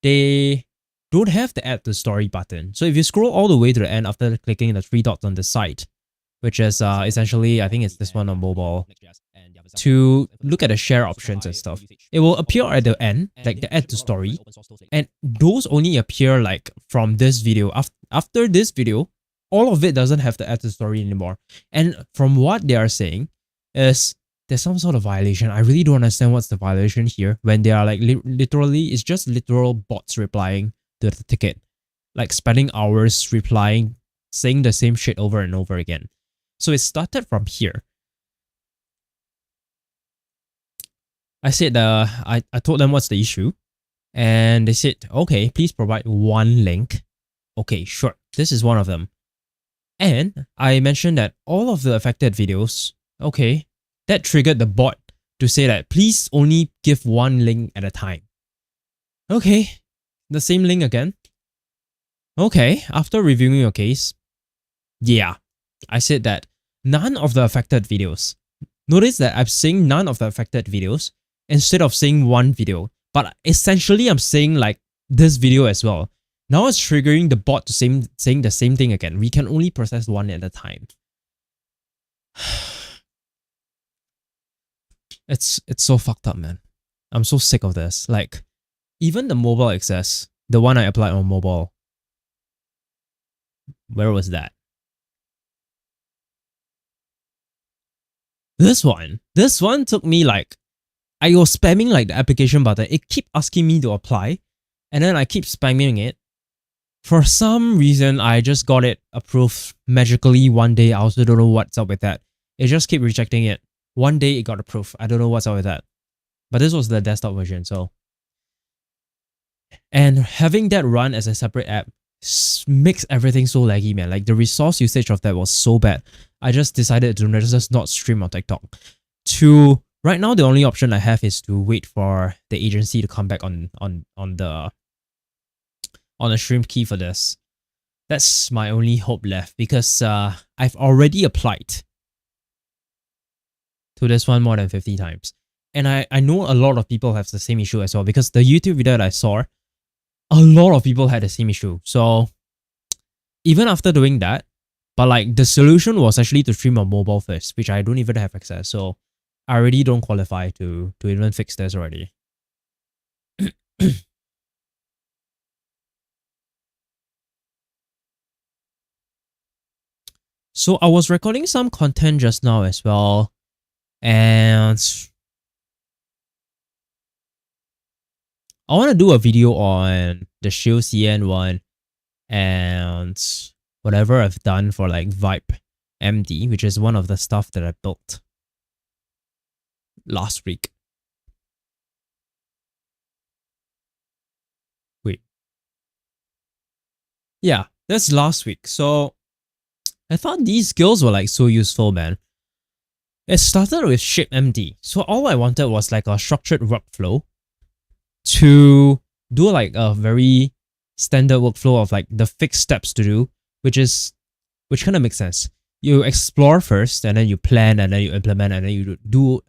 they don't have the add to story button. So if you scroll all the way to the end after clicking the three dots on the side, which is essentially, I think it's this one on mobile, to look at the share options and stuff, it will appear at the end, like the add to story, and those only appear like from this video. After this video, all of it doesn't have the add to story anymore. And from what they are saying is there's some sort of violation. I really don't understand what's the violation here when they are like literally, it's just literal bots replying to the ticket, like spending hours replying, saying the same shit over and over again. So it started from here. I said, I told them what's the issue, and they said, okay, please provide one link. Okay, sure, this is one of them. And I mentioned that all of the affected videos, okay, that triggered the bot to say that please only give one link at a time. Okay, the same link again. Okay, after reviewing your case, yeah, I said that none of the affected videos. Notice that I'm saying none of the affected videos instead of saying one video, but essentially I'm saying like this video as well. Now it's triggering the bot to saying the same thing again. We can only process one at a time. It's so fucked up, man. I'm so sick of this. Like, even the mobile access, the one I applied on mobile, where was that? This one took me like, I was spamming like the application button. It keep asking me to apply, and then I keep spamming it. For some reason, I just got it approved magically one day. I also don't know what's up with that. It just keep rejecting it. One day it got approved. I don't know what's up with that. But this was the desktop version, so. And having that run as a separate app makes everything so laggy, man. Like the resource usage of that was so bad. I just decided to just not stream on TikTok. Right now, the only option I have is to wait for the agency to come back on the stream key for this. That's my only hope left, because I've already applied to this one more than 50 times. And I know a lot of people have the same issue as well, because the YouTube video that I saw, a lot of people had the same issue. So even after doing that, but like the solution was actually to stream on mobile first, which I don't even have access. So I already don't qualify to even fix this already. So I was recording some content just now as well, and I want to do a video on the Shield CN one and whatever I've done for like Vibe MD, which is one of the stuff that I built last week. Wait. Yeah, that's last week. So I thought these skills were like so useful, man. It started with ShapeMD. So all I wanted was like a structured workflow to do like a very standard workflow of like the fixed steps to do, which kind of makes sense. You explore first, and then you plan, and then you implement, and then you do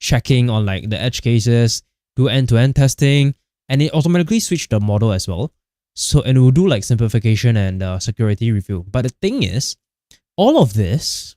checking on like the edge cases, do end-to-end testing, and it automatically switch the model as well. So, and it will do like simplification and security review. But the thing is, all of this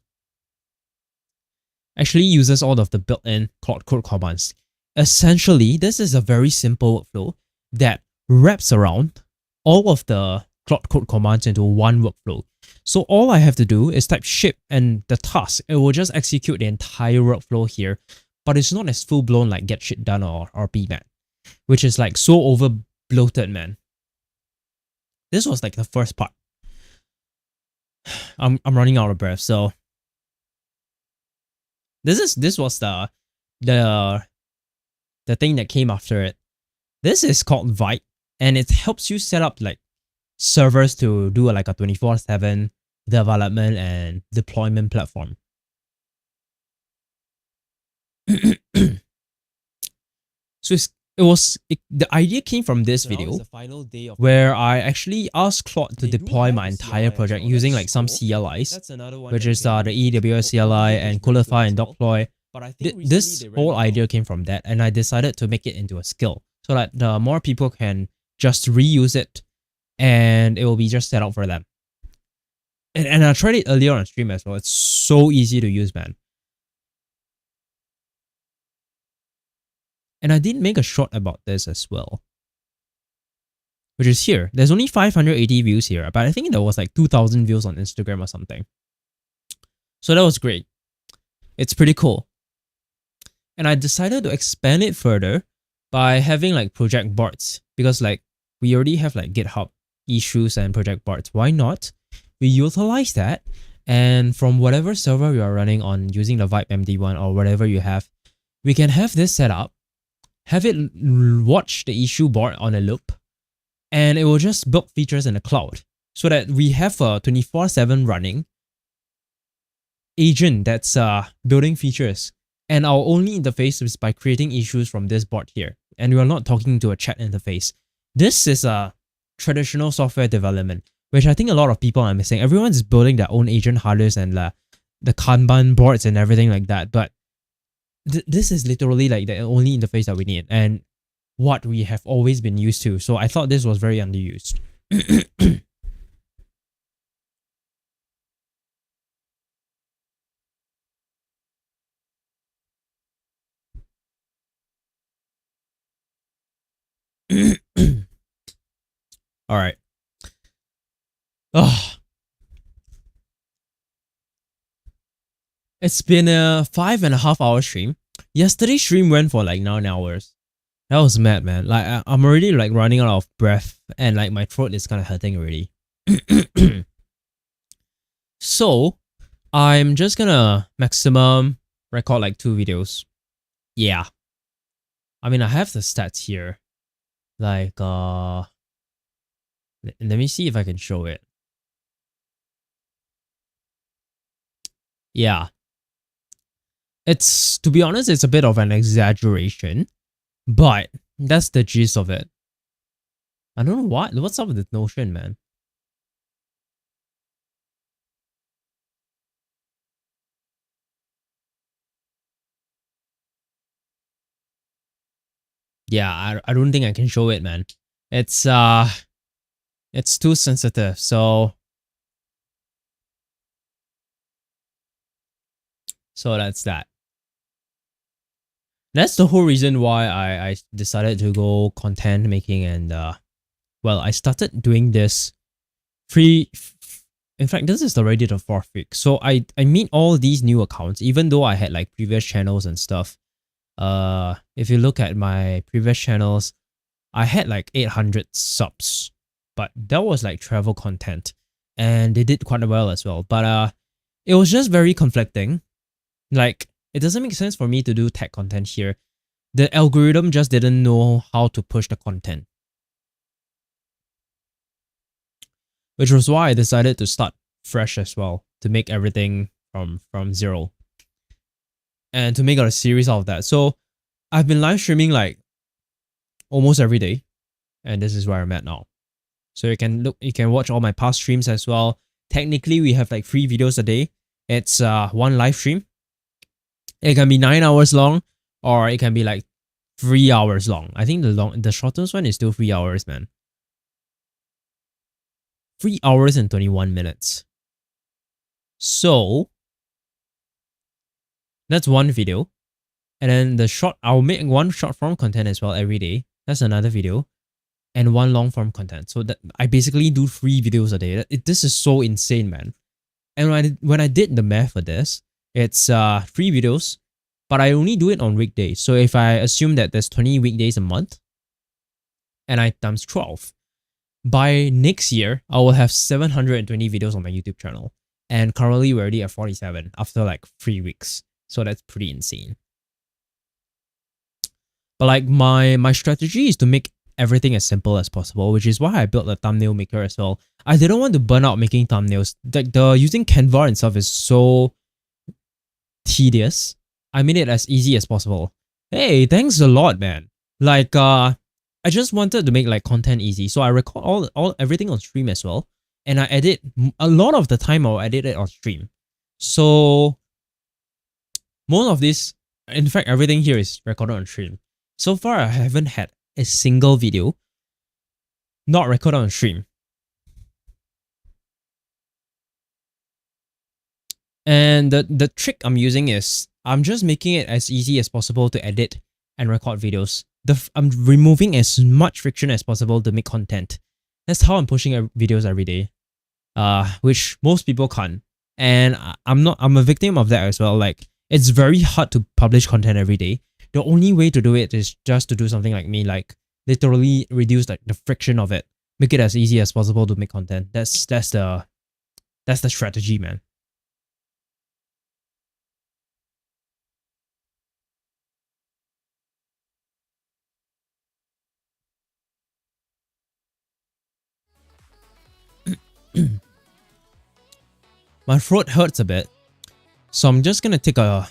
actually uses all of the built-in Cloud Code commands. Essentially, this is a very simple workflow that wraps around all of the Cloud Code commands into one workflow. So all I have to do is type ship and the task. It will just execute the entire workflow here, but it's not as full-blown like get shit done or PMAT, which is like so over bloated, man. This was like the first part. I'm running out of breath, so this was the thing that came after it. This is called Vibe, and it helps you set up like servers to do like a 24/7 development and deployment platform. So the idea came from this video where I actually asked Claude to deploy my entire project using like some CLIs, which is the EWS CLI and Coolify and Deploy. This whole idea came from that, and I decided to make it into a skill so that the more people can just reuse it and it will be just set up for them. And I tried it earlier on stream as well. It's so easy to use, man. And I did make a short about this as well, which is here. There's only 580 views here, but I think there was like 2,000 views on Instagram or something. So that was great. It's pretty cool. And I decided to expand it further by having like project boards, because like we already have like GitHub issues and project boards. Why not? We utilize that, and from whatever server you are running on using the Vibe MD1 or whatever you have, we can have this set up, have it watch the issue board on a loop, and it will just build features in the cloud so that we have a 24/7 running agent that's building features. And our only interface is by creating issues from this board here, and we are not talking to a chat interface. This is a traditional software development, which I think a lot of people are missing. Everyone's building their own agent hardware and the Kanban boards and everything like that, but this is literally like the only interface that we need and what we have always been used to. So I thought this was very underused. All right. Oh, it's been a 5.5 hour stream. Yesterday's stream went for like 9 hours. That was mad, man. Like I'm already like running out of breath and like my throat is kind of hurting already. So I'm just gonna maximum record like 2 videos. Yeah. I mean, I have the stats here. Like let me see if I can show it. Yeah. It's, to be honest, it's a bit of an exaggeration, but that's the gist of it. I don't know what's up with this Notion, man. Yeah, I don't think I can show it, man. It's too sensitive, so that's that. That's the whole reason why I decided to go content making, and well, I started doing this in fact, this is already the 4th week. So I made all these new accounts, even though I had like previous channels and stuff. If you look at my previous channels, I had like 800 subs, but that was like travel content and they did quite well as well. But it was just very conflicting. Like, it doesn't make sense for me to do tech content here. The algorithm just didn't know how to push the content, which was why I decided to start fresh as well, to make everything from zero and to make a series out of that. So I've been live streaming like almost every day, and this is where I'm at now. So you can watch all my past streams as well. Technically, we have like 3 videos a day. It's 1 live stream. It can be 9 hours long, or it can be like 3 hours long. I think the shortest one is still 3 hours, man. 3 hours and 21 minutes. So that's 1 video. And then I'll make 1 short form content as well every day. That's another video. And 1 long form content. So that I basically do 3 videos a day. This is so insane, man. And when I did the math for this, it's 3 videos, but I only do it on weekdays. So if I assume that there's 20 weekdays a month, and I times 12, by next year, I will have 720 videos on my YouTube channel. And currently we're already at 47 after like 3 weeks. So that's pretty insane. But like my strategy is to make everything as simple as possible, which is why I built a thumbnail maker as well. I didn't want to burn out making thumbnails. Like the using Canva and stuff is so tedious. I made it as easy as possible. Hey, thanks a lot, man. Like I just wanted to make like content easy, so I record all everything on stream as well, and I edit a lot of the time. I'll edit it on stream. So most of this, in fact, everything here is recorded on stream. So far, I haven't had a single video not recorded on stream. And the trick I'm using is I'm just making it as easy as possible to edit and record videos. I'm removing as much friction as possible to make content. That's how I'm pushing videos every day, which most people can't. And I'm a victim of that as well. Like, it's very hard to publish content every day. The only way to do it is just to do something like me, like literally reduce like the friction of it, make it as easy as possible to make content. That's the strategy, man. My throat hurts a bit, so I'm just gonna take a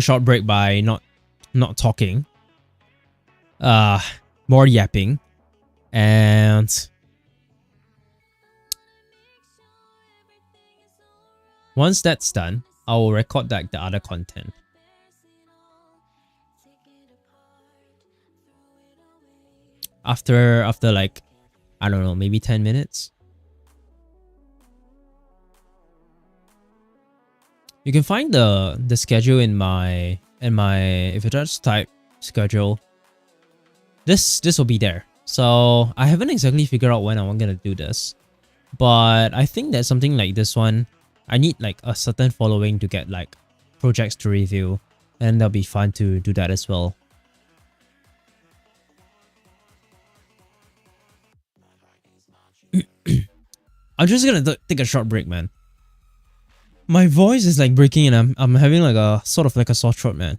short break by not talking, more yapping, and once that's done, I will record like the other content. After like, I don't know, maybe 10 minutes. You can find the schedule in my if you just type schedule, this will be there. So I haven't exactly figured out when I'm gonna do this, but I think that something like this one, I need like a certain following to get like projects to review, and that'll be fun to do that as well. I'm just gonna take a short break, man. My voice is like breaking and I'm having like a sort of like a sore throat, man.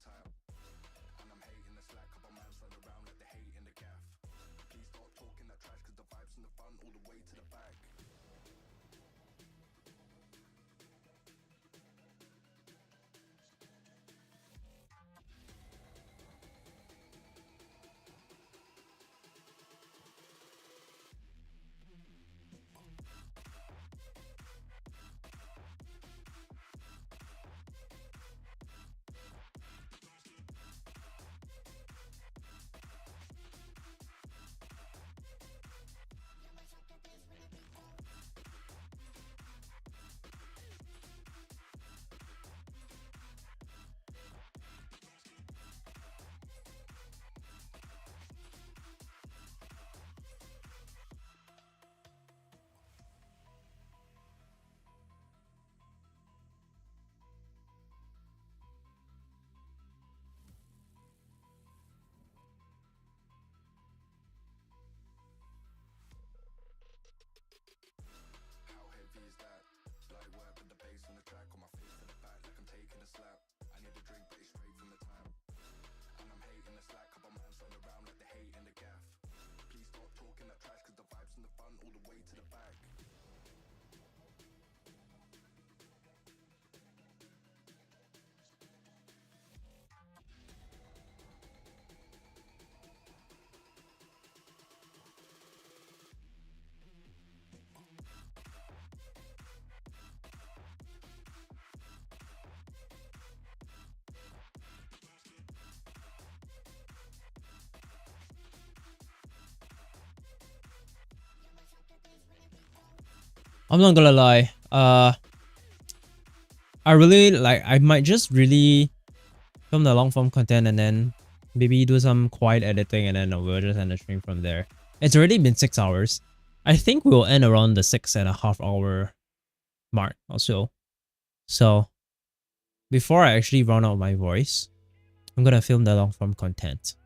time. And I'm hating the slack, couple man run around like they hate in the gaff. Please stop talking that trash, cause the vibes and the fun all the way to the back. How heavy is that? Bloody work with the bass on the track, on my face to the back like I'm taking a slap. I need a drink, but it's straight from the tap. And I'm hating the slack, couple man run around like they hate in the gaff. Please stop talking that trash, cause the vibes and the fun all the way to the back. I'm not gonna lie. I really like. I might just really film the long form content and then maybe do some quiet editing and then we'll just end the stream from there. It's already been 6 hours. I think we'll end around the 6.5 hour mark or so. So before I actually run out my voice, I'm gonna film the long form content.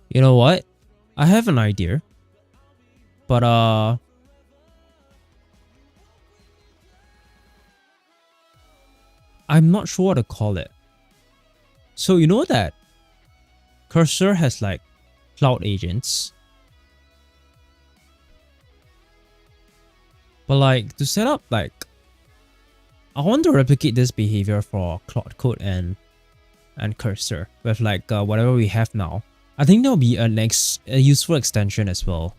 You know what? I have an idea. But I'm not sure what to call it. So you know that Cursor has like cloud agents. But like to set up like I want to replicate this behavior for Cloud Code and Cursor with like whatever we have now. I think there'll be a useful extension as well.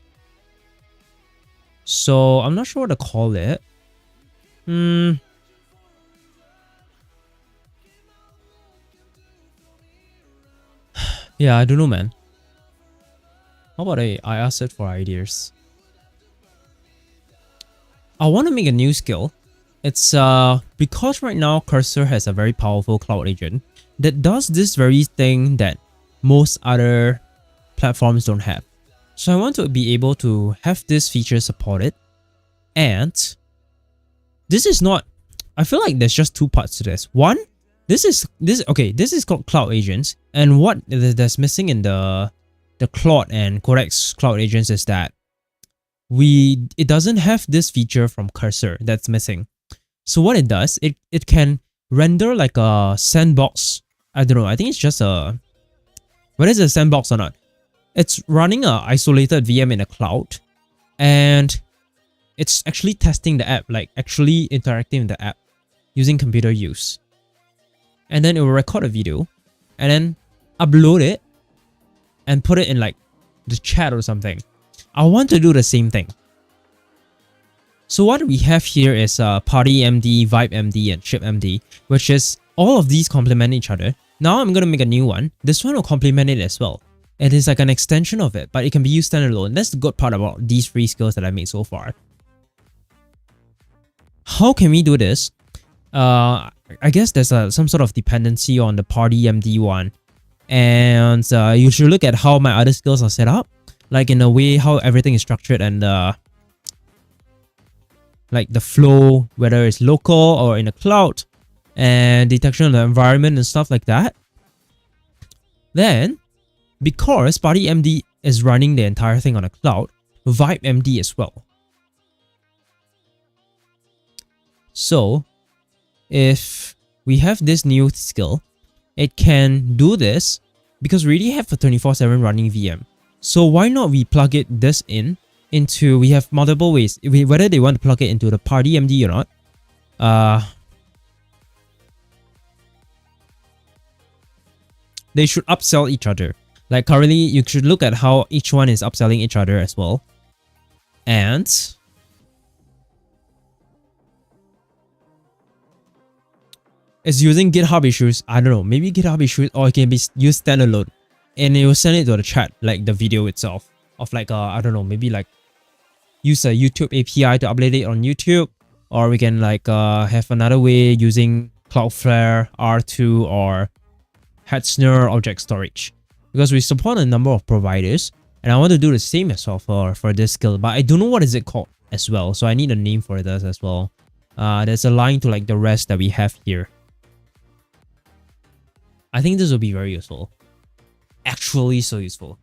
So I'm not sure what to call it, Yeah, I don't know, man. How about I ask it for ideas? I want to make a new skill. It's because right now Cursor has a very powerful cloud agent that does this very thing that most other platforms don't have. So I want to be able to have this feature supported. And this is not, I feel like there's just two parts to this. One, this is called cloud agents, and what that's missing in the Claude and Codex cloud agents is that it doesn't have this feature from Cursor that's missing. So what it does, it can render like a sandbox. I don't know, I think it's just a, whether it's a sandbox or not. It's running a isolated VM in a cloud, and it's actually testing the app, like actually interacting with the app using computer use. And then it will record a video and then upload it and put it in like the chat or something. I want to do the same thing. So what we have here is Party MD, Vibe MD, and Ship MD, which is all of these complement each other. Now I'm going to make a new one. This one will complement it as well. It is like an extension of it, but it can be used standalone. That's the good part about these free skills that I made so far. How can we do this? I guess there's some sort of dependency on the Party MD one. And you should look at how my other skills are set up. Like in a way how everything is structured, and like the flow, whether it's local or in a cloud, and detection of the environment and stuff like that. Then, because Party MD is running the entire thing on a cloud, Vibe MD as well. So, if we have this new skill, it can do this because we already have a 24/7 running VM. So why not we plug this into, we have multiple ways, whether they want to plug it into the Party MD or not. They should upsell each other. Like currently, you should look at how each one is upselling each other as well. And it's using GitHub issues. I don't know, maybe GitHub issues, or it can be used standalone, and it will send it to the chat, like the video itself, of like I don't know, maybe like use a YouTube API to upload it on YouTube, or we can like have another way using Cloudflare, R2, or Hetzner object storage, because we support a number of providers, and I want to do the same as well for this skill, but I don't know what is it called as well, so I need a name for this as well. There's a line to like the rest that we have here. I think this will be very useful. Actually so useful.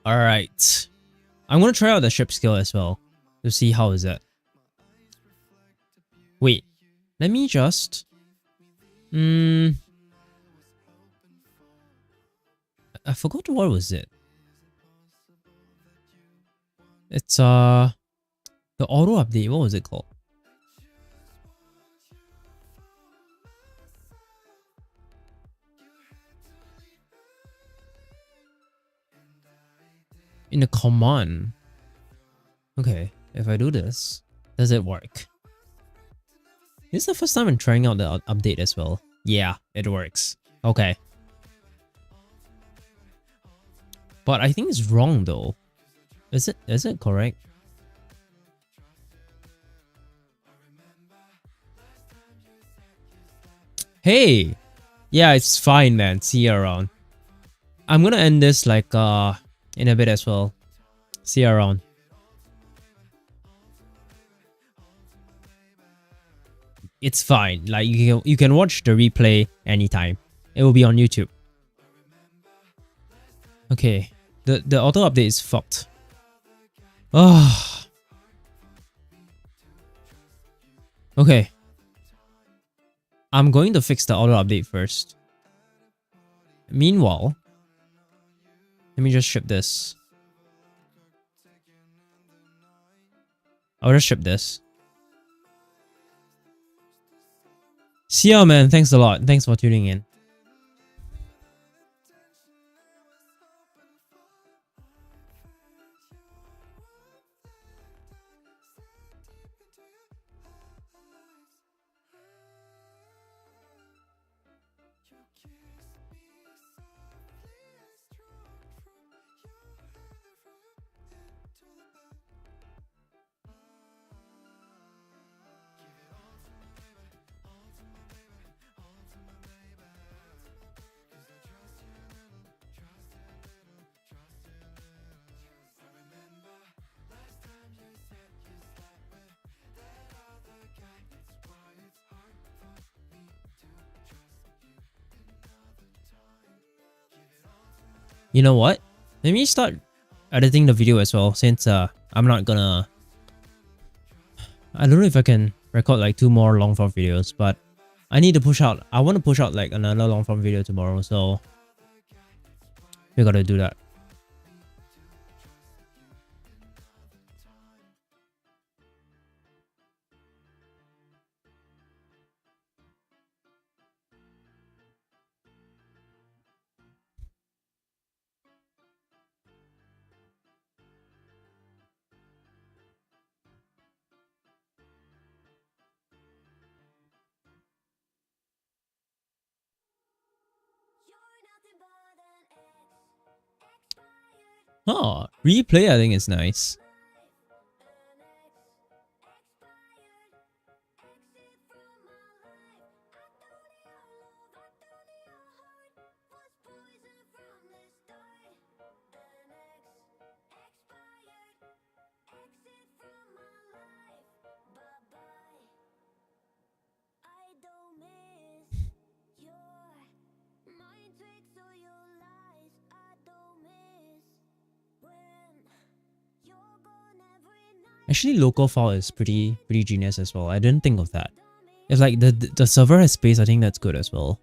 Alright. I'm gonna try out the ship skill as well to see how is it. Wait. Let me just... I forgot what was it. It's the auto update. What was it called? In the command. Okay, if I do this, does it work? This is the first time I'm trying out the update as well. Yeah, it works. Okay. But I think it's wrong though. Is it correct? Hey! Yeah, it's fine, man. See you around. I'm gonna end this like in a bit as well. See you around. It's fine. Like you can watch the replay anytime. It will be on YouTube. Okay. The auto update is fucked. Oh. Okay. I'm going to fix the auto update first. Meanwhile, let me just ship this. I'll just ship this. See ya, man. Thanks a lot. Thanks for tuning in. You know what? Let me start editing the video as well, since I'm not gonna... I don't know if I can record like 2 more long form videos, but I need to push out... I want to push out like another long form video tomorrow, so we gotta do that. Oh, replay I think is nice. Actually, local file is pretty genius as well. I didn't think of that. If like the server has space, I think that's good as well.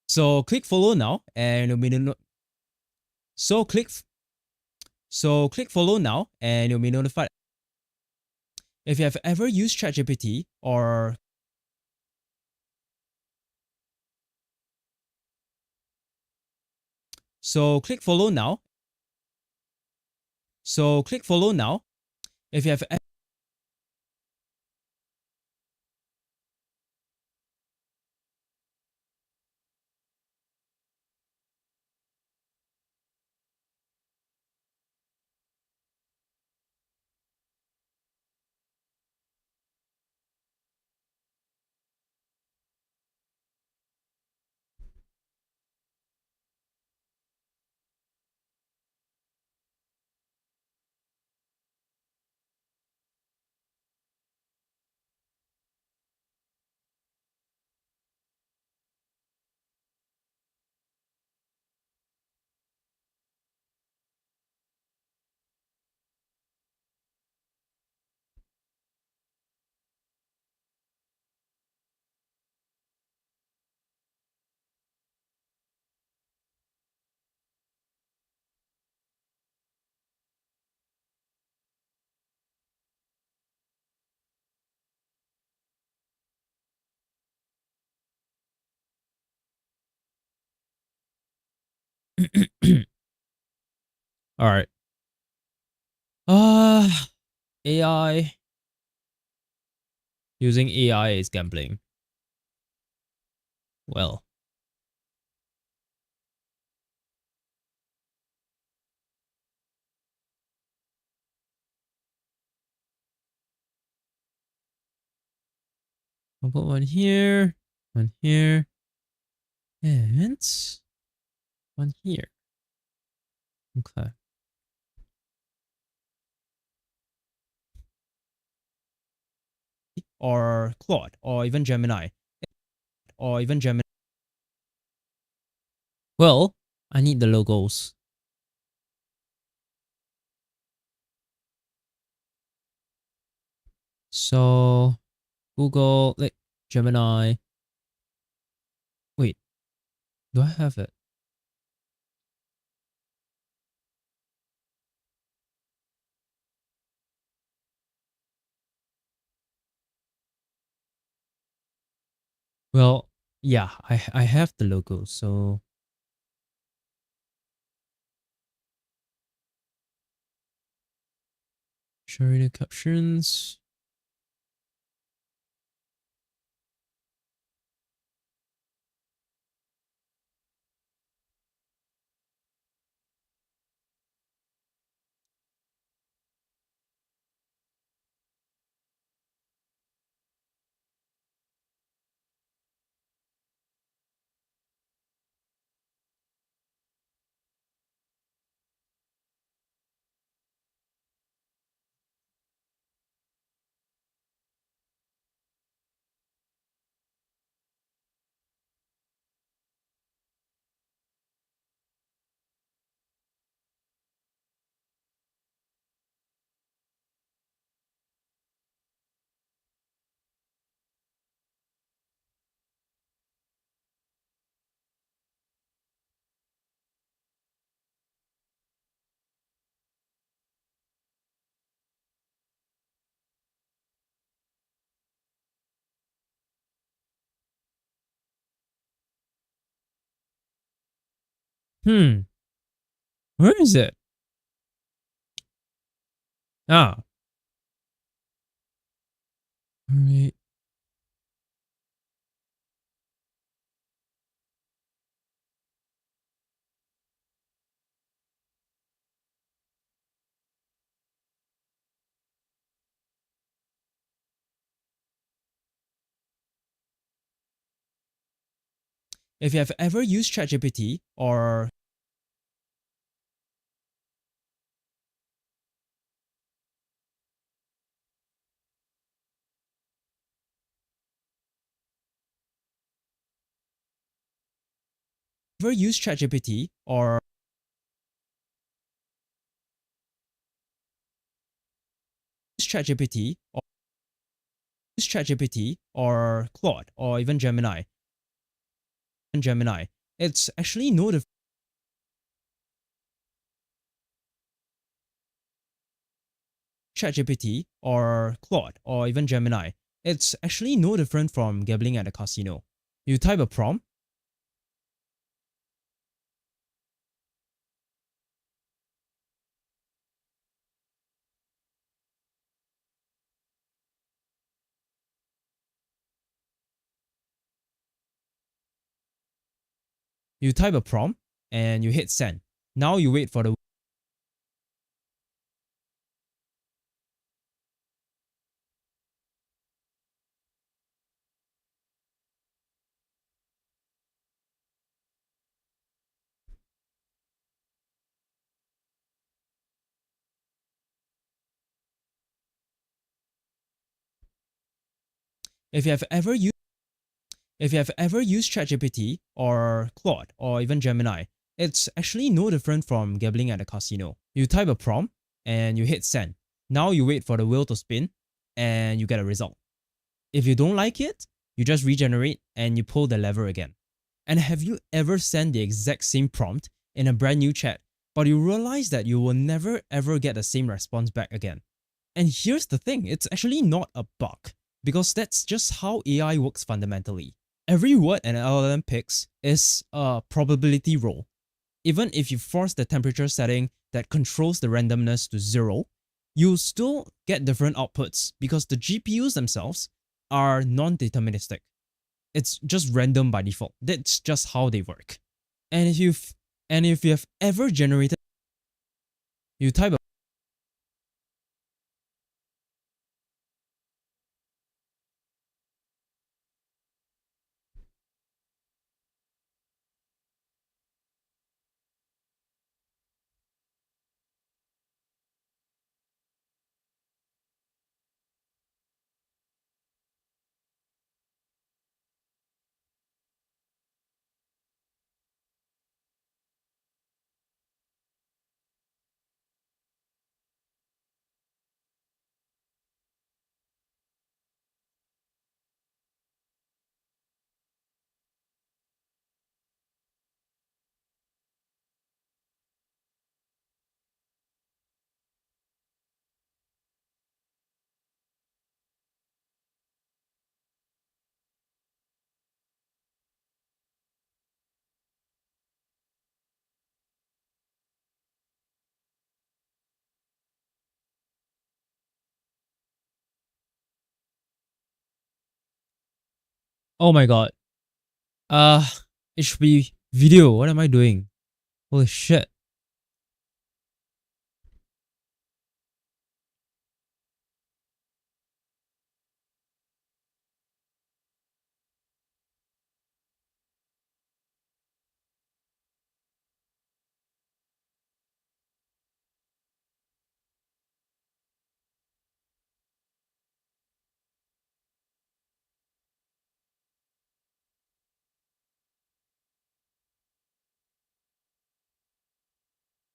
So click follow now, and you'll be click follow now, and you'll be notified if you have ever used ChatGPT or click follow now. Click follow now if you have Alright. AI. Using AI is gambling. Well. I'll put one here, and one here. Okay. Or Claude, or even Gemini. Well, I need the logos. So, Google, like, Gemini. Wait, do I have it? Well, yeah, I have the logo, so sharing the captions. Where is it? Ah, right. If you have ever used ChatGPT or ChatGPT or use ChatGPT or Claude or even Gemini, it's actually no different. ChatGPT or Claude or even Gemini, it's actually no different from gambling at a casino. You type a prompt, and you hit send. Now you wait for the if you have ever used ChatGPT or Claude or even Gemini, it's actually no different from gambling at a casino. You type a prompt and you hit send. Now you wait for the wheel to spin and you get a result. If you don't like it, you just regenerate and you pull the lever again. And have you ever sent the exact same prompt in a brand new chat, but you realize that you will never ever get the same response back again? And here's the thing, it's actually not a bug, because that's just how AI works fundamentally. Every word an LLM picks is a probability roll. even if you force the temperature setting that controls the randomness to 0, you'll still get different outputs because the GPUs themselves are non-deterministic. It's just random by default. That's just how they work. And if you have ever generated, you type a oh my god. Uh, it should be video. What am I doing? Holy shit.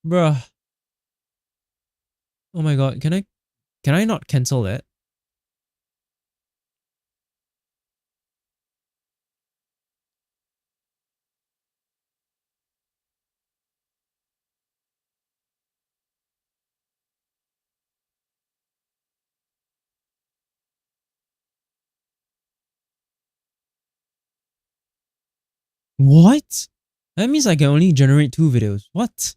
Bruh. Oh my god. Can I not cancel that? What? That means I can only generate 2 videos. What?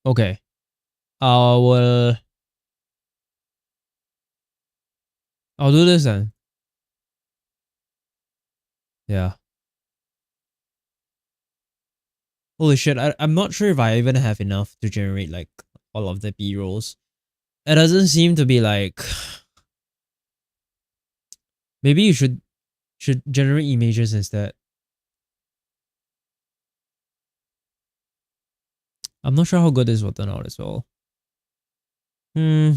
Okay. I will I'll do this then. Yeah. Holy shit, I'm not sure if I even have enough to generate like all of the B-rolls. It doesn't seem to be like maybe you should generate images instead. I'm not sure how good this will turn out as well. Hmm.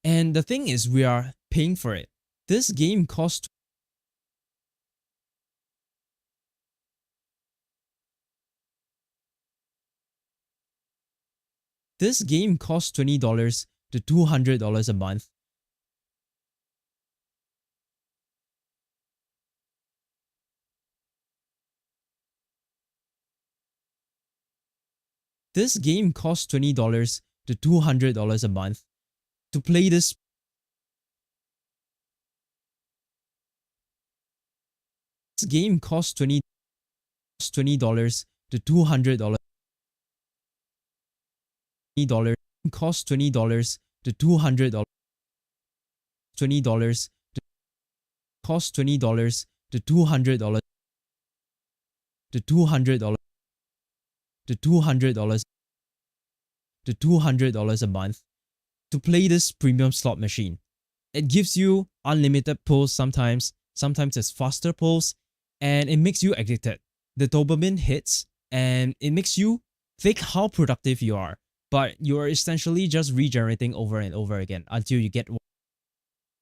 And the thing is, we are paying for it. This game cost $20 to $200 a month This game costs $20 to $200 a month. To play this game costs $20 to $200 $20 costs $20 to $200 $20 costs $20 to $200 to $200 to $200 to $200 a month to play this premium slot machine. It gives you unlimited pulls sometimes it's faster pulls, and it makes you addicted. The dopamine hits and it makes you think how productive you are, but you're essentially just regenerating over and over again until you get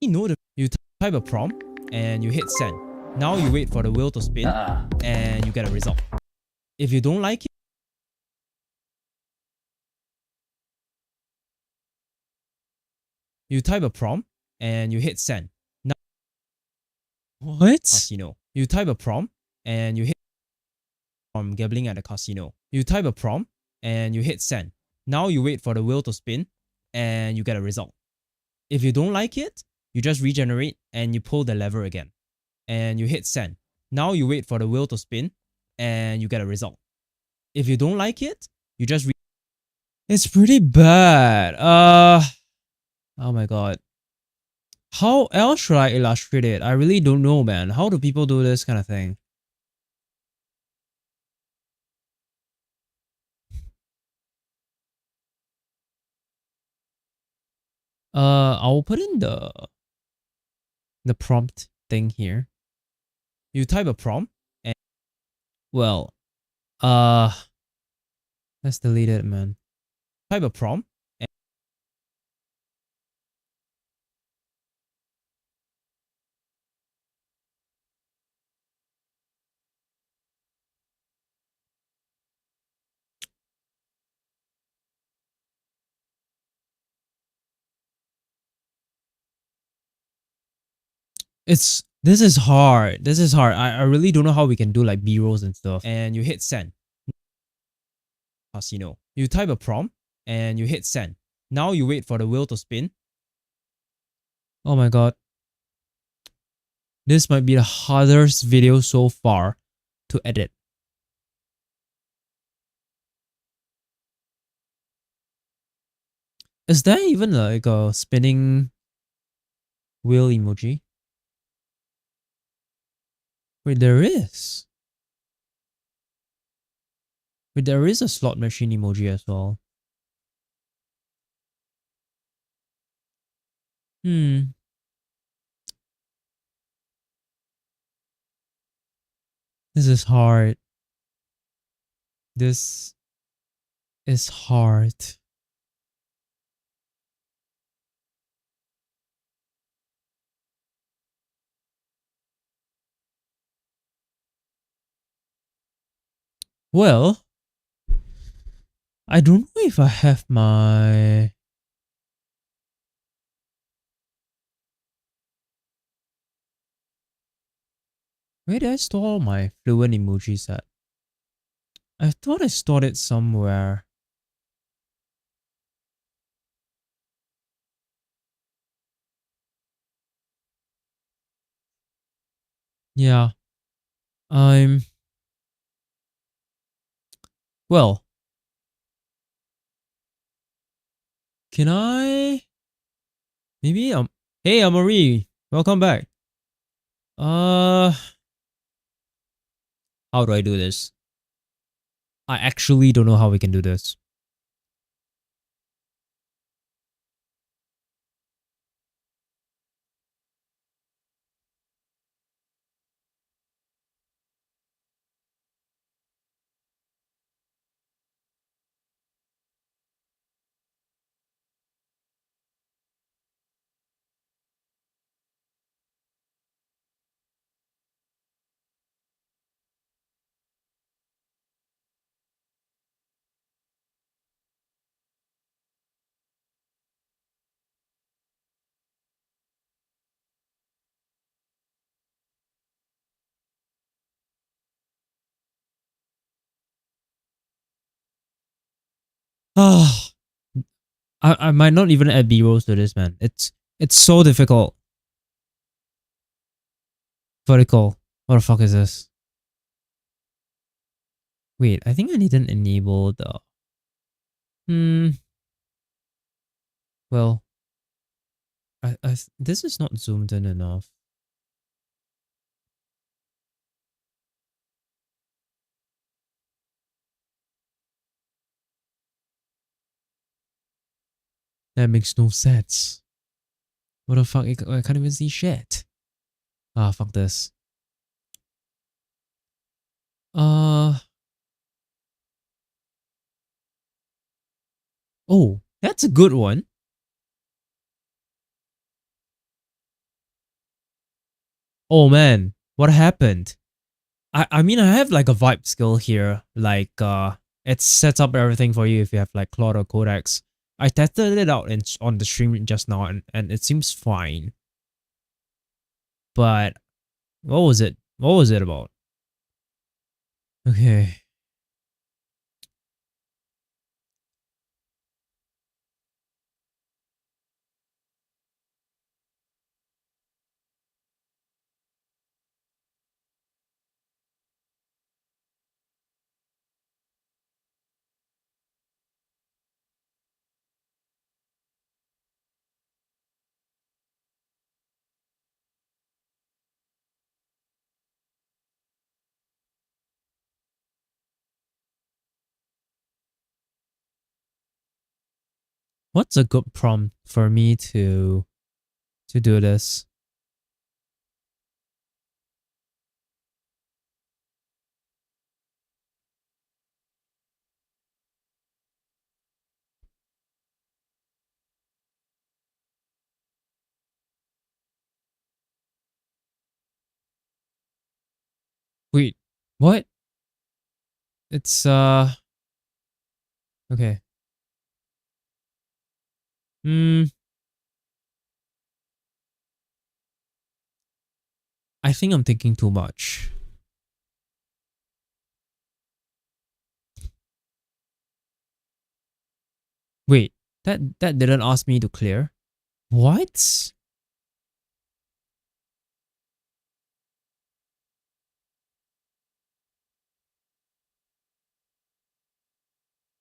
you type a prompt and you hit send. Now you wait for the wheel to spin and you get a result. If you don't like it, you type a prompt and you hit send. Now, what? Casino. You type a prompt and you hit from gambling at a casino. You type a prompt and you hit send. Now you wait for the wheel to spin and you get a result. If you don't like it, you just regenerate and you pull the lever again. And you hit send. Now you wait for the wheel to spin and you get a result. If you don't like it, you just It's pretty bad. Oh my god. How else should I illustrate it? I really don't know, man. How do people do this kind of thing? I'll put in the prompt thing here. You type a prompt and well, let's delete it, man. Type a prompt. This is hard. This is hard. I really don't know how we can do like B-rolls and stuff. And you hit send. Casino. You type a prompt and you hit send. Now you wait for the wheel to spin. Oh my god. This might be the hardest video so far to edit. Is there even like a spinning wheel emoji? Wait, there is. Wait, there is a slot machine emoji as well. This is hard. This is hard. Well, I don't know if I have my... Where did I store my fluent emojis at? I thought I stored it somewhere. Yeah. Well. Can I... Maybe Hey, Amari. Welcome back. How do I do this? I actually don't know how we can do this. Ah, I might not even add B-rolls to this, man. It's so difficult. Vertical. What the fuck is this? Wait, I think I didn't enable the... Well, this is not zoomed in enough. That makes no sense. What the fuck? I can't even see shit. Ah, fuck this. Uh... Oh, that's a good one. Oh man, what happened? I mean, I have like a vibe skill here. Like, it sets up everything for you if you have like Claude or Codex. I tested it out on the stream just now and it seems fine. But what was it? What was it about? Okay. What's a good prompt for me to do this? Wait, what? It's okay. Hmm. I think I'm thinking too much. Wait, that didn't ask me to clear. What?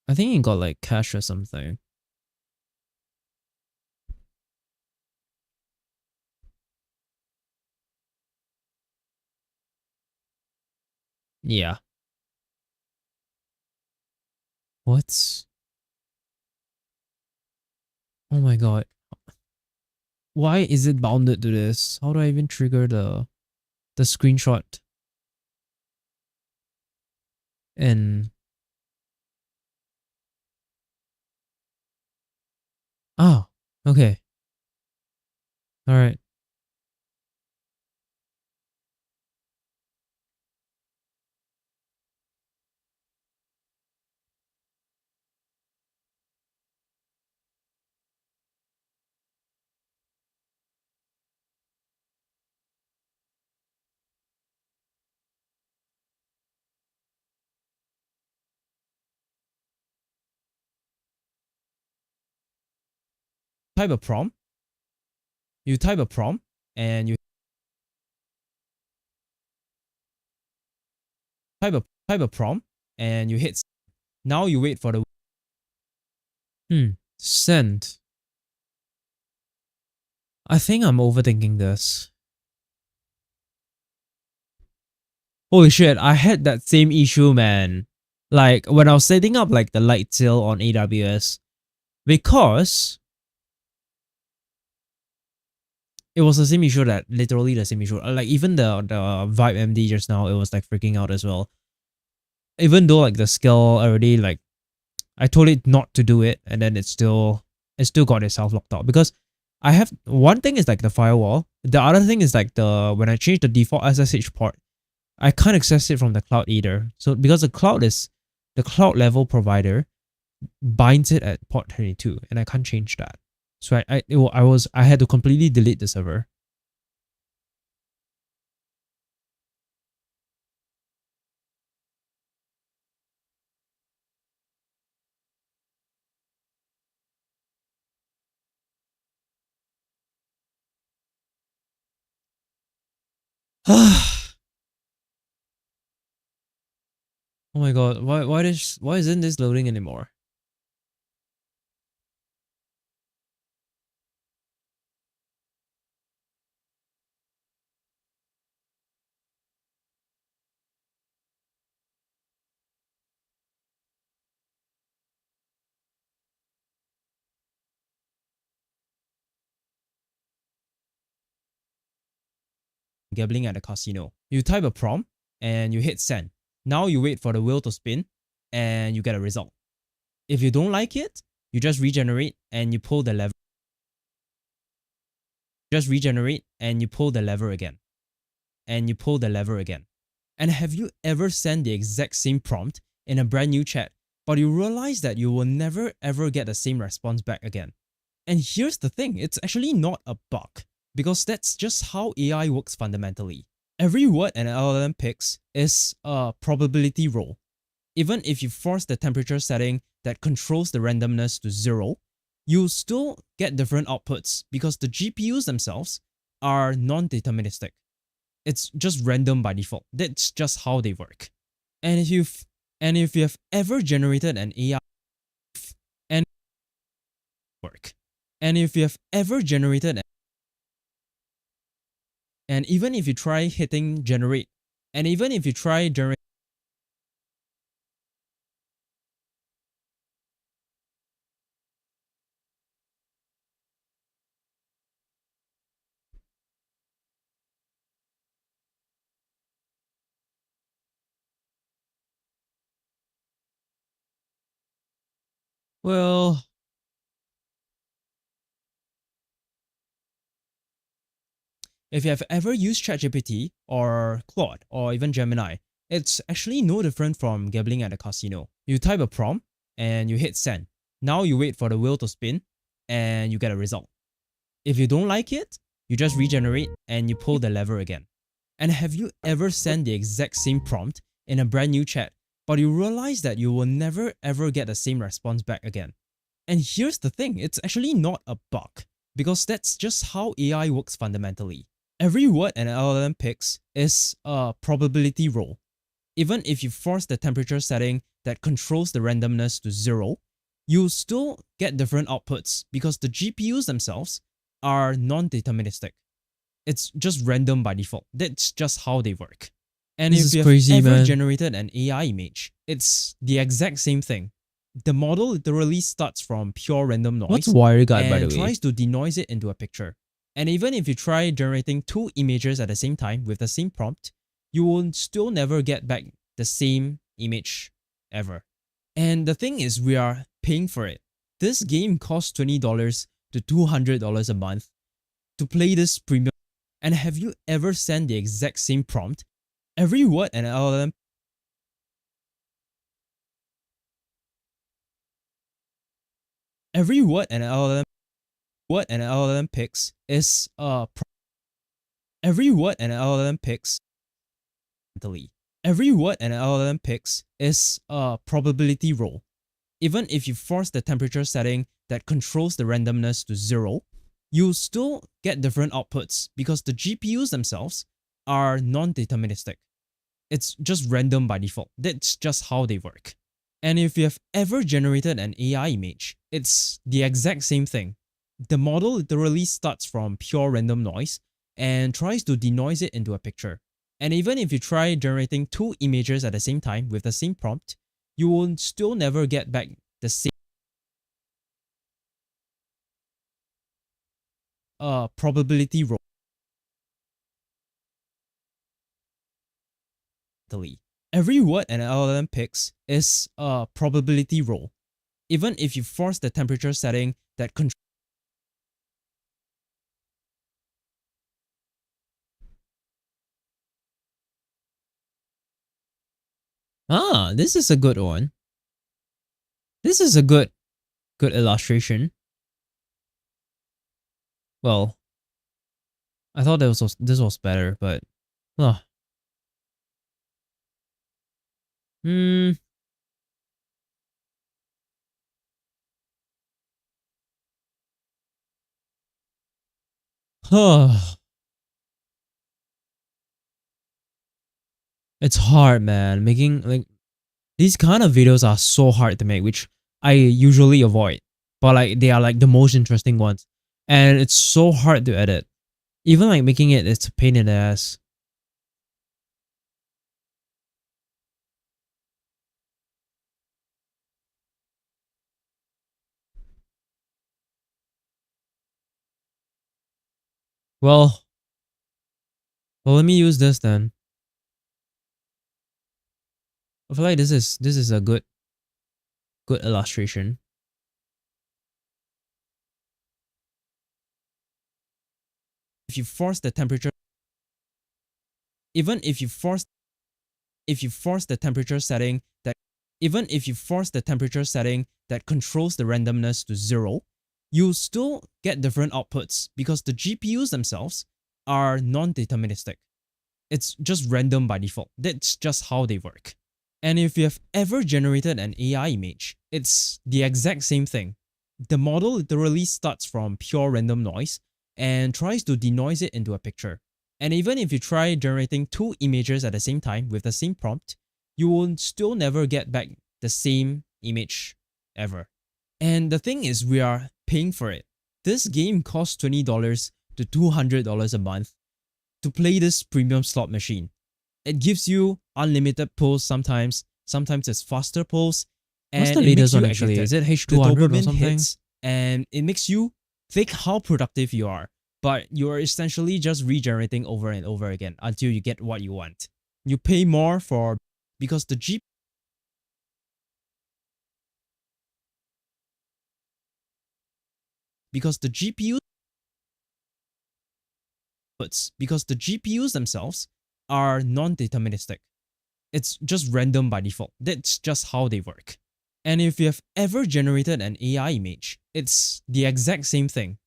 I think it got like cash or something. Yeah. What? Oh my god. Why is it bounded to this? How do I even trigger the screenshot? And ah, okay. All right. Type a prompt. You type a prompt and you type a prompt and you hit. Now you wait for the send. I think I'm overthinking this. Holy shit, I had that same issue, man. Like when I was setting up like the light sail on AWS, because it was the same issue, that literally the same issue. Like even the Vibe MD just now, it was like freaking out as well. Even though like the skill already, like I told it not to do it, and then it still got itself locked out. Because I have one thing is like the firewall. The other thing is like the when I change the default SSH port, I can't access it from the cloud either. So because the cloud level provider binds it at port 22, and I can't change that. So I had to completely delete the server. Oh my god, why isn't this loading anymore? Gambling at a casino. You type a prompt and you hit send. Now you wait for the wheel to spin and you get a result. If you don't like it, you just regenerate and you pull the lever. Just regenerate and you pull the lever again. And you pull the lever again. And have you ever sent the exact same prompt in a brand new chat, but you realize that you will never ever get the same response back again? And here's the thing, it's actually not a bug, because that's just how AI works fundamentally. Every word an LLM picks is a probability roll. Even if you force the temperature setting that controls the randomness to 0, you still get different outputs because the GPUs themselves are non-deterministic. It's just random by default. That's just how they work. And if you have ever generated an AI and work, and if you have ever generated and even if you try hitting generate, and even if you try generate, well, if you have ever used ChatGPT or Claude or even Gemini, it's actually no different from gambling at a casino. You type a prompt and you hit send. Now you wait for the wheel to spin and you get a result. If you don't like it, you just regenerate and you pull the lever again. And have you ever sent the exact same prompt in a brand new chat, but you realize that you will never ever get the same response back again? And here's the thing, it's actually not a bug, because that's just how AI works fundamentally. Every word an LLM picks is a probability roll. Even if you force the temperature setting that controls the randomness to 0, you still get different outputs because the GPUs themselves are non-deterministic. It's just random by default. That's just how they work. And This if is you have crazy, ever man. generated an AI image, it's the exact same thing. The model literally starts from pure random noise What's wire guard, by the and way? tries to denoise it into a picture. And even if you try generating 2 images at the same time with the same prompt, you will still never get back the same image ever. And the thing is, we are paying for it. This game costs $20 to $200 a month to play this premium. And have you ever sent the exact same prompt? Every word an LLM every word an LLM picks is every word an LLM picks every word an LLM picks is a probability roll. Even if you force the temperature setting that controls the randomness to 0, you still get different outputs because the GPUs themselves are non-deterministic. It's just random by default. That's just how they work. And if you have ever generated an AI image, it's the exact same thing. The model literally starts from pure random noise and tries to denoise it into a picture. And even if you try generating 2 images at the same time with the same prompt, you will still never get back the same probability roll. Every word an LLM picks is a probability roll. Even if you force the temperature setting that controls This is a good one. This is a good illustration. Well, I thought this was better, but uh, hmm. It's hard, man. Making like these kind of videos are so hard to make, which I usually avoid. But like they are like the most interesting ones. And it's so hard to edit. Even like making it's a pain in the ass. Well, let me use this then. I feel like this is a good illustration. If you force the temperature, even if you force the temperature setting that controls the randomness to 0, you still get different outputs because the GPUs themselves are non-deterministic. It's just random by default. That's just how they work. And if you have ever generated an AI image, it's the exact same thing. The model literally starts from pure random noise and tries to denoise it into a picture. And even if you try generating 2 images at the same time with the same prompt, you will still never get back the same image ever. And the thing is, we are paying for it. This game costs $20 to $200 a month to play this premium slot machine. It gives you unlimited pulls sometimes it's faster pulls. And What's the it latest makes you one actually? addicted. Is it The H200 or dopamine something? hits, and it makes you think how productive you are, but you're essentially just regenerating over and over again until you get what you want. You pay more for because the GPUs themselves are non-deterministic. It's just random by default. That's just how they work. And if you have ever generated an AI image, it's the exact same thing.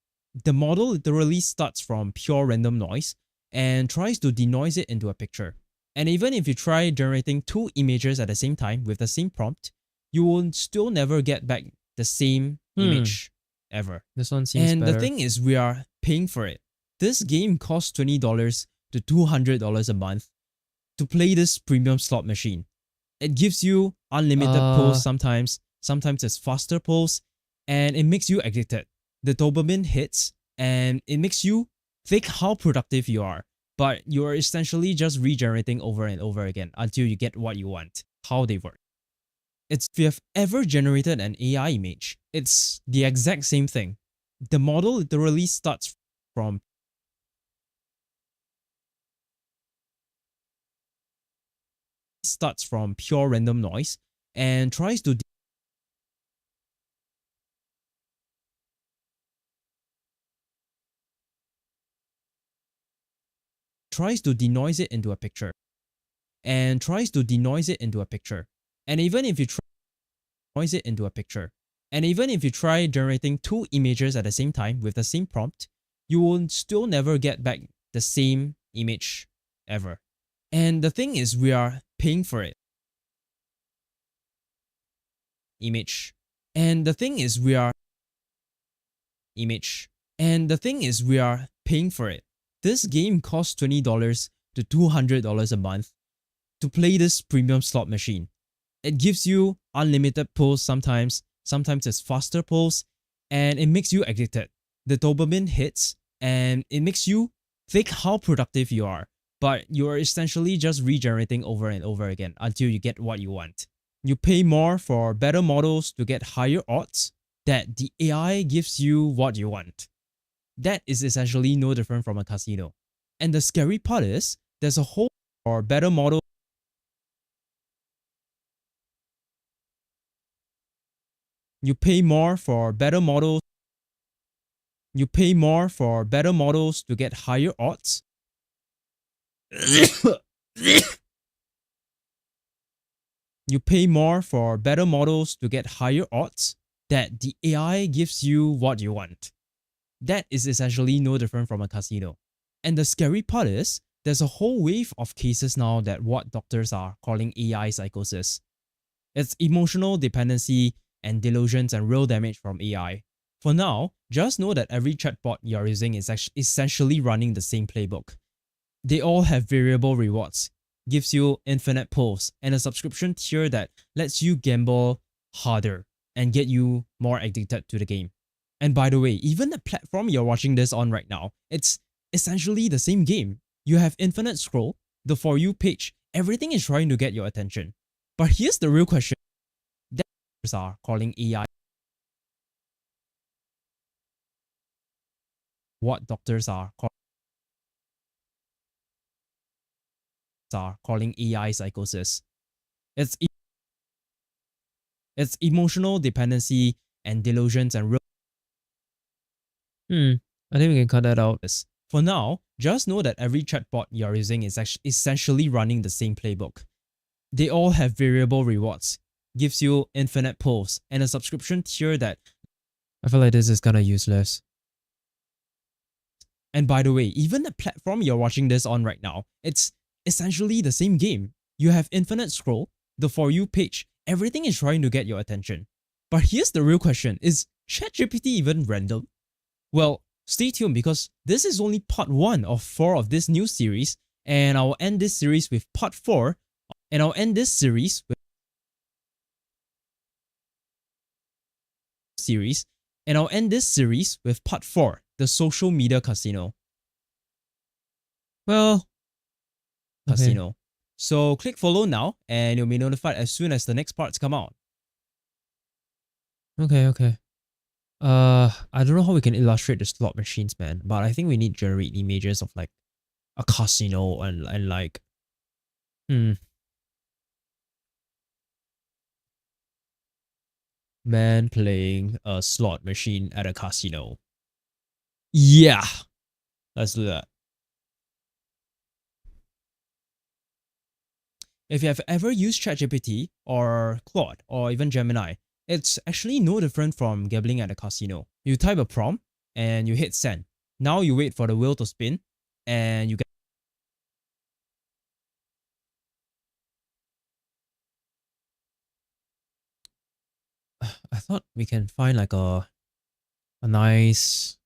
The model literally starts from pure random noise and tries to denoise it into a picture. And even if you try generating 2 images at the same time with the same prompt, you will still never get back the same image ever. This one seems And better. the thing is, we are paying for it. This game costs $20 to $200 a month to play this premium slot machine. It gives you unlimited pulls sometimes it's faster pulls, and it makes you addicted. The dopamine hits, and it makes you think how productive you are, but you're essentially just regenerating over and over again until you get what you want. How they work. If you have ever generated an AI image, it's the exact same thing. The model literally starts from pure random noise and tries to denoise it into a picture. And even if you try noise it into a picture. And even if you try generating 2 images at the same time with the same prompt, you will still never get back the same image ever. And the thing is, we are paying for it. And the thing is, we are paying for it. This game costs $20 to $200 a month to play this premium slot machine. It gives you unlimited pulls sometimes it's faster pulls, and it makes you addicted. The dopamine hits, and it makes you think how productive you are, but you're essentially just regenerating over and over again until you get what you want. You pay more for better models to get higher odds that the AI gives you what you want. That is essentially no different from a casino. And the scary part is, there's a whole or better model. You pay more for better models. You pay more for better models to get higher odds. You pay more for better models to get higher odds that the AI gives you what you want. That is essentially no different from a casino. And the scary part is, there's a whole wave of cases now that what doctors are calling AI psychosis. It's emotional dependency and delusions and real damage from AI. For now, just know that every chatbot you're using is essentially running the same playbook. They all have variable rewards. gives you infinite pulls, and a subscription tier that lets you gamble harder and get you more addicted to the game. And by the way, even the platform you're watching this on right now, it's essentially the same game. You have infinite scroll, the For You page, everything is trying to get your attention. But here's the real question that doctors are calling AI. What doctors are calling AI psychosis. It's emotional dependency and delusions and real. I think we can cut that out. For now, just know that every chatbot you're using is actually essentially running the same playbook. They all have variable rewards, gives you infinite pulls, and a subscription tier that I feel like this is kind of useless. And by the way, even the platform you're watching this on right now, it's essentially the same game. You have infinite scroll, the For You page, everything is trying to get your attention. But here's the real question, is ChatGPT even random? Well, stay tuned because this is only part 1 of 4 of this new series, and I'll end this series with part 4, and I'll end this series with part 4, the social media casino. Well, casino. So click follow now and you'll be notified as soon as the next parts come out. Okay. I don't know how we can illustrate the slot machines, man, but I think we need to generate images of like a casino and like man playing a slot machine at a casino. Yeah, let's do that. If you have ever used ChatGPT or Claude or even Gemini, it's actually no different from gambling at a casino. You type a prompt and you hit send. Now you wait for the wheel to spin and you get I thought we can find like a nice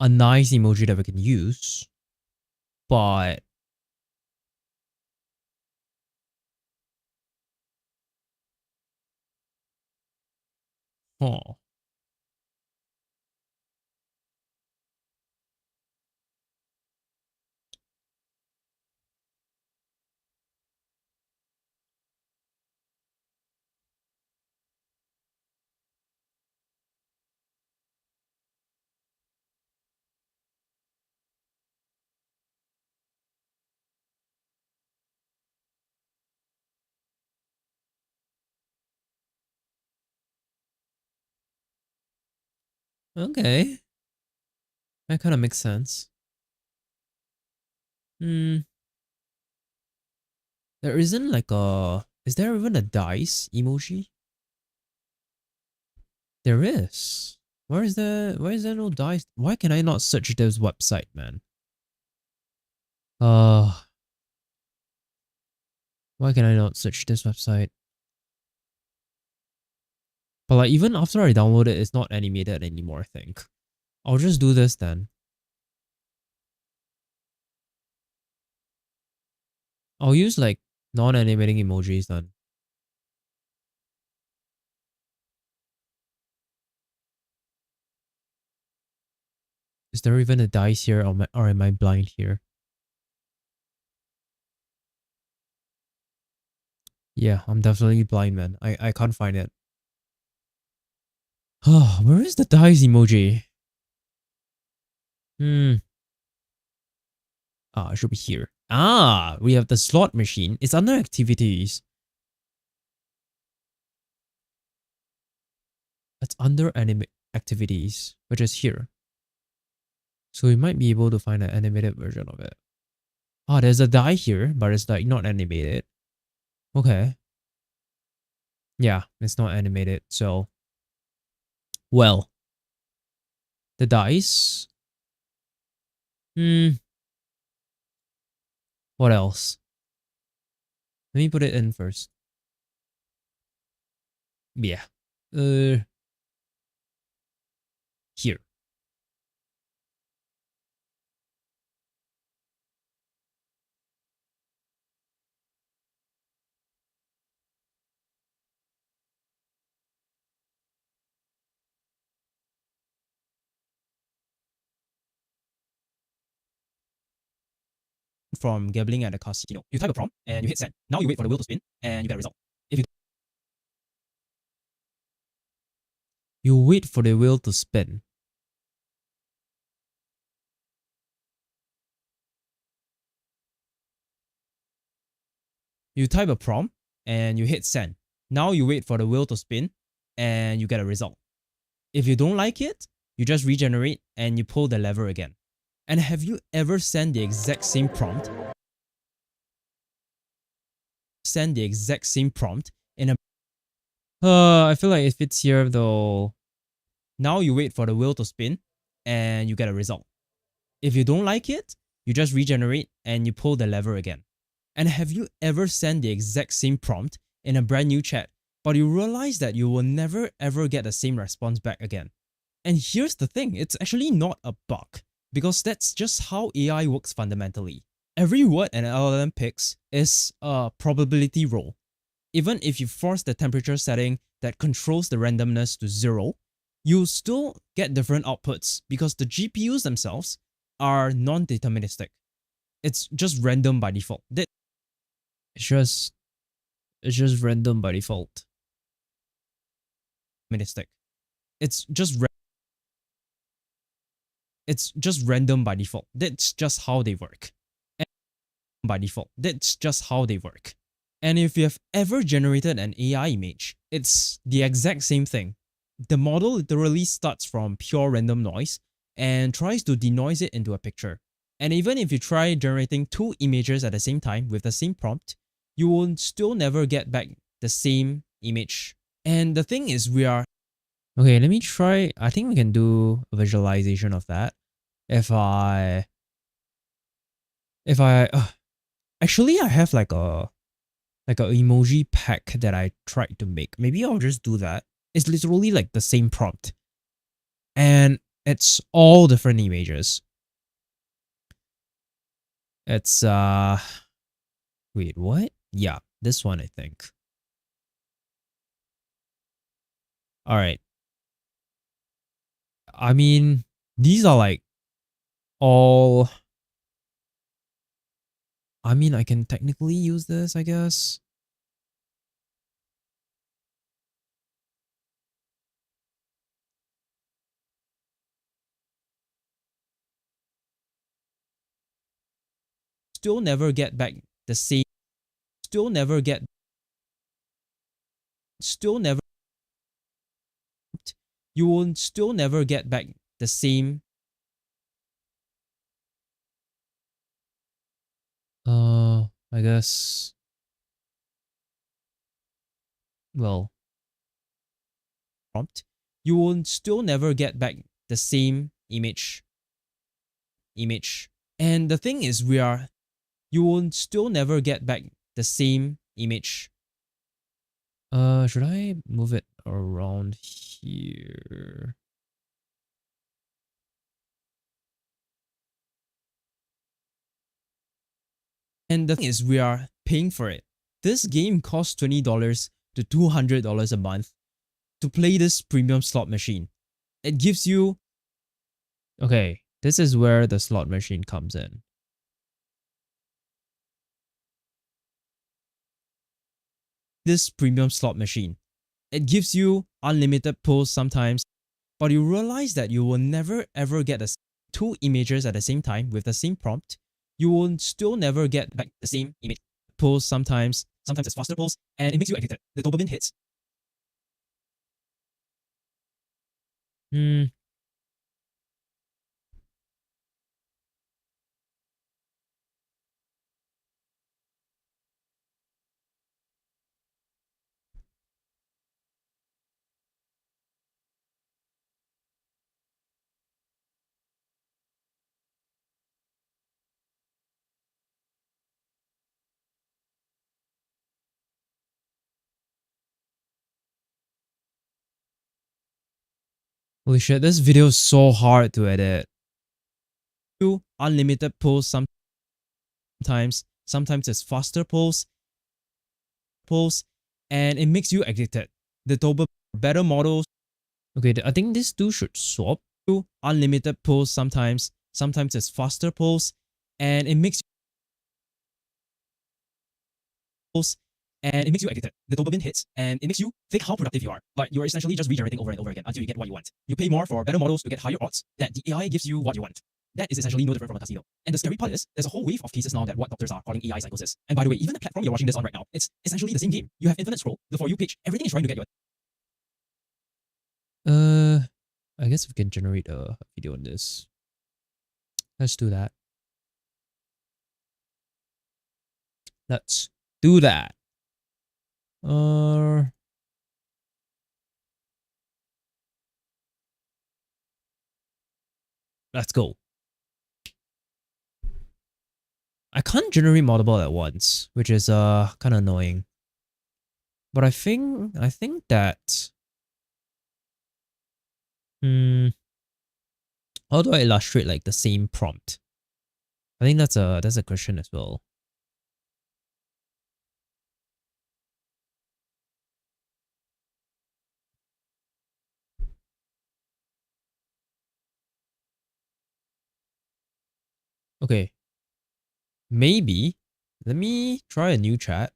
emoji that we can use, but huh. Okay. That kind of makes sense. There isn't like a... Is there even a dice emoji? There is. Where is there no dice? Why can I not search this website, man? Why can I not search this website? But like even after I download it, it's not animated anymore, I think. I'll just do this then. I'll use like non-animating emojis then. Is there even a dice here or am I blind here? Yeah, I'm definitely blind, man. I can't find it. Where is the dice emoji? It should be here. We have the slot machine. It's under activities. It's under activities, which is here. So we might be able to find an animated version of it. There's a die here, but it's like not animated. Okay. Yeah, it's not animated. So, well, the dice. What else? Let me put it in first. Yeah. Here. from gambling at a casino. You type a prompt and you hit send. Now you wait for the wheel to spin and you get a result. If you wait for the wheel to spin. You type a prompt and you hit send. Now you wait for the wheel to spin and you get a result. If you don't like it, you just regenerate and you pull the lever again. And have you ever sent the exact same prompt? Send the exact same prompt in a... I feel like it fits here though. Now you wait for the wheel to spin and you get a result. If you don't like it, you just regenerate and you pull the lever again. And have you ever sent the exact same prompt in a brand new chat, but you realize that you will never ever get the same response back again? And here's the thing, it's actually not a bug, because that's just how AI works fundamentally. Every word an LLM picks is a probability roll. Even if you force the temperature setting that controls the randomness to 0, you still get different outputs because the GPUs themselves are non-deterministic. It's just random by default. It's just random by default. It's just random by default. That's just how they work. By default, that's just how they work. And if you have ever generated an AI image, it's the exact same thing. The model literally starts from pure random noise and tries to denoise it into a picture. And even if you try generating 2 images at the same time with the same prompt, you will still never get back the same image. And the thing is, we are... Okay, let me try. I think we can do a visualization of that. Actually, I have like a emoji pack that I tried to make. Maybe I'll just do that. It's literally like the same prompt. And it's all different images. It's wait, what? Yeah, this one I think. Alright. I mean, these are like all... I mean, I can technically use this, I guess. Still never get back the same... Still never... You will still never get back the same... I guess... Well... Prompt. You will still never get back the same image. And the thing is, you will still never get back the same image. Should I move it around here? And the thing is, we are paying for it. This game costs $20 to $200 a month to play this premium slot machine. It gives you... Okay, this is where the slot machine comes in. This premium slot machine. It gives you unlimited pulls sometimes, but you realize that you will never ever get 2 images at the same time with the same prompt. You will still never get back the same image. Pulls sometimes it's faster pulls, and it makes you addicted. The dopamine hits. Holy shit, this video is so hard to edit. Unlimited pulls sometimes it's faster pulls, and it makes you addicted. The dopamine better models. Okay, I think these two should swap. Unlimited pulls sometimes it's faster pulls, and it makes and it makes you addicted. The dopamine hits, and it makes you think how productive you are. But you're essentially just regenerating over and over again until you get what you want. You pay more for better models to get higher odds that the AI gives you what you want. That is essentially no different from a casino. And the scary part is, there's a whole wave of cases now that what doctors are calling AI psychosis. And by the way, even the platform you're watching this on right now, it's essentially the same game. You have infinite scroll, the For You page, everything is trying to get you. I guess we can generate a video on this. Let's do that. Let's do that. Let's go. I can't generate multiple at once, which is kind of annoying. But I think that how do I illustrate like the same prompt? I think that's a question as well. Okay. Maybe let me try a new chat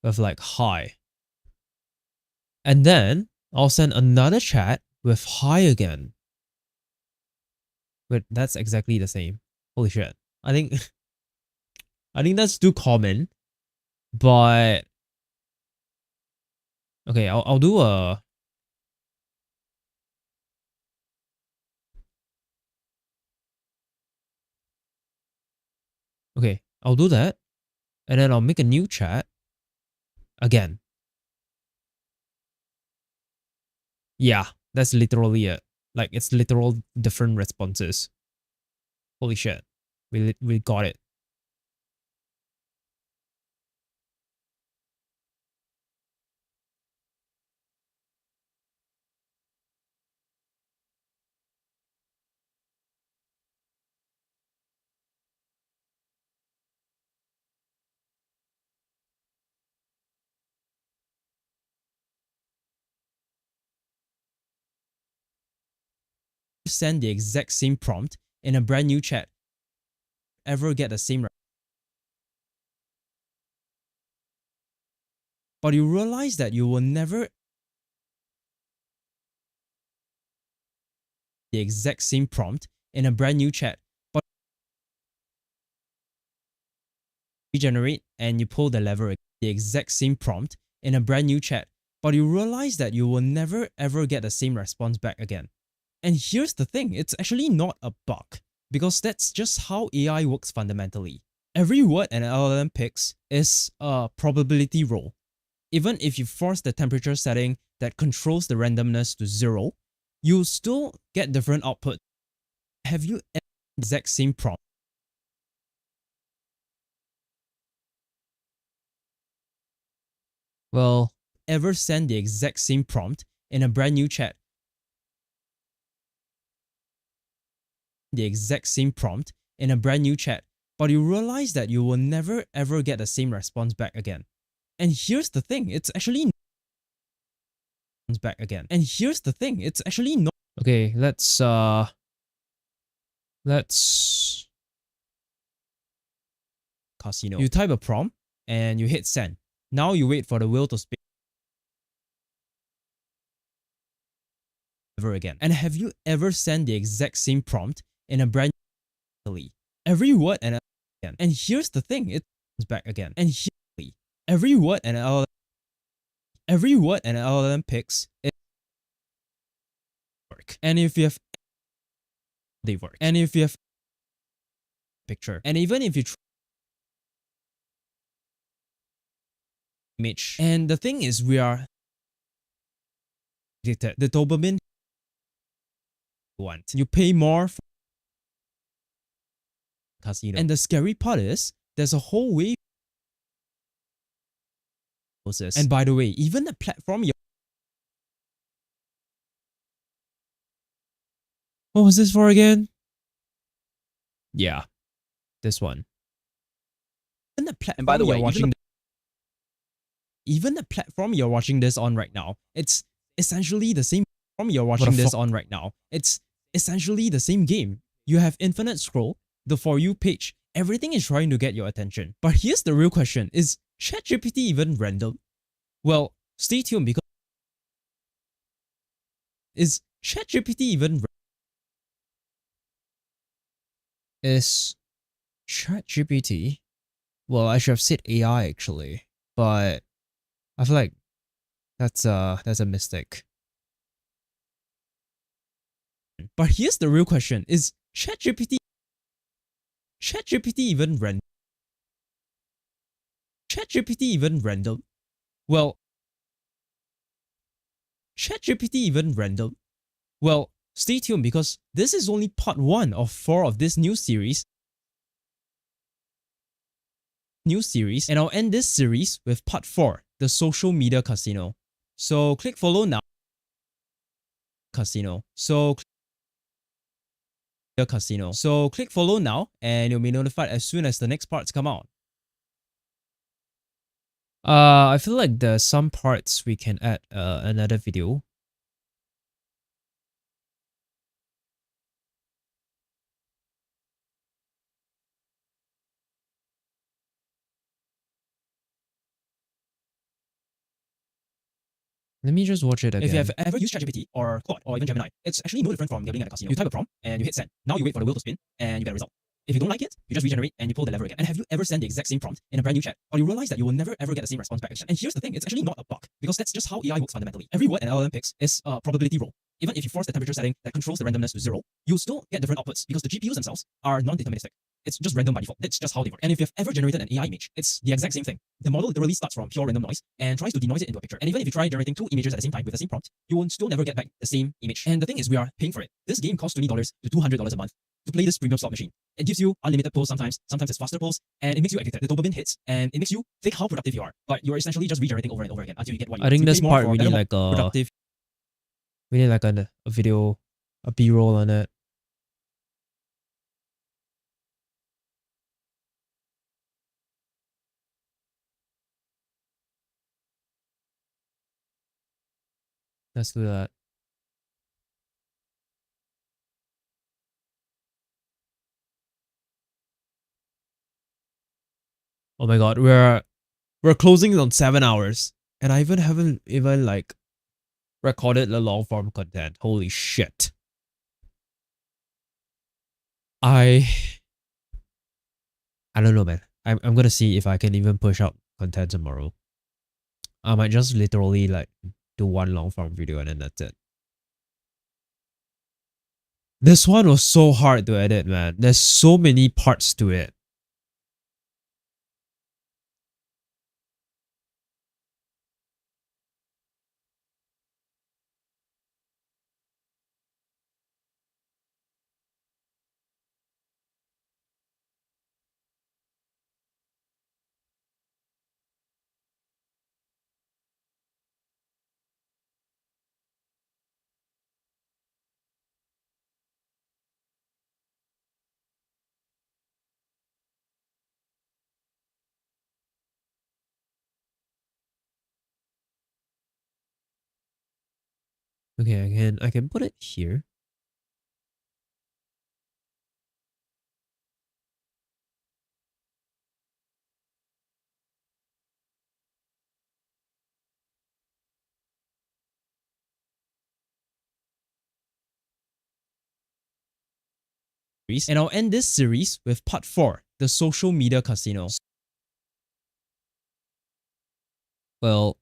with like hi. And then I'll send another chat with hi again. But that's exactly the same. Holy shit. I think that's too common. But okay, I'll do a okay, I'll do that. And then I'll make a new chat again. Yeah, that's literally it. Like, it's literal different responses. Holy shit. We got it. Send the exact same prompt in a brand new chat. Ever get the same, but you realize that you will never the exact same prompt in a brand new chat, but regenerate and you pull the lever the exact same prompt in a brand new chat, but you realize that you will never ever get the same response back again. And here's the thing, it's actually not a bug, because that's just how AI works fundamentally. Every word an LLM picks is a probability roll. Even if you force the temperature setting that controls the randomness to 0, you still get different output. Have you ever the exact same prompt? Well, ever send the exact same prompt in a brand new chat? The exact same prompt in a brand new chat, but you realize that you will never ever get the same response back again. And here's the thing, it's actually back again. And here's the thing, it's actually not. Okay, let's casino. You type a prompt and you hit send. Now you wait for the wheel to spin ever again. And have you ever sent the exact same prompt in a brand new every word and again? And here's the thing, it's back again. And here, every word an LLM picks it work. And if you have they work. And if you have picture, and even if you try image, and the thing is, we are addicted. The dopamine want you pay more for casino. And the scary part is, there's a whole wave. And by the way, even the platform you're what was this for again? Yeah, this one. And the platform by the way, even the platform you're watching this on right now, it's essentially the same platform you're watching this on right now. It's essentially the same game. You have infinite scroll, the For You page, everything is trying to get your attention. But here's the real question, is ChatGPT even random? Well, stay tuned because is ChatGPT even is ChatGPT? Well, I should have said AI actually, but I feel like that's a mistake. But here's the real question: is ChatGPT even random? ChatGPT even random? Well, ChatGPT even random? Well, stay tuned because this is only part 1 of 4 of this new series. And I'll end this series with part 4, the social media casino. So click follow now. So click follow now and you'll be notified as soon as the next parts come out. I feel like there's some parts we can add another video. Let me just watch it again. If you have ever used ChatGPT or Claude or even Gemini, it's actually no different from gambling at a casino. You type a prompt and you hit send. Now you wait for the wheel to spin and you get a result. If you don't like it, you just regenerate and you pull the lever again. And have you ever sent the exact same prompt in a brand new chat, or you realize that you will never ever get the same response back? And here's the thing, it's actually not a bug, because that's just how AI works fundamentally. Every word an LLM picks is a probability roll. Even if you force the temperature setting that controls the randomness to 0, you'll still get different outputs because the GPUs themselves are non-deterministic. It's just random by default. That's just how they work. And if you've ever generated an AI image, it's the exact same thing. The model literally starts from pure random noise and tries to denoise it into a picture. And even if you try generating 2 images at the same time with the same prompt, you will still never get back the same image. And the thing is, we are paying for it. This game costs $20 to $200 a month to play this premium slot machine. It gives you unlimited pulls sometimes it's faster pulls, and it makes you addicted. The dopamine hits, and it makes you think how productive you are. But you're essentially just regenerating over and over again until you get what you I think you this pay more part for we better, need more like a productive. we need like a video, a B-roll on it. Let's do that. Oh my god, we're closing on 7 hours, and I haven't even like recorded the long form content. Holy shit. I don't know, man. I'm gonna see if I can even push out content tomorrow. I might just literally like do one long form video and then that's it. This one was so hard to edit, man. There's so many parts to it. Okay, I can put it here. And I'll end this series with part 4, the social media casino. Well,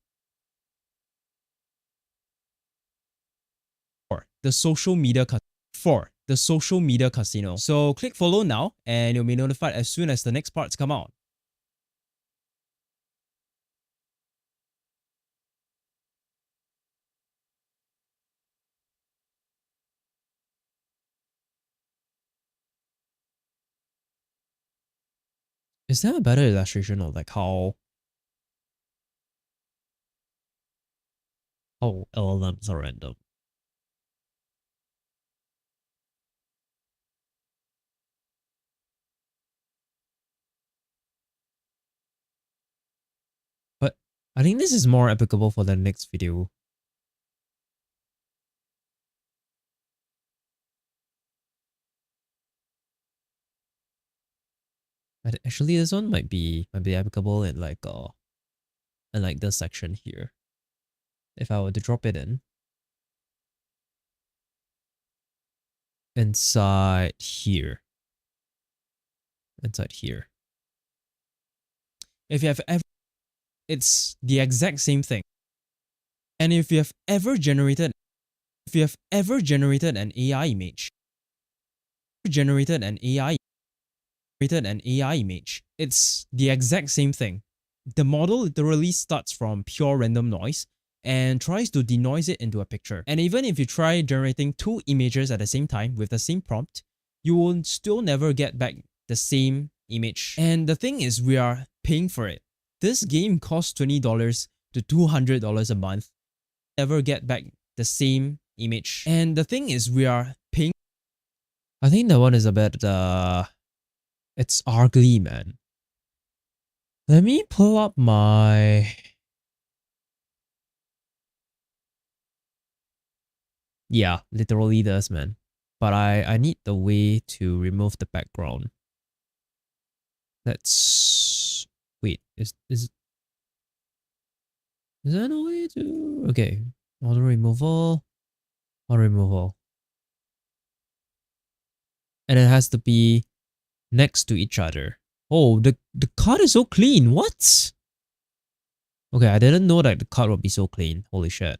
the social media casino. So click follow now and you'll be notified as soon as the next parts come out. Is there a better illustration of like how LLMs are random? But I think this is more applicable for the next video. But actually, this one might be applicable in like and like this section here. If I were to drop it in inside here, if you have ever, it's the exact same thing. And if you have ever generated an AI image, it's the exact same thing. The model literally starts from pure random noise and tries to denoise it into a picture. And even if you try generating two images at the same time with the same prompt, you will still never get back the same image. And the thing is, we are paying for it. This game costs $20 to $200 a month. Never get back the same image. And the thing is, we are paying. I think that one is a bit, it's ugly, man. Let me pull up my... Yeah, literally does, man. But I need the way to remove the background. Let's... Wait, is there no way to... Okay, auto removal. And it has to be next to each other. Oh, the card is so clean. What? Okay, I didn't know that the card would be so clean. Holy shit.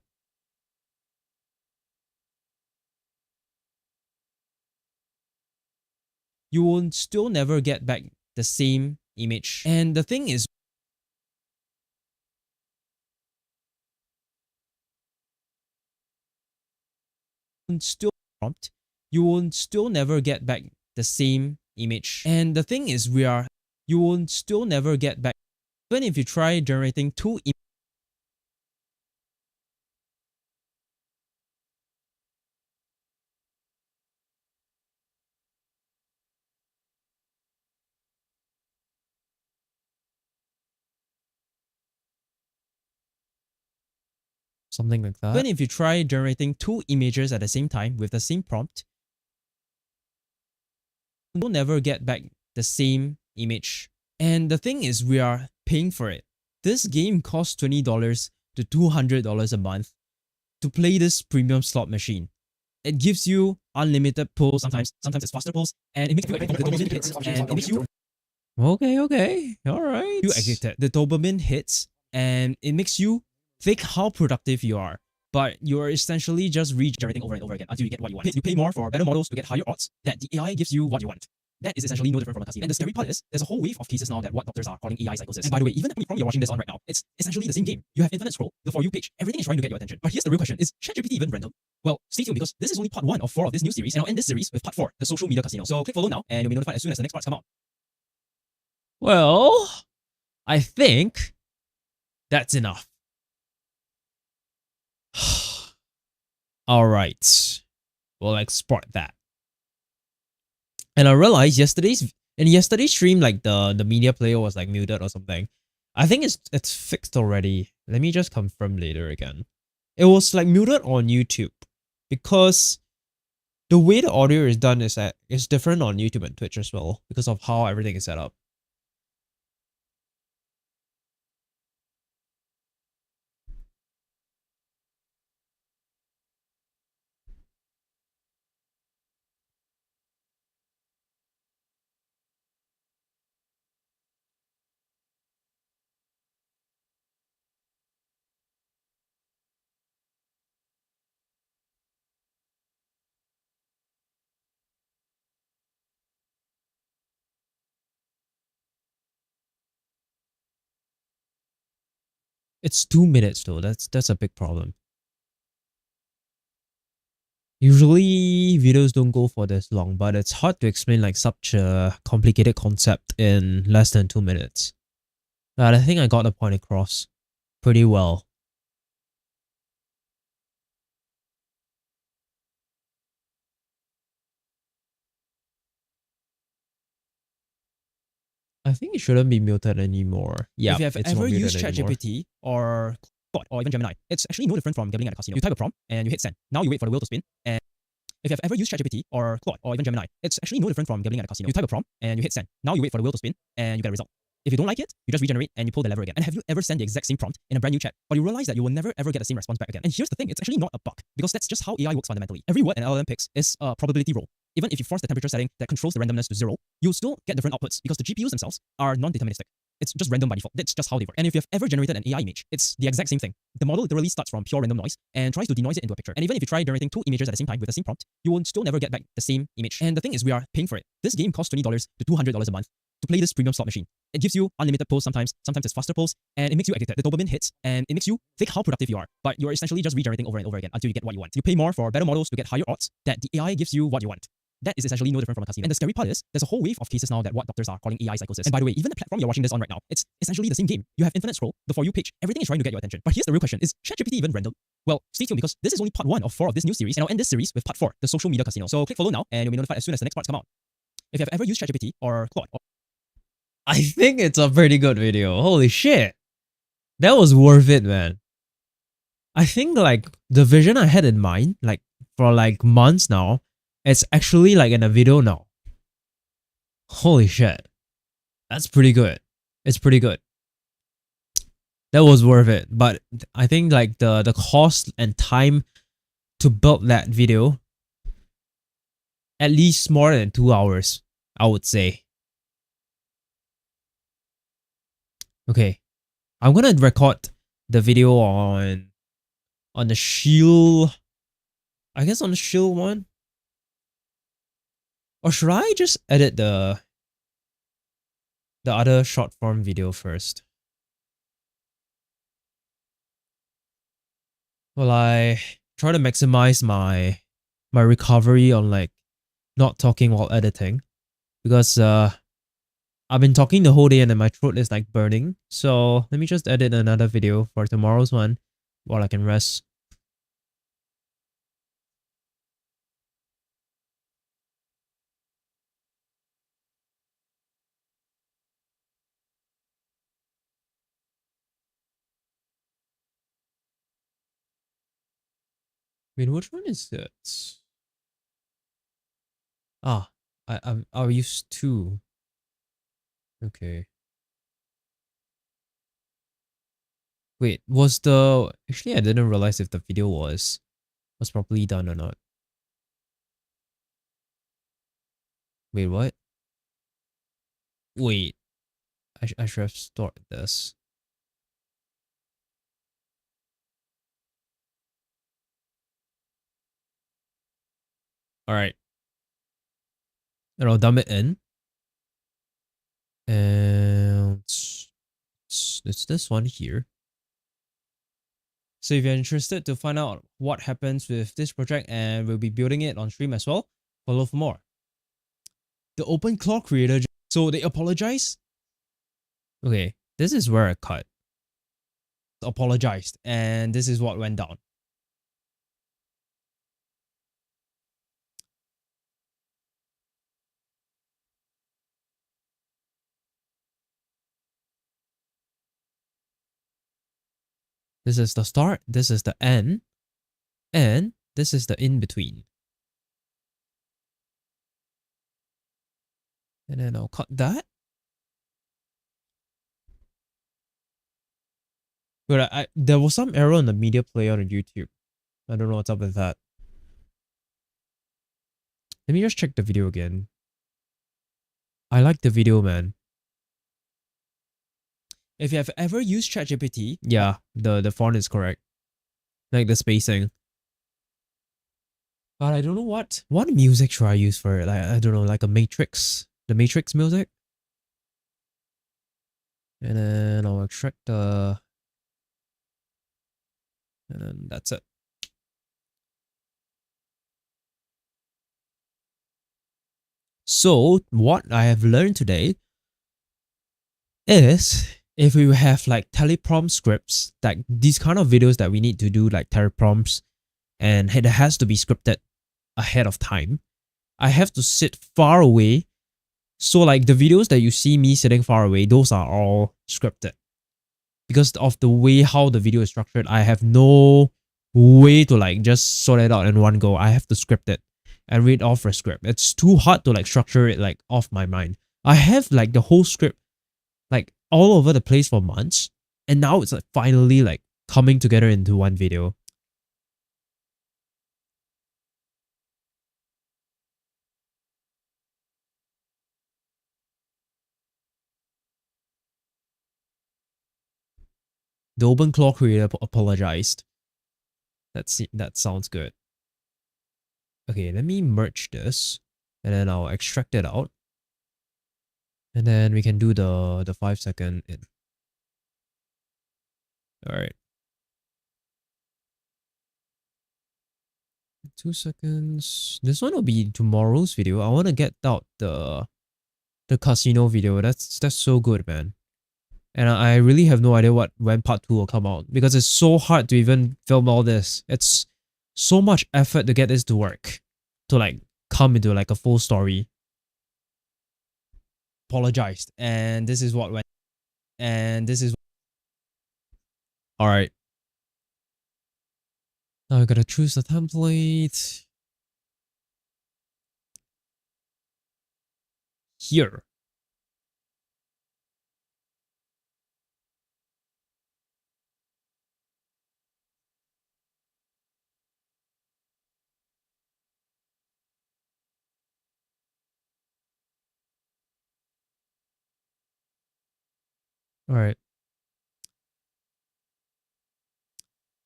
You will still never get back the same image. And the thing is, you will still never get back the same image. And the thing is, you will still never get back, even if you try generating two images. Something like that. Even if you try generating two images at the same time with the same prompt, you'll never get back the same image. And the thing is, we are paying for it. This game costs $20 to $200 a month to play this premium slot machine. It gives you unlimited pulls, sometimes it's faster pulls, and it makes you the dopamine hits, and it makes you... Okay, alright. You excited. The dopamine hits, and it makes you think how productive you are. But you're essentially just regenerating over and over again until you get what you want. You pay more for better models to get higher odds that the AI gives you what you want. That is essentially no different from a casino. And the scary part is, there's a whole wave of cases now that what doctors are calling AI psychosis. And by the way, even if you're watching this on right now, it's essentially the same game. You have infinite scroll, the For You page, everything is trying to get your attention. But here's the real question, is ChatGPT even random? Well, stay tuned because this is only part 1 of 4 of this new series, and I'll end this series with part 4, the social media casino. So click follow now, and you'll be notified as soon as the next parts come out. Well, I think that's enough. Alright, we'll export that. And I realized in yesterday's stream, like the media player was like muted or something. I think it's fixed already. Let me just confirm later again. It was like muted on YouTube because the way the audio is done is different on YouTube and Twitch as well because of how everything is set up. It's 2 minutes though. That's a big problem. Usually videos don't go for this long, but it's hard to explain like such a complicated concept in less than 2 minutes. But I think I got the point across pretty well. I think it shouldn't be muted anymore. Yeah, if you have ever used ChatGPT or even Gemini, it's actually no different from gambling at a casino. You type a prompt and you hit send. Now you wait for the wheel to spin. And if you have ever used ChatGPT or even Gemini, it's actually no different from gambling at a casino. You type a prompt and you hit send. Now you wait for the wheel to spin and you get a result. If you don't like it, you just regenerate and you pull the lever again. And have you ever sent the exact same prompt in a brand new chat, but you realize that you will never ever get the same response back again? And here's the thing, it's actually not a bug, because that's just how AI works fundamentally. Every word an LLM picks is a probability roll. Even if you force the temperature setting that controls the randomness to 0, you'll still get different outputs because the GPUs themselves are non-deterministic. It's just random by default. That's just how they work. And if you've ever generated an AI image, it's the exact same thing. The model literally starts from pure random noise and tries to denoise it into a picture. And even if you try generating 2 images at the same time with the same prompt, you will still never get back the same image. And the thing is, we are paying for it. This game costs $20 to $200 a month to play this premium slot machine. It gives you unlimited pulls sometimes it's faster pulls, and it makes you addicted. The dopamine hits, and it makes you think how productive you are. But you're essentially just regenerating over and over again until you get what you want. You pay more for better models to get higher odds that the AI gives you what you want. That is essentially no different from a casino. And the scary part is, there's a whole wave of cases now that what doctors are calling AI psychosis. And by the way, even the platform you're watching this on right now, it's essentially the same game. You have infinite scroll, the For You page, everything is trying to get your attention. But here's the real question, is ChatGPT even random? Well, stay tuned because this is only part 1 of 4 of this new series, and I'll end this series with part 4, the social media casino. So click follow now, and you'll be notified as soon as the next parts come out. If you have ever used ChatGPT or Claude, I think it's a pretty good video. Holy shit. That was worth it, man. I think like the vision I had in mind, like for like months now, it's actually like in a video now. Holy shit. That's pretty good. It's pretty good. That was worth it. But I think like the cost and time to build that video, at least more than 2 hours, I would say. Okay, I'm gonna record the video on the shield, I guess on the shield one. Or should I just edit the other short form video first? Well, I try to maximize my recovery on like not talking while editing, because I've been talking the whole day and then my throat is like burning. So let me just edit another video for tomorrow's one while I can rest. Wait, which one is it? Ah, I'll use 2. Okay. Wait, was the... Actually, I didn't realize if the video was properly done or not. Wait, what? Wait. I should have stored this. Alright. And I'll dump it in. And it's this one here. So if you're interested to find out what happens with this project, and we'll be building it on stream as well, follow for more. The OpenClaw creator, so they apologize. Okay, this is where I cut. Apologized, and this is what went down. This is the start, this is the end, and this is the in-between. And then I'll cut that. But there was some error on the media player on YouTube. I don't know what's up with that. Let me just check the video again. I like the video, man. If you have ever used ChatGPT, yeah, the font is correct. Like the spacing. But I don't know what music should I use for it. Like, I don't know, like a Matrix. The Matrix music. And then I'll extract the... And then that's it. So what I have learned today is, if we have like teleprompt scripts, like these kind of videos that we need to do like teleprompts, and it has to be scripted ahead of time, I have to sit far away. So like the videos that you see me sitting far away, those are all scripted. Because of the way how the video is structured, I have no way to like just sort it out in one go. I have to script it and read off a script. It's too hard to like structure it like off my mind. I have like the whole script like all over the place for months, and now it's like finally like coming together into one video. The OpenClaw creator apologized. That sounds good. Okay, let me merge this, and then I'll extract it out, and then we can do the 5-second in. All right. 2 seconds. This one will be tomorrow's video. I want to get out the casino video. That's so good, man. And I really have no idea when part 2 will come out, because it's so hard to even film all this. It's so much effort to get this to work, to like come into like a full story. Apologized, and this is what went. And this is. All right. Now I gotta choose the template. Here. All right.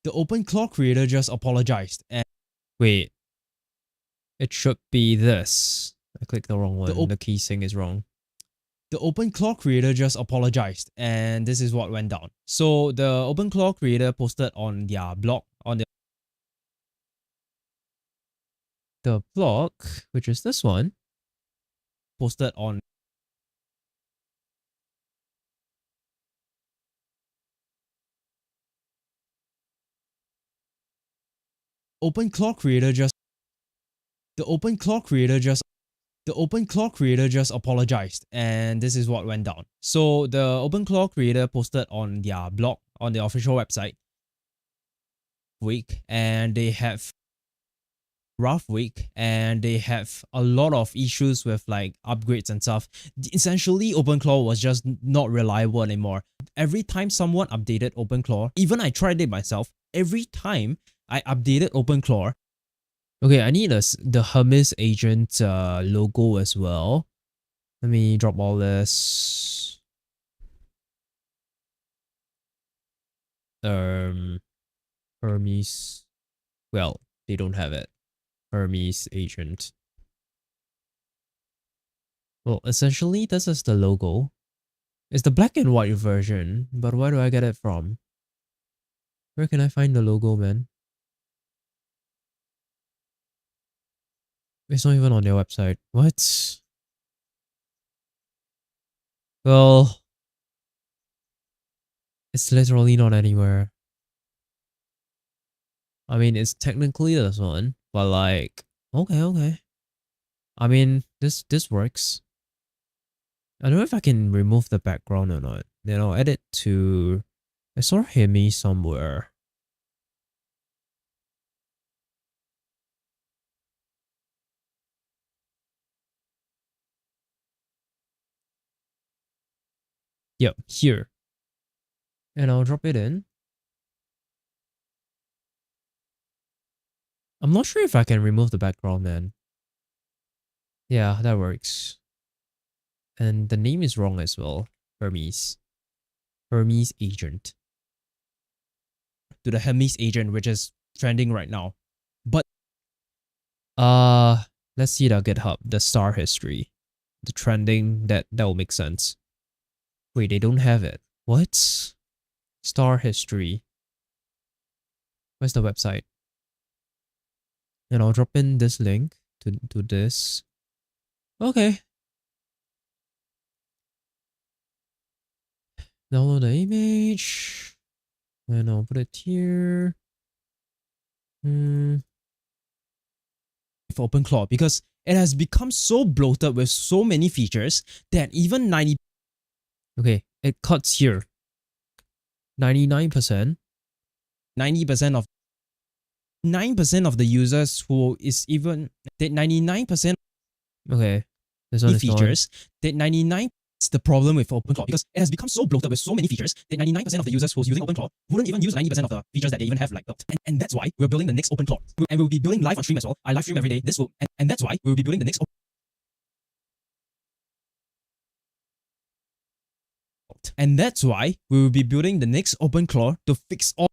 The OpenClaw creator just apologized, and wait, it should be this. I clicked the wrong one. The key sync is wrong. The OpenClaw creator just apologized, and this is what went down. So the OpenClaw creator posted on their blog, on the blog, which is this one, posted on OpenClaw creator just apologized, and this is what went down. So the OpenClaw creator posted on their blog, on the official website, and they have rough week, and they have a lot of issues with like upgrades and stuff. Essentially, OpenClaw was just not reliable anymore. Every time someone updated OpenClaw, even I tried it myself, every time I updated OpenClaw. Okay, I need the Hermes agent logo as well. Let me drop all this. Hermes. Well, they don't have it. Hermes agent. Well, essentially, this is the logo. It's the black and white version, but where do I get it from? Where can I find the logo, man? It's not even on their website. What? Well, it's literally not anywhere. I mean, it's technically this one, but like, okay. I mean, this works. I don't know if I can remove the background or not. Then I'll edit to. I saw Hemi somewhere. Yep, here. And I'll drop it in. I'm not sure if I can remove the background, man. Yeah, that works. And the name is wrong as well. Hermes. Hermes agent. To the Hermes agent, which is trending right now. But let's see the GitHub, the star history. The trending, that will make sense. Wait, they don't have it. What? Star history. Where's the website? And I'll drop in this link to this. Okay. Download the image. And I'll put it here. For OpenClaw, because it has become so bloated with so many features that even 90. Okay, it cuts here. 99%. 90% of 9% of the users who is even that 99%. Okay, this one is features that 99. It's the problem with OpenClaw because it has become so bloated with so many features that 99% of the users who's using OpenClaw wouldn't even use 90% of the features that they even have like built. And that's why we're building the next OpenClaw. And we'll be building live on stream as well. I live stream every day. This will and that's why we'll be building the next And that's why we will be building the next OpenClaw to fix all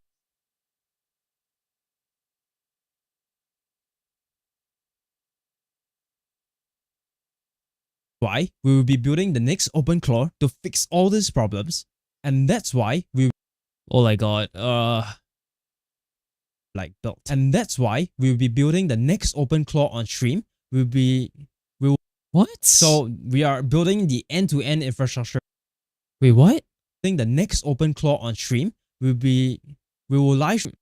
why we will be building the next OpenClaw to fix all these problems. And that's why we Oh my god, like built. And that's why we will be building the next OpenClaw on stream. what? So we are building the end-to-end infrastructure. wait, what? I think the next OpenClaw on stream we will live stream.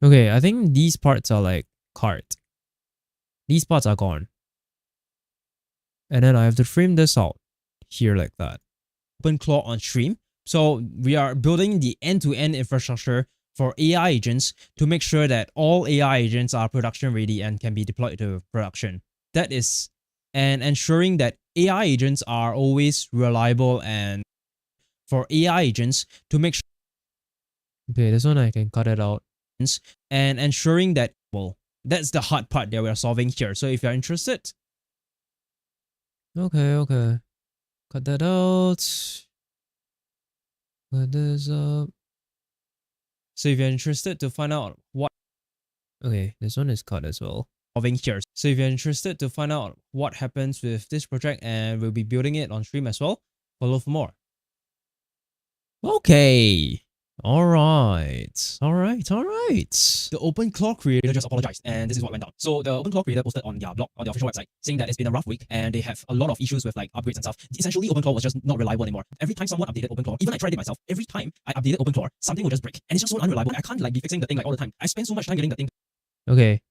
Okay, I think these parts are like cart. These parts are gone. And then I have to frame this out here like that. OpenClaw on stream. So we are building the end-to-end infrastructure for AI agents to make sure that all AI agents are production ready and can be deployed to production. That is, and ensuring that AI agents are always reliable and for AI agents to make sure Okay, this one I can cut it out. and ensuring that, well, that's the hard part that we're solving here. So if you're interested, Okay. Cut that out. Cut this up. so if you're interested to find out what Okay, this one is cut as well. solving here. So if you're interested to find out what happens with this project and we'll be building it on stream as well, follow for more. Okay. Alright. The OpenClaw creator just apologized, and this is what went down. So the OpenClaw creator posted on their blog, on their official website, saying that it's been a rough week and they have a lot of issues with like upgrades and stuff. Essentially, OpenClaw was just not reliable anymore. Every time someone updated OpenClaw, even I tried it myself, every time I updated OpenClaw, something would just break. And it's just so unreliable. I can't like be fixing the thing like all the time. I spend so much time getting the thing. Okay.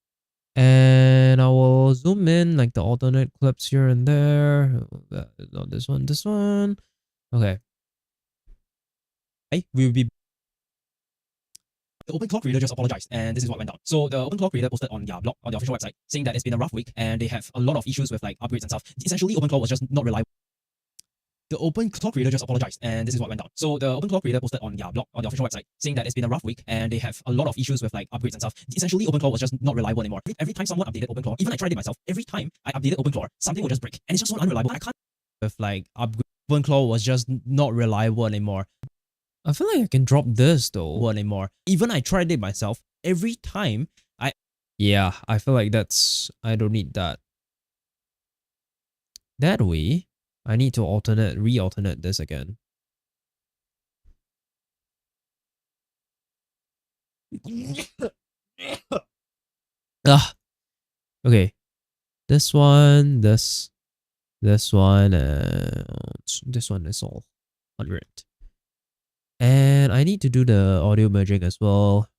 And I will zoom in like the alternate clips here and there. Not this one. Okay. We'll be the OpenClaw creator just apologized, and this is what went down. So the OpenClaw creator posted on their blog, on their official website, saying that it's been a rough week and they have a lot of issues with like upgrades and stuff. Essentially, OpenClaw was just not reliable. The OpenClaw creator just apologized, and this is what went down. So the OpenClaw creator posted on their blog, on their official website, saying that it's been a rough week and they have a lot of issues with like upgrades and stuff. Essentially, OpenClaw was just not reliable anymore. Every time someone updated OpenClaw, even I tried it myself, every time I updated OpenClaw, something would just break. And it's just so unreliable. I can't with like upgrade. OpenClaw was just not reliable anymore. I feel like I can drop this though. Anymore. Even I tried it myself. Every time Yeah, I feel like I don't need that. That way, I need to re-alternate this again. Okay. This one, this one, and this one is all 100. And I need to do the audio merging as well.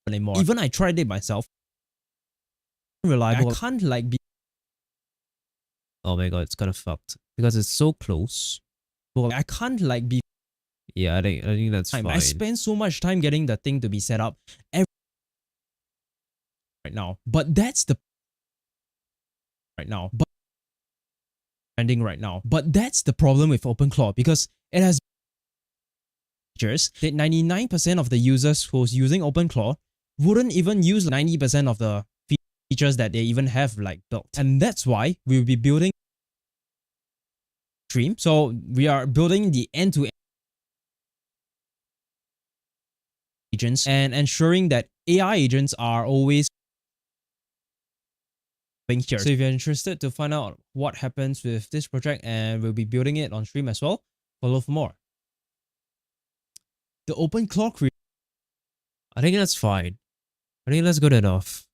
anymore. Even I tried it myself. Reliable. I can't like be. Oh my god, it's kind of fucked because it's so close. Well, I can't like be. Yeah, I think that's fine. I spend so much time getting the thing to be set up right now, but that's the ending right now. But that's the problem with OpenClaw because it has features that 99% of the users who's using OpenClaw wouldn't even use 90% of the features that they even have like built. And that's why we'll be building stream. So we are building the end-to-end agents and ensuring that AI agents are always here. So if you're interested to find out what happens with this project and we'll be building it on stream as well, follow for more. The OpenClaw creator. I think that's fine. I think that's good enough.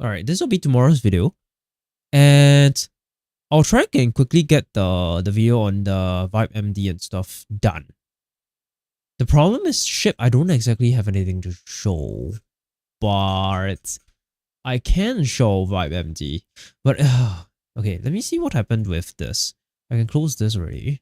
Alright, this will be tomorrow's video. And I'll try and quickly get the video on the Vibe MD and stuff done. The problem is shit, I don't exactly have anything to show. But I can show vibe empty, but okay, let me see what happened with this. I can close this already.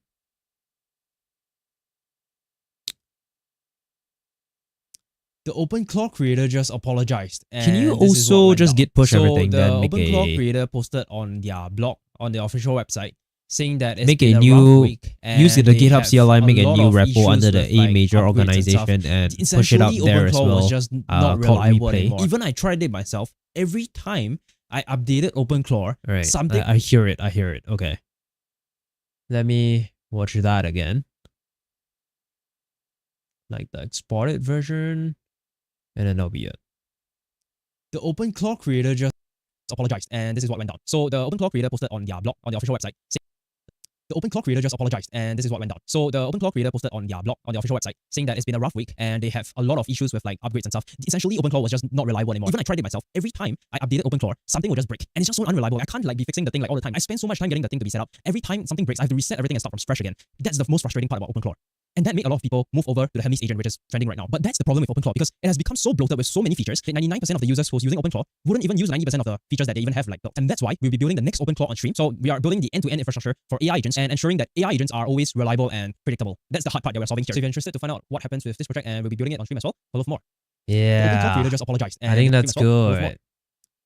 The OpenClaw creator just apologized. Can you also just git push everything, then make OpenClaw creator posted on their blog, on the official website, saying that it's been a rough week, use the GitHub CLI, make a new repo under the A major organization and push it out there as well. Was just not reliable anymore. Even I tried it myself. Every time I updated OpenClaw, something I hear it. Okay, let me watch that again. Like the exported version. And then that'll be it. The OpenClaw creator just apologized, and this is what went down. So the OpenClaw creator posted on their blog, on the official website. The OpenClaw creator just apologized, and this is what went down. So the OpenClaw creator posted on their blog, on the official website, saying that it's been a rough week and they have a lot of issues with like upgrades and stuff. Essentially, OpenClaw was just not reliable anymore. Even I tried it myself. Every time I updated OpenClaw, something will just break, and it's just so unreliable. I can't like be fixing the thing like all the time. I spend so much time getting the thing to be set up. Every time something breaks, I have to reset everything and start from scratch again. That's the most frustrating part about OpenClaw. And that made a lot of people move over to the Hermes agent, which is trending right now. But that's the problem with OpenClaw, because it has become so bloated with so many features that 99% of the users who's using OpenClaw wouldn't even use 90% of the features that they even have like built. And that's why we'll be building the next OpenClaw on stream. So we are building the end-to-end infrastructure for AI agents and ensuring that AI agents are always reliable and predictable. That's the hard part that we're solving here. So if you're interested to find out what happens with this project, and we'll be building it on stream as well, follow for more. Yeah. The OpenClaw creator just apologized. I think that's good.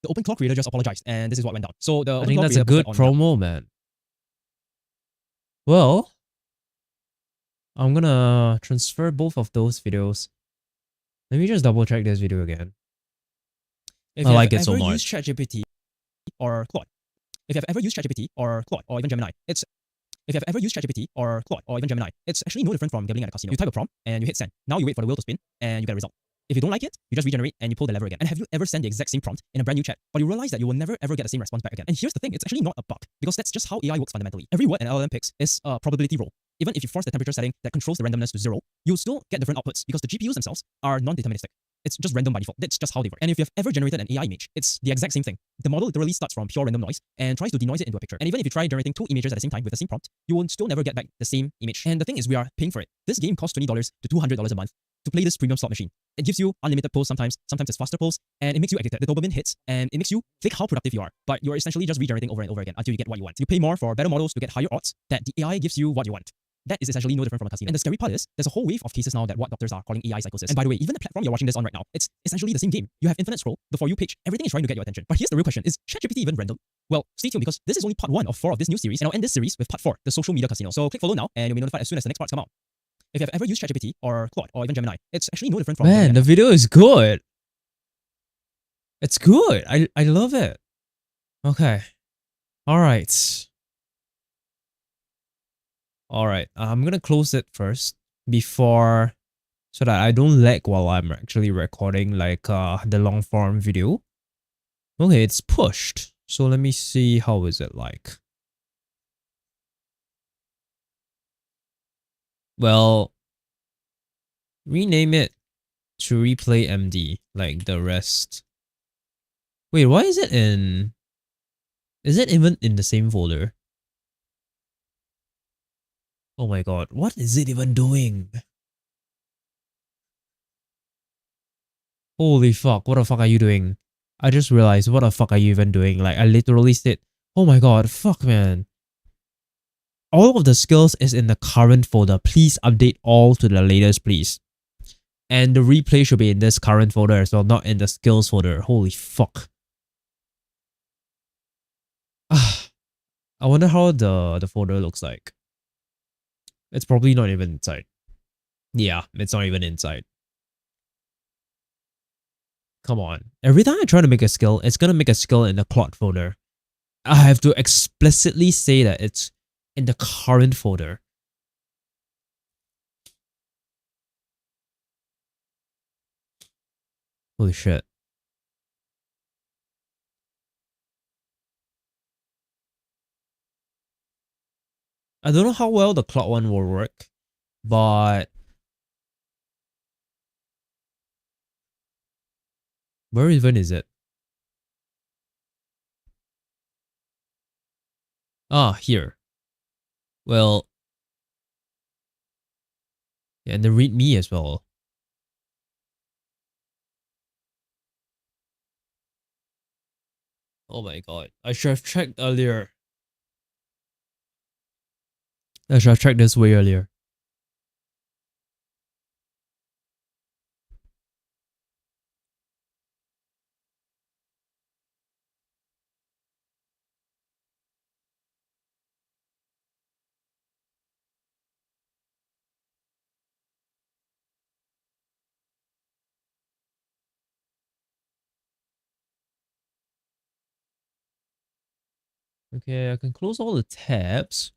The OpenClaw creator just apologized, and this is what went down. So the I think that's a good promo, man. Well, I'm gonna transfer both of those videos. Let me just double check this video again. If I like it so much. Used ChatGPT or Claude. If you've ever used ChatGPT or Claude or even Gemini, it's actually no different from gambling at a casino. You type a prompt and you hit send. Now you wait for the wheel to spin and you get a result. If you don't like it, you just regenerate and you pull the lever again. And have you ever sent the exact same prompt in a brand new chat, but you realize that you will never ever get the same response back again? And here's the thing, it's actually not a bug, because that's just how AI works fundamentally. Every word an LLM picks is a probability roll. Even if you force the temperature setting that controls the randomness to 0, you'll still get different outputs because the GPUs themselves are non-deterministic. It's just random by default. That's just how they work. And if you've ever generated an AI image, it's the exact same thing. The model literally starts from pure random noise and tries to denoise it into a picture. And even if you try generating 2 images at the same time with the same prompt, you will still never get back the same image. And the thing is, we are paying for it. This game costs $20 to $200 a month to play this premium slot machine. It gives you unlimited polls sometimes it's faster polls, and it makes you addicted. The dopamine hits, and it makes you think how productive you are. But you're essentially just regenerating over and over again until you get what you want. You pay more for better models to get higher odds that the AI gives you what you want. That is essentially no different from a casino. And the scary part is, there's a whole wave of cases now that what doctors are calling AI psychosis. And by the way, even the platform you're watching this on right now, it's essentially the same game. You have infinite scroll, the For You page, everything is trying to get your attention. But here's the real question, is ChatGPT even random? Well, stay tuned, because this is only part 1 of 4 of this new series, and I'll end this series with part 4, the social media casino. So click follow now, and you'll be notified as soon as the next parts come out. If you've ever used ChatGPT or Claude or even Gemini, it's actually no different from... Man, the video is good. It's good. I love it. Okay. Alright. Alright, I'm gonna close it first before, so that I don't lag while I'm actually recording like the long form video. Okay, it's pushed. So let me see, how is it like. Well, rename it to replay MD like the rest. Wait, why is it in... Is it even in the same folder? Oh my god, what is it even doing? Holy fuck, what the fuck are you doing? I just realized, what the fuck are you even doing? Like, I literally said, oh my god, fuck man. All of the skills is in the current folder. Please update all to the latest, please. And the replay should be in this current folder as well, not in the skills folder. Holy fuck. I wonder how the folder looks like. It's probably not even inside. Yeah, it's not even inside. Come on. Every time I try to make a skill, it's gonna make a skill in the Claude folder. I have to explicitly say that it's in the current folder. Holy shit. I don't know how well the Claude one will work, but where even is it? Ah, here. Well, yeah, and the readme as well. Oh my god. I should have checked earlier. I should have checked this way earlier. Okay, I can close all the tabs.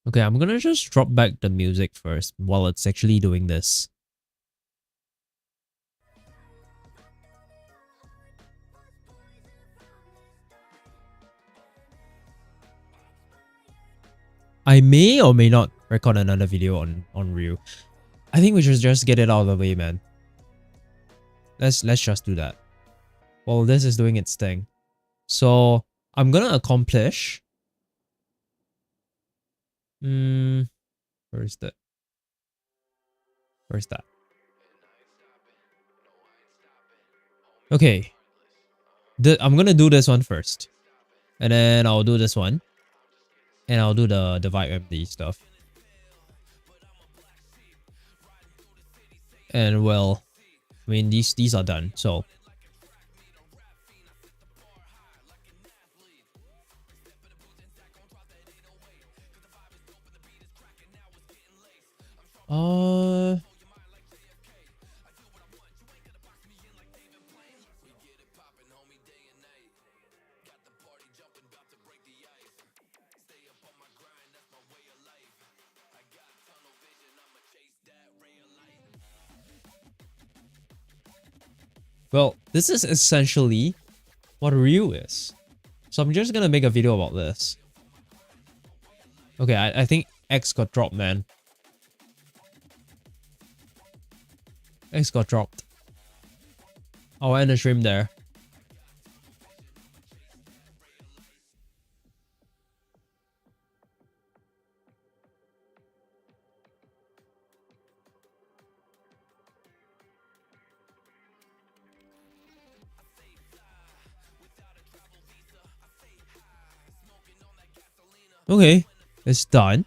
Okay, I'm gonna just drop back the music first while it's actually doing this. I may or may not record another video on Ryu. I think we should just get it out of the way, man. Let's just do that. While this is doing its thing. So I'm gonna accomplish. Where is that? Where's that? Okay. I'm gonna do this one first. And then I'll do this one. And I'll do the Vibe MD stuff. And well, I mean these are done, so well, this is essentially what Ryu is. So I'm just gonna make a video about this. Okay, I think X got dropped, man. X got dropped. I'll end the stream there. Okay, it's done.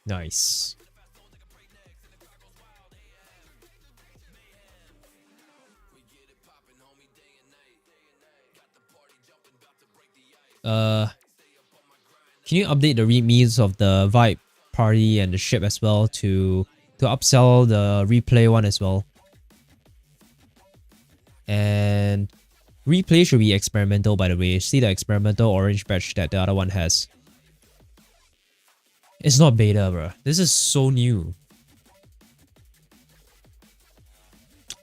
Nice. Can you update the readmes of the Vibe party and the ship as well to upsell the replay one as well? And replay should be experimental, by the way. See the experimental orange badge that the other one has. It's not beta, bro. This is so new.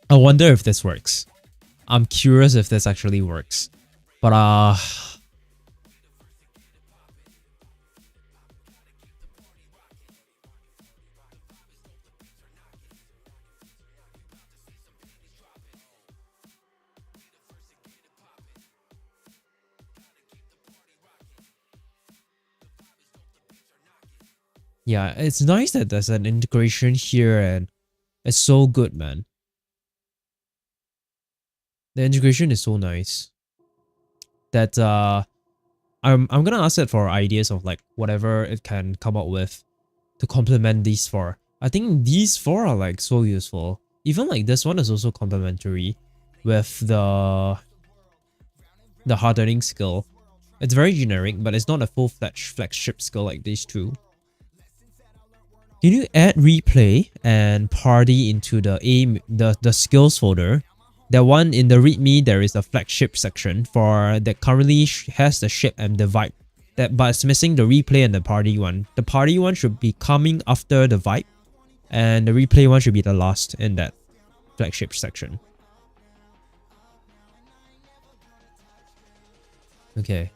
I wonder if this works. I'm curious if this actually works. But yeah, it's nice that there's an integration here and it's so good, man. The integration is so nice that I'm gonna ask it for ideas of like whatever it can come up with to complement these four. I think these four are like so useful. Even like this one is also complementary with the hardening skill. It's very generic, but it's not a full-fledged flagship skill like these two. Can you add replay and party into the skills folder? That one in the readme, there is a flagship section for that currently has the ship and the vibe. But it's missing the replay and the party one. The party one should be coming after the vibe, and the replay one should be the last in that flagship section. Okay.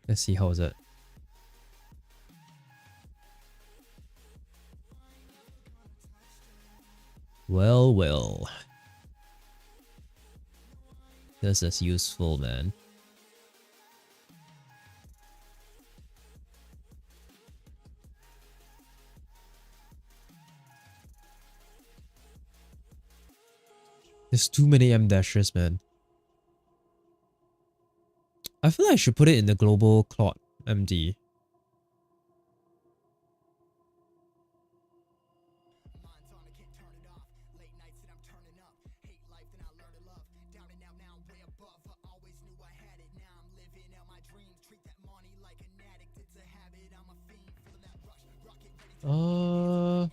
Let's see, how is it? Well, well. This is useful, man. There's too many M dashes, man. I feel like I should put it in the global cloud MD. Uh,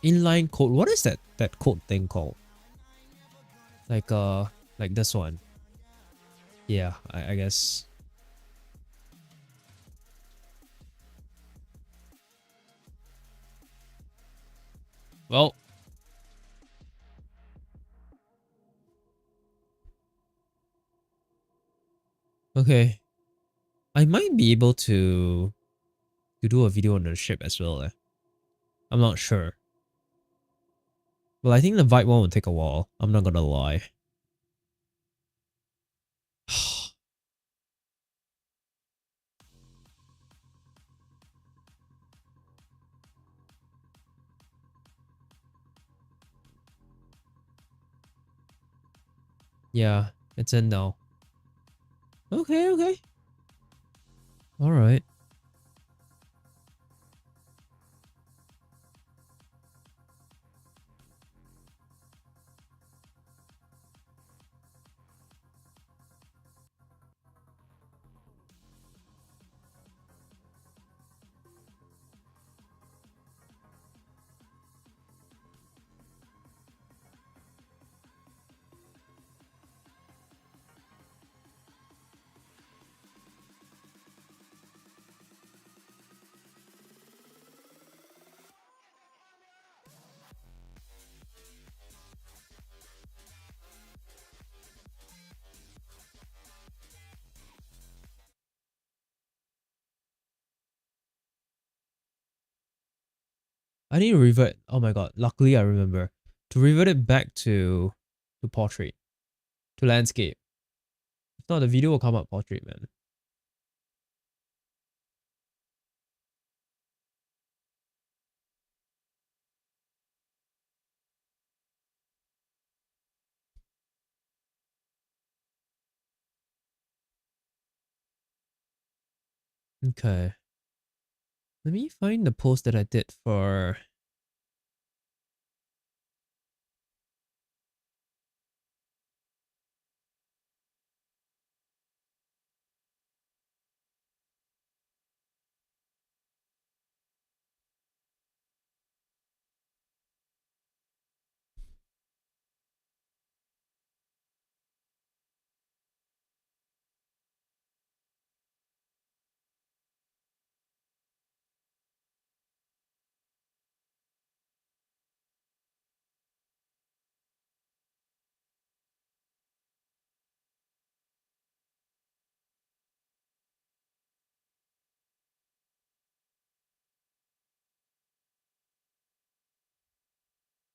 inline code. What is that code thing called? Like this one. Yeah, I guess. Well, okay. I might be able to do a video on the ship as well. I'm not sure. Well, I think the Vibe one will take a while. I'm not gonna lie. Yeah, it's in now. Okay, okay. Alright. I need to revert. Oh my god, luckily I remember. To revert it back to portrait. To landscape. If not, the video will come up portrait, man. Okay. Let me find the post that I did for...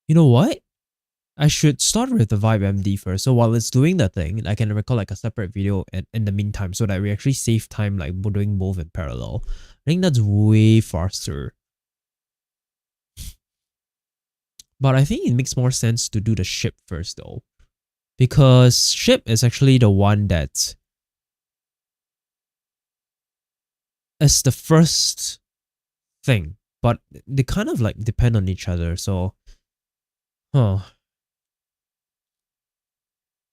You know what? I should start with the Vibe MD first. So while it's doing that thing, I can record like a separate video in the meantime so that we actually save time like doing both in parallel. I think that's way faster. But I think it makes more sense to do the ship first though. Because ship is actually the one that is the first thing. But they kind of like depend on each other. So Huh.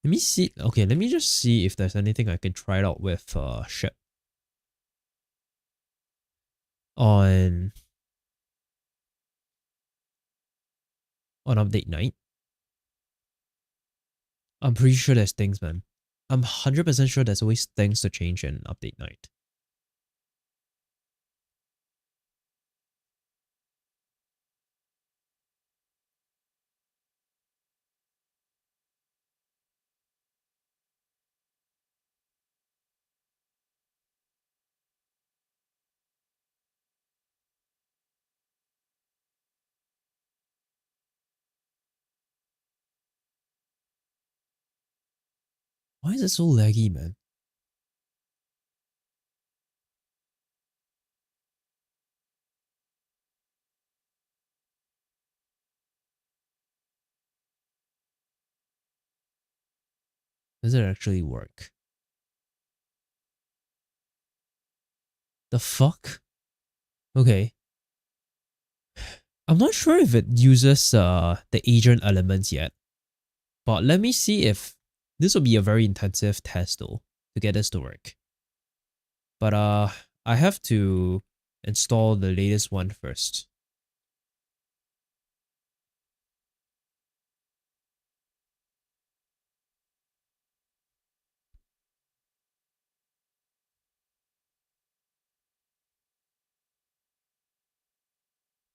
Let me see. Okay, let me just see if there's anything I can try it out with shit. On update night. I'm pretty sure there's things, man. I'm 100% sure there's always things to change in update night. Why is it so laggy, man? Does it actually work? The fuck? Okay. I'm not sure if it uses the agent elements yet, but let me see if this will be a very intensive test though to get this to work. But I have to install the latest one first.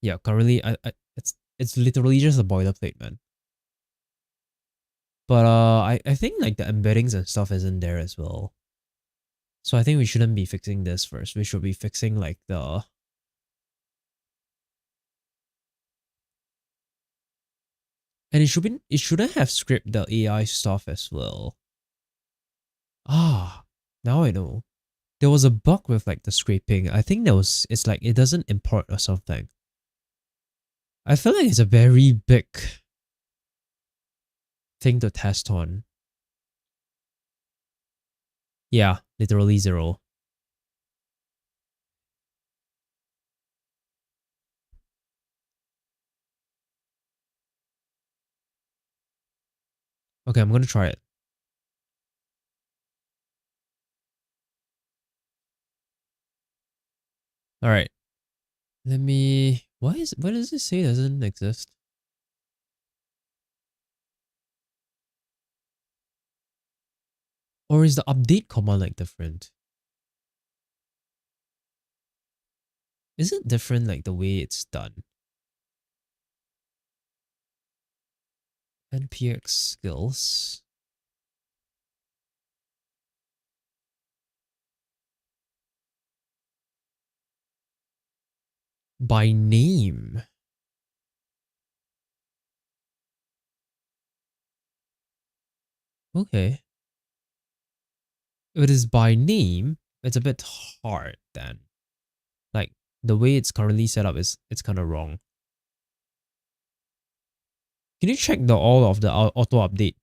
Yeah, currently it's literally just a boilerplate, man. But I think like the embeddings and stuff isn't there as well. So I think we shouldn't be fixing this first. We should be fixing like the... And it shouldn't have script the AI stuff as well. Ah, now I know. There was a bug with like the scraping. I think it's like it doesn't import or something. I feel like it's a very big thing to test on. Yeah, literally 0. Okay, I'm gonna try it. Alright. Let me... Why does it say it doesn't exist? Or is the update command like different? Is it different like the way it's done? NPX skills. By name. Okay. If it is by name, it's a bit hard then. Like the way it's currently set up it's kind of wrong. Can you check the all of the auto update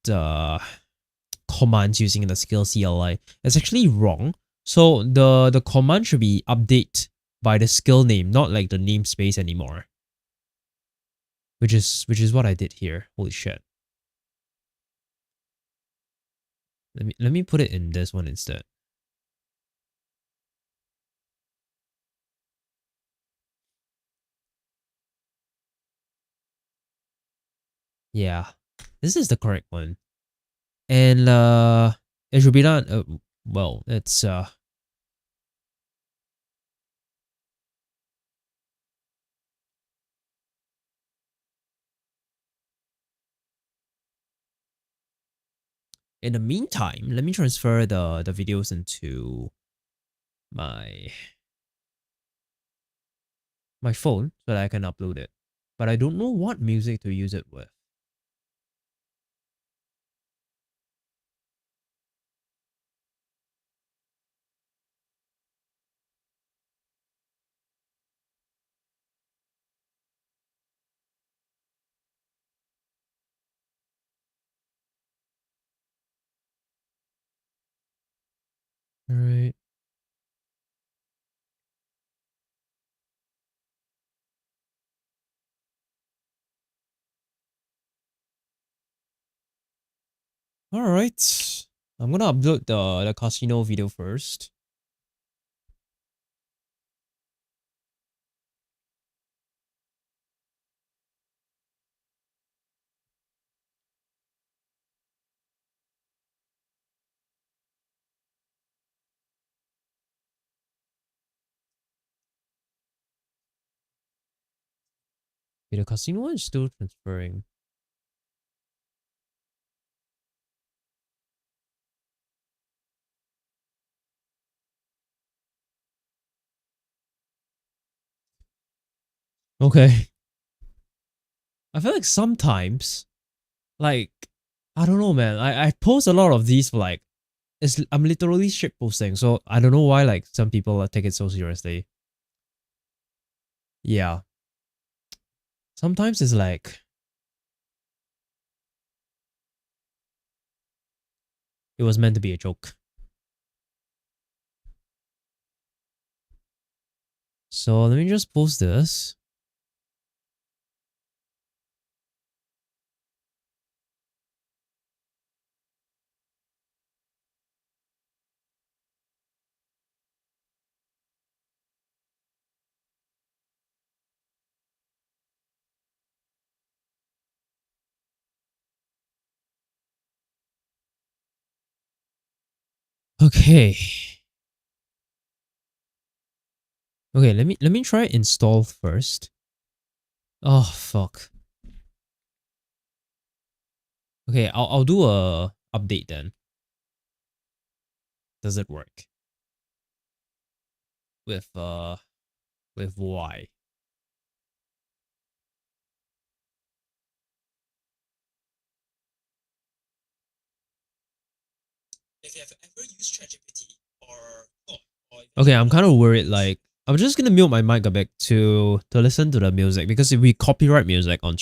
commands using the skill CLI? It's actually wrong. So the command should be update by the skill name, not like the namespace anymore. Which is what I did here. Holy shit. Let me put it in this one instead. Yeah. This is the correct one. And it should be done well, it's in the meantime, let me transfer the videos into my phone so that I can upload it. But I don't know what music to use it with. Alright. Alright. I'm gonna upload the casino video first. Okay, the casino one is still transferring. Okay. I feel like sometimes, like, I don't know, man. I post a lot of these for like, I'm literally shit posting, so I don't know why like some people take it so seriously. Yeah. Sometimes it's like, it was meant to be a joke. So let me just post this. Okay. Okay, let me try install first. Oh fuck. Okay, I'll do a update then. Does it work? With Y. If you have ever used ChatGPT or okay, I'm kind of worried. Like, I'm just gonna mute my mic a bit to listen to the music because if we copyright music on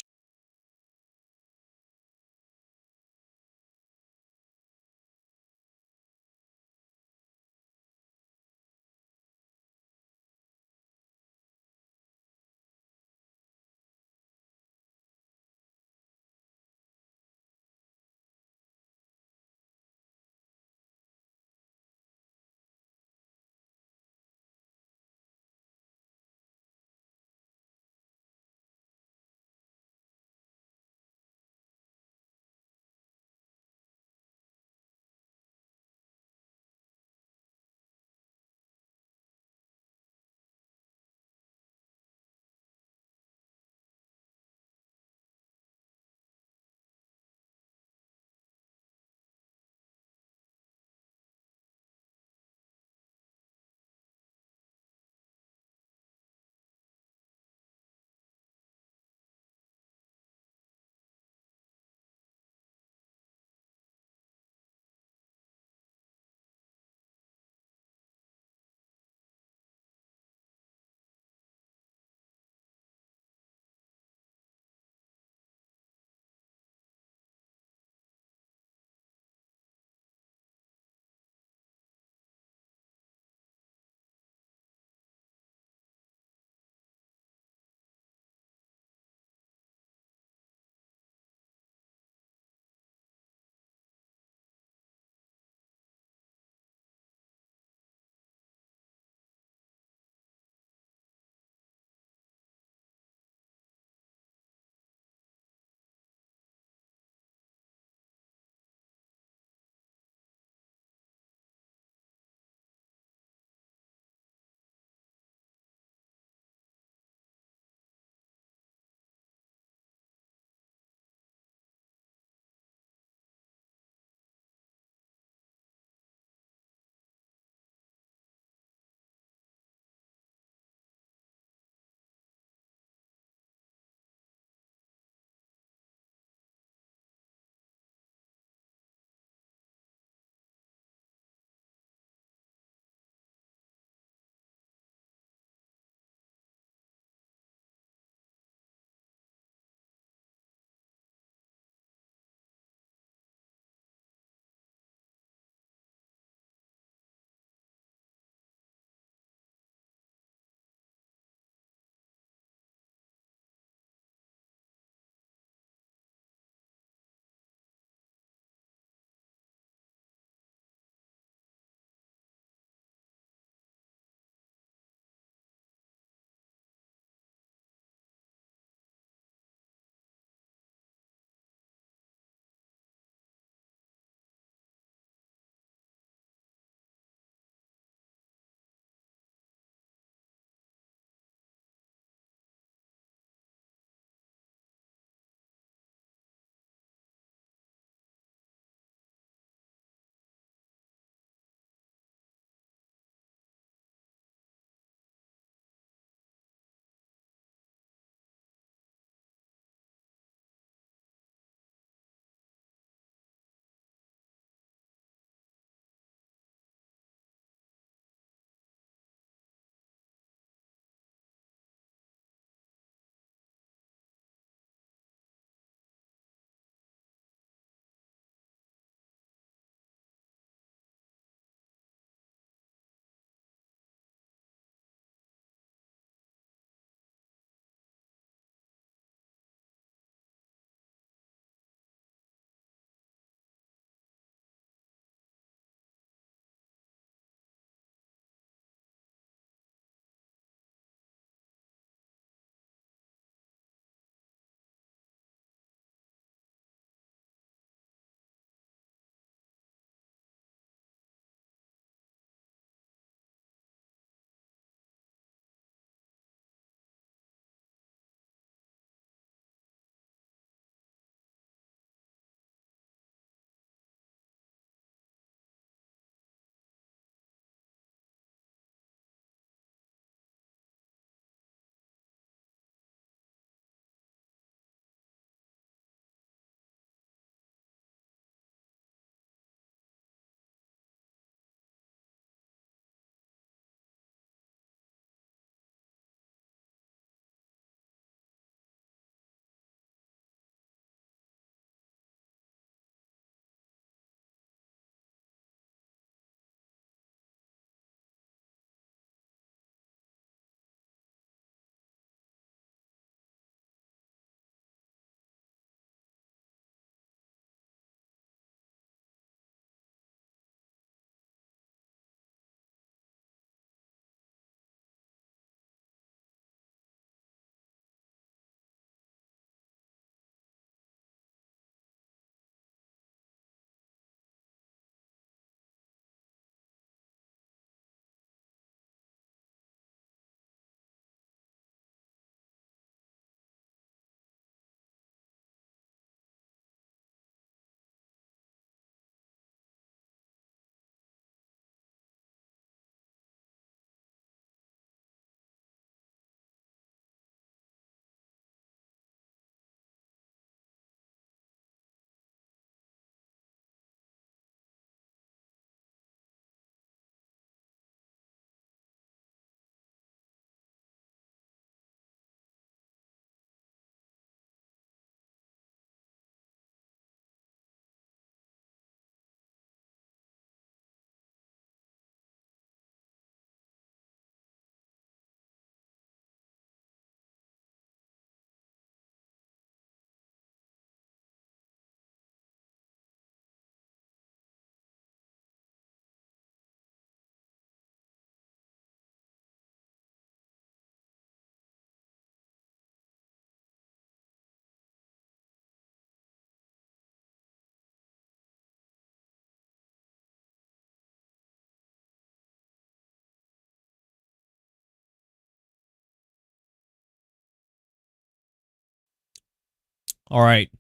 Alright.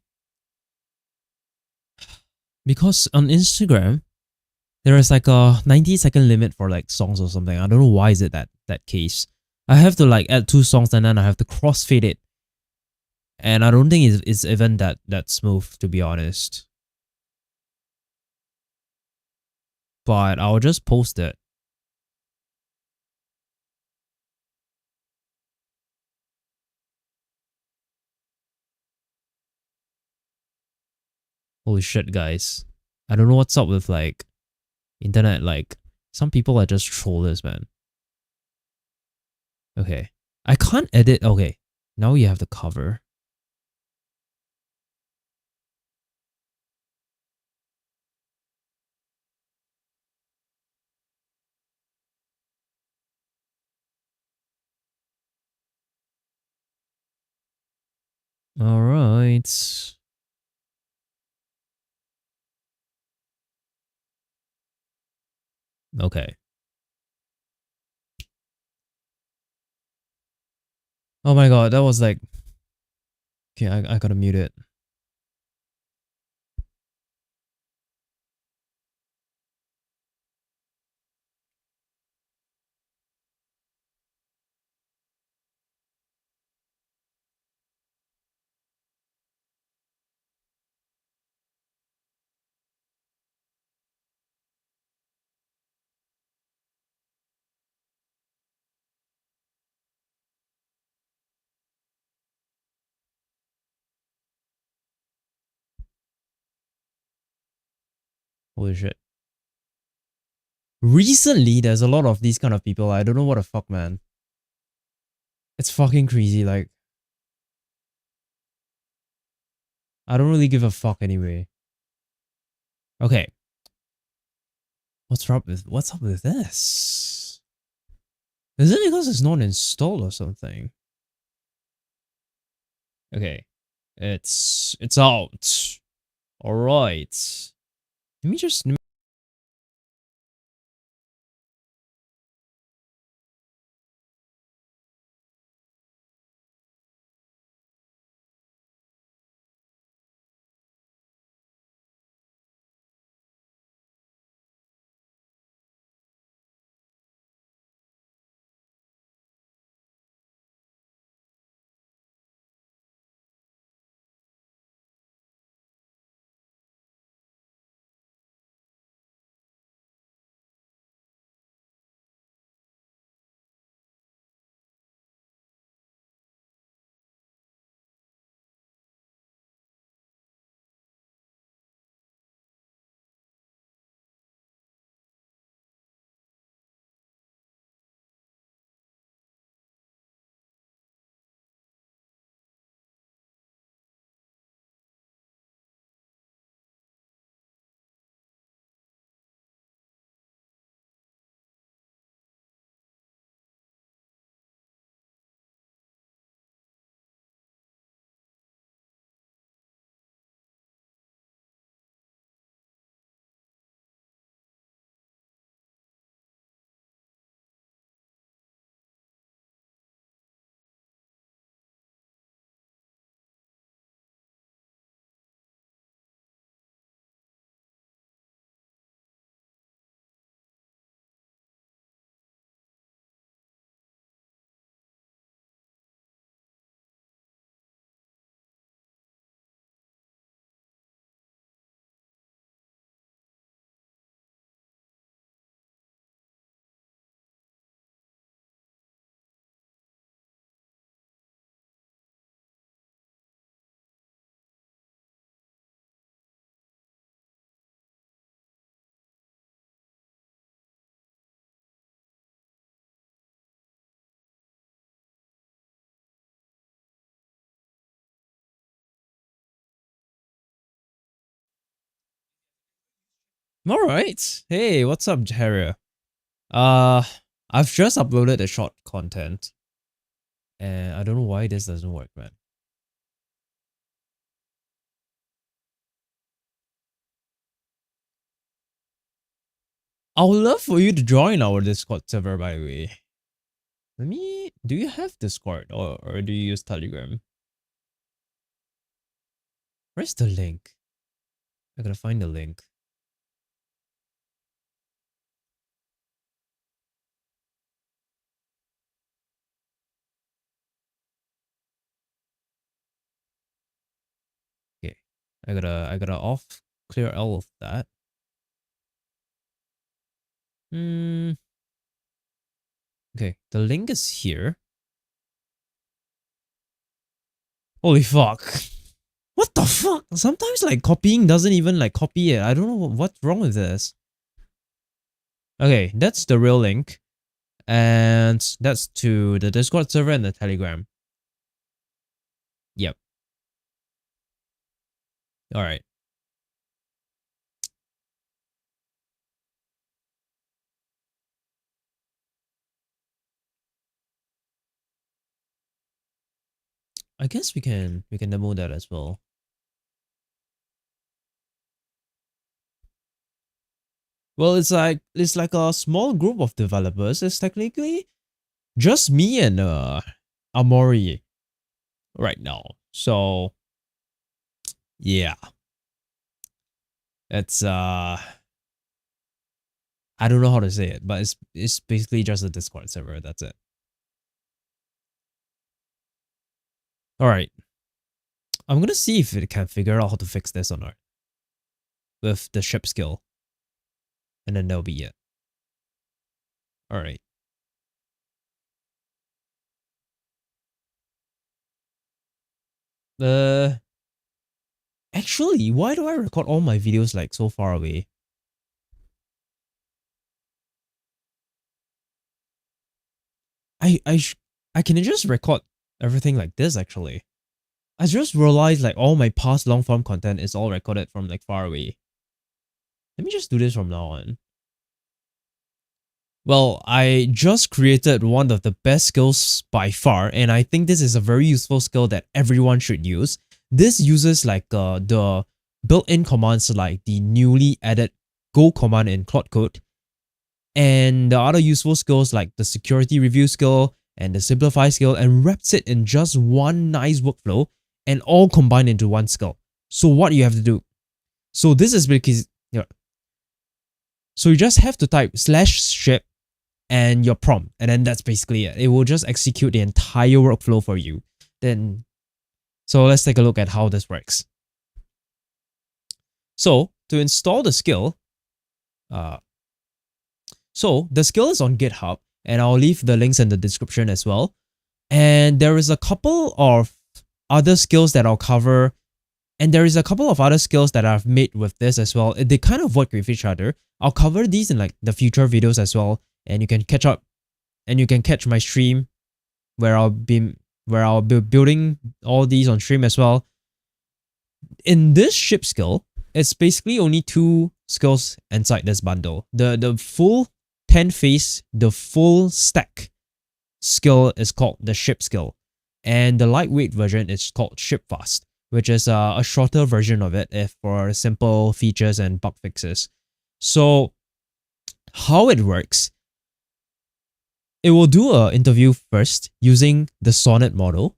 Because on Instagram, there is like a 90-second limit for like songs or something. I don't know why is it that case. I have to like add 2 songs and then I have to crossfade it. And I don't think it's even that smooth, to be honest. But I'll just post it. Holy shit, guys. I don't know what's up with like internet. Like, some people are just trollers, man. Okay. I can't edit. Okay. Now you have the cover. Alright. Okay. Oh my god, that was like... Okay, I gotta mute it. Holy shit. Recently, there's a lot of these kind of people. I don't know what the fuck, man. It's fucking crazy, like... I don't really give a fuck anyway. Okay. What's up with this? Is it because it's not installed or something? Okay. It's out. Alright. Let me just... Alright. Hey, what's up, Harrier? I've just uploaded the short content. And I don't know why this doesn't work, man. I would love for you to join our Discord server, by the way. Do you have Discord or do you use Telegram? Where's the link? I gotta find the link. Okay, I gotta off clear all of that. Okay, the link is here. Holy fuck. What the fuck? Sometimes like copying doesn't even like copy it. I don't know what's wrong with this. Okay, that's the real link. And that's to the Discord server and the Telegram. Yep. Alright. I guess we can demo that as well. Well, it's like a small group of developers. It's technically just me and Amori right now. So yeah. It's I don't know how to say it, but it's basically just a Discord server, that's it. Alright. I'm gonna see if it can figure out how to fix this or not. With the ship skill. And then that'll be it. Alright. Actually, why do I record all my videos like so far away? I can just record everything like this actually. I just realized like all my past long form content is all recorded from like far away. Let me just do this from now on. Well, I just created one of the best skills by far, and I think this is a very useful skill that everyone should use. This uses like the built-in commands like the newly added Go command in Claude Code, and the other useful skills like the security review skill and the simplify skill, and wraps it in just one nice workflow and all combined into one skill. So what you have to do? So this is because so you just have to type /ship and your prompt, and then that's basically it. It will just execute the entire workflow for you. Then, so let's take a look at how this works. So to install the skill, so the skill is on GitHub, and I'll leave the links in the description as well. And there is a couple of other skills that I'll cover, and there is a couple of other skills that I've made with this as well. They kind of work with each other. I'll cover these in like the future videos as well, and you can catch up, and you can catch my stream where I'll be building all these on stream as well. In this ship skill, it's basically only 2 skills inside this bundle. The full 10 phase, the full stack skill is called the ship skill, and the lightweight version is called ship fast, which is a shorter version of it for simple features and bug fixes. So how it works, it will do an interview first using the Sonnet model,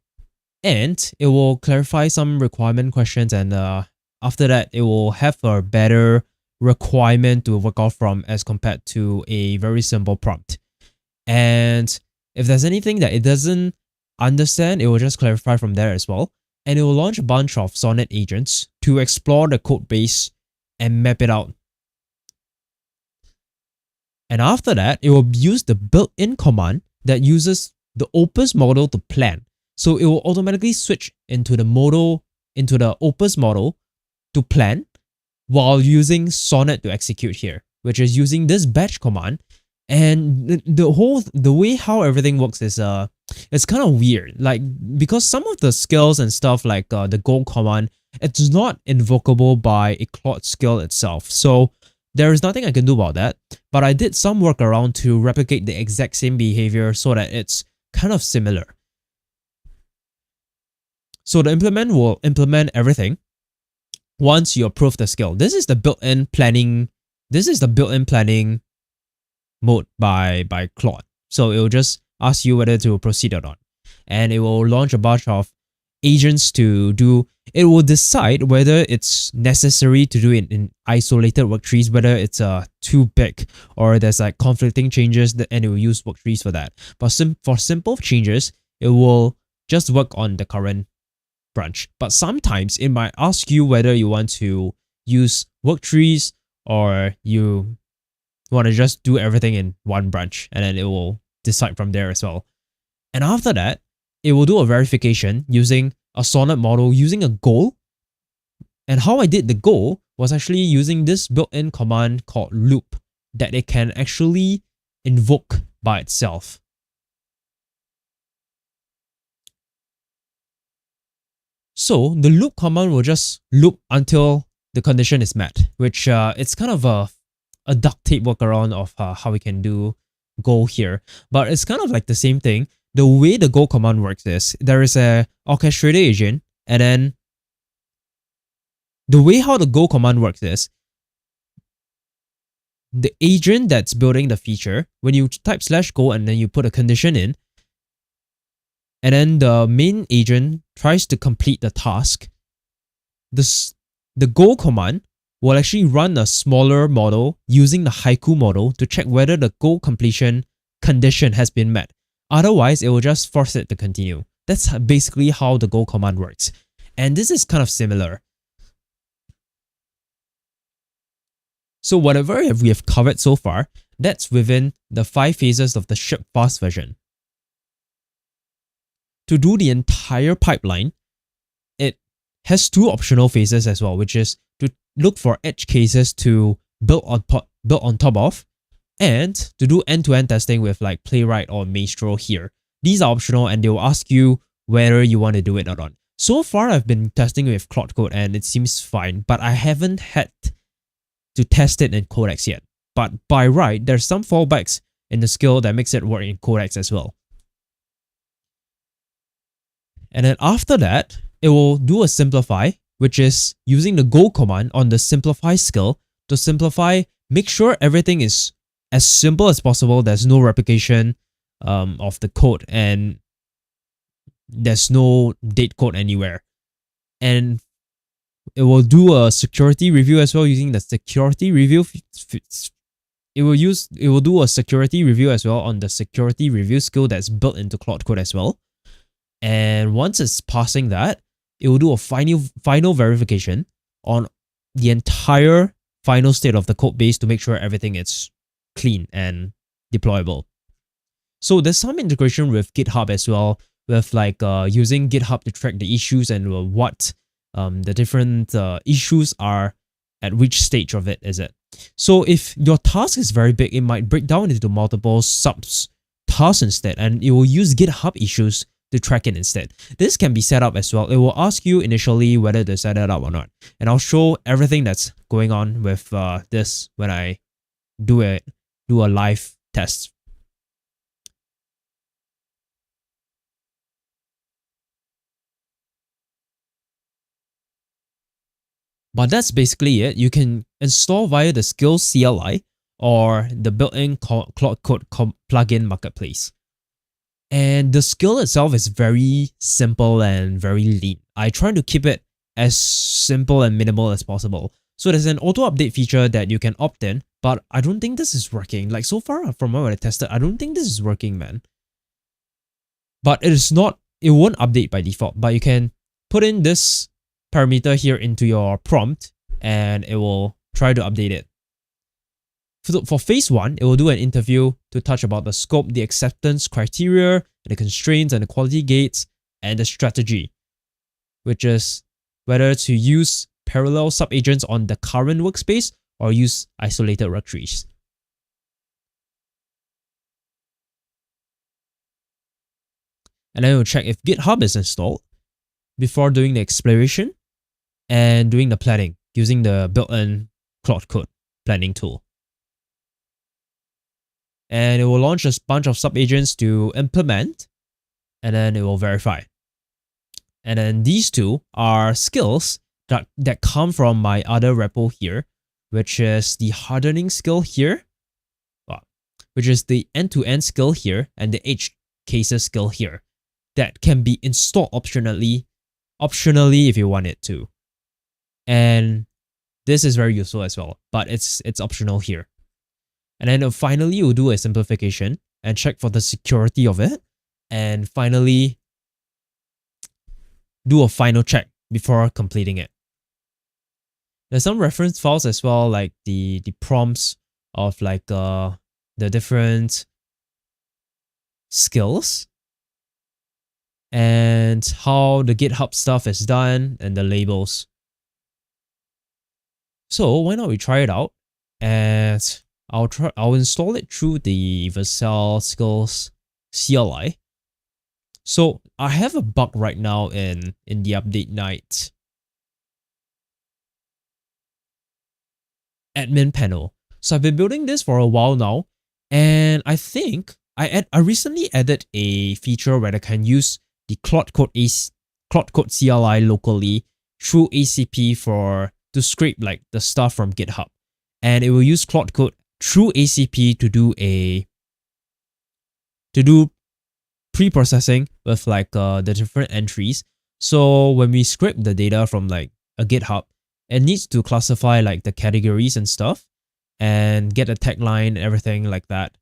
and it will clarify some requirement questions, and after that it will have a better requirement to work off from as compared to a very simple prompt. And if there's anything that it doesn't understand, it will just clarify from there as well. And it will launch a bunch of Sonnet agents to explore the code base and map it out. And after that, it will use the built-in command that uses the Opus model to plan. So it will automatically switch into the Opus model to plan while using Sonnet to execute here, which is using this batch command. And the way how everything works is it's kind of weird, like because some of the skills and stuff like the Go command, it's not invocable by a Claude skill itself. So there is nothing I can do about that, but I did some work around to replicate the exact same behavior so that it's kind of similar. So the implement will implement everything once you approve the skill. This is the built-in planning. This is the built-in planning mode by Claude. So it will just ask you whether to proceed or not, and it will launch a bunch of agents to do, it will decide whether it's necessary to do it in isolated work trees, whether it's too big or there's like conflicting changes, and it will use work trees for that. But for simple changes, it will just work on the current branch. But sometimes it might ask you whether you want to use work trees or you want to just do everything in one branch, and then it will decide from there as well. And after that, it will do a verification using a Sonnet model using a goal. And how I did the goal was actually using this built-in command called loop that it can actually invoke by itself. So the loop command will just loop until the condition is met, which it's kind of a duct tape workaround of how we can do goal here. But it's kind of like the same thing. The way the goal command works is there is a orchestrator agent, and then the way how the goal command works is the agent that's building the feature, when you type /goal and then you put a condition in, and then the main agent tries to complete the task, the goal command will actually run a smaller model using the haiku model to check whether the goal completion condition has been met. Otherwise, it will just force it to continue. That's basically how the goal command works. And this is kind of similar. So whatever we have covered so far, that's within the 5 phases of the ship fast version. To do the entire pipeline, it has 2 optional phases as well, which is to look for edge cases to build on top of, and to do end-to-end testing with like Playwright or Maestro here. These are optional and they will ask you whether you want to do it or not. So far, I've been testing with Claude Code and it seems fine, but I haven't had to test it in Codex yet. But by right, there's some fallbacks in the skill that makes it work in Codex as well. And then after that, it will do a simplify, which is using the goal command on the simplify skill to simplify, make sure everything is as simple as possible. There's no replication of the code and there's no date code anywhere. And it will do a security review as well using the security review. It will do a security review as well on the security review skill that's built into Claude Code as well. And once it's passing that, it will do a final verification on the entire final state of the code base to make sure everything is clean and deployable. So there's some integration with GitHub as well, with like using GitHub to track the issues and what the different issues are at which stage of it is it. So if your task is very big, it might break down into multiple tasks instead, and it will use GitHub issues to track it instead. This can be set up as well. It will ask you initially whether to set it up or not. And I'll show everything that's going on with this when I do a live test. But that's basically it. You can install via the Skills CLI or the built-in Claude Code plugin marketplace. And the skill itself is very simple and very lean. I try to keep it as simple and minimal as possible. So there's an auto update feature that you can opt in, but I don't think this is working. Like so far from what I tested, I don't think this is working, man. But it won't update by default, but you can put in this parameter here into your prompt and it will try to update it. For phase 1, it will do an interview to touch about the scope, the acceptance criteria, the constraints and the quality gates, and the strategy, which is whether to use parallel subagents on the current workspace or use isolated work trees. And then we'll check if GitHub is installed before doing the exploration and doing the planning using the built-in Claude Code planning tool. And it will launch a bunch of subagents to implement, and then it will verify. And then these two are skills that come from my other repo here, which is the hardening skill here, which is the end-to-end skill here, and the edge cases skill here, that can be installed optionally optionally if you want it to. And this is very useful as well, but it's optional here. And then finally, you'll do a simplification and check for the security of it. And finally, do a final check before completing it. There's some reference files as well, like the prompts of like the different skills and how the GitHub stuff is done and the labels. So why not we try it out? And I'll install it through the Vercel skills CLI. So I have a bug right now in the update night admin panel. So I've been building this for a while now, and I think I recently added a feature where I can use the Cloud Code CLI locally through ACP to scrape like the stuff from GitHub, and it will use Cloud Code through ACP to do pre-processing with like the different entries. So when we scrape the data from like a GitHub, it needs to classify like the categories and stuff and get a tagline and everything like that.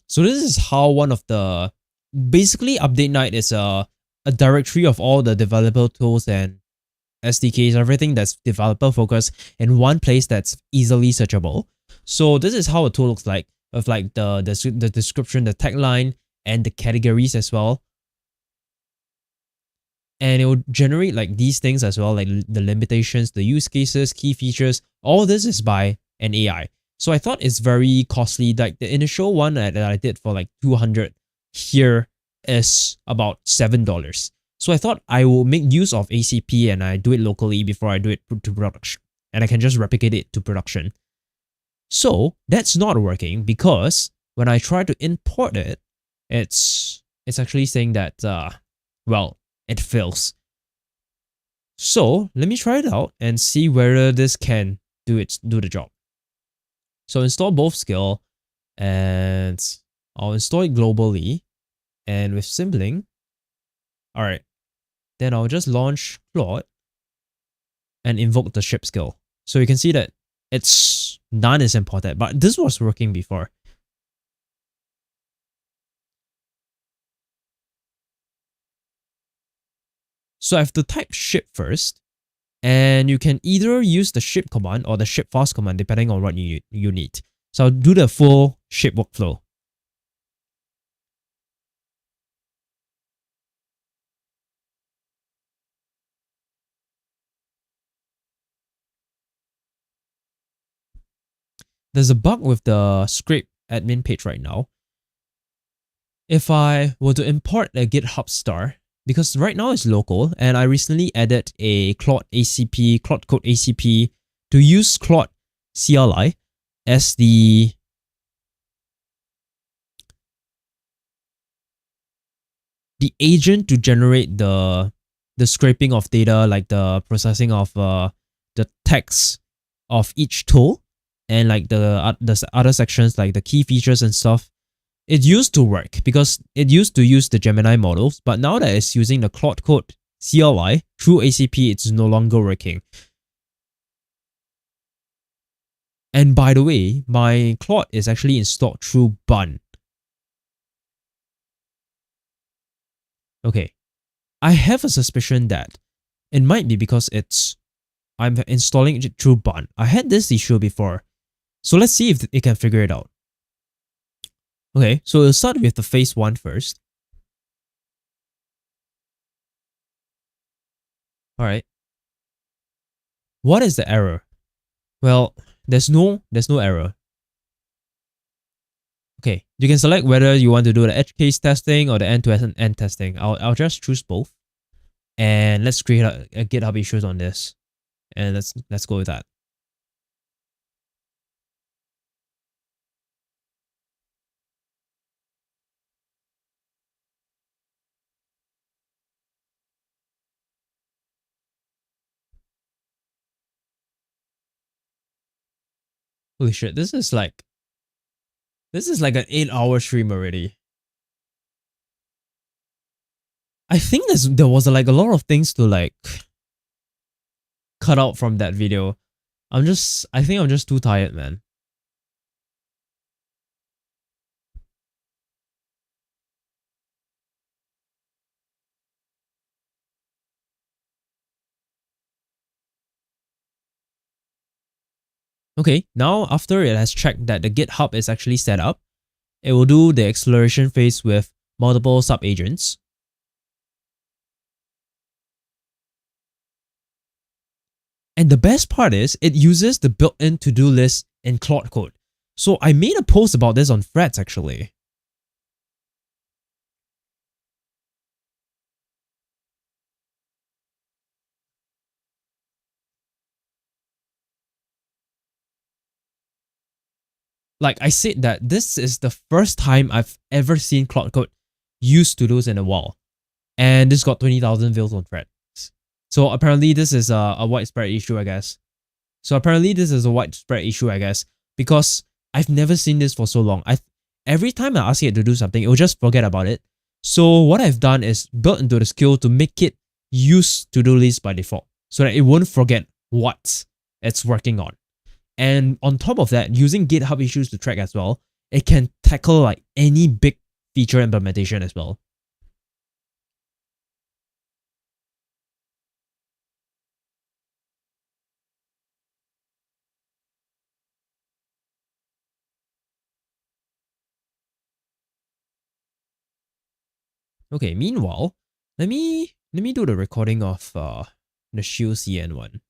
So this is how basically update night is a directory of all the developer tools and SDKs, everything that's developer focused in one place that's easily searchable. So this is how a tool looks like, with like the description, the tagline, and the categories as well. And it will generate like these things as well, like the limitations, the use cases, key features. All this is by an AI. So I thought it's very costly. Like the initial one that I did for like 200 here is about $7. So I thought I will make use of ACP and I do it locally before I do it to production. And I can just replicate it to production. So that's not working because when I try to import it, it's actually saying that, well, it fails. So let me try it out and see whether this can do the job. So install both skill and I'll install it globally and with Symlink. All right, then I'll just launch Claude and invoke the ship skill. So you can see that none is imported, but this was working before. So I have to type ship first, and you can either use the ship command or the ship fast command depending on what you need. So I'll do the full ship workflow. There's a bug with the scrape admin page right now. If I were to import a GitHub star, because right now it's local and I recently added a Cloud Code ACP to use Cloud CLI as the agent to generate the scraping of data, like the processing of the text of each tool and like the other sections like the key features and stuff. It used to work because it used to use the Gemini models, but now that it's using the Cloud Code CLI through ACP, it's no longer working. And by the way, my Claude is actually installed through Bun. Okay, I have a suspicion that it might be because I'm installing it through Bun. I had this issue before, so let's see if it can figure it out. Okay, so we'll start with the phase 1 first. Alright. What is the error? Well, there's no error. Okay, you can select whether you want to do the edge case testing or the end-to-end testing. I'll just choose both. And let's create a GitHub issues on this. And let's go with that. Holy shit, this is like an 8-hour stream already. I think there was like a lot of things to like cut out from that video. I think I'm just too tired, man. Okay, now after it has checked that the GitHub is actually set up, it will do the acceleration phase with multiple sub-agents. And the best part is, it uses the built-in to-do list in Claude Code. So I made a post about this on Threads actually. Like I said that this is the first time I've ever seen Claude Code use to-dos in a while. And this got 20,000 views on Threads. So apparently this is a widespread issue, I guess. Because I've never seen this for so long. Every time I ask it to do something, it will just forget about it. So what I've done is built into the skill to make it use to-do list by default, so that it won't forget what it's working on. And on top of that, using GitHub issues to track as well, it can tackle like any big feature implementation as well. Okay, meanwhile, let me do the recording of the Shield CN one.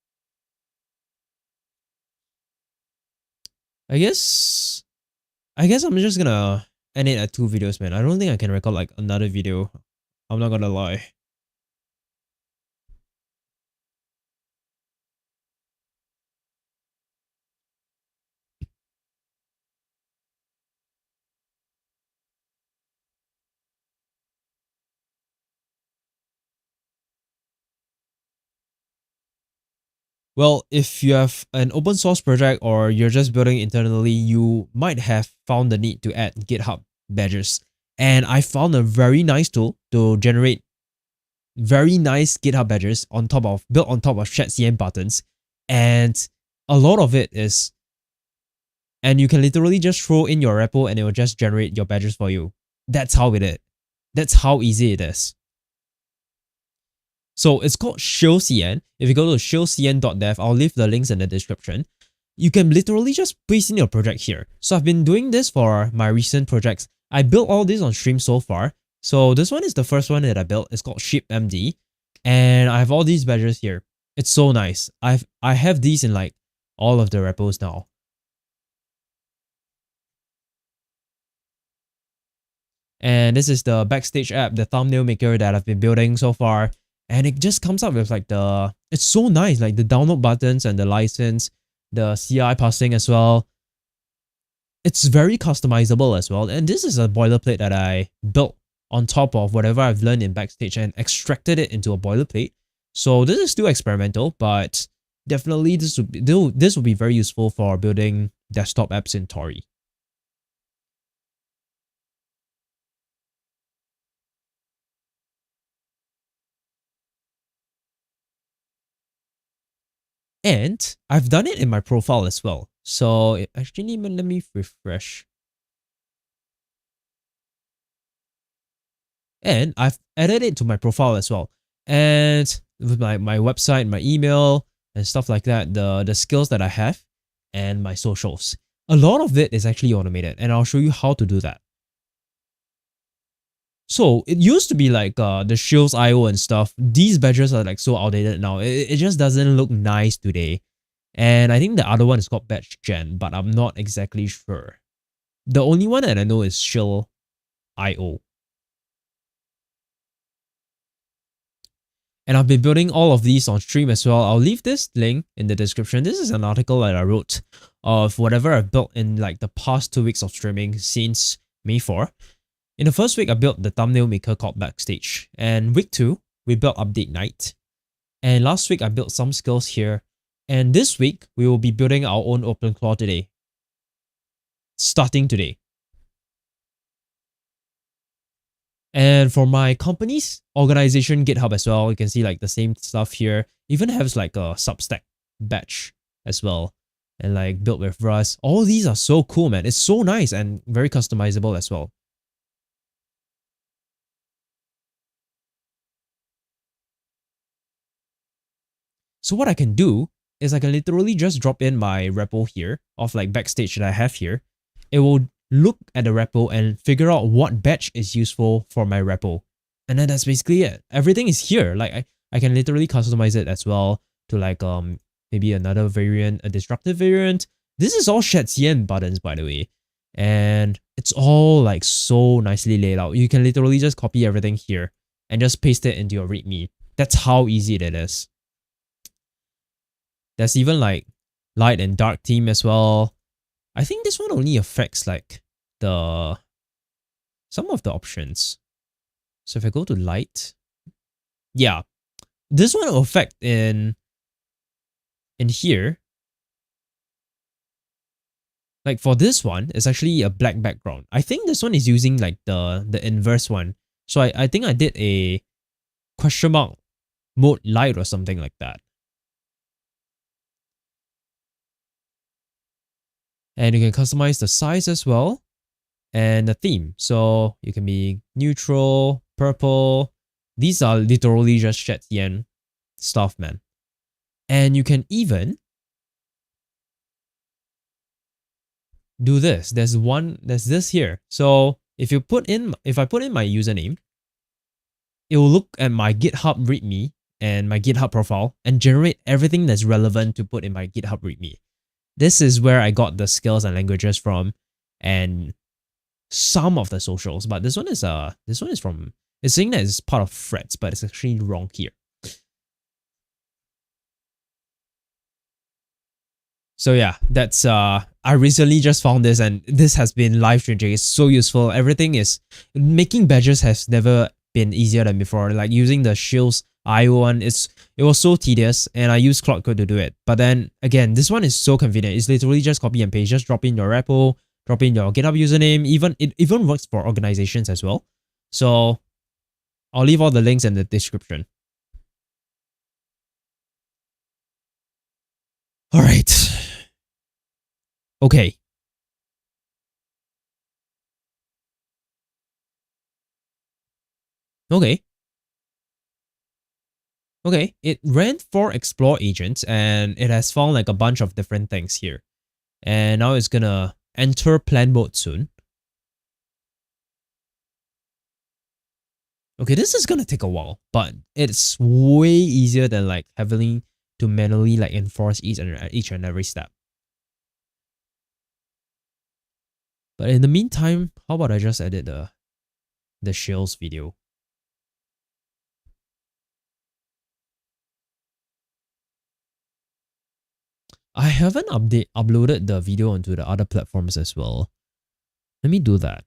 I guess I'm just gonna end it at 2 videos, man. I don't think I can record like another video. I'm not gonna lie. Well, if you have an open source project or you're just building internally, you might have found the need to add GitHub badges. And I found a very nice tool to generate very nice GitHub badges built on top of ShatCN buttons. And a lot of it is, and you can literally just throw in your repo and it will just generate your badges for you. That's how it is. That's how easy it is. So it's called ShieldCN. If you go to shieldcn.dev, I'll leave the links in the description. You can literally just paste in your project here. So I've been doing this for my recent projects. I built all this on stream so far. So this one is the first one that I built. It's called ShipMD. And I have all these badges here. It's so nice. I have these in like all of the repos now. And this is the Backstage app, the thumbnail maker that I've been building so far. And it just comes up with like it's so nice, like the download buttons and the license, the CI passing as well. It's very customizable as well. And this is a boilerplate that I built on top of whatever I've learned in Backstage and extracted it into a boilerplate. So this is still experimental, but definitely this would be very useful for building desktop apps in Tori. And I've done it in my profile as well. So actually, let me refresh. And I've added it to my profile as well. And with my website, my email, and stuff like that, the skills that I have, and my socials. A lot of it is actually automated, and I'll show you how to do that. So it used to be like the Shields IO and stuff. These badges are like so outdated now. It just doesn't look nice today. And I think the other one is called Badge Gen, but I'm not exactly sure. The only one that I know is Shill.io. And I've been building all of these on stream as well. I'll leave this link in the description. This is an article that I wrote of whatever I've built in like the past 2 weeks of streaming since May 4. In the first week, I built the thumbnail maker called Backstage. And week 2, we built Update Night. And last week, I built some skills here. And this week, we will be building our own OpenClaw today. Starting today. And for my company's organization GitHub as well, you can see like the same stuff here. Even has like a Substack batch as well. And like built with Rust. All these are so cool, man. It's so nice and very customizable as well. So what I can do is I can literally just drop in my repo here of like Backstage that I have here. It will look at the repo and figure out what batch is useful for my repo. And then that's basically it. Everything is here. Like I can literally customize it as well to like maybe another variant, a destructive variant. This is all Shatsian buttons, by the way. And it's all like so nicely laid out. You can literally just copy everything here and just paste it into your README. That's how easy it is. There's even like light and dark theme as well. I think this one only affects like some of the options. So if I go to light, yeah, this one will affect in here. Like for this one, it's actually a black background. I think this one is using like the inverse one. So I think I did a question mark mode light or something like that. And you can customize the size as well and the theme. So you can be neutral, purple. These are literally just Shatsian stuff, man. And you can even do this. There's this here. So if I put in my username, it will look at my GitHub README and my GitHub profile and generate everything that's relevant to put in my GitHub README. This is where I got the skills and languages from, and some of the socials. But this one is from, it's saying that it's part of threads, but it's actually wrong here. So yeah, that's I recently just found this, and this has been live streaming. It's so useful. Everything is making badges has never been easier than before. Like using the Shill's IO one, it was so tedious, and I used Cloud Code to do it. But then again, this one is so convenient. It's literally just copy and paste. Just drop in your repo, drop in your GitHub username. It even works for organizations as well. So I'll leave all the links in the description. All right. Okay. Okay, it ran 4 explore agents and it has found like a bunch of different things here. And now it's gonna enter plan mode soon. Okay, this is gonna take a while, but it's way easier than like having to manually like enforce each and every step. But in the meantime, how about I just edit the Shill's video? I haven't uploaded the video onto the other platforms as well. Let me do that.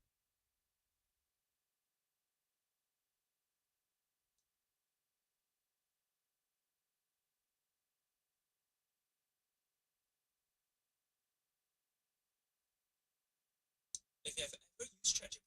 If you have ever used ChatGPT,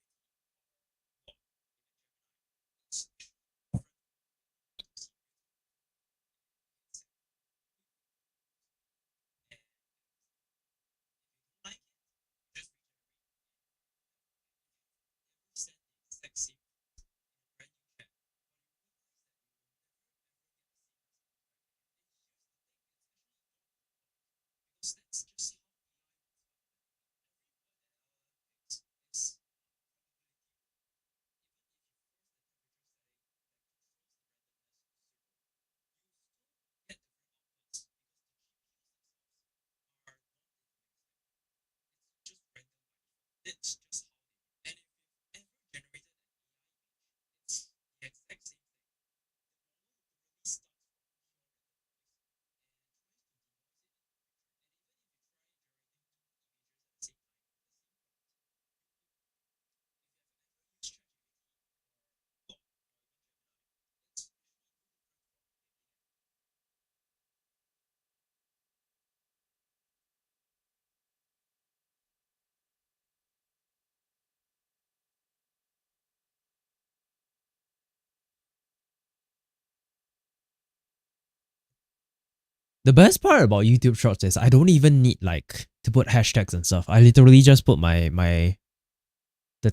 The best part about YouTube Shorts is I don't even need like to put hashtags and stuff. I literally just put the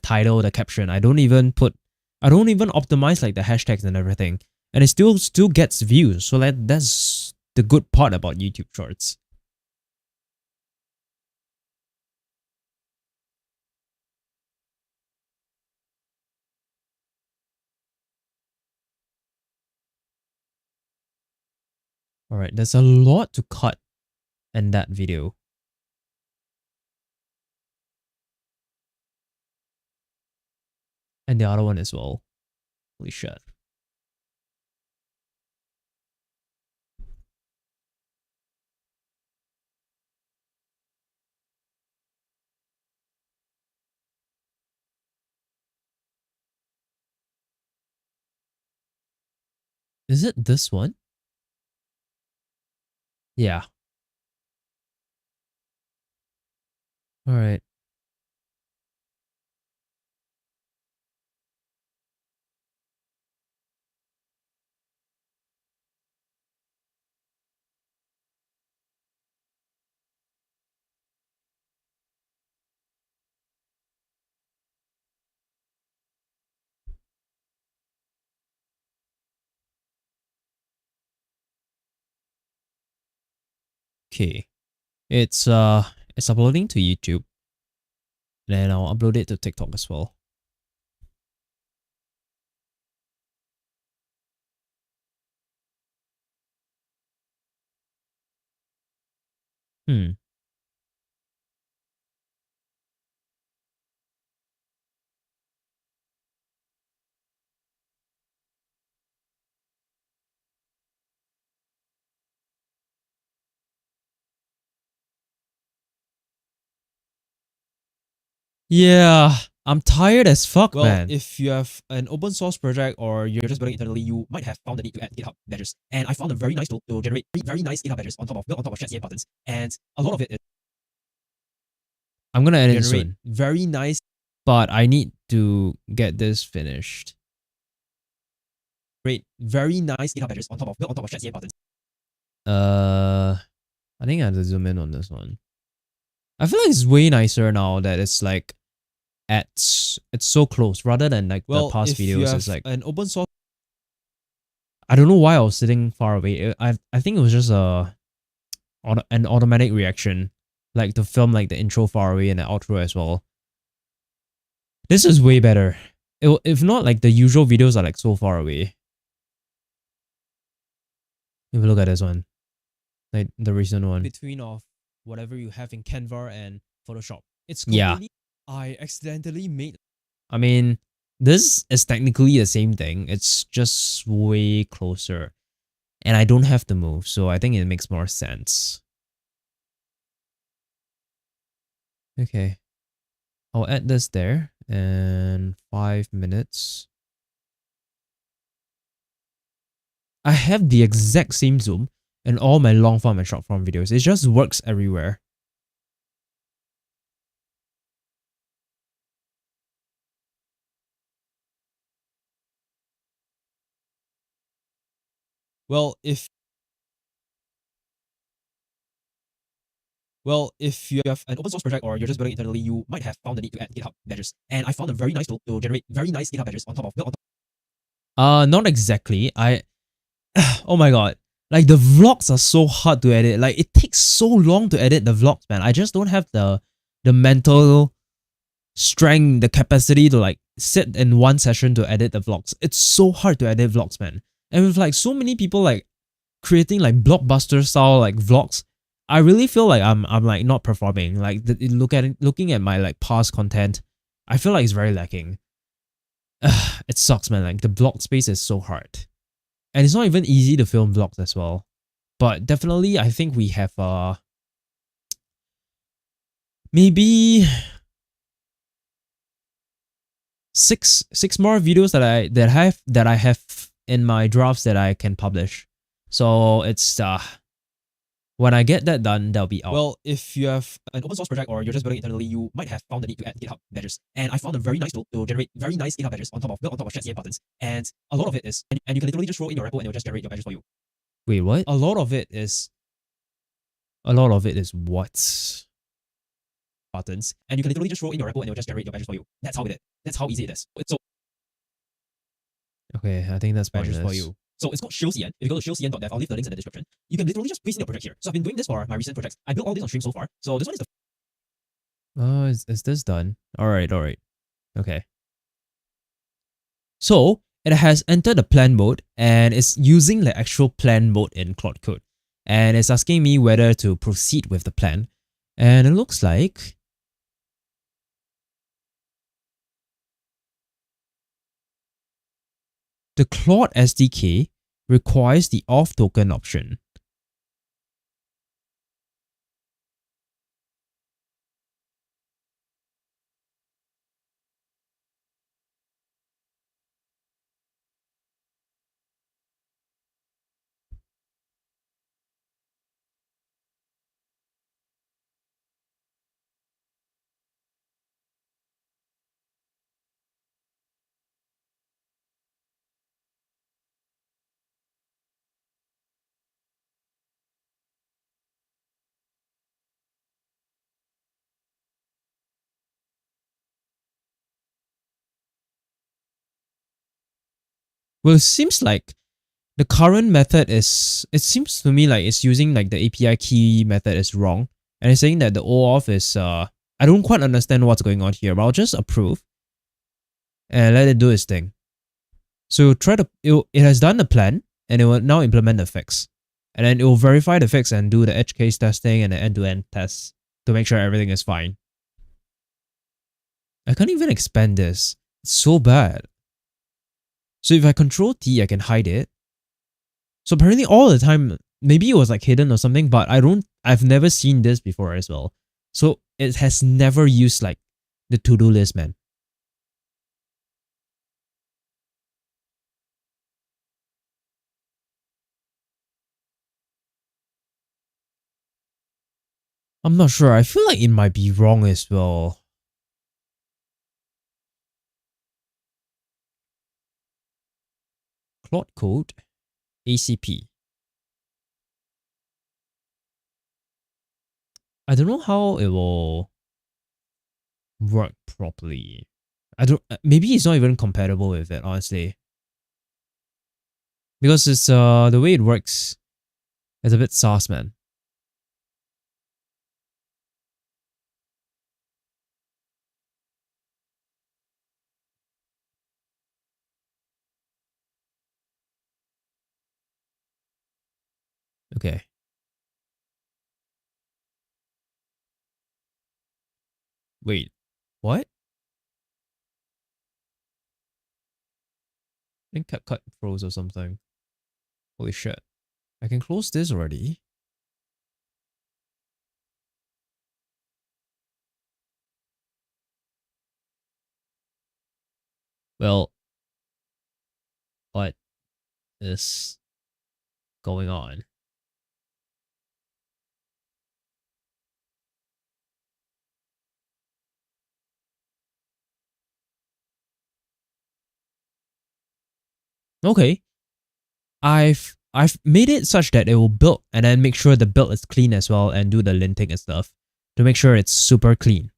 title, the caption. I don't even optimize like the hashtags and everything. And it still gets views. So that's the good part about YouTube Shorts. Alright, there's a lot to cut in that video. And the other one as well. Holy shit. Is it this one? Yeah. Alright. Okay. It's uploading to YouTube. Then I'll upload it to TikTok as well. Yeah, I'm tired as fuck, man. If you have an open source project or you're just building internally, you might have found the need to add GitHub badges. And I found a very nice tool to generate very nice GitHub badges on top of chat buttons. And a lot of it is I'm gonna edit it soon. Very nice, but I need to get this finished. Great, very nice GitHub badges on top of chat buttons. I think I have to zoom in on this one. I feel like it's way nicer now that it's like it's so close rather than like the past videos. It's like an open source. I don't know why I was sitting far away. I think it was just an automatic reaction, like to film like the intro far away and the outro as well. This is way better. If not, like the usual videos are like so far away. If you look at this one, like the recent one, between of whatever you have in Canva and Photoshop, it's completely. I accidentally made. I mean, this is technically the same thing. It's just way closer, and I don't have to move, so I think it makes more sense. Okay, I'll add this there, and 5 minutes. I have the exact same zoom in all my long form and short form videos. It just works everywhere. Well, if you have an open source project or you're just building internally, you might have found the need to add GitHub badges. And I found a very nice tool to generate very nice GitHub badges on top of not exactly. Oh my god. Like the vlogs are so hard to edit. Like it takes so long to edit the vlogs, man. I just don't have the mental strength, the capacity to like sit in one session to edit the vlogs. It's so hard to edit vlogs, man. And with like so many people like creating like blockbuster style like vlogs, I really feel like I'm like not performing. Like looking at my like past content, I feel like it's very lacking. It sucks, man. Like the vlog space is so hard, and it's not even easy to film vlogs as well. But definitely, I think we have maybe six more videos that I have in my drafts that I can publish. So it's when I get that done, that'll be out. Well, if you have an open source project or you're just building internally, you might have found the need to add GitHub badges. And I found a very nice tool to generate very nice GitHub badges built on top of ChatCA buttons. And a lot of it is, and you can literally just throw in your repo and it will just generate your badges for you. Wait, what? A lot of it is what? Buttons. And you can literally just throw in your repo and it will just generate your badges for you. That's how it is. That's how easy it is. So okay, I think that's badges pointless. for you. So it's called ShowCN. If you go to showcn.dev, I'll leave the links in the description. You can literally just paste in your project here. So I've been doing this for my recent projects. I built all this on stream so far. So this one is the Is this done? Alright. Okay. So it has entered the plan mode and it's using the actual plan mode in Claude Code. And it's asking me whether to proceed with the plan. And it looks like the Claude SDK requires the off token option. Well, it seems like the current method it seems to me like it's using like the API key method is wrong. And it's saying that the OAuth is, I don't quite understand what's going on here, but I'll just approve and let it do its thing. So it has done the plan and it will now implement the fix. And then it will verify the fix and do the edge case testing and the end-to-end tests to make sure everything is fine. I can't even expand this. It's so bad. So if I control T, I can hide it. So apparently all the time, maybe it was like hidden or something, but I've never seen this before as well. So it has never used like the to-do list, man. I'm not sure. I feel like it might be wrong as well. Claude Code, ACP. I don't know how it will work properly. Maybe it's not even compatible with it, honestly. Because it's the way it works is a bit sauce, man. Okay. Wait, what? I think CapCut froze or something. Holy shit. I can close this already. Well, what is going on? Okay. I've made it such that it will build and then make sure the build is clean as well and do the linting and stuff to make sure it's super clean.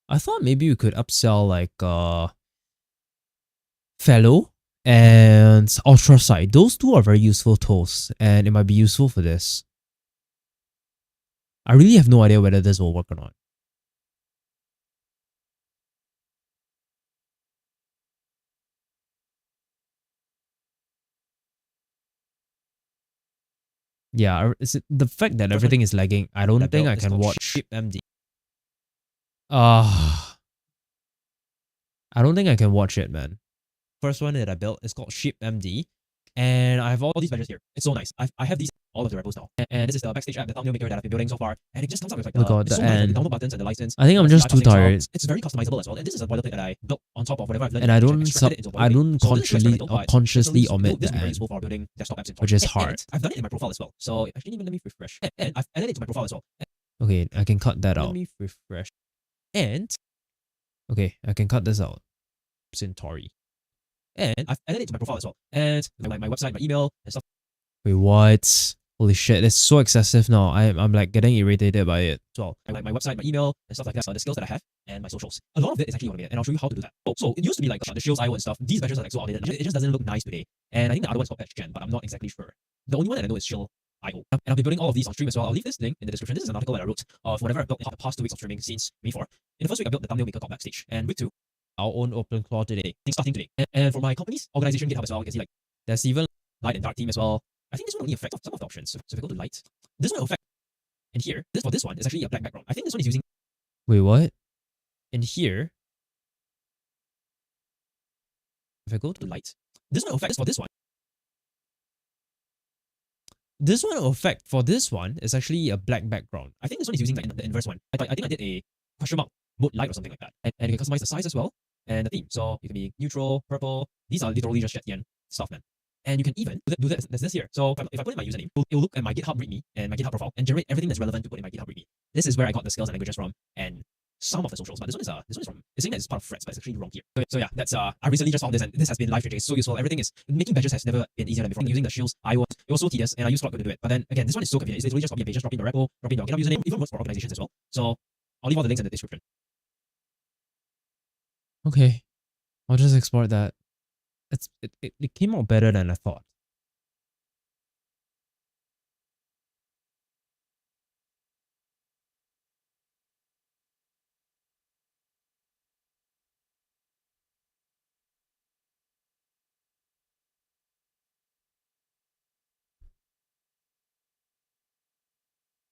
I thought maybe we could upsell like Fellow and Ultrasight. Those two are very useful tools and it might be useful for this. I really have no idea whether this will work or not. Yeah, the fact that everything is lagging. I don't think I can watch ShipMD. I don't think I can watch it, man. First one that I built is called ShipMD, and I have all these badges here. It's so nice. I have these all of the repos now, and this is the backstage app, the thumbnail maker that I've been building so far, and it just comes up with like Oh god, it's the so nice, like, end. the download buttons and the license. I think I'm just too tired. It's very customizable as well, and this is a boilerplate that I built on top of whatever I've learned. And I which don't I've extracted it into a I boilerplate. don't So this is consciously experimental, but consciously this omit is the very end, useful for building desktop apps in which is And hard. I've done it in my profile as well, so actually even let me refresh. And I've added it to my profile as well. Okay, I can cut that Let out. me refresh. And Okay, I can cut this out. Centauri. And I've added it to my profile as well. And my website, my email, and stuff. Wait, what? Holy shit, it's so excessive now. I'm like getting irritated by it. As well. My website, my email, and stuff like that. The skills that I have, and my socials. A lot of it is actually automated, and I'll show you how to do that. So it used to be like the Shields IO and stuff. These badges are like so outdated. It just doesn't look nice today. And I think the other one's called Patch Gen, but I'm not exactly sure. The only one that I know is Shield IO. And I'll be building all of these on stream as well. I'll leave this link in the description. This is an article that I wrote of whatever I built in the past 2 weeks of streaming since May 4. In the first week, I built the thumbnail maker called Backstage. And week 2, our own open claw today. Starting today. And for my company's organization GitHub as well, you can see like there's even light and dark theme as well. I think this one only affects some of the options. So if I go to light, this one will affect. And here, for this one is actually a black background. I think this one is using. Wait, what? And here, if I go to light, this one will affect for this one. This one will affect for this one is actually a black background. I think this one is using like the inverse one. I think I did a question mark mode light or something like that. And you can customize the size as well and the theme. So you can be neutral, purple. These are literally just Jetien stuff, man. And you can even do that. There's this here. So if I put in my username, it will look at my GitHub README and my GitHub profile and generate everything that's relevant to put in my GitHub README. This is where I got the skills and languages from and some of the socials. But this one is from. It's saying that it's part of threads, but it's actually wrong here. So yeah, that's I recently just found this and this has been life changing. It's so useful. Everything is making badges has never been easier than before. Using the shields, it was so tedious and I used Cloud to do it. But then again, this one is so convenient. It's literally just copy and paste, just drop in your repo, drop in your GitHub username, even works for organizations as well. So I'll leave all the links in the description. Okay, I'll just export that. It came out better than I thought.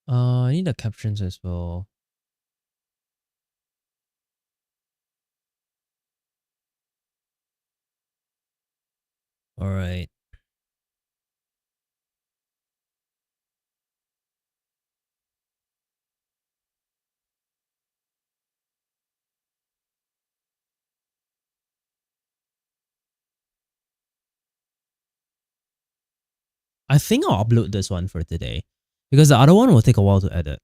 I need the captions as well. All right. I think I'll upload this one for today because the other one will take a while to edit.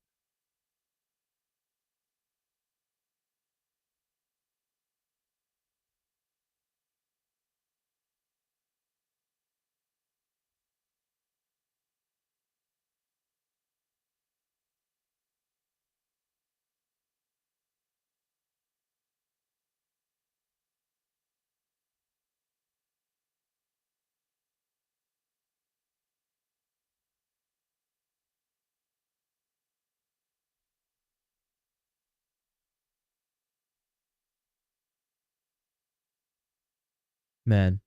Man.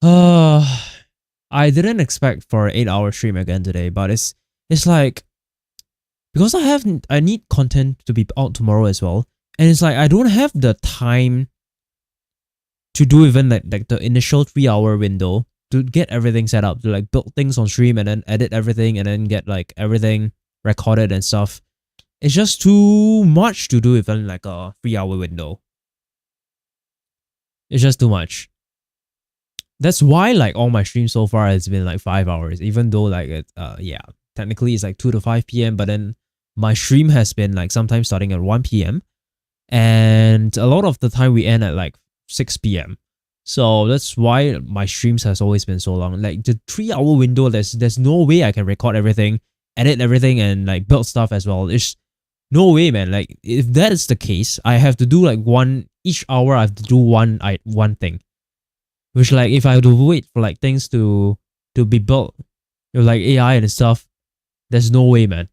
I didn't expect for an 8-hour stream again today, but it's like because I need content to be out tomorrow as well, and it's like I don't have the time to do even like the initial 3-hour window to get everything set up, to like build things on stream and then edit everything and then get like everything recorded and stuff. It's just too much to do even like a 3-hour window. It's just too much. That's why like all my streams so far has been like 5 hours, even though like it yeah, technically it's like 2 to 5 p.m. but then my stream has been like sometimes starting at 1 p.m. and a lot of the time we end at like 6 p.m. So that's why my streams has always been so long. Like the 3-hour window, there's no way I can record everything, edit everything, and like build stuff as well. It's no way, man. Like if that is the case, I have to do like each hour I have to do one thing. Which like if I have to wait for like things to be built with like AI and stuff, there's no way, man.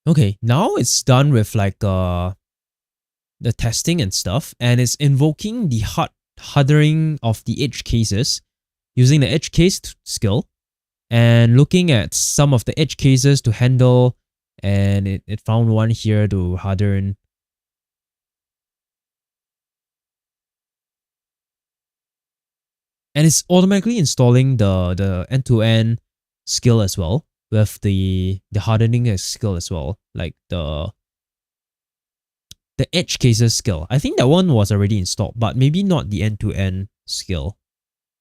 Okay, now it's done with like the testing and stuff, and it's invoking the hardening of the edge cases using the edge case skill and looking at some of the edge cases to handle, and it found one here to harden. And it's automatically installing the end-to-end skill as well with the hardening skill as well, like the edge cases skill. I think that one was already installed, but maybe not the end-to-end skill.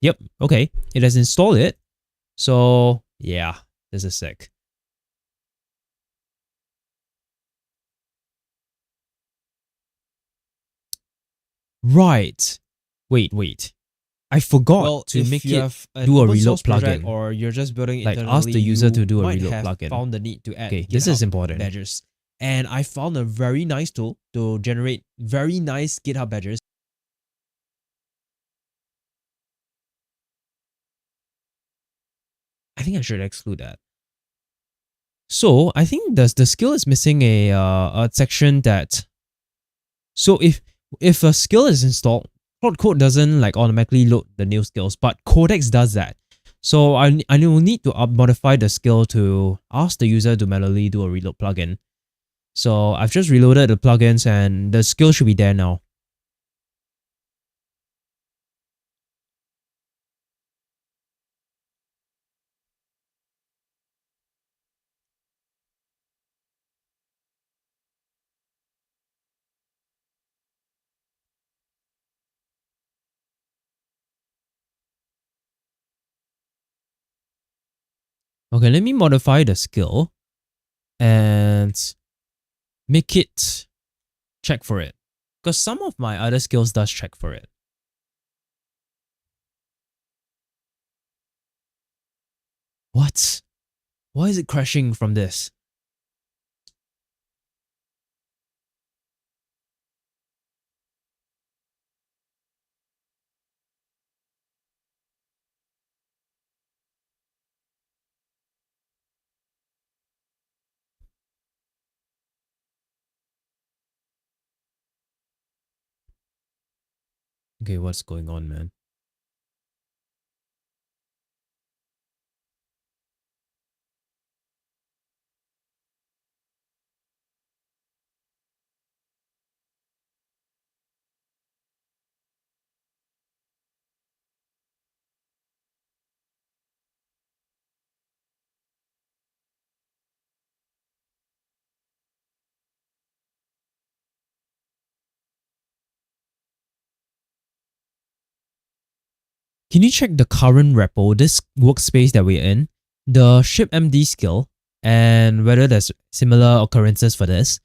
Yep, okay, it has installed it. So yeah, this is sick. Right. Wait. I forgot to make it do a reload plugin, or you're just building like internally, ask the user to do a might reload have plugin. Found the need to add Okay, this is GitHub important. badges, and I found a very nice tool to generate very nice GitHub badges. I think I should exclude that. So I think the skill is missing a section that. So if a skill is installed, code doesn't like automatically load the new skills, but Codex does that. So I will need to modify the skill to ask the user to manually do a reload plugin. So I've just reloaded the plugins and the skill should be there now. Okay, let me modify the skill and make it check for it. Because some of my other skills does check for it. What? Why is it crashing from this? Okay, what's going on, man? Can you check the current repo, this workspace that we're in, the shipmd skill, and whether there's similar occurrences for this?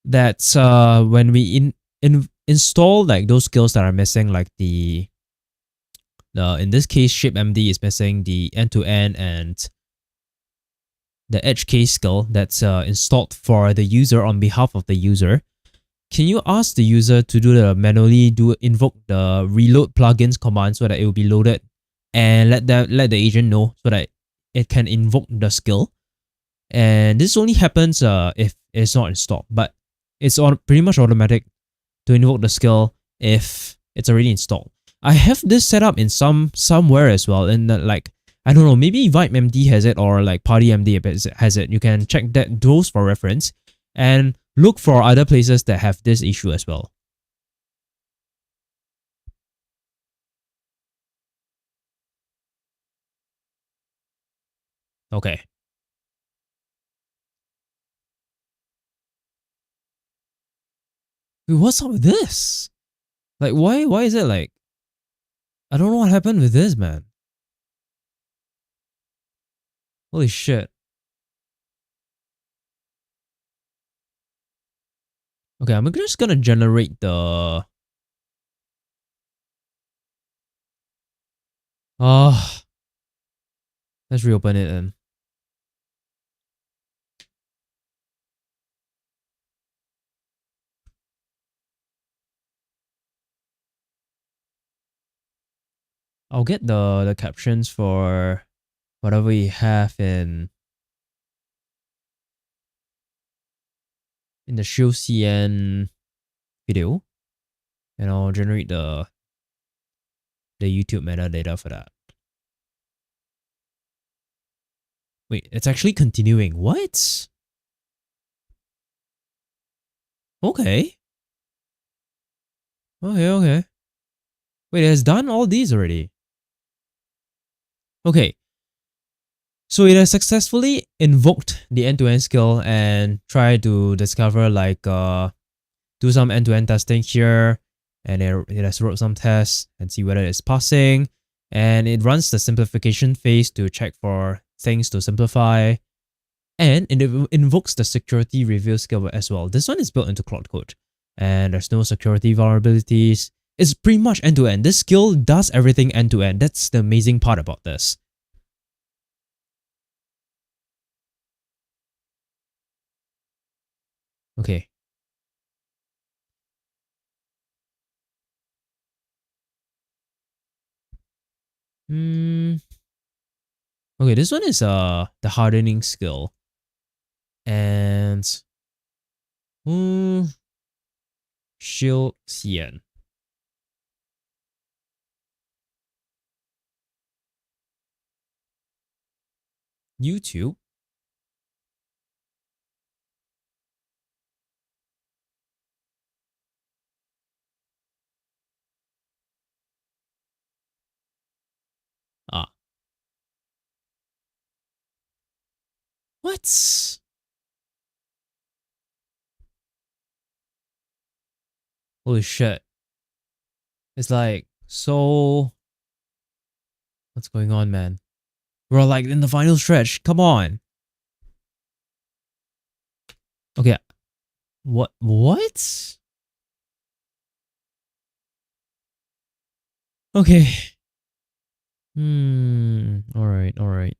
That's when we install like those skills that are missing, like the in this case shipmd is missing the end-to-end and the edge case skill that's installed for the user on behalf of the user. Can you ask the user to do the manually invoke the reload plugins command so that it will be loaded, and let the agent know so that it can invoke the skill? And this only happens if it's not installed, but it's pretty much automatic to invoke the skill if it's already installed. I have this set up in somewhere as well, in like, I don't know, maybe VibeMD has it or like PartyMD has it. You can check those for reference and look for other places that have this issue as well. Okay. Wait, what's up with this? Like, why is it like, I don't know what happened with this, man. Holy shit. Okay, I'm just gonna generate the... Oh, let's reopen it then. I'll get the captions for whatever we have in the show CN video, and I'll generate the YouTube metadata for that. Wait, it's actually continuing. What? Okay. Okay. Wait, it has done all these already. Okay. So it has successfully invoked the end-to-end skill and tried to discover do some end-to-end testing here, and it has wrote some tests and see whether it's passing, and it runs the simplification phase to check for things to simplify, and it invokes the security review skill as well. This one is built into Cloud Code, and there's no security vulnerabilities. It's pretty much end-to-end. This skill does everything end-to-end. That's the amazing part about this. Okay. Okay, this one is the hardening skill. And Shield Xian. YouTube. Ah. What? Holy shit. It's like, so... What's going on, man? We're like in the final stretch. Come on. Okay. What? Okay. Alright.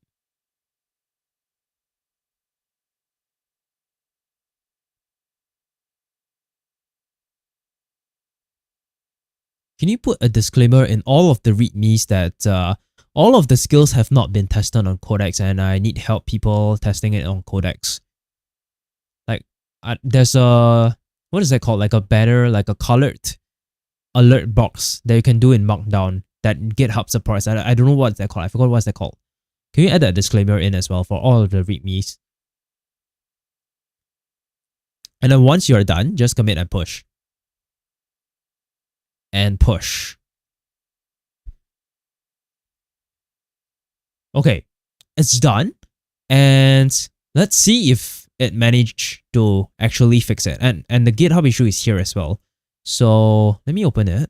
Can you put a disclaimer in all of the readmes that all of the skills have not been tested on Codex and I need help people testing it on Codex? Like, there's a, what is that called? Like a banner, like a colored alert box that you can do in Markdown that GitHub supports. I don't know what they're called. I forgot what's that called. Can you add that disclaimer in as well for all of the readmes? And then once you're done, just commit and push. And push. Okay, it's done. And let's see if it managed to actually fix it. And the GitHub issue is here as well. So let me open it.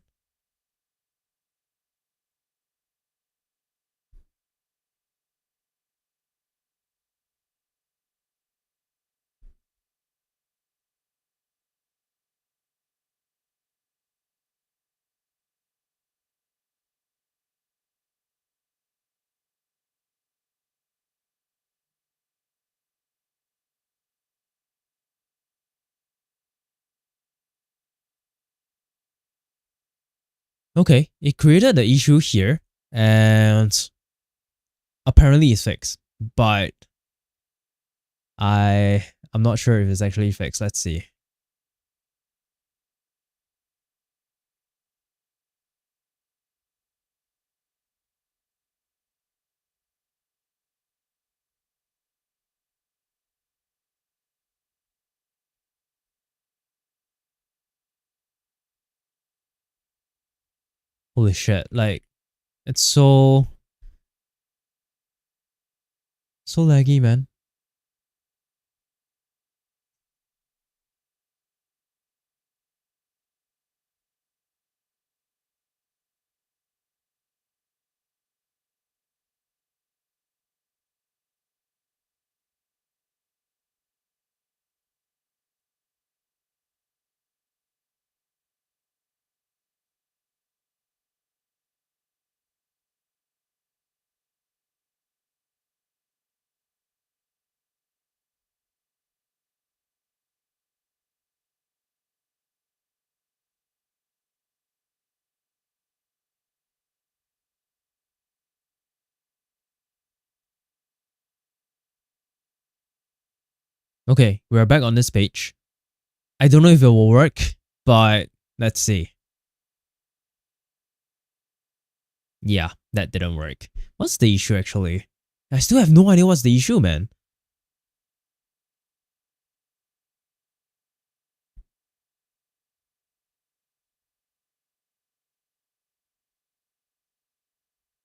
Okay, it created the issue here and apparently it's fixed, but I'm not sure if it's actually fixed. Let's see. Holy shit, like it's so laggy, man. Okay, we're back on this page. I don't know if it will work, but Let's see. Yeah, that didn't work. What's the issue actually? I still have no idea what's the issue, man.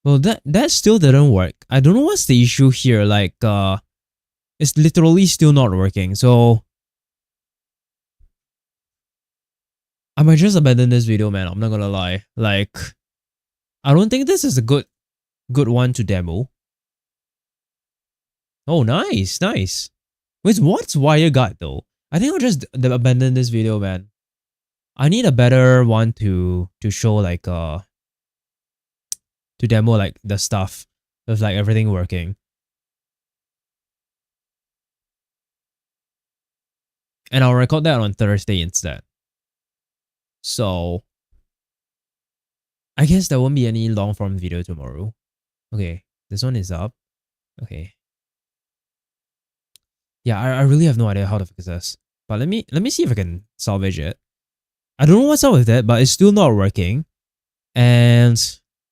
Well, that still didn't work. I don't know what's the issue here. Like, it's literally still not working. So I might just abandon this video, man. I'm not gonna lie. Like, I don't think this is a good one to demo. Oh, nice, nice. Wait, what's WireGuard though? I think I'll just abandon this video, man. I need a better one to show like to demo like the stuff with like everything working. And I'll record that on Thursday instead. So I guess there won't be any long form video tomorrow. Okay, this one is up. Okay. Yeah, I really have no idea how to fix this. But let me see if I can salvage it. I don't know what's up with it, but it's still not working. And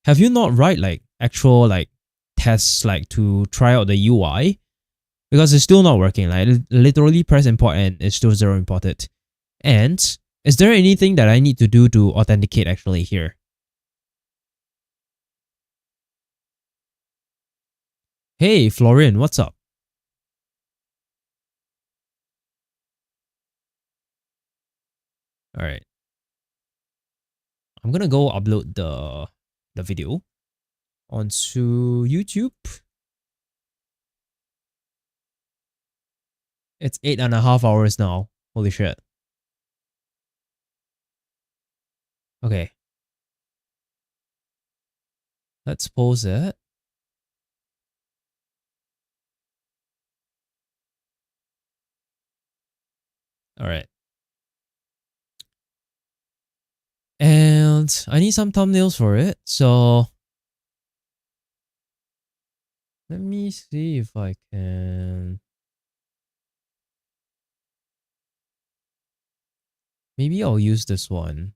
have you not write like actual like tests like to try out the UI? Because it's still not working. Like literally press import and it's still zero imported. And is there anything that I need to do to authenticate actually here? Hey Florian, what's up? All right. I'm gonna go upload the video onto YouTube. It's 8.5 hours now. Holy shit. Okay. Let's pause it. All right. And I need some thumbnails for it. So let me see if I can. Maybe I'll use this one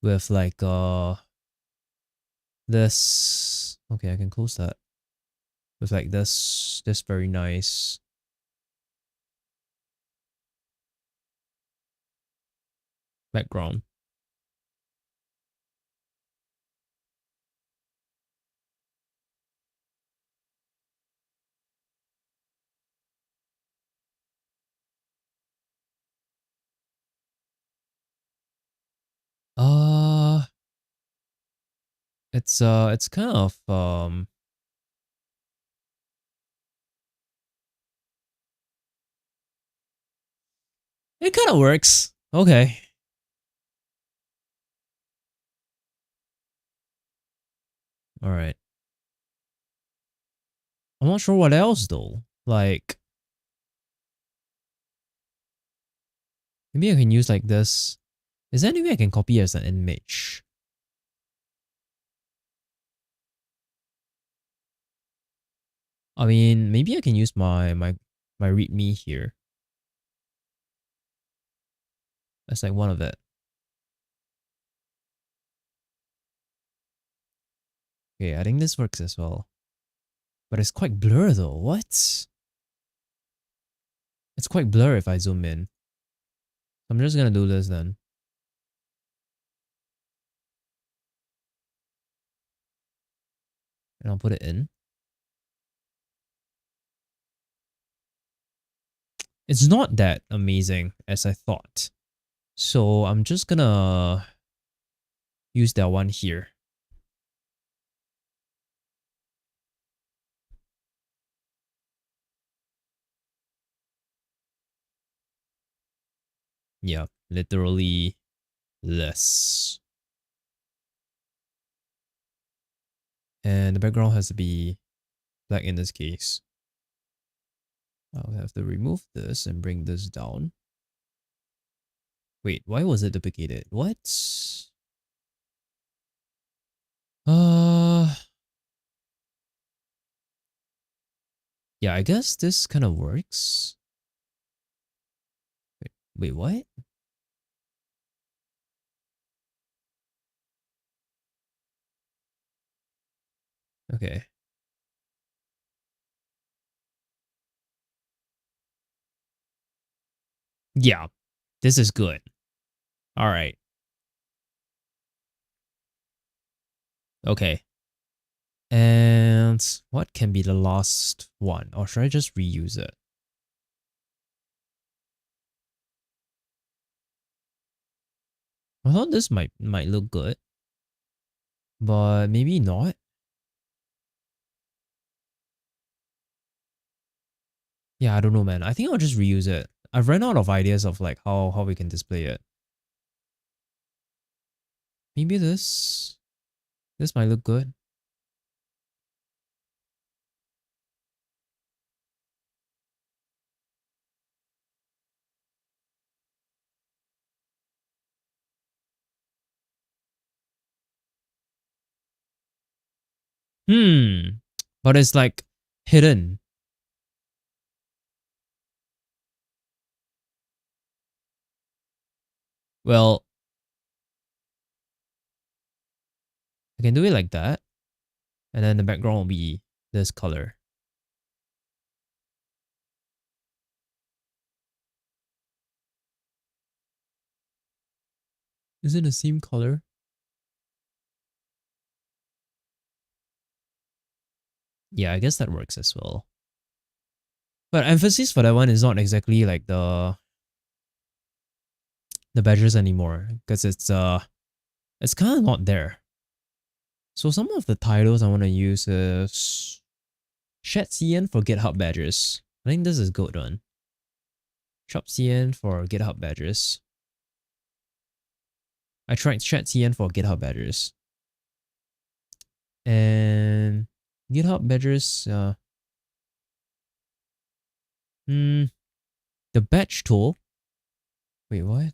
with like this. Okay, I can close that. With like this very nice background. Uh it's kind of it kind of works. Okay. All right. I'm not sure what else though. Like maybe I can use like this. Is there any way I can copy as an image? I mean, maybe I can use my readme here. That's like one of it. Okay, I think this works as well. But it's quite blur though. What? It's quite blur if I zoom in. I'm just gonna do this then. And I'll put it in. It's not that amazing as I thought. So I'm just gonna use that one here. Yeah, literally less. And the background has to be black in this case. I'll have to remove this and bring this down. Wait, why was it duplicated? What? Yeah, I guess this kind of works. Wait, what? Okay. Yeah, this is good. All right. Okay. And what can be the last one? Or should I just reuse it? I thought this might look good, but maybe not. Yeah, I don't know, man. I think I'll just reuse it. I've run out of ideas of like how we can display it. Maybe this might look good. But it's like hidden. Well, I can do it like that. And then the background will be this color. Is it the same color? Yeah, I guess that works as well. But emphasis for that one is not exactly like the badges anymore, because it's kind of not there. So some of the titles I want to use is Shed CN for GitHub badges. I think this is a good one. Shop CN for GitHub badges. I tried Shed CN for GitHub badges. And GitHub badges, the badge tool. Wait, what?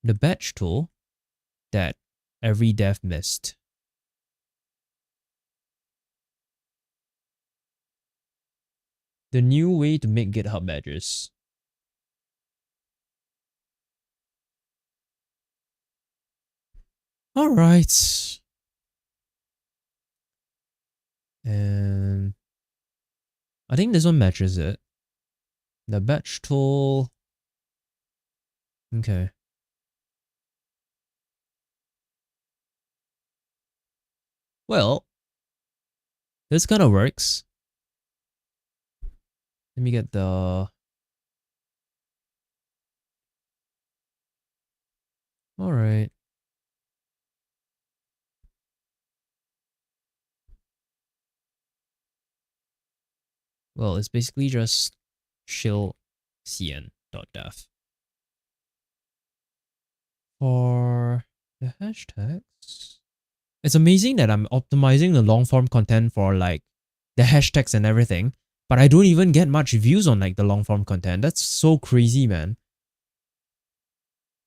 The badge tool that every dev missed. The new way to make GitHub badges. All right. And I think this one matches it. The batch tool. Okay. Well, this kind of works. Let me get the... Alright. Well, it's basically just shill cn.dev. For the hashtags... It's amazing that I'm optimizing the long form content for like the hashtags and everything, but I don't even get much views on like the long form content. That's so crazy, man.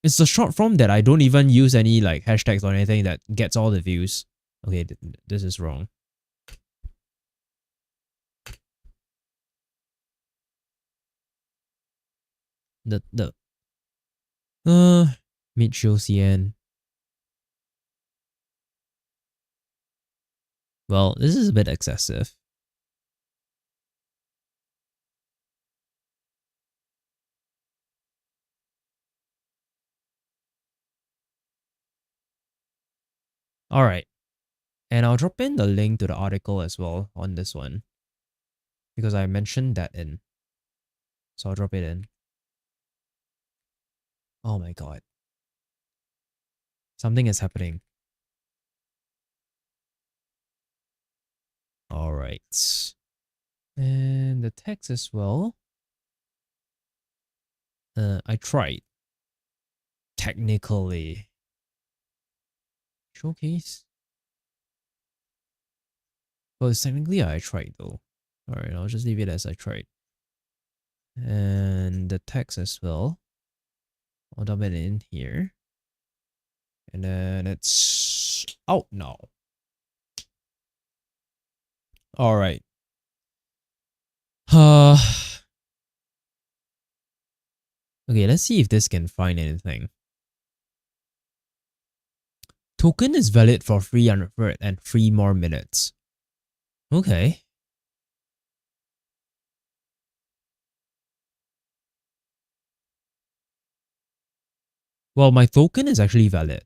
It's the short form that I don't even use any like hashtags or anything that gets all the views. Okay, this is wrong. The mid show CN. Well, this is a bit excessive. All right. And I'll drop in the link to the article as well on this one, because I mentioned that in. So I'll drop it in. Oh my god. Something is happening. All right. And the text as well. I tried. Technically. Showcase. Well, technically I tried though. Alright, I'll just leave it as I tried. And the text as well. I'll dump it in here. And then it's out now. Alright. Okay, let's see if this can find anything. Token is valid for 303 more minutes. Okay. Well, my token is actually valid.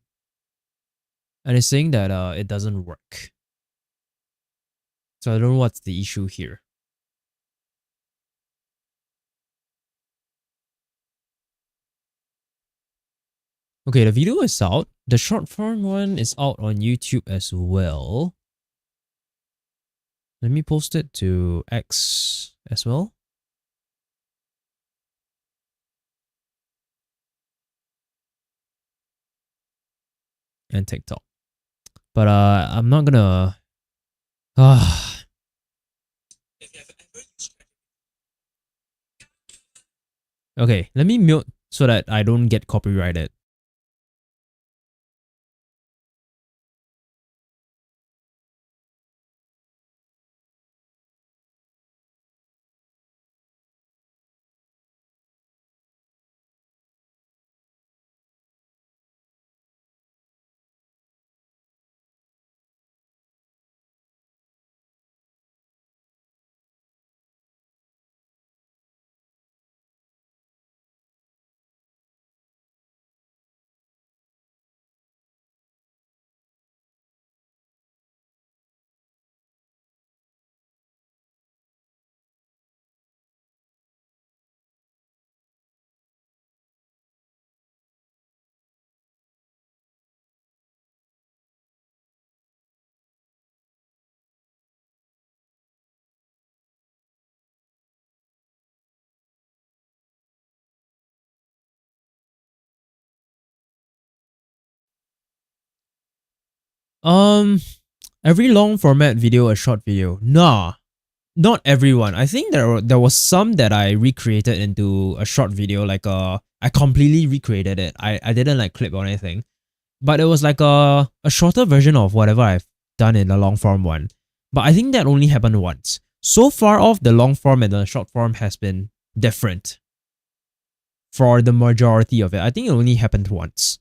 And it's saying that it doesn't work. So I don't know what's the issue here. Okay, the video is out. The short form one is out on YouTube as well. Let me post it to X as well. And TikTok. But I'm not gonna... Okay, let me mute so that I don't get copyrighted. Every long format video a short video. Nah, not everyone. I think there was some that I recreated into a short video, like I completely recreated it. I didn't like clip or anything, but it was like a shorter version of whatever I've done in the long form one. But I think that only happened once. So far off, the long form and the short form has been different for the majority of it. I think it only happened once.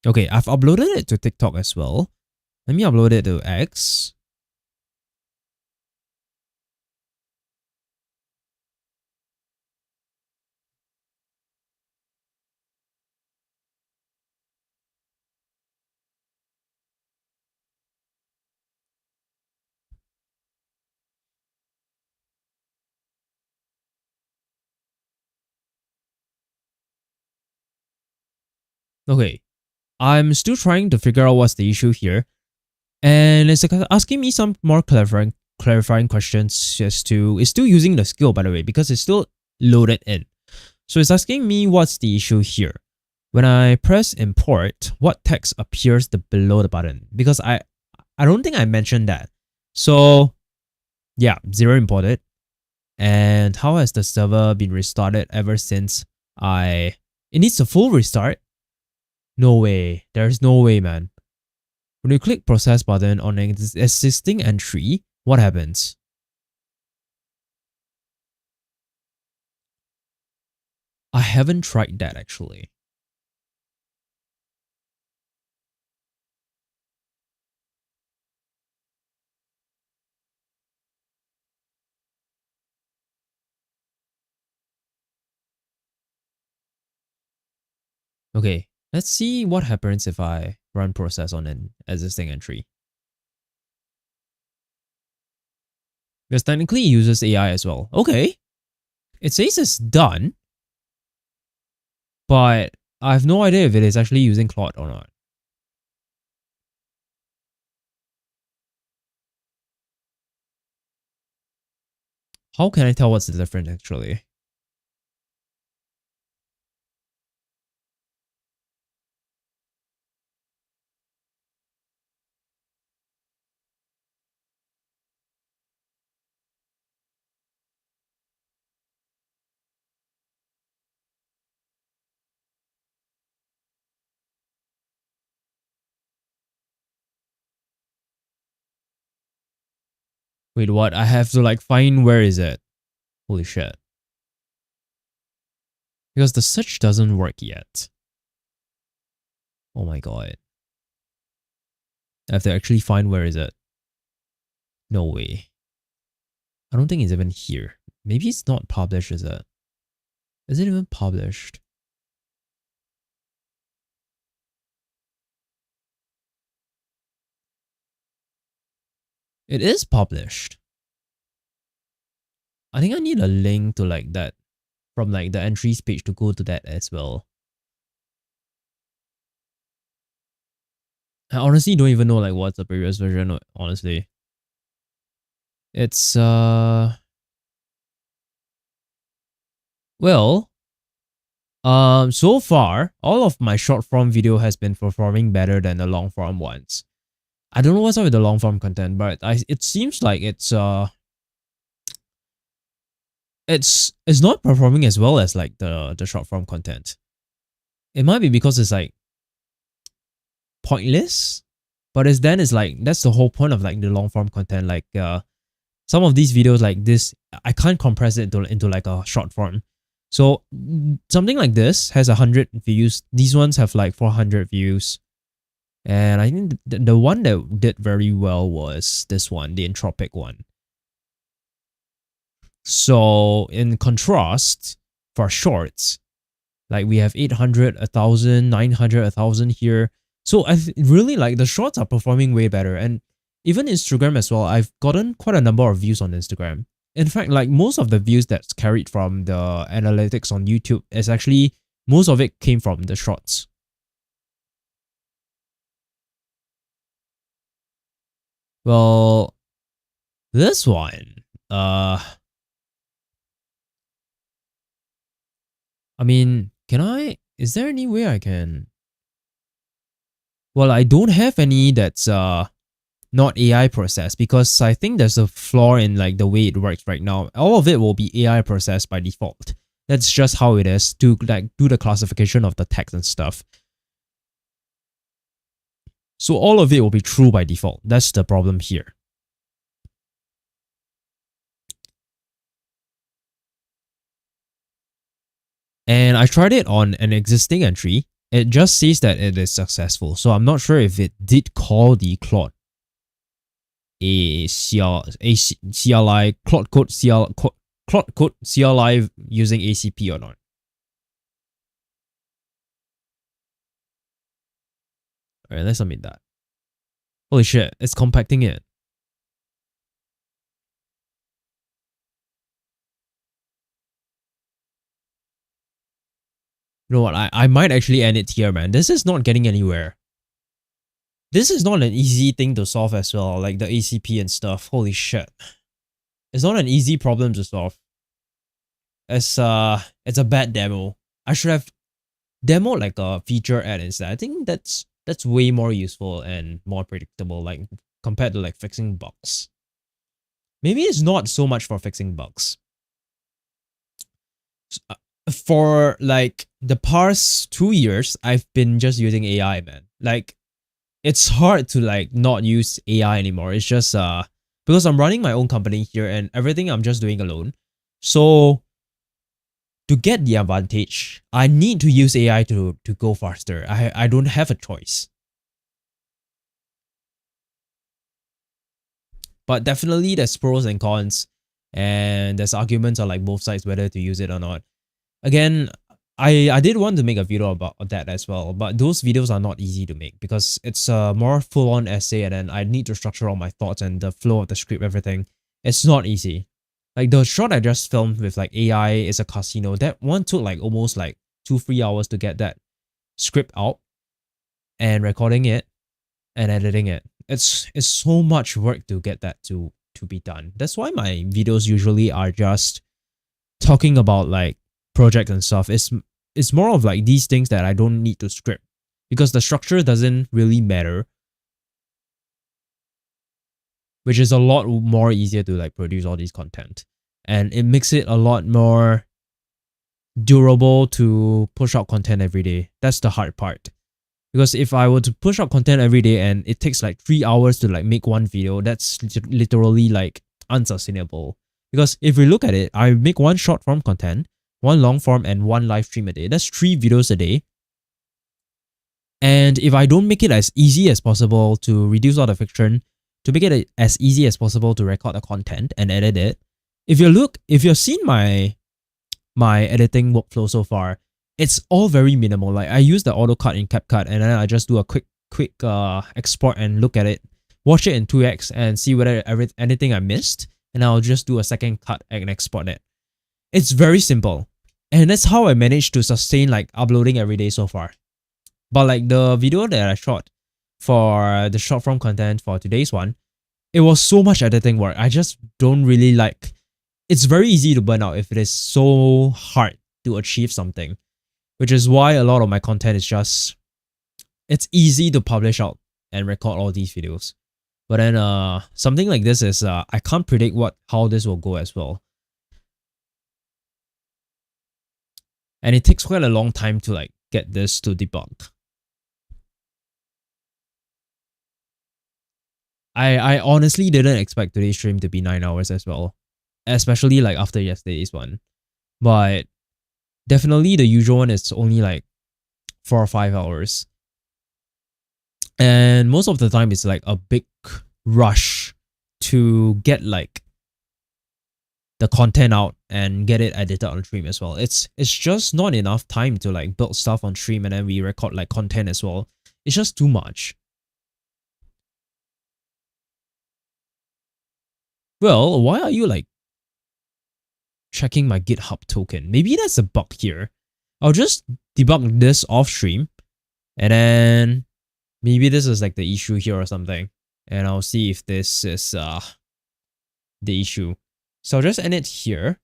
Okay, I've uploaded it to TikTok as well. Let me upload it to X. Okay, I'm still trying to figure out what's the issue here. And it's asking me some more clarifying questions as to, it's still using the skill by the way, because it's still loaded in. So it's asking me what's the issue here. When I press import, what text appears below the button? Because I don't think I mentioned that. So yeah, 0 imported. And how has the server been restarted ever since it needs a full restart? No way. There's no way, man. When you click process button on an existing entry, what happens? I haven't tried that actually. Okay, let's see what happens if I run process on an existing entry. Because technically it uses AI as well. Okay. It says it's done, but I have no idea if it is actually using Claude or not. How can I tell what's the difference actually? Wait, what? I have to like find where is it? Holy shit. Because the search doesn't work yet. Oh my god. I have to actually find where is it. No way. I don't think it's even here. Maybe it's not published, is it? Is it even published? It is published. I think I need a link to like that from like the entries page to go to that as well. I honestly don't even know like what's the previous version, honestly. It's well, so far all of my short form video has been performing better than the long form ones. I don't know what's up with the long form content, but it seems like it's not performing as well as like the short form content. It might be because it's like pointless, but it's like that's the whole point of like the long form content. Like some of these videos like this, I can't compress it into like a short form. So something like this has 100 views. These ones have like 400 views. And I think the one that did very well was this one, the entropic one. So in contrast, for shorts, like we have 800, 1,000, 900, 1,000 here. So I really like the shorts are performing way better. And even Instagram as well, I've gotten quite a number of views on Instagram. In fact, like most of the views that's carried from the analytics on YouTube is actually, most of it came from the shorts. Well, this one, I mean, is there any way I can? Well, I don't have any that's not AI processed because I think there's a flaw in like the way it works right now. All of it will be AI processed by default. That's just how it is to like do the classification of the text and stuff. So all of it will be true by default. That's the problem here. And I tried it on an existing entry. It just says that it is successful. So I'm not sure if it did call the Claude CLI, Claude Code CLI using ACP or not. Alright, let's submit that. Holy shit, it's compacting it. You know what, I might actually end it here, man. This is not getting anywhere. This is not an easy thing to solve as well, like the ACP and stuff. Holy shit. It's not an easy problem to solve. It's a bad demo. I should have demoed like a feature ad instead. I think that's way more useful and more predictable, like compared to like fixing bugs. Maybe it's not so much for fixing bugs. For like the past 2 years, I've been just using AI, man. Like it's hard to like not use AI anymore. It's just because I'm running my own company here and everything I'm just doing alone. So to get the advantage, I need to use AI to go faster. I don't have a choice. But definitely there's pros and cons, and there's arguments on like both sides whether to use it or not. Again, I did want to make a video about that as well, but those videos are not easy to make because it's a more full-on essay and then I need to structure all my thoughts and the flow of the script, everything. It's not easy. Like the short I just filmed with like AI is a casino. That one took like almost like 2-3 hours to get that script out and recording it and editing it. It's so much work to get that to be done. That's why my videos usually are just talking about like projects and stuff. It's more of like these things that I don't need to script because the structure doesn't really matter, which is a lot more easier to like produce all these content, and it makes it a lot more durable to push out content every day. That's the hard part. Because if I were to push out content every day and it takes like 3 hours to like make one video, that's literally like unsustainable. Because if we look at it, I make one short form content, one long form, and one live stream a day. That's 3 videos a day. And if I don't make it as easy as possible to reduce all the friction, to make it as easy as possible to record the content and edit it, if you've seen my editing workflow so far, it's all very minimal. Like I use the auto cut in CapCut, and then I just do a quick export and look at it, watch it in 2x and see whether anything I missed, and I'll just do a second cut and export it. It's very simple, and that's how I managed to sustain like uploading every day so far. But like the video that I shot for the short form content for today's one, it was so much editing work. I just don't really like. It's very easy to burn out if it is so hard to achieve something, which is why a lot of my content is just, it's easy to publish out and record all these videos. But then something like this is I can't predict how this will go as well. And it takes quite a long time to like get this to debug. I honestly didn't expect today's stream to be 9 hours as well, especially like after yesterday's one. But definitely the usual one is only like 4 or 5 hours. And most of the time it's like a big rush to get like the content out and get it edited on stream as well. It's just not enough time to like build stuff on stream and then we record like content as well. It's just too much. Well, why are you like checking my GitHub token? Maybe that's a bug here. I'll just debug this off stream, and then maybe this is like the issue here or something, and I'll see if this is the issue. So I'll just end it here,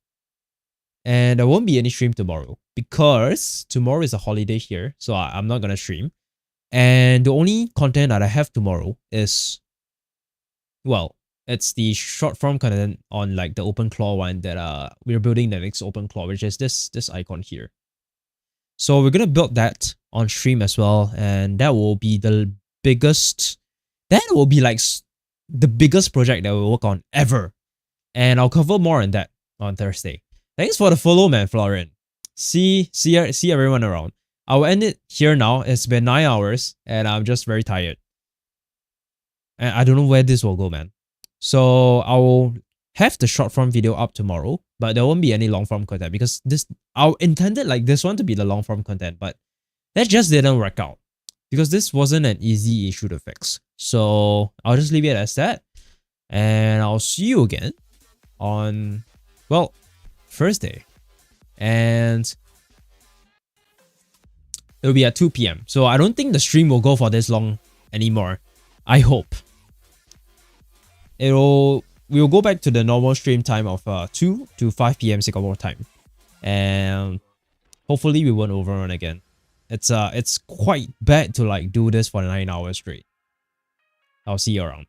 and there won't be any stream tomorrow because tomorrow is a holiday here, so I'm not gonna stream. And the only content that I have tomorrow is, well, it's the short form content on like the OpenClaw one that we're building the next OpenClaw, which is this icon here. So we're gonna build that on stream as well, and that will be the biggest. That will be like the biggest project that we'll work on ever, and I'll cover more on that on Thursday. Thanks for the follow, man, Florian. See everyone around. I'll end it here now. It's been 9 hours, and I'm just very tired, and I don't know where this will go, man. So I'll have the short form video up tomorrow, but there won't be any long form content because I intended like this one to be the long form content, but that just didn't work out because this wasn't an easy issue to fix. So I'll just leave it as that, and I'll see you again on, well, Thursday, and it'll be at 2 PM. So I don't think the stream will go for this long anymore. I hope. We'll go back to the normal stream time of 2 to 5 PM Singapore time, and hopefully we won't overrun again. It's quite bad to like do this for 9 hours straight. I'll see you around.